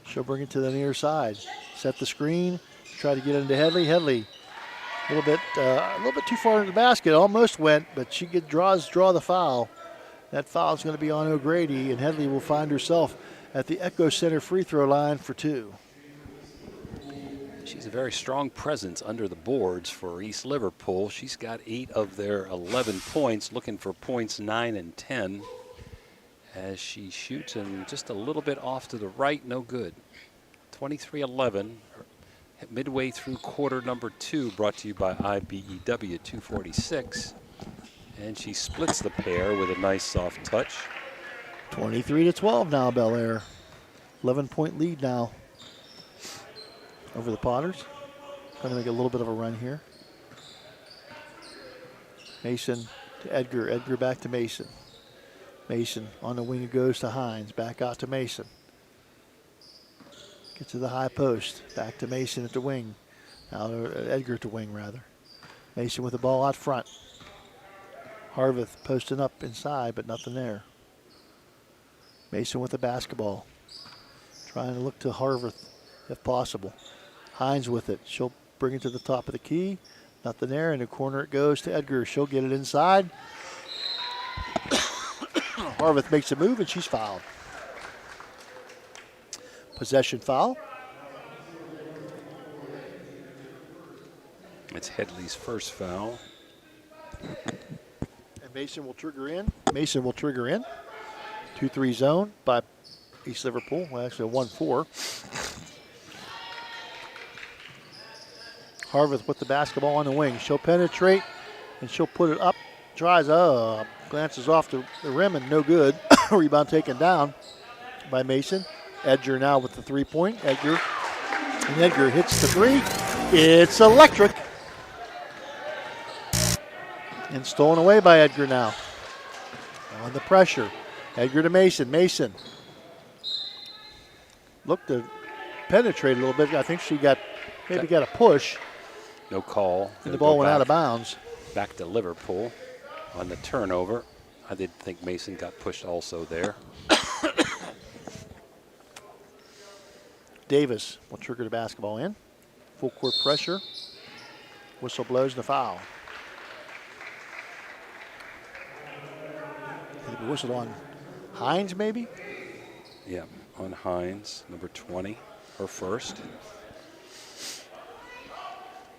She'll bring it to the near side. Set the screen. Try to get into Headley. Headley a little bit too far into the basket. Almost went, but she draw the foul. That foul is going to be on O'Grady, and Headley will find herself at the Echo Center free throw line for 2. She's a very strong presence under the boards for East Liverpool. She's got 8 of their 11 points, looking for points 9 and 10 as she shoots and just a little bit off to the right, no good. 23-11, midway through quarter number 2, brought to you by IBEW 246. And she splits the pair with a nice soft touch. 23-12 now, Bellaire. 11-point lead now over the Potters. Going to make a little bit of a run here. Mason to Edgar. Edgar back to Mason. Mason on the wing, it goes to Hines. Back out to Mason. Gets to the high post. Back to Mason at the wing. Now Edgar at the wing, rather. Mason with the ball out front. Harveth posting up inside, but nothing there. Mason with the basketball. Trying to look to Harveth if possible. Hines with it. She'll bring it to the top of the key. Nothing there. In the corner it goes to Edgar. She'll get it inside. Harveth makes a move, and she's fouled. Possession foul. It's Headley's first foul. And Mason will trigger in. 2-3 zone by East Liverpool. Well, actually a 1-4. Harveth with the basketball on the wing. She'll penetrate and she'll put it up. Tries, glances off the rim and no good. Rebound taken down by Mason. Edgar now with the 3-point. Edgar hits the 3. It's electric. And stolen away by Edgar now. On the pressure. Edgar to Mason. Mason looked to penetrate a little bit. I think she got a push. No call. And the ball went out of bounds. Back to Liverpool on the turnover. I did think Mason got pushed also there. Davis will trigger the basketball in. Full court pressure. Whistle blows the foul. Whistle on Hines, maybe? Yeah, on Hines, number 20, her first.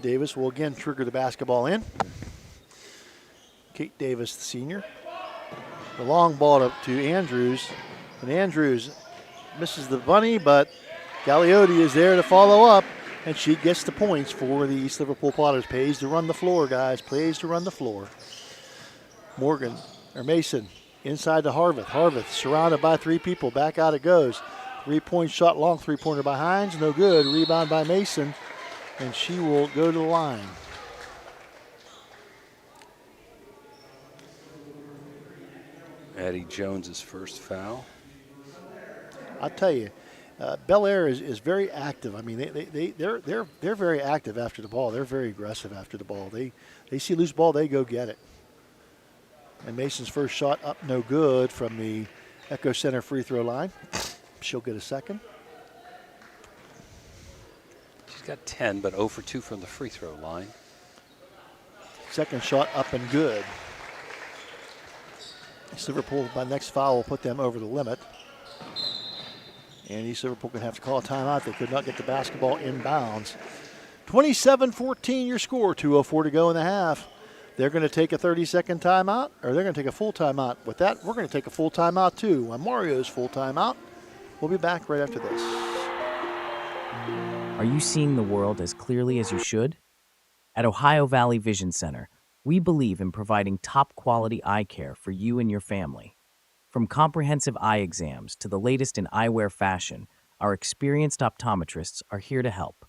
Davis will again trigger the basketball in. Kate Davis, the senior. The long ball to Andrews. And Andrews misses the bunny, but Galliotti is there to follow up. And she gets the points for the East Liverpool Plotters. Pays to run the floor, guys. Pays to run the floor. Mason inside to Harveth. Harveth surrounded by 3 people. Back out it goes. 3-point shot, long 3-pointer by Hines. No good. Rebound by Mason. And she will go to the line. Addie Jones's first foul. I'll tell you, BELLAIRE is very active. I mean, they're very active after the ball. They're very aggressive after the ball. They see loose ball, they go get it. And Mason's first shot up, no good from the Echo Center free throw line. She'll get a second. She's got 10, but 0 for 2 from the free throw line. Second shot up and good. East Liverpool, by next foul, will put them over the limit. And East Liverpool can have to call a timeout. They could not get the basketball inbounds. 27-14 your score, 2:04 to go in the half. They're going to take a 30-second timeout, or they're going to take a full timeout. With that, we're going to take a full timeout too. On Mario's full timeout. We'll be back right after this. Are you seeing the world as clearly as you should? At Ohio Valley Vision Center, we believe in providing top-quality eye care for you and your family. From comprehensive eye exams to the latest in eyewear fashion, our experienced optometrists are here to help.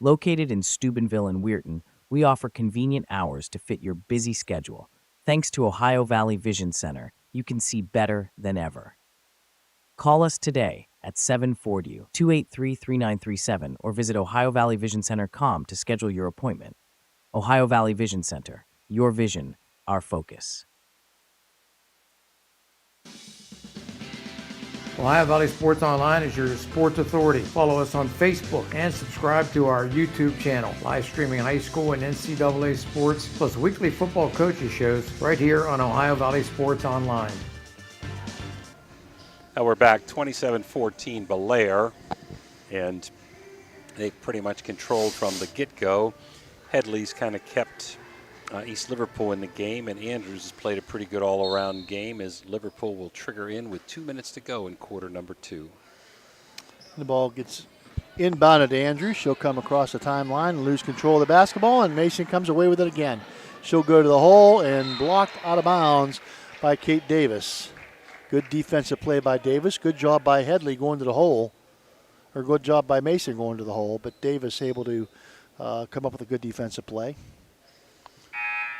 Located in Steubenville and Weirton, we offer convenient hours to fit your busy schedule. Thanks to Ohio Valley Vision Center, you can see better than ever. Call us today at 740-283-3937 or visit OhioValleyVisionCenter.com to schedule your appointment. Ohio Valley Vision Center, your vision, our focus. Ohio Valley Sports Online is your sports authority. Follow us on Facebook and subscribe to our YouTube channel. Live streaming high school and NCAA sports, plus weekly football coaches shows right here on Ohio Valley Sports Online. Now we're back, 27-14 BELLAIRE, and they pretty much controlled from the get-go. Headley's kind of kept East Liverpool in the game, and Andrews has played a pretty good all-around game as Liverpool will trigger in with 2 minutes to go in quarter number 2. The ball gets inbounded to Andrews. She'll come across the timeline and lose control of the basketball, and Mason comes away with it again. She'll go to the hole and blocked out of bounds by Kate Davis. Good defensive play by Davis. Good job by Headley going to the hole, or good job by Mason going to the hole, but Davis able to come up with a good defensive play.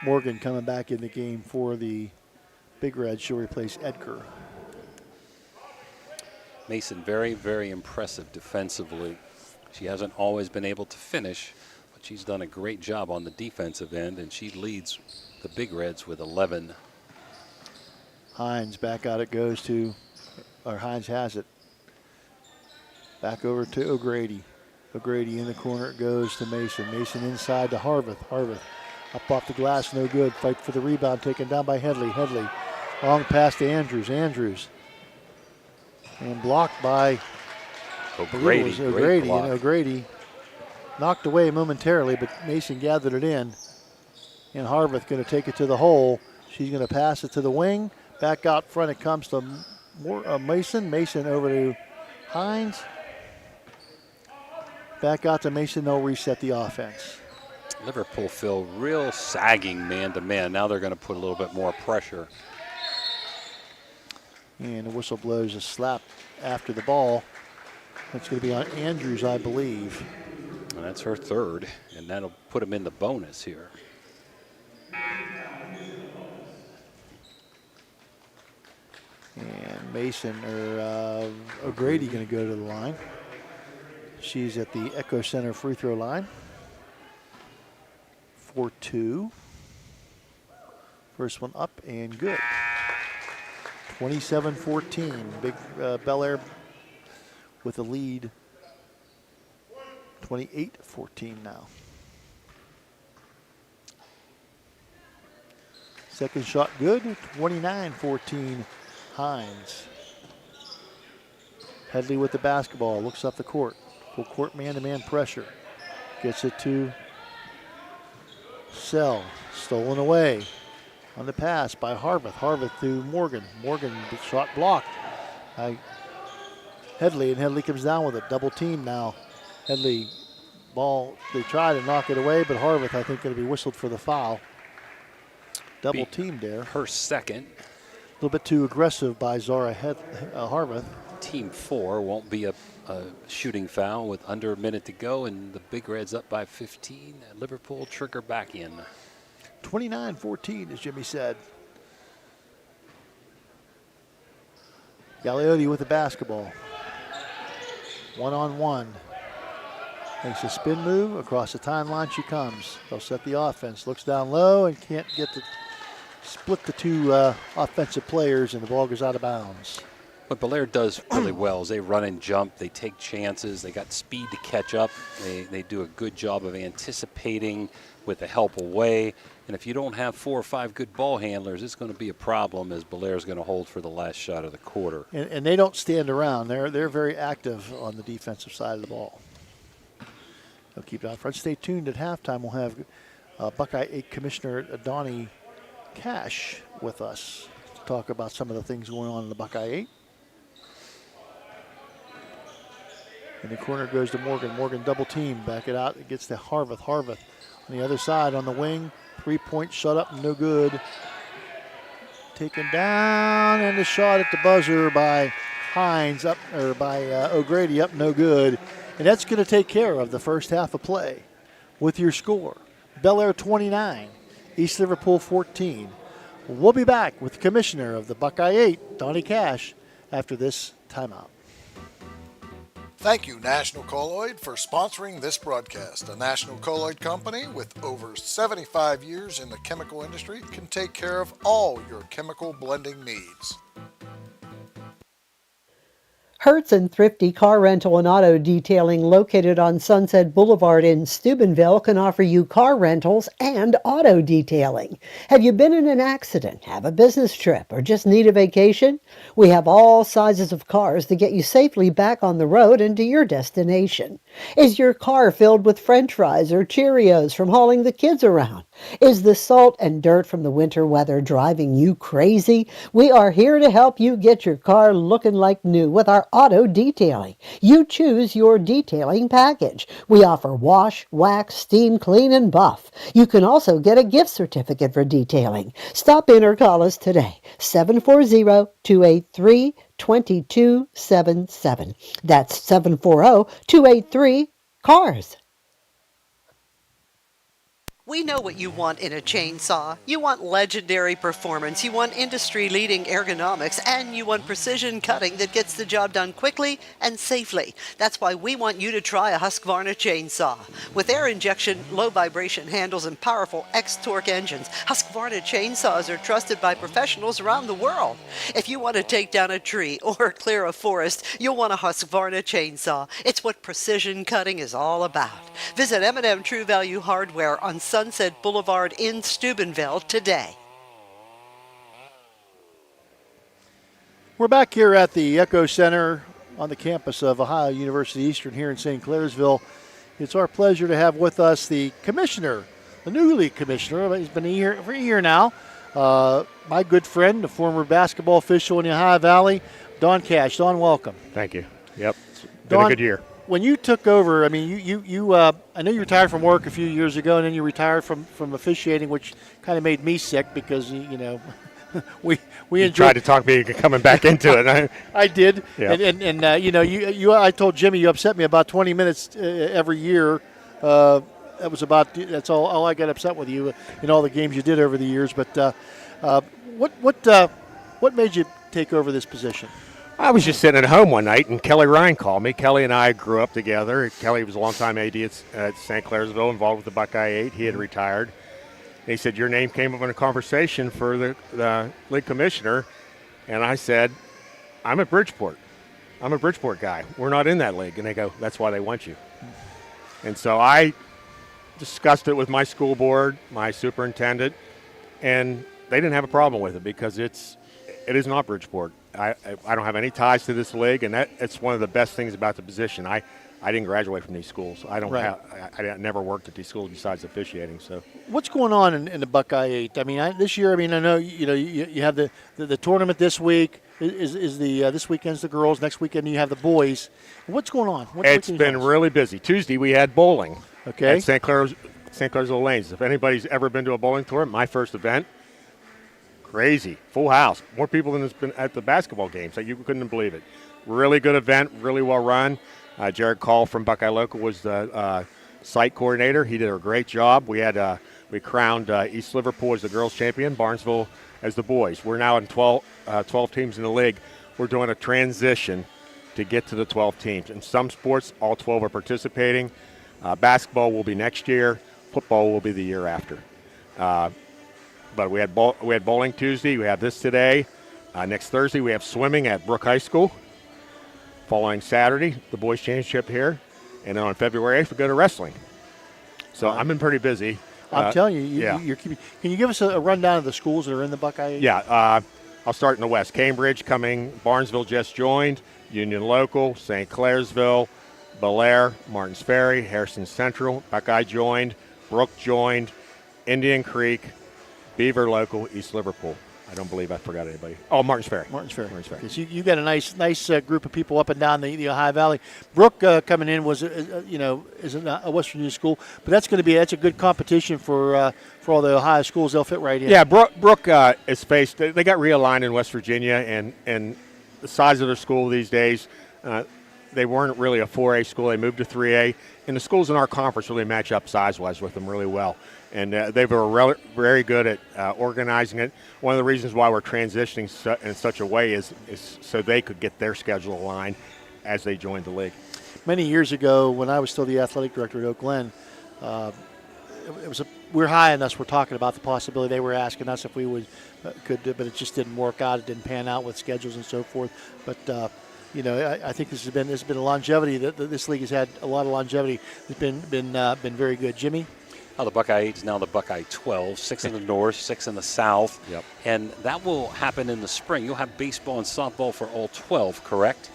Morgan coming back in the game for the Big Reds. She'll replace Edgar. Mason very, very impressive defensively. She hasn't always been able to finish, but she's done a great job on the defensive end, and she leads the Big Reds with 11. Hines back out it goes to, or Hines has it. Back over to O'Grady. O'Grady in the corner, it goes to Mason. Mason inside to Harveth. Harveth up off the glass, no good. Fight for the rebound, taken down by Headley. Headley, long pass to Andrews. Andrews. And blocked by O'Grady. O'Grady. And O'Grady knocked away momentarily, but Mason gathered it in. And Harveth going to take it to the hole. She's going to pass it to the wing. Back out front it comes to Mason. Mason over to Hines. Back out to Mason. They'll reset the offense. Liverpool feel real sagging man-to-man. Now they're going to put a little bit more pressure. And the whistle blows a slap after the ball. That's going to be on Andrews, I believe. And that's her third, and that'll put him in the bonus here. And Mason, or O'Grady, going to go to the line. She's at the Echo Center free throw line. 4-2. First one up and good. 27-14. Big Bellaire with the lead. 28-14 now. Second shot good. 29-14 Hines. Headley with the basketball. Looks up the court. Full court man-to-man pressure. Gets it to Sell. Stolen away. On the pass by Harveth. Harveth to Morgan. Morgan, the shot blocked by Headley, and Headley comes down with it. Double team now. Headley ball, they try to knock it away, but Harveth, I think, going to be whistled for the foul. Double teamed there. Her second. A little bit too aggressive by Zara Harveth. Team 4 won't be a shooting foul with under a minute to go, and the Big Reds up by 15. Liverpool trigger back in. 29-14, as Jimmy said. Galeotti with the basketball. One-on-one. Makes a spin move. Across the timeline she comes. They'll set the offense. Looks down low and can't get to split the two offensive players, and the ball goes out of bounds. What Bellaire does really well is they run and jump. They take chances. They got speed to catch up. They do a good job of anticipating with the help away. And if you don't have 4 or 5 good ball handlers, it's going to be a problem, as Bellaire is going to hold for the last shot of the quarter. And they don't stand around. They're very active on the defensive side of the ball. They'll keep it out front. Stay tuned. At halftime, we'll have Buckeye 8 Commissioner Donnie Cash with us to talk about some of the things going on in the Buckeye 8. And the corner goes to Morgan. Morgan double team. Back it out. It gets to Harveth. Harveth on the other side on the wing. 3-point shut up. No good. Taken down. And the shot at the buzzer by Hines up, or by O'Grady up. No good. And that's going to take care of the first half of play with your score. Bellaire 29. East Liverpool 14. We'll be back with the commissioner of the Buckeye 8, Donnie Cash, after this timeout. Thank you, National Colloid, for sponsoring this broadcast. A National Colloid company with over 75 years in the chemical industry can take care of all your chemical blending needs. Hertz and Thrifty Car Rental and Auto Detailing, located on Sunset Boulevard in Steubenville, can offer you car rentals and auto detailing. Have you been in an accident, have a business trip, or just need a vacation? We have all sizes of cars to get you safely back on the road and to your destination. Is your car filled with French fries or Cheerios from hauling the kids around? Is the salt and dirt from the winter weather driving you crazy? We are here to help you get your car looking like new with our auto detailing. You choose your detailing package. We offer wash, wax, steam, clean, and buff. You can also get a gift certificate for detailing. Stop in or call us today, 740-283-2277. That's 740-283-CARS. We know what you want in a chainsaw. You want legendary performance, you want industry-leading ergonomics, and you want precision cutting that gets the job done quickly and safely. That's why we want you to try a Husqvarna chainsaw. With air injection, low vibration handles, and powerful X-Torque engines, Husqvarna chainsaws are trusted by professionals around the world. If you want to take down a tree or clear a forest, you'll want a Husqvarna chainsaw. It's what precision cutting is all about. Visit M&M True Value Hardware on Sunset Boulevard in Steubenville today. We're back here at the Echo Center on the campus of Ohio University Eastern here in St. Clairsville. It's our pleasure to have with us the commissioner, the new league commissioner. He's been here for a year now. My good friend, the former basketball official in the Ohio Valley, Don Cash. Don, welcome. Thank you. Yep. Been Don, a good year. When you took over, I mean, you I know you retired from work a few years ago, and then you retired from officiating, which kind of made me sick because, you know, we enjoyed. Tried to talk me coming back into it. I did. Yeah. And you know, I told Jimmy you upset me about 20 minutes every year. That's all I got upset with you in all the games you did over the years. But what made you take over this position? I was just sitting at home one night, and Kelly Ryan called me. Kelly and I grew up together. Kelly was a longtime AD at St. Clairsville, involved with the Buckeye 8. He had retired. And he said, your name came up in a conversation for the league commissioner. And I said, I'm at Bridgeport. I'm a Bridgeport guy. We're not in that league. And they go, that's why they want you. And so I discussed it with my school board, my superintendent, and they didn't have a problem with it because it is not Bridgeport. I don't have any ties to this league, and it's one of the best things about the position. I didn't graduate from these schools. I never worked at these schools besides officiating. So what's going on in the Buckeye 8? I mean, this year. I mean, I know you have the tournament this week. Is this weekend's the girls? Next weekend you have the boys. What's going on? It's been really busy. Tuesday we had bowling. Okay. At St. Clairsville Lanes. If anybody's ever been to a bowling tournament, my first event. Crazy. Full house. More people than has been at the basketball games. You couldn't believe it. Really good event, really well run. Jared Call from Buckeye Local was the site coordinator. He did a great job. We crowned East Liverpool as the girls champion, Barnesville as the boys. We're now in 12 teams in the league. We're doing a transition to get to the 12 teams. In some sports, all 12 are participating. Basketball will be next year. Football will be the year after. But we had bowling Tuesday. We have this today. Next Thursday, we have swimming at Brook High School. Following Saturday, the boys' championship here. And then on February 8th, we go to wrestling. So I've been pretty busy. I'm telling you, you're keeping. Can you give us a rundown of the schools that are in the Buckeye? Yeah. I'll start in the West. Cambridge coming. Barnesville just joined. Union Local, St. Clairsville, BELLAIRE, Martins Ferry, Harrison Central. Buckeye joined. Brook joined. Indian Creek. BEAVER Local, East Liverpool. I don't believe I forgot anybody. Oh, Martins Ferry. Martins Ferry. Okay, so you got a nice group of people up and down the Ohio Valley. Brook coming in is a West Virginia school, but that's a good competition for all the Ohio schools. They'll fit right in. Yeah, Brook is faced. They got realigned in West Virginia, and the size of their school these days, they weren't really a 4A school. They moved to 3A, and the schools in our conference really match up size-wise with them really well. And they were very good at organizing it. One of the reasons why we're transitioning in such a way is so they could get their schedule aligned as they joined the league. Many years ago, when I was still the athletic director at Oak Glen, we're high on us. We're talking about the possibility. They were asking us if we could, but it just didn't work out. It didn't pan out with schedules and so forth. But I think this has been a longevity. This league has had a lot of longevity. It's been very good. Jimmy. The Buckeye 8 is now the Buckeye 12, 6 in the north, 6 in the south. Yep. And that will happen in the spring. You'll have baseball and softball for all 12, correct?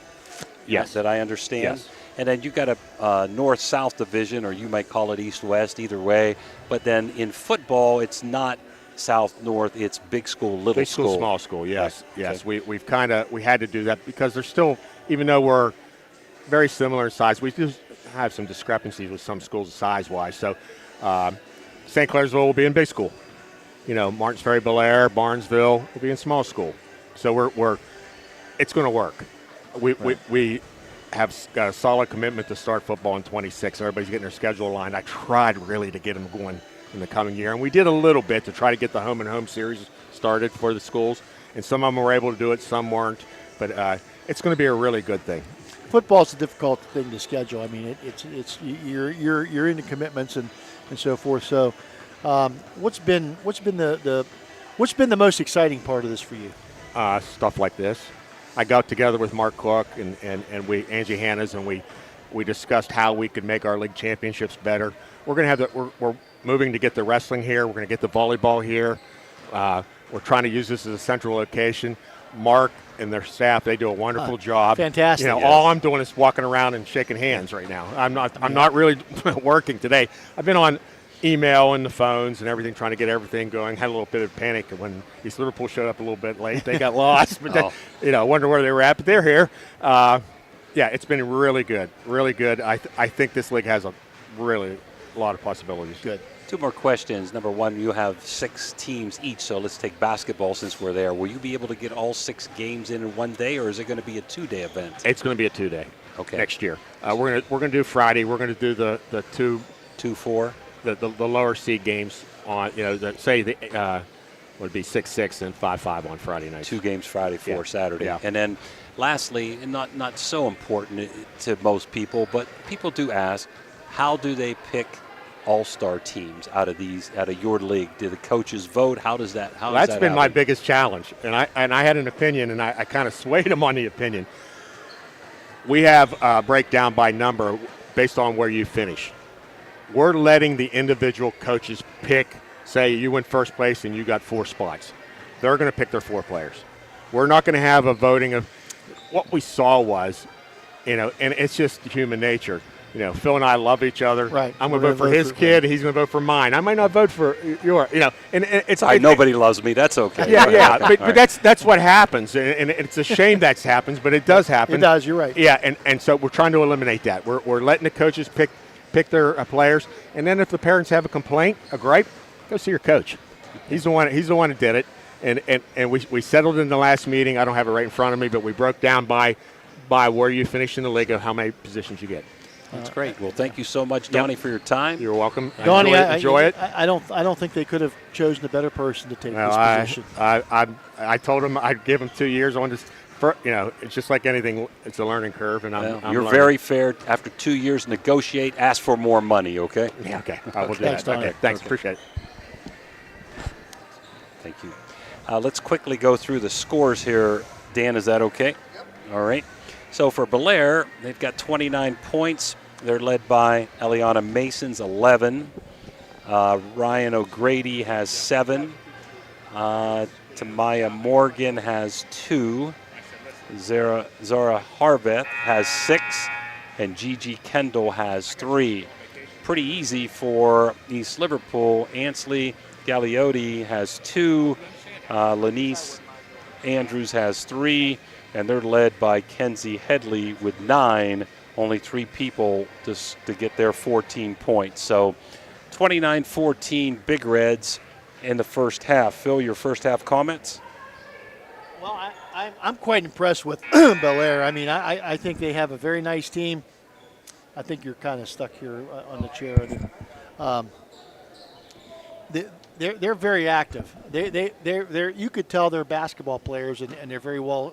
Yes. That I understand? Yes. And then you've got a north-south division, or you might call it east-west, either way. But then in football, it's not south-north, it's big school, little big school. Small school, yes. Right. Yes, okay. we had to do that because there's still, even though we're very similar in size, we do have some discrepancies with some schools size-wise. So St. Clairsville will be in big school. Martins Ferry, BELLAIRE, Barnesville will be in small school. So it's going to work. We have got a solid commitment to start football in 26. Everybody's getting their schedule aligned. I tried really to get them going in the coming year, and we did a little bit to try to get the home and home series started for the schools. And some of them were able to do it, some weren't. But it's going to be a really good thing. Football's a difficult thing to schedule. I mean, you're into commitments and so forth. So, what's been the most exciting part of this for you? Stuff like this. I got together with Mark Cook and Angie Hannas, and we discussed how we could make our league championships better. We're moving to get the wrestling here. We're going to get the volleyball here. We're trying to use this as a central location. Mark and their staff, they do a wonderful job. Fantastic. All I'm doing is walking around and shaking hands right now. I'm not really working today. I've been on email and the phones and everything, trying to get everything going. Had a little bit of panic when East Liverpool showed up a little bit late. They got lost, but then, I wonder where they were at. But they're here. It's been really good, really good. I think this league has a lot of possibilities. Good. 2 more questions. Number one, you have 6 teams each, so let's take basketball since we're there. Will you be able to get all 6 games in one day, or is it going to be a 2-day event? It's going to be a 2-day. Okay. Next year, we're going to do Friday. We're going to do the 2-4, the lower seed games on would be 6-6 and 5-5 on Friday night. 2 games Friday, 4 Saturday, Yeah. And then lastly, and not so important to most people, but people do ask, how do they pick all-star teams out of your league? Do the coaches vote? How does that? That's been my biggest challenge, and I had an opinion, and I kind of swayed them on the opinion. We have a breakdown by number based on where you finish. We're letting the individual coaches pick. Say you win first place and you got 4 spots. They're going to pick their 4 players. We're not going to have a voting of what we saw was, and it's just human nature. Phil and I love each other. Right. I'm going to vote for his kid. He's going to vote for mine. I might not vote for your. And it's nobody loves me. That's okay. Yeah. But that's what happens, and it's a shame that happens, but it does happen. It does. You're right. Yeah, and so we're trying to eliminate that. We're letting the coaches pick their players, and then if the parents have a complaint, a gripe, go see your coach. He's the one who did it, and we settled in the last meeting. I don't have it right in front of me, but we broke down by where you finish in the league of how many positions you get. That's great. Well, thank you so much, Donnie, for your time. You're welcome. Donnie, enjoy it. I don't think they could have chosen a better person to take this position. I told him I'd give him 2 years on this. It's just like anything. It's a learning curve, and I'm you're learning. very fair. After 2 years, negotiate. Ask for more money. Okay. Yeah. Okay. I will do Thanks, that. Donnie. Okay. Thanks. Appreciate it. Thank you. Let's quickly go through the scores here. Dan, is that okay? Yep. All right. So for Bellaire, they've got 29 points. They're led by Eliana Mason's 11. Ryan O'Grady has 7. Tamaya Morgan has 2. Zara Harveth has 6. And Gigi Kendall has 3. Pretty easy for East Liverpool. Ansley Galliotti has 2. Lanice Andrews has 3. And they're led by Kenzie Headley with 9. Only 3 people to get their 14 points. So 29-14 Big Reds in the first half. Phil, your first half comments? Well, I'm quite impressed with Bellaire. I mean, I think they have a very nice team. I think you're kind of stuck here on the chair. They're very active. They're you could tell they're basketball players, and they're very well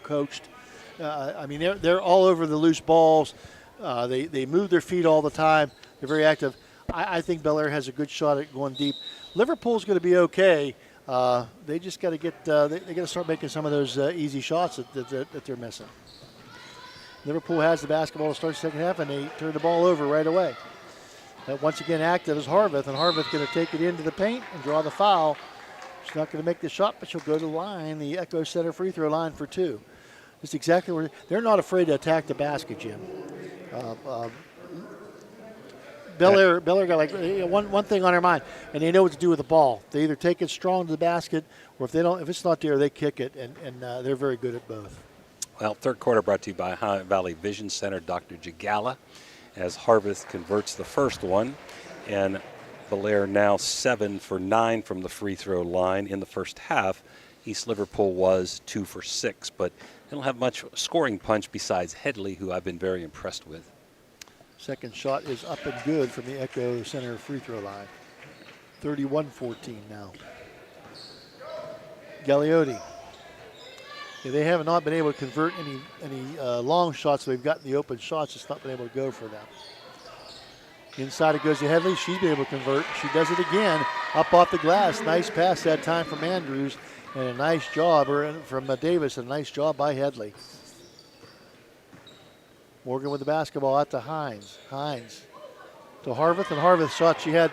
coached. I mean, they're all over the loose balls. They move their feet all the time. They're very active. I think Bellaire has a good shot at going deep. Liverpool's going to be okay. They just got to get. They got to start making some of those easy shots that they're missing. Liverpool has the basketball to start the second half, and they turn the ball over right away. Once again, active is Harveth, and Harveth going to take it into the paint and draw the foul. She's not going to make the shot, but she'll go to the line, the Echo Center free throw line for 2. That's exactly where they're not afraid to attack the basket, Jim. Bellaire got like one thing on their mind, and they know what to do with the ball. They either take it strong to the basket, or if it's not there, they kick it, and they're very good at both. Well, third quarter brought to you by Ohio Valley Vision Center, Dr. Jagala, as Harveth converts the first one, and Bellaire now 7 for 9 from the free throw line in the first half. East Liverpool was 2 for 6, but they don't have much scoring punch besides Headley, who I've been very impressed with. Second shot is up and good from the Echo Center free throw line. 31-14 now. Galliotti. Yeah, they have not been able to convert any long shots. They've gotten the open shots. It's not been able to go for them. Inside it goes to Headley. She's been able to convert. She does it again. Up off the glass. Nice pass that time from Andrews. And a nice job from Davis. A nice job by Headley. Morgan with the basketball out to Hines. Hines to Harveth. And Harveth thought she had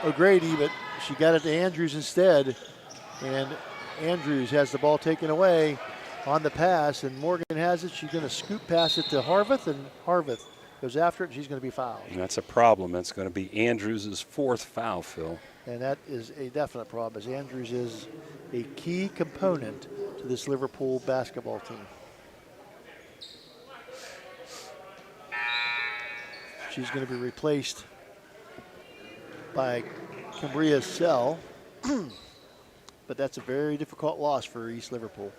O'Grady, but she got it to Andrews instead. And Andrews has the ball taken away on the pass, and Morgan has it. She's going to scoop pass it to Harveth, and Harveth goes after it, and she's going to be fouled. And that's a problem. That's going to be Andrews' fourth foul, Phil. And that is a definite problem, as Andrews is a key component to this Liverpool basketball team. She's going to be replaced by Cambria Sell, but that's a very difficult loss for East Liverpool.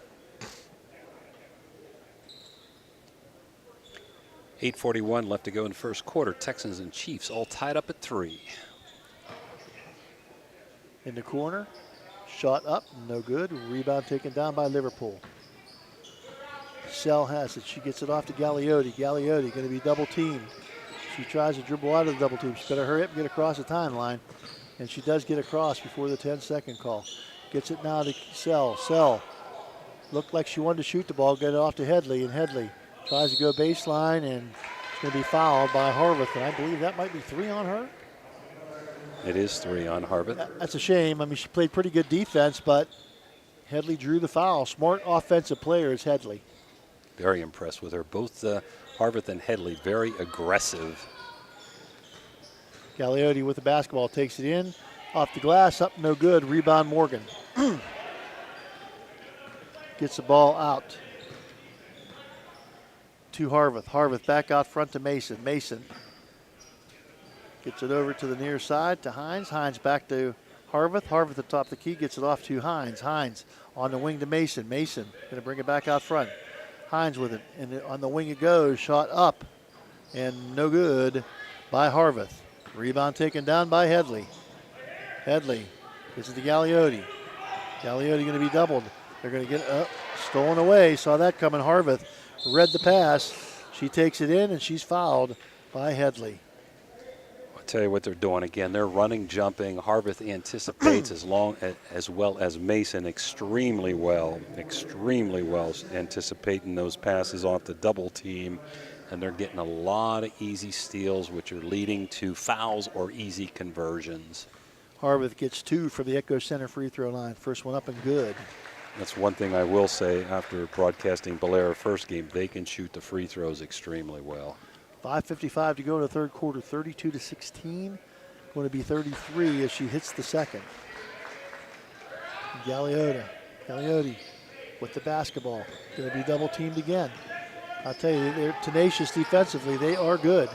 8:41 left to go in the first quarter. Texans and Chiefs all tied up at 3. In the corner, shot up, no good. Rebound taken down by Liverpool. Sell has it. She gets it off to Gagliotti. Gagliotti going to be double teamed. She tries to dribble out of the double team. She better hurry up and get across the timeline. And she does get across before the 10-second call. Gets it now to Sell. Sell looked like she wanted to shoot the ball, get it off to Headley, and Headley tries to go baseline, and it's going to be fouled by Harveth. And I believe that might be 3 on her. It is 3 on Harveth. That's a shame. I mean, she played pretty good defense, but Headley drew the foul. Smart offensive player is Headley. Very impressed with her. Both Harveth and Headley very aggressive. Gagliotti with the basketball, takes it in. Off the glass, up, no good. Rebound Morgan. Gets the ball out to Harveth. Harveth back out front to Mason. Mason gets it over to the near side to Hines. Hines back to Harveth. Harveth at the top of the key, gets it off to Hines. Hines on the wing to Mason. Mason going to bring it back out front. Hines with it, and on the wing it goes. Shot up, and no good by Harveth. Rebound taken down by Headley. Headley gets it to Gagliotti. Gagliotti going to be doubled. They're going to get stolen away. Saw that coming. Harveth read the pass. She takes it in, and she's fouled by Headley. I'll tell you what they're doing again. They're running, jumping. Harveth anticipates as well as Mason extremely well anticipating those passes off the double team. And they're getting a lot of easy steals, which are leading to fouls or easy conversions. Harveth gets 2 from the Echo Center free throw line. First one up and good. That's one thing I will say after broadcasting BELLAIRE first game. They can shoot the free throws extremely well. 5:55 to go in the third quarter, 32-16. Going to be 33 as she hits the second. Gagliotti with the basketball. Going to be double teamed again. I'll tell you, they're tenacious defensively. They are good.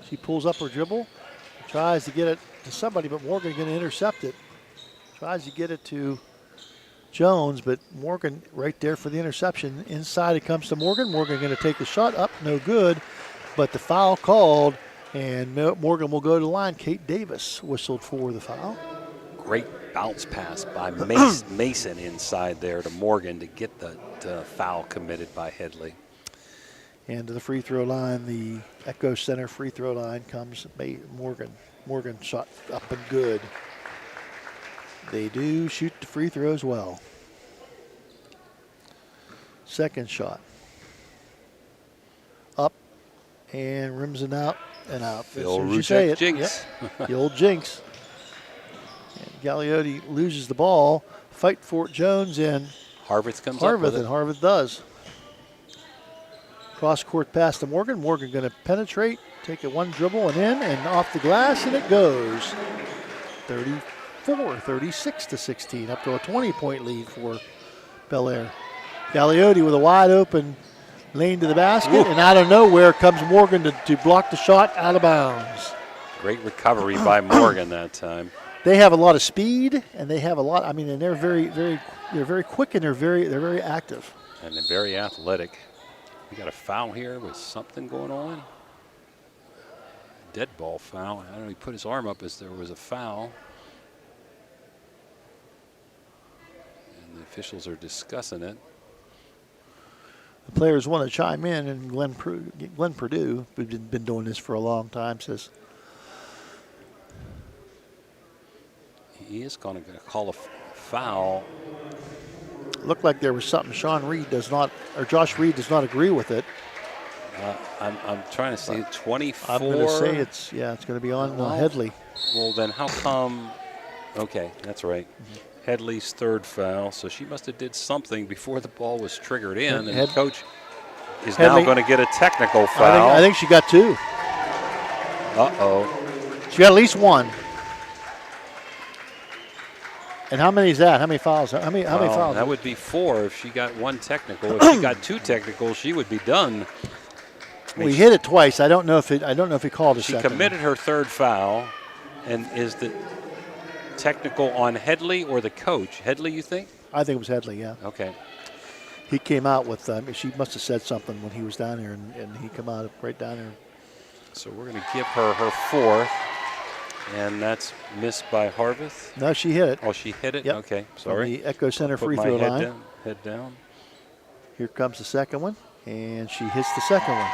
She pulls up her dribble, tries to get it to somebody, but Morgan going to intercept it. Tries to get it to Jones, but Morgan right there for the interception. Inside it comes to Morgan. Morgan going to take the shot up, no good, but the foul called, and Morgan will go to the line. Kate Davis whistled for the foul. Great bounce pass by Mason inside there to Morgan to get the foul committed by Headley. And to the free throw line, the Echo Center free throw line comes Morgan. Morgan shot up and good. They do shoot the free throws well. Second shot. Up and rims and out and out. The old jinx. Yep. The old jinx. And Gagliotti loses the ball. Fight for it, Jones, and Harveth comes up with it. And Harveth does. Cross-court pass to Morgan. Morgan going to penetrate, take it one dribble and in, and off the glass, and it goes. 36-16, up to a 20-point lead for BELLAIRE. Gagliotti with a wide open lane to the basket, and out of nowhere comes Morgan to block the shot out of bounds. Great recovery by Morgan that time. They have a lot of speed, and they have a lot. I mean, and they're very quick, and they're very active. And they're very athletic. We got a foul here with something going on. Dead ball foul. I don't know, he put his arm up as there was a foul. And the officials are discussing it. The players want to chime in, and Glenn Purdue, who's been doing this for a long time, says he is going to call a foul. Looked like there was something. Josh Reed does not agree with it. I'm trying to see 24. I'm going to say it's going to be on Headley. Well, then how come Okay, that's right. Headley's third foul, so she must have did something before the ball was triggered in, and the coach is now going to get a technical foul. I think she got 2. Uh-oh. She got at least 1. And how many is that? How many fouls? How many fouls? That would be 4 if she got 1 technical. If she got 2 technicals, she would be done. We hit it twice. I don't know if he called a second. She committed her third foul, and is the technical on Headley or the coach? Headley, you think? I think it was Headley, yeah. Okay. He came out with, she must have said something when he was down here, and he came out right down there. So we're going to give her her 4th, and that's missed by Harveth. No, she hit it. Oh, she hit it? Yep. Okay, From sorry. the Echo Center free throw line. Head down. Here comes the second one, and she hits the second one.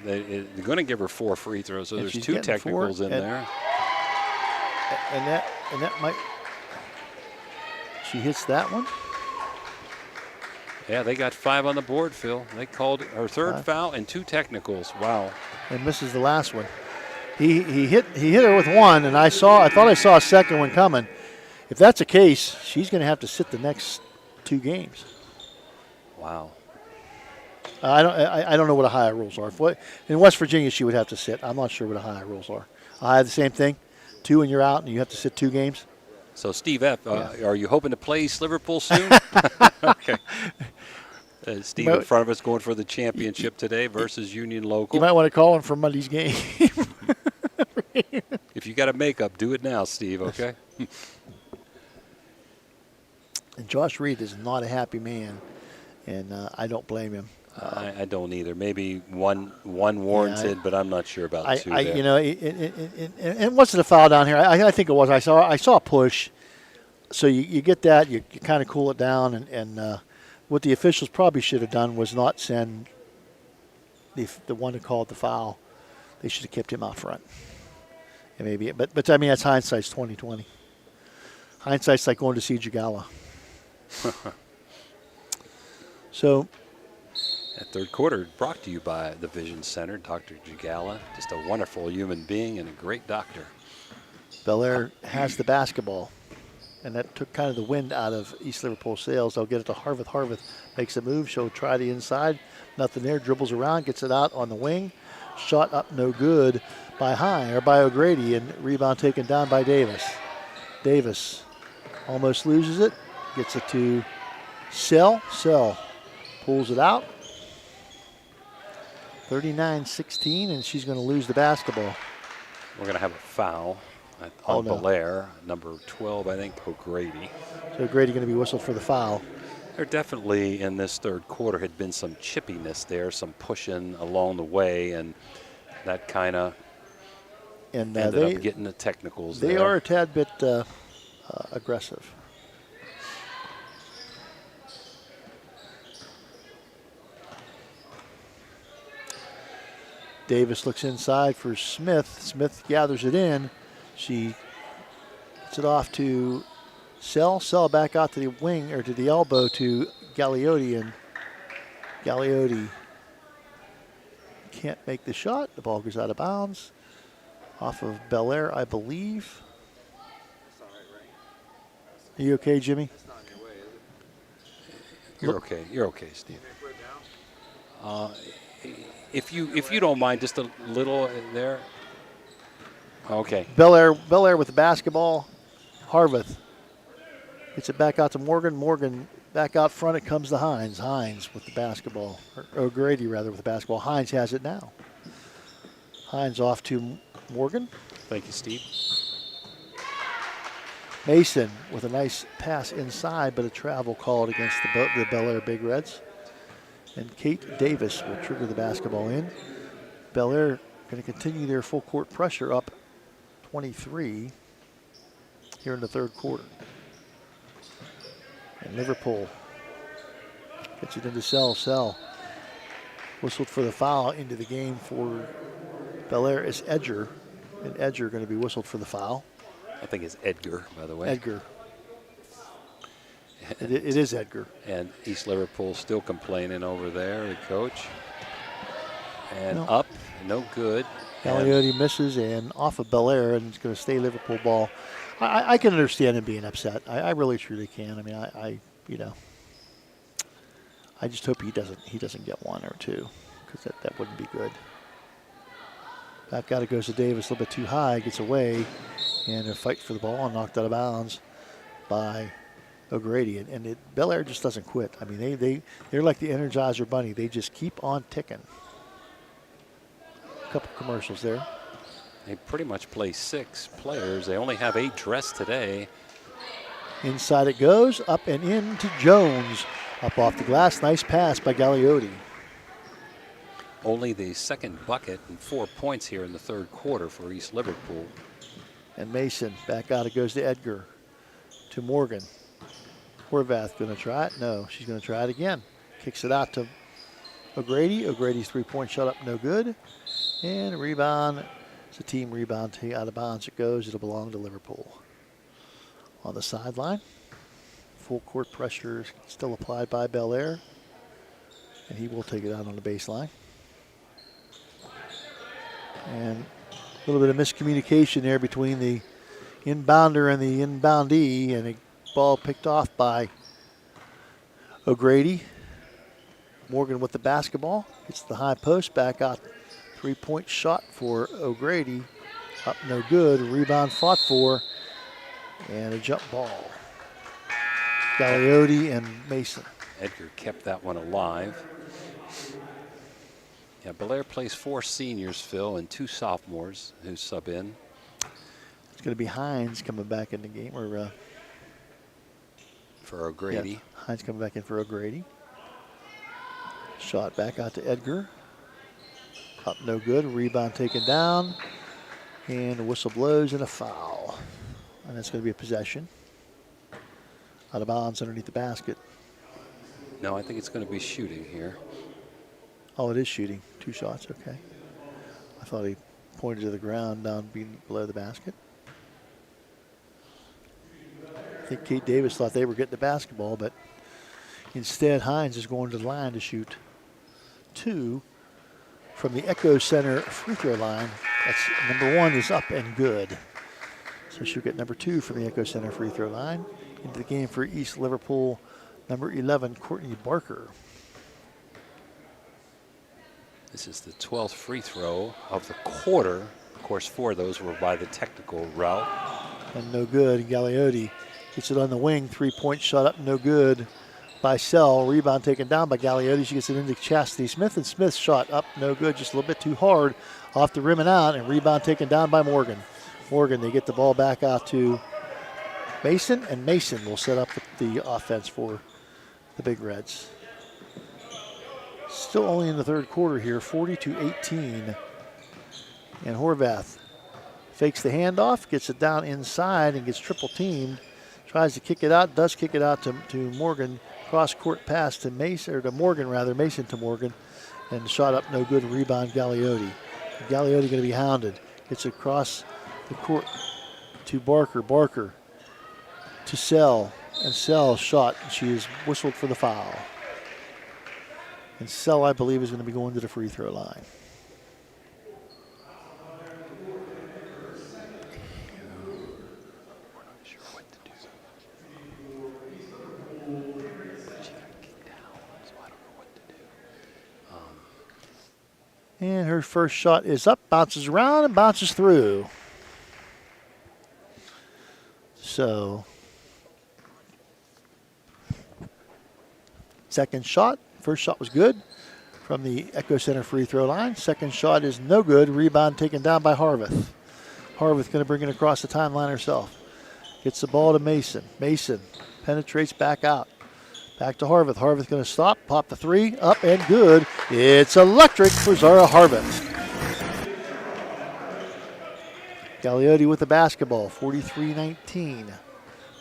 They're going to give her 4 free throws, so there's 2 technicals in there. And that might. She hits that one. Yeah, they got 5 on the board, Phil. They called her third foul and 2 technicals. Wow. And misses the last one. He hit her with 1, and I thought I saw a second one coming. If that's the case, she's going to have to sit the next 2 games. Wow. I don't know what the higher rules are. In West Virginia, she would have to sit. I'm not sure what the higher rules are. I have the same thing. 2 and you're out, and you have to sit 2 games. So, Steve F., are you hoping to play East Liverpool soon? Okay. Steve in front of us going for the championship today versus Union Local. You might want to call him for Monday's game. If you got a makeup, do it now, Steve, okay? And Josh Reed is not a happy man, and I don't blame him. I don't either. Maybe one warranted, but I'm not sure about 2 there. You know, and was it a foul down here? I think it was. I saw a push. So you get that, you kind of cool it down, and what the officials probably should have done was not send the one who called the foul. They should have kept him out front. And maybe, but I mean, that's hindsight's 20/20. Hindsight's like going to see Jagala. So. That third quarter brought to you by the Vision Center, Dr. Jagala, just a wonderful human being and a great doctor. Bellaire has the basketball, and that took kind of the wind out of East Liverpool sails. They'll get it to Harveth. Harveth makes a move. She'll try the inside. Nothing there. Dribbles around, gets it out on the wing. Shot up no good by O'Grady, and rebound taken down by Davis. Davis almost loses it. Gets it to Sell. Sell pulls it out. 39-16, and she's going to lose the basketball. We're going to have a foul on Bellaire, number 12, I think, O'Grady. So O'Grady going to be whistled for the foul. There definitely, in this third quarter, had been some chippiness there, some pushing along the way, and that kind of ended up getting the technicals there. They are a tad bit aggressive. Davis looks inside for Smith. Smith gathers it in. She gets it off to Sell. Sell back out to the wing, or to the elbow to Galliotti, and Galliotti can't make the shot. The ball goes out of bounds. Off of Bellaire, I believe. Are you okay, Jimmy? You're okay. You're okay, Steve. If you don't mind, just a little there. Okay. Bellaire with the basketball. Harveth gets it back out to Morgan. Morgan back out front. It comes to Hines. Hines with the basketball. Or O'Grady, rather, with the basketball. Hines has it now. Hines off to Morgan. Thank you, Steve. Mason with a nice pass inside, but a travel called against the Bellaire Big Reds. And Kate Davis will trigger the basketball in. Bellaire going to continue their full court pressure, up 23 here in the third quarter. And Liverpool gets it into Sell. Sell whistled for the foul into the game for Bellaire. Is Edger, and Edger going to be whistled for the foul. I think it's Edgar, by the way. Edgar. It is Edgar. And East Liverpool still complaining over there, the coach. And up, no good. Galeotti misses and off of Bellaire, and it's going to stay Liverpool ball. I can understand him being upset. I really truly can. I mean, I just hope he doesn't get one or two, because that wouldn't be good. Back out it goes to Davis, a little bit too high, gets away, and a fight for the ball and knocked out of bounds by O'Grady. And Bellaire just doesn't quit. I mean, they're like the Energizer Bunny. They just keep on ticking. A couple commercials there. They pretty much play 6 players. They only have 8 dressed today. Inside it goes, up and in to Jones. Up off the glass, nice pass by Galeotti. Only the second bucket and 4 points here in the third quarter for East Liverpool. And Mason, back out it goes to Edgar. To Morgan. Horvath going to try it? No, she's going to try it again. Kicks it out to O'Grady. O'Grady's 3-point shot up, no good. And a rebound. It's a team rebound. Out of bounds it goes. It'll belong to Liverpool. On the sideline. Full court pressure still applied by Bellaire. And he will take it out on the baseline. And a little bit of miscommunication there between the inbounder and the inboundee, and a ball picked off by O'Grady. Morgan with the basketball. Gets the high post, back out. 3-point shot for O'Grady. Up no good. Rebound fought for. And a jump ball. Galeotti and Mason. Edgar kept that one alive. Yeah, Bellaire plays 4 seniors, Phil, and 2 sophomores who sub in. It's going to be Hines coming back in the game, or for O'Grady. Yeah, Hines coming back in for O'Grady. Shot back out to Edgar. Up no good. Rebound taken down. And the whistle blows and a foul. And that's going to be a possession. Out of bounds underneath the basket. No, I think it's going to be shooting here. Oh, it is shooting. 2 shots, okay. I thought he pointed to the ground down below the basket. I think Kate Davis thought they were getting the basketball, but instead Hines is going to the line to shoot 2 from the Echo Center free throw line. That's number 1 is up and good. So she'll get number 2 from the Echo Center free throw line. Into the game for East Liverpool, number 11, Courtney Barker. This is the 12th free throw of the quarter. Of course, 4 of those were by the technical route. And no good. Galeotti gets it on the wing. 3-point shot up, no good by Sell. Rebound taken down by Galeotti. She gets it into Chastity Smith, and Smith's shot up, no good. Just a little bit too hard off the rim and out, and rebound taken down by Morgan. Morgan, they get the ball back out to Mason, and Mason will set up the offense for the Big Reds. Still only in the third quarter here, 40-18. And Horvath fakes the handoff, gets it down inside and gets triple teamed. Tries to kick it out, does kick it out to Morgan. Cross court pass to Mason, or to Morgan rather, Mason to Morgan. And the shot up, no good. Rebound Galeotti. Galeotti going to be hounded. Gets across the court to Barker. Barker to Sell, and Sell shot. She is whistled for the foul. And Sell, I believe, is going to be going to the free throw line. And her first shot is up, bounces around, and bounces through. So, second shot. First shot was good from the Echo Center free throw line. Second shot is no good. Rebound taken down by Harvath. Harvath going to bring it across the timeline herself. Gets the ball to Mason. Mason penetrates back out. Back to Harvath. Harvath going to stop, pop the 3, up and good. It's electric for Zara Harvath. Galeotti with the basketball, 43-19.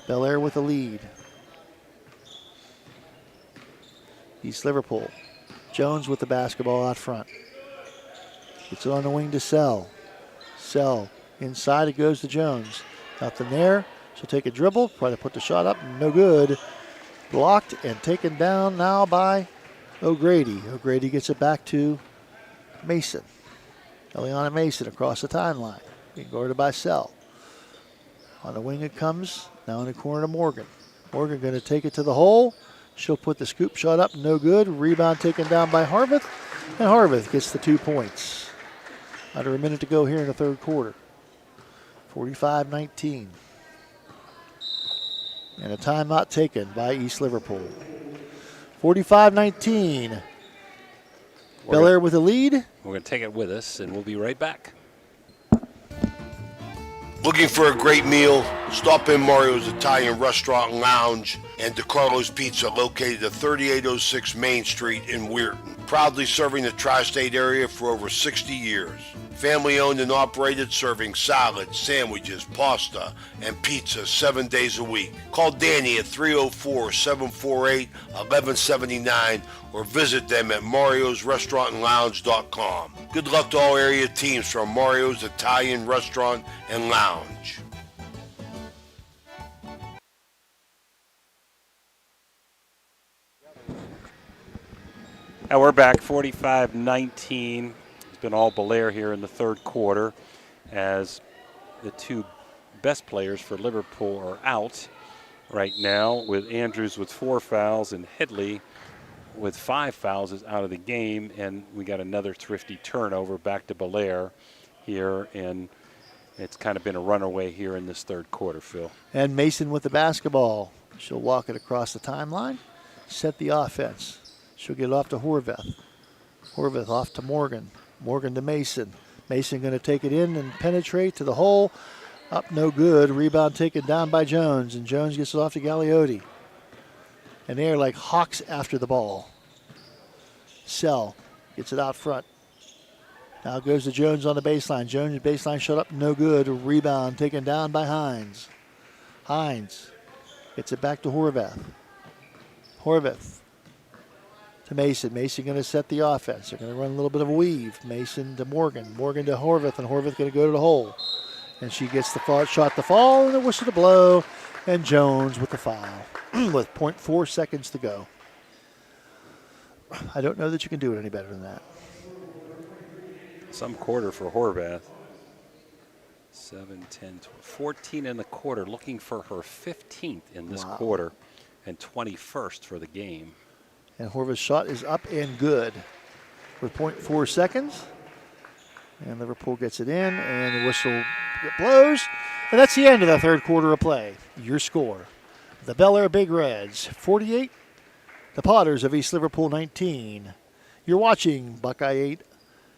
Bellaire with the lead. East Liverpool. Jones with the basketball out front. Gets it on the wing to Sell. Sell. Inside it goes to Jones. Nothing there. She'll take a dribble. Try to put the shot up. No good. Blocked and taken down now by O'Grady. O'Grady gets it back to Mason. Eliana Mason across the timeline. Being guarded by Sell. On the wing it comes. Now in the corner to Morgan. Morgan going to take it to the hole. She'll put the scoop shot up. No good. Rebound taken down by Harveth. And Harveth gets the 2 points. Under a minute to go here in the third quarter. 45-19. And a timeout taken by East Liverpool. 45-19. BELLAIRE with a lead. We're going to take it with us, and we'll be right back. Looking for a great meal? Stop in Mario's Italian Restaurant and Lounge and DeCarlo's Pizza, located at 3806 Main Street in Weirton. Proudly serving the tri-state area for over 60 years. Family owned and operated, serving salads, sandwiches, pasta, and pizza 7 days a week. Call Danny at 304-748-1179 or visit them at mariosrestaurantandlounge.com. Good luck to all area teams from Mario's Italian Restaurant and Lounge. Now we're back, 45-19. It's been all BELLAIRE here in the third quarter as the two best players for Liverpool are out right now, with Andrews with 4 fouls and Headley with 5 fouls is out of the game, and we got another thrifty turnover back to BELLAIRE here, and it's kind of been a runaway here in this third quarter, Phil. And Mason with the basketball. She'll walk it across the timeline, set the offense. She'll get it off to Horvath. Horvath off to Morgan. Morgan to Mason. Mason going to take it in and penetrate to the hole. Up no good. Rebound taken down by Jones, and Jones gets it off to Gagliotti. And they are like hawks after the ball. Sell gets it out front. Now goes to Jones on the baseline. Jones baseline shot up no good. Rebound taken down by Hines. Hines gets it back to Horvath. Horvath to Mason. Mason going to set the offense. They're going to run a little bit of a weave. Mason to Morgan. Morgan to Horvath, and Horvath going to go to the hole. And she gets the shot to fall and the whistle to blow. And Jones with the foul with 0.4 seconds to go. I don't know that you can do it any better than that. Some quarter for Horvath. 7, 10, 12, 14 in the quarter, looking for her 15th in this quarter and 21st for the game. And Horvath's shot is up and good with 0.4 seconds. And Liverpool gets it in, and the whistle blows. And that's the end of the third quarter of play. Your score: the BELLAIRE Big Reds 48, the Potters of East Liverpool 19. You're watching Buckeye 8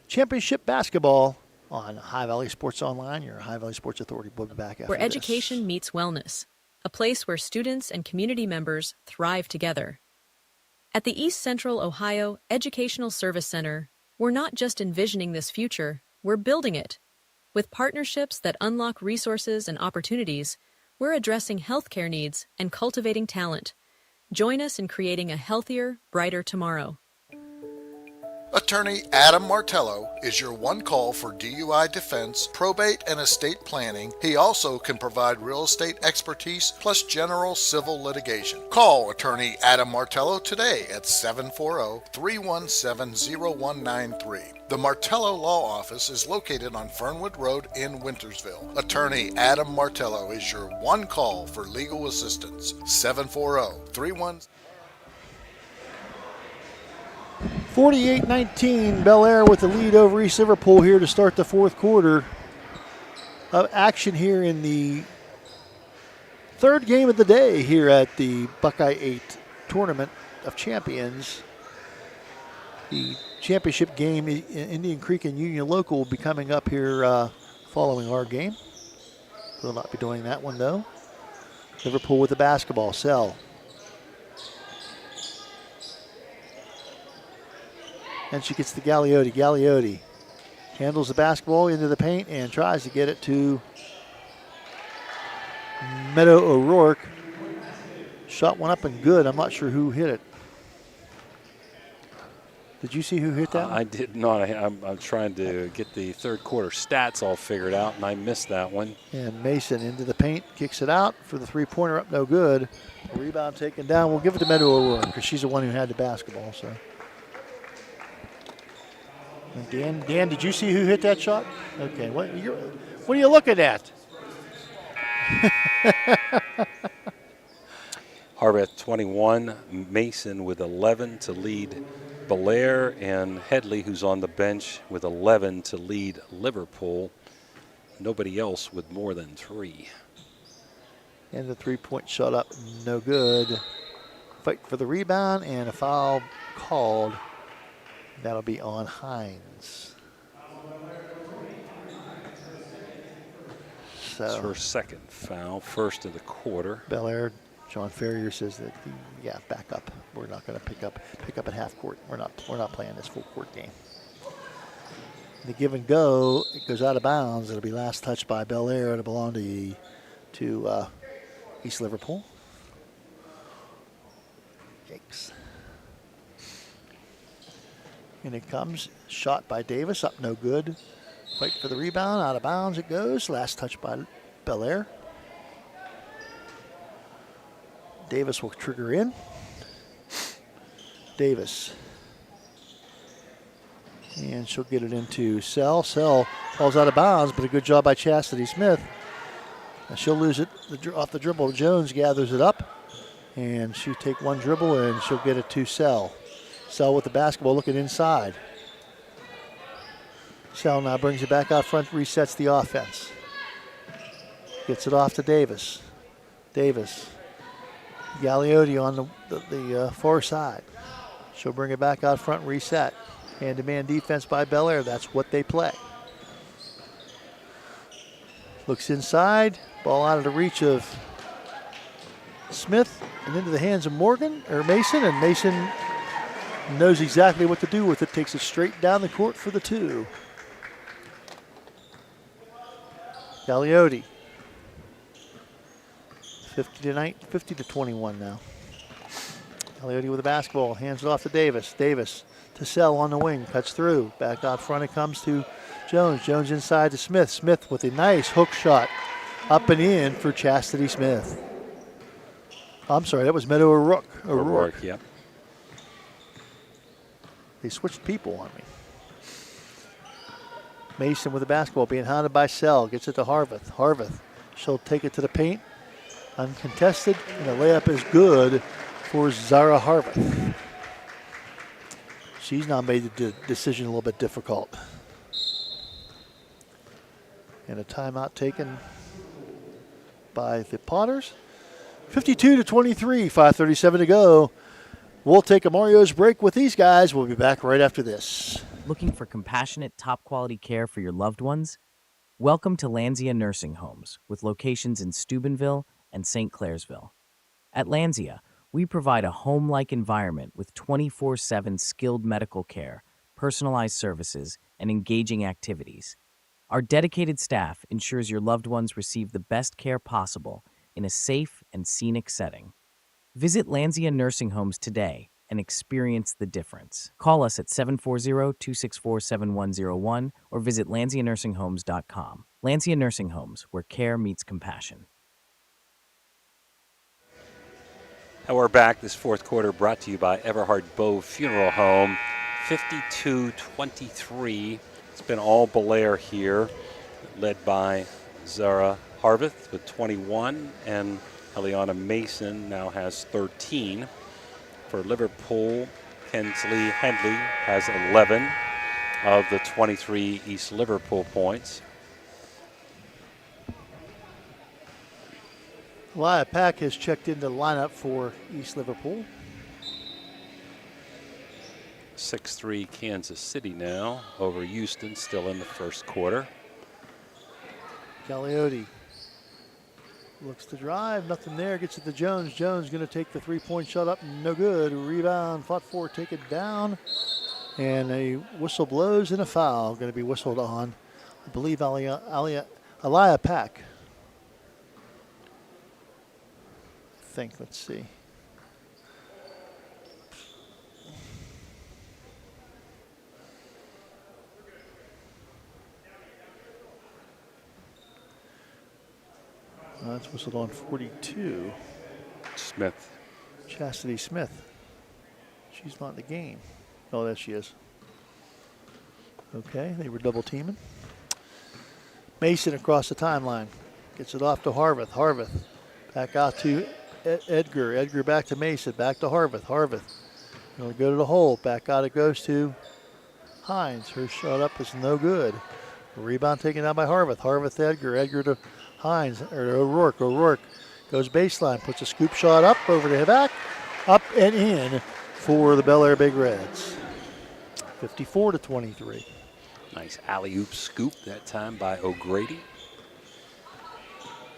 Championship Basketball on High Valley Sports Online, your High Valley Sports Authority. We'll be back after where this. education meets wellness, a place where students and community members thrive together. At the East Central Ohio Educational Service Center, we're not just envisioning this future, we're building it. With partnerships that unlock resources and opportunities, we're addressing healthcare needs and cultivating talent. Join us in creating a healthier, brighter tomorrow. Attorney Adam Martello is your one call for DUI defense, probate, and estate planning. He also can provide real estate expertise plus general civil litigation. Call Attorney Adam Martello today at 740-317-0193. The Martello Law Office is located on Fernwood Road in Wintersville. Attorney Adam Martello is your one call for legal assistance. 740-317. 48-19, BELLAIRE with the lead over East Liverpool here to start the fourth quarter of action here in the third game of the day here at the Buckeye 8 Tournament of Champions. The championship game in Indian Creek and Union Local will be coming up here following our game. We'll not be doing that one though. Liverpool with the basketball. Sell. And she gets to Gagliotti. Gagliotti handles the basketball into the paint and tries to get it to Meadow O'Rourke. Shot one up and good. I'm not sure who hit it. Did you see who hit that? I did not. I'm trying to get the third quarter stats all figured out, and I missed that one. And Mason into the paint, kicks it out for the three-pointer, up no good. Rebound taken down. We'll give it to Meadow O'Rourke because she's the one who had the basketball. So And Dan, did you see who hit that shot? Okay, what are you looking at? Harveth 21, Mason with 11 to lead BELLAIRE, and Headley, who's on the bench, with 11 to lead Liverpool. Nobody else with more than 3. And the three-point shot up, no good. Fight for the rebound and a foul called. That'll be on Hines. So It's her second foul, first of the quarter. BELLAIRE, John Ferrier says that back up. We're not going to pick up at half court. We're not playing this full court game. The give and go, it goes out of bounds. It'll be last touched by BELLAIRE. It'll belong to East Liverpool. Yikes. And it comes, shot by Davis, up no good. Fight for the rebound, out of bounds it goes. Last touch by BELLAIRE. Davis will trigger in. Davis. And she'll get it into Sell. Sell falls out of bounds, but a good job by Chastity Smith. And she'll lose it off the dribble. Jones gathers it up. And she'll take one dribble and she'll get it to Sell. Sell with the basketball looking inside. Sell now brings it back out front, resets the offense. Gets it off to Davis. Davis. Galliotti on the far side. She'll bring it back out front, reset. Hand-to-man defense by BELLAIRE. That's what they play. Looks inside. Ball out of the reach of Smith and into the hands of Mason, and Mason knows exactly what to do with it. Takes it straight down the court for the 2. Galliotti. 50 to 21 now. Galliotti with the basketball, hands it off to Davis. Davis to Sell on the wing, cuts through. Back out front it comes to Jones. Jones inside to Smith. Smith with a nice hook shot up and in for Chastity Smith. I'm sorry, that was Meadow O'Rourke. Yep. They switched people on me. Mason with the basketball being hounded by Sell. Gets it to Harveth. Harveth, she'll take it to the paint. Uncontested, and the layup is good for Zara Harveth. She's now made the decision a little bit difficult. And a timeout taken by the Potters. 52 to 23, 5:37 to go. We'll take a Mario's break with these guys. We'll be back right after this. Looking for compassionate, top-quality care for your loved ones? Welcome to Lanzia Nursing Homes, with locations in Steubenville and St. Clairsville. At Lanzia, we provide a home-like environment with 24/7 skilled medical care, personalized services, and engaging activities. Our dedicated staff ensures your loved ones receive the best care possible in a safe and scenic setting. Visit Lanzia Nursing Homes today and experience the difference. Call us at 740-264-7101 or visit lanzianursinghomes.com. Lanzia Nursing Homes, where care meets compassion. And we're back. This fourth quarter brought to you by Everhard Bow Funeral Home. 52-23. It's been all BELLAIRE here, led by Zara Harveth with 21, and Eliana Mason now has 13. For Liverpool, Kensley Headley has 11 of the 23 East Liverpool points. Elia Pack has checked into the lineup for East Liverpool. 6-3 Kansas City now over Houston, still in the first quarter. Galliotti looks to drive, nothing there, gets it to Jones. Jones going to take the three-point shot up, no good. Rebound, fought for, take it down. And a whistle blows and a foul going to be whistled on, I believe, Elia Pack. Let's see. That's whistled on 42. Smith. Chastity Smith. She's not in the game. Oh, there she is. Okay, they were double teaming. Mason across the timeline. Gets it off to Harveth. Harveth back out to Edgar. Edgar back to Mason. Back to Harveth. Harveth going to go to the hole. Back out it goes to Hines. Her shot up is no good. Rebound taken down by Harveth. Harveth to Edgar. Edgar to Hines. Or to O'Rourke. O'Rourke goes baseline. Puts a scoop shot up over to back. Up and in for the Bellaire Big Reds. 54-23. Nice alley-oop scoop that time by O'Grady.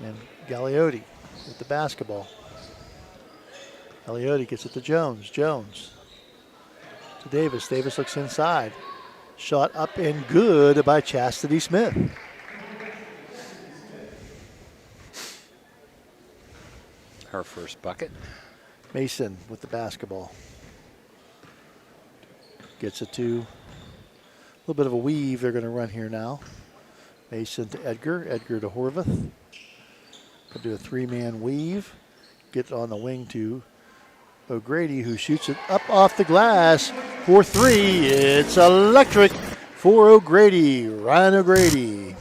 And Galliotti with the basketball. Galliotti gets it to Jones. Jones to Davis. Davis looks inside. Shot up and good by Chastity Smith. Her first bucket. Mason with the basketball. Gets it to a little bit of a weave they're going to run here now. Mason to Edgar. Edgar to Horvath. They'll do a three-man weave. Get on the wing to O'Grady, who shoots it up off the glass for three. It's electric for O'Grady. Ryan O'Grady.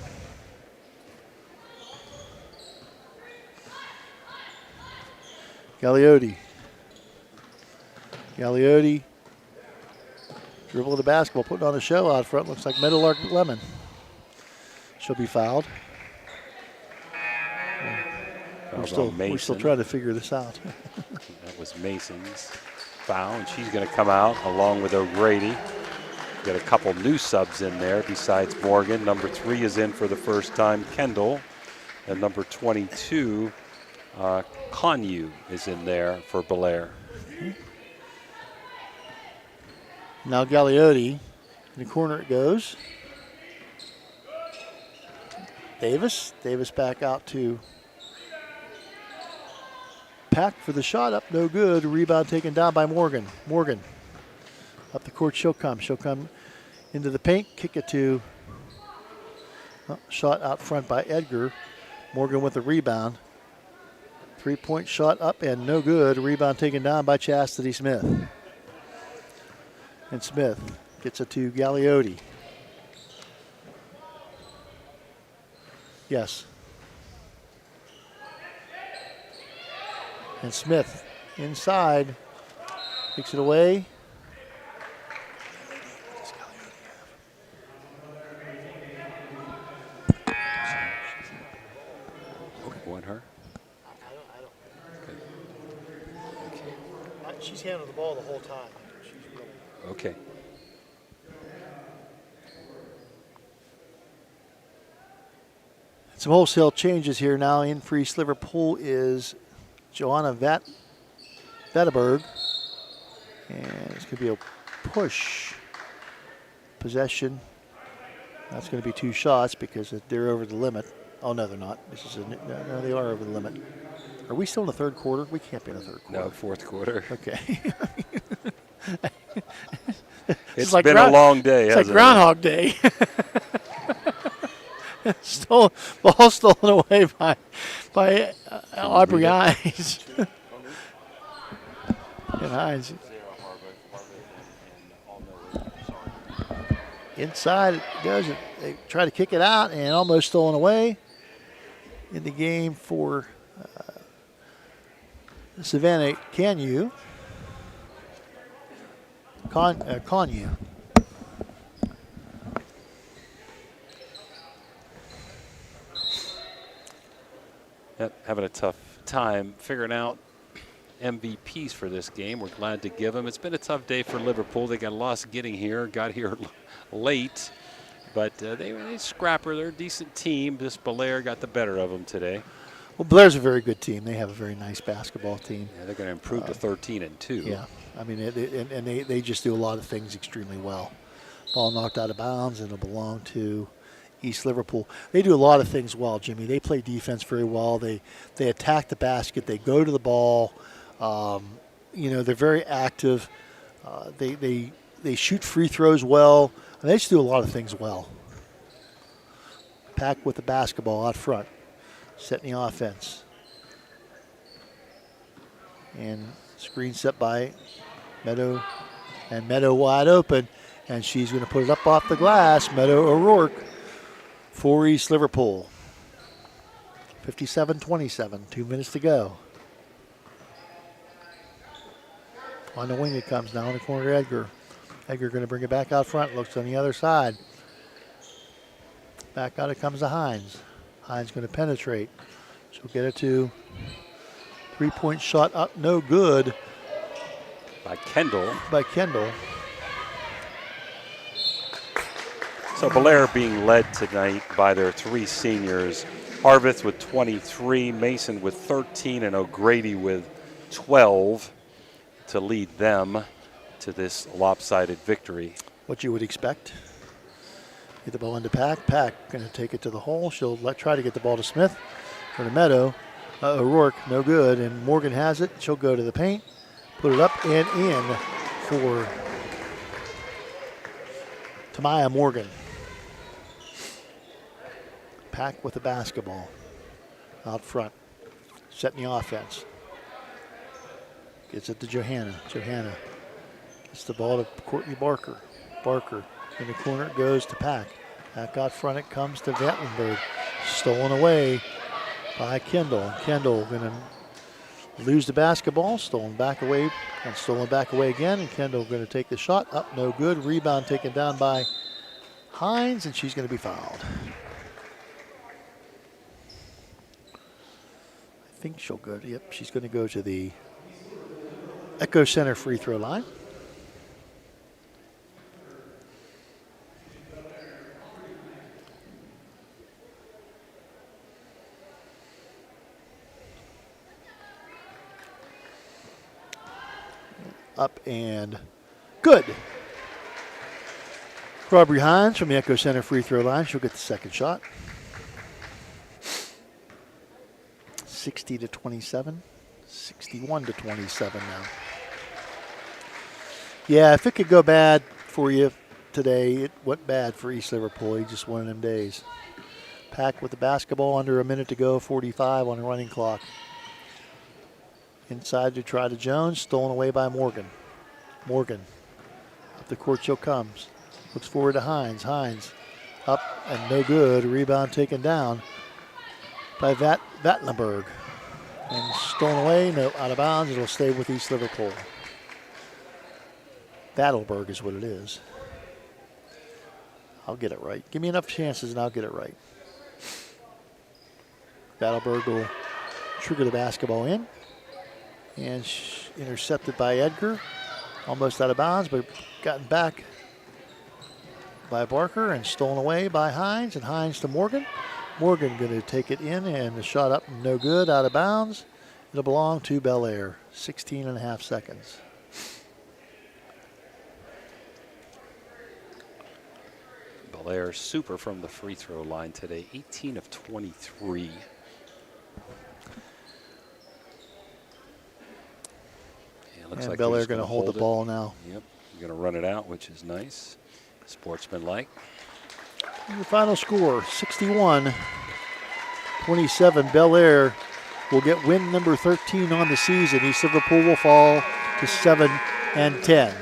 Galliotti. Galliotti. Dribble the basketball, putting on a show out front. Looks like Meadowlark Lemon. She'll be fouled. We're still trying to figure this out. That was Mason's foul, and she's going to come out along with O'Grady. Got a couple new subs in there besides Morgan. Number 3 is in for the first time, Kendall. And number 22, Conyu is in there for Bellaire. Now Galliotti, in the corner it goes. Davis. Davis back out to Pack for the shot up, no good. Rebound taken down by Morgan. Morgan up the court, she'll come. She'll come into the paint, kick it to, shot out front by Edgar. Morgan with the rebound. Three-point shot up and no good. Rebound taken down by Chastity Smith. And Smith gets it to Galliotti. Yes. And Smith inside, takes it away. Want her? She's handling the ball the whole time. Okay. Some wholesale changes here now. In for East Liverpool is Joanna Vetterberg. And it's going to be a push possession. That's going to be 2 shots because they're over the limit. Oh, no, they're not. No, they are over the limit. Are we still in the third quarter? We can't be in the third quarter. No, fourth quarter. Okay. It's like been a long day, It's hasn't like Groundhog Day. Ball stolen away by Aubrey Hines. And Hines. Inside it goes. They try to kick it out and almost stolen away. In the game for Savannah Conyu. Yep, having a tough time figuring out MVPs for this game. We're glad to give them. It's been a tough day for Liverpool. They got lost getting here, got here late, but they scrapper. They're a decent team. This Bellaire got the better of them today. Well, Belaire's a very good team. They have a very nice basketball team. Yeah, they're going to improve to 13-2. Yeah, I mean, they just do a lot of things extremely well. Ball knocked out of bounds, and it'll belong to East Liverpool. They do a lot of things well, Jimmy. They play defense very well. They attack the basket. They go to the ball. They're very active. They shoot free throws well. And they just do a lot of things well. Pack with the basketball out front, setting the offense. And screen set by Meadow, and Meadow wide open. And she's going to put it up off the glass. Meadow O'Rourke for East Liverpool. 57-27, 2 minutes to go. On the wing it comes, now in the corner, Edgar. Edgar going to bring it back out front, looks on the other side. Back out it comes to Hines. Hines going to penetrate. She'll get it to 3-point shot up, no good. By Kendall. By Kendall. So Bellaire being led tonight by their 3 seniors. Harvith with 23, Mason with 13, and O'Grady with 12 to lead them to this lopsided victory. What you would expect. Get the ball into Pack. Pack going to take it to the hole. She'll try to get the ball to Smith. For the Meadow. O'Rourke, no good. And Morgan has it. She'll go to the paint. Put it up and in for Tamaya Morgan. Pack with the basketball out front, setting the offense. Gets it to Johanna. Johanna gets the ball to Courtney Barker. Barker in the corner, it goes to Pack. Pack out front, it comes to Vattenberg. Stolen away by Kendall. Kendall going to lose the basketball, stolen back away, and stolen back away again. And Kendall going to take the shot up, no good. Rebound taken down by Hines, and she's going to be fouled. I think she'll go. Yep, she's going to go to the Echo Center free throw line. Up and good. Aubrey Hines from the Echo Center free throw line. She'll get the second shot. 60-27, 61-27 now. Yeah, if it could go bad for you today, it went bad for East Liverpool. Just one of them days. Pack with the basketball, under a minute to go, 45 on the running clock. Inside to try to Jones, stolen away by Morgan. Morgan, up the court she'll comes. Looks forward to Hines. Hines up and no good. Rebound taken down by Vattenberg. And stolen away, no, out of bounds. It'll stay with East Liverpool. Vattelberg is what it is. I'll get it right. Give me enough chances and I'll get it right. Vattelberg will trigger the basketball in. And intercepted by Edgar. Almost out of bounds, but gotten back by Barker and stolen away by Hines. And Hines to Morgan. Morgan going to take it in, and the shot up, no good, out of bounds. It'll belong to Bellaire. 16 and a half seconds. Bellaire super from the free throw line today, 18 of 23. Looks and like Bellaire going to hold the ball now. Yep, going to run it out, which is nice. Sportsmanlike. And the final score, 61-27. Bellaire will get win number 13 on the season. East Liverpool will fall to 7-10.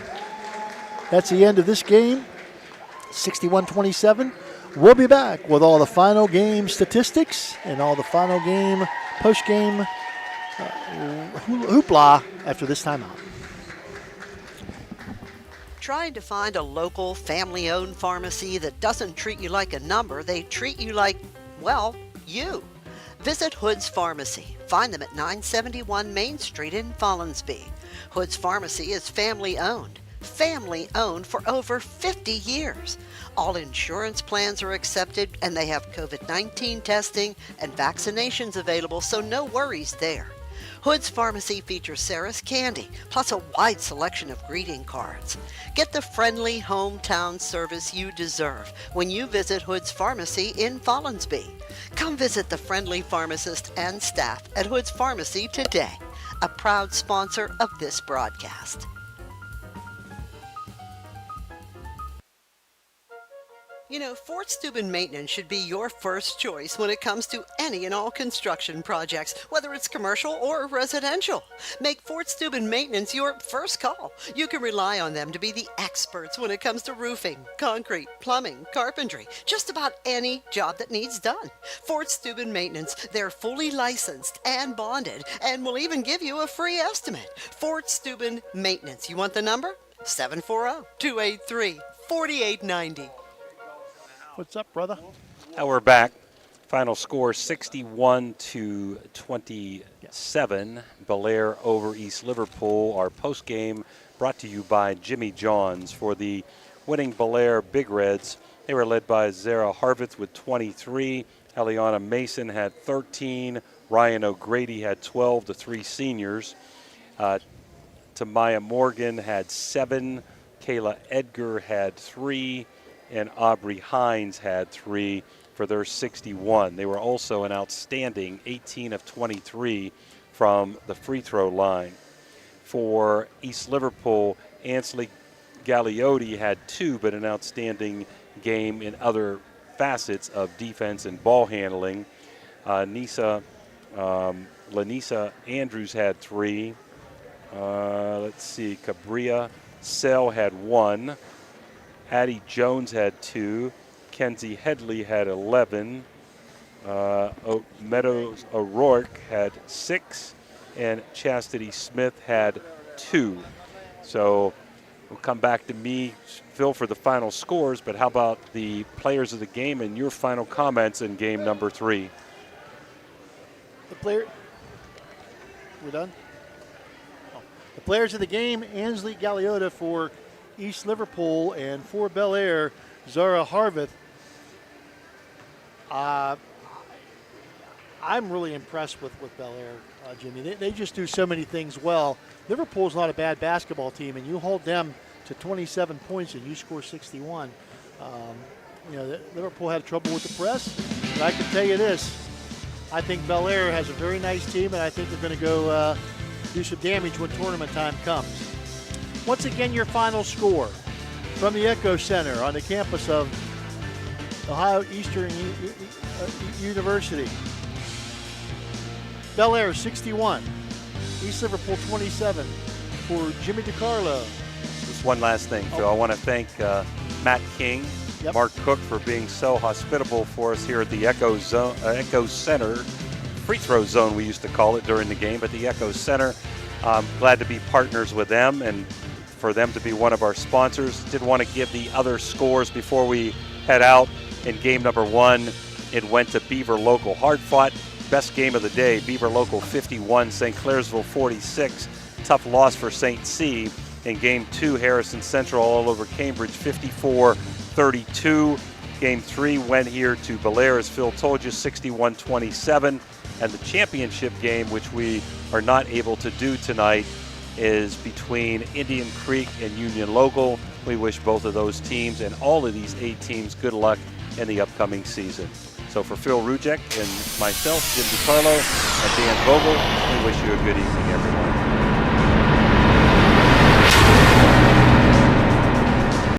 That's the end of this game, 61-27. We'll be back with all the final game statistics and all the final game, post-game hoopla after this timeout. Trying to find a local, family-owned pharmacy that doesn't treat you like a number, they treat you like, well, you. Visit Hood's Pharmacy. Find them at 971 Main Street in Follinsby. Hood's Pharmacy is family-owned. Family-owned for over 50 years. All insurance plans are accepted, and they have COVID-19 testing and vaccinations available, so no worries there. Hood's Pharmacy features Sarah's Candy, plus a wide selection of greeting cards. Get the friendly hometown service you deserve when you visit Hood's Pharmacy in Follinsby. Come visit the friendly pharmacist and staff at Hood's Pharmacy today, a proud sponsor of this broadcast. You know, Fort Steuben Maintenance should be your first choice when it comes to any and all construction projects, whether it's commercial or residential. Make Fort Steuben Maintenance your first call. You can rely on them to be the experts when it comes to roofing, concrete, plumbing, carpentry, just about any job that needs done. Fort Steuben Maintenance, they're fully licensed and bonded and will even give you a free estimate. Fort Steuben Maintenance. You want the number? 740-283-4890. What's up, brother? Now we're back. Final score 61-27. Bellaire over East Liverpool. Our post game brought to you by Jimmy John's. For the winning Bellaire Big Reds, they were led by Zara Harvith with 23. Eliana Mason had 13. Ryan O'Grady had 12, the three seniors. Tamaya Morgan had 7. Kayla Edgar had 3. And Aubrey Hines had 3 for their 61. They were also an outstanding 18 of 23 from the free throw line. For East Liverpool, Ansley Galliotti had 2, but an outstanding game in other facets of defense and ball handling. Lanisa Andrews had 3. Let's see, Cabria Sell had 1. Addie Jones had 2. Kenzie Headley had 11. Meadows O'Rourke had 6. And Chastity Smith had 2. So we'll come back to me, Phil, for the final scores. But how about the players of the game and your final comments in game number 3? The player. We're done? Oh. The players of the game, Ansley Galliotta for East Liverpool, and for Bellaire, Zara Harvith. I'm really impressed with Bellaire, Jimmy. They just do so many things well. Liverpool's not a bad basketball team, and you hold them to 27 points and you score 61. Liverpool had trouble with the press, but I can tell you this. I think Bellaire has a very nice team, and I think they're going to go do some damage when tournament time comes. Once again, your final score from the Echo Center on the campus of Ohio Eastern University. Bellaire 61, East Liverpool 27 for Jimmy DiCarlo. Just one last thing, Phil. I want to thank Matt King, Mark Cook for being so hospitable for us here at the Echo Center, free throw zone we used to call it during the game, but the Echo Center. I'm glad to be partners with them and for them to be one of our sponsors. Did want to give the other scores before we head out. In game number 1, it went to Beaver Local. Hard fought, best game of the day. Beaver Local 51, St. Clairsville 46. Tough loss for St. C. In game 2, Harrison Central all over Cambridge 54-32. Game 3 went here to Bellaire, as Phil told you, 61-27. And the championship game, which we are not able to do tonight, is between Indian Creek and Union Local. We wish both of those teams and all of these 8 teams good luck in the upcoming season. So for Phil Rujek and myself, Jim DiCarlo, and Dan Vogel, we wish you a good evening, everyone.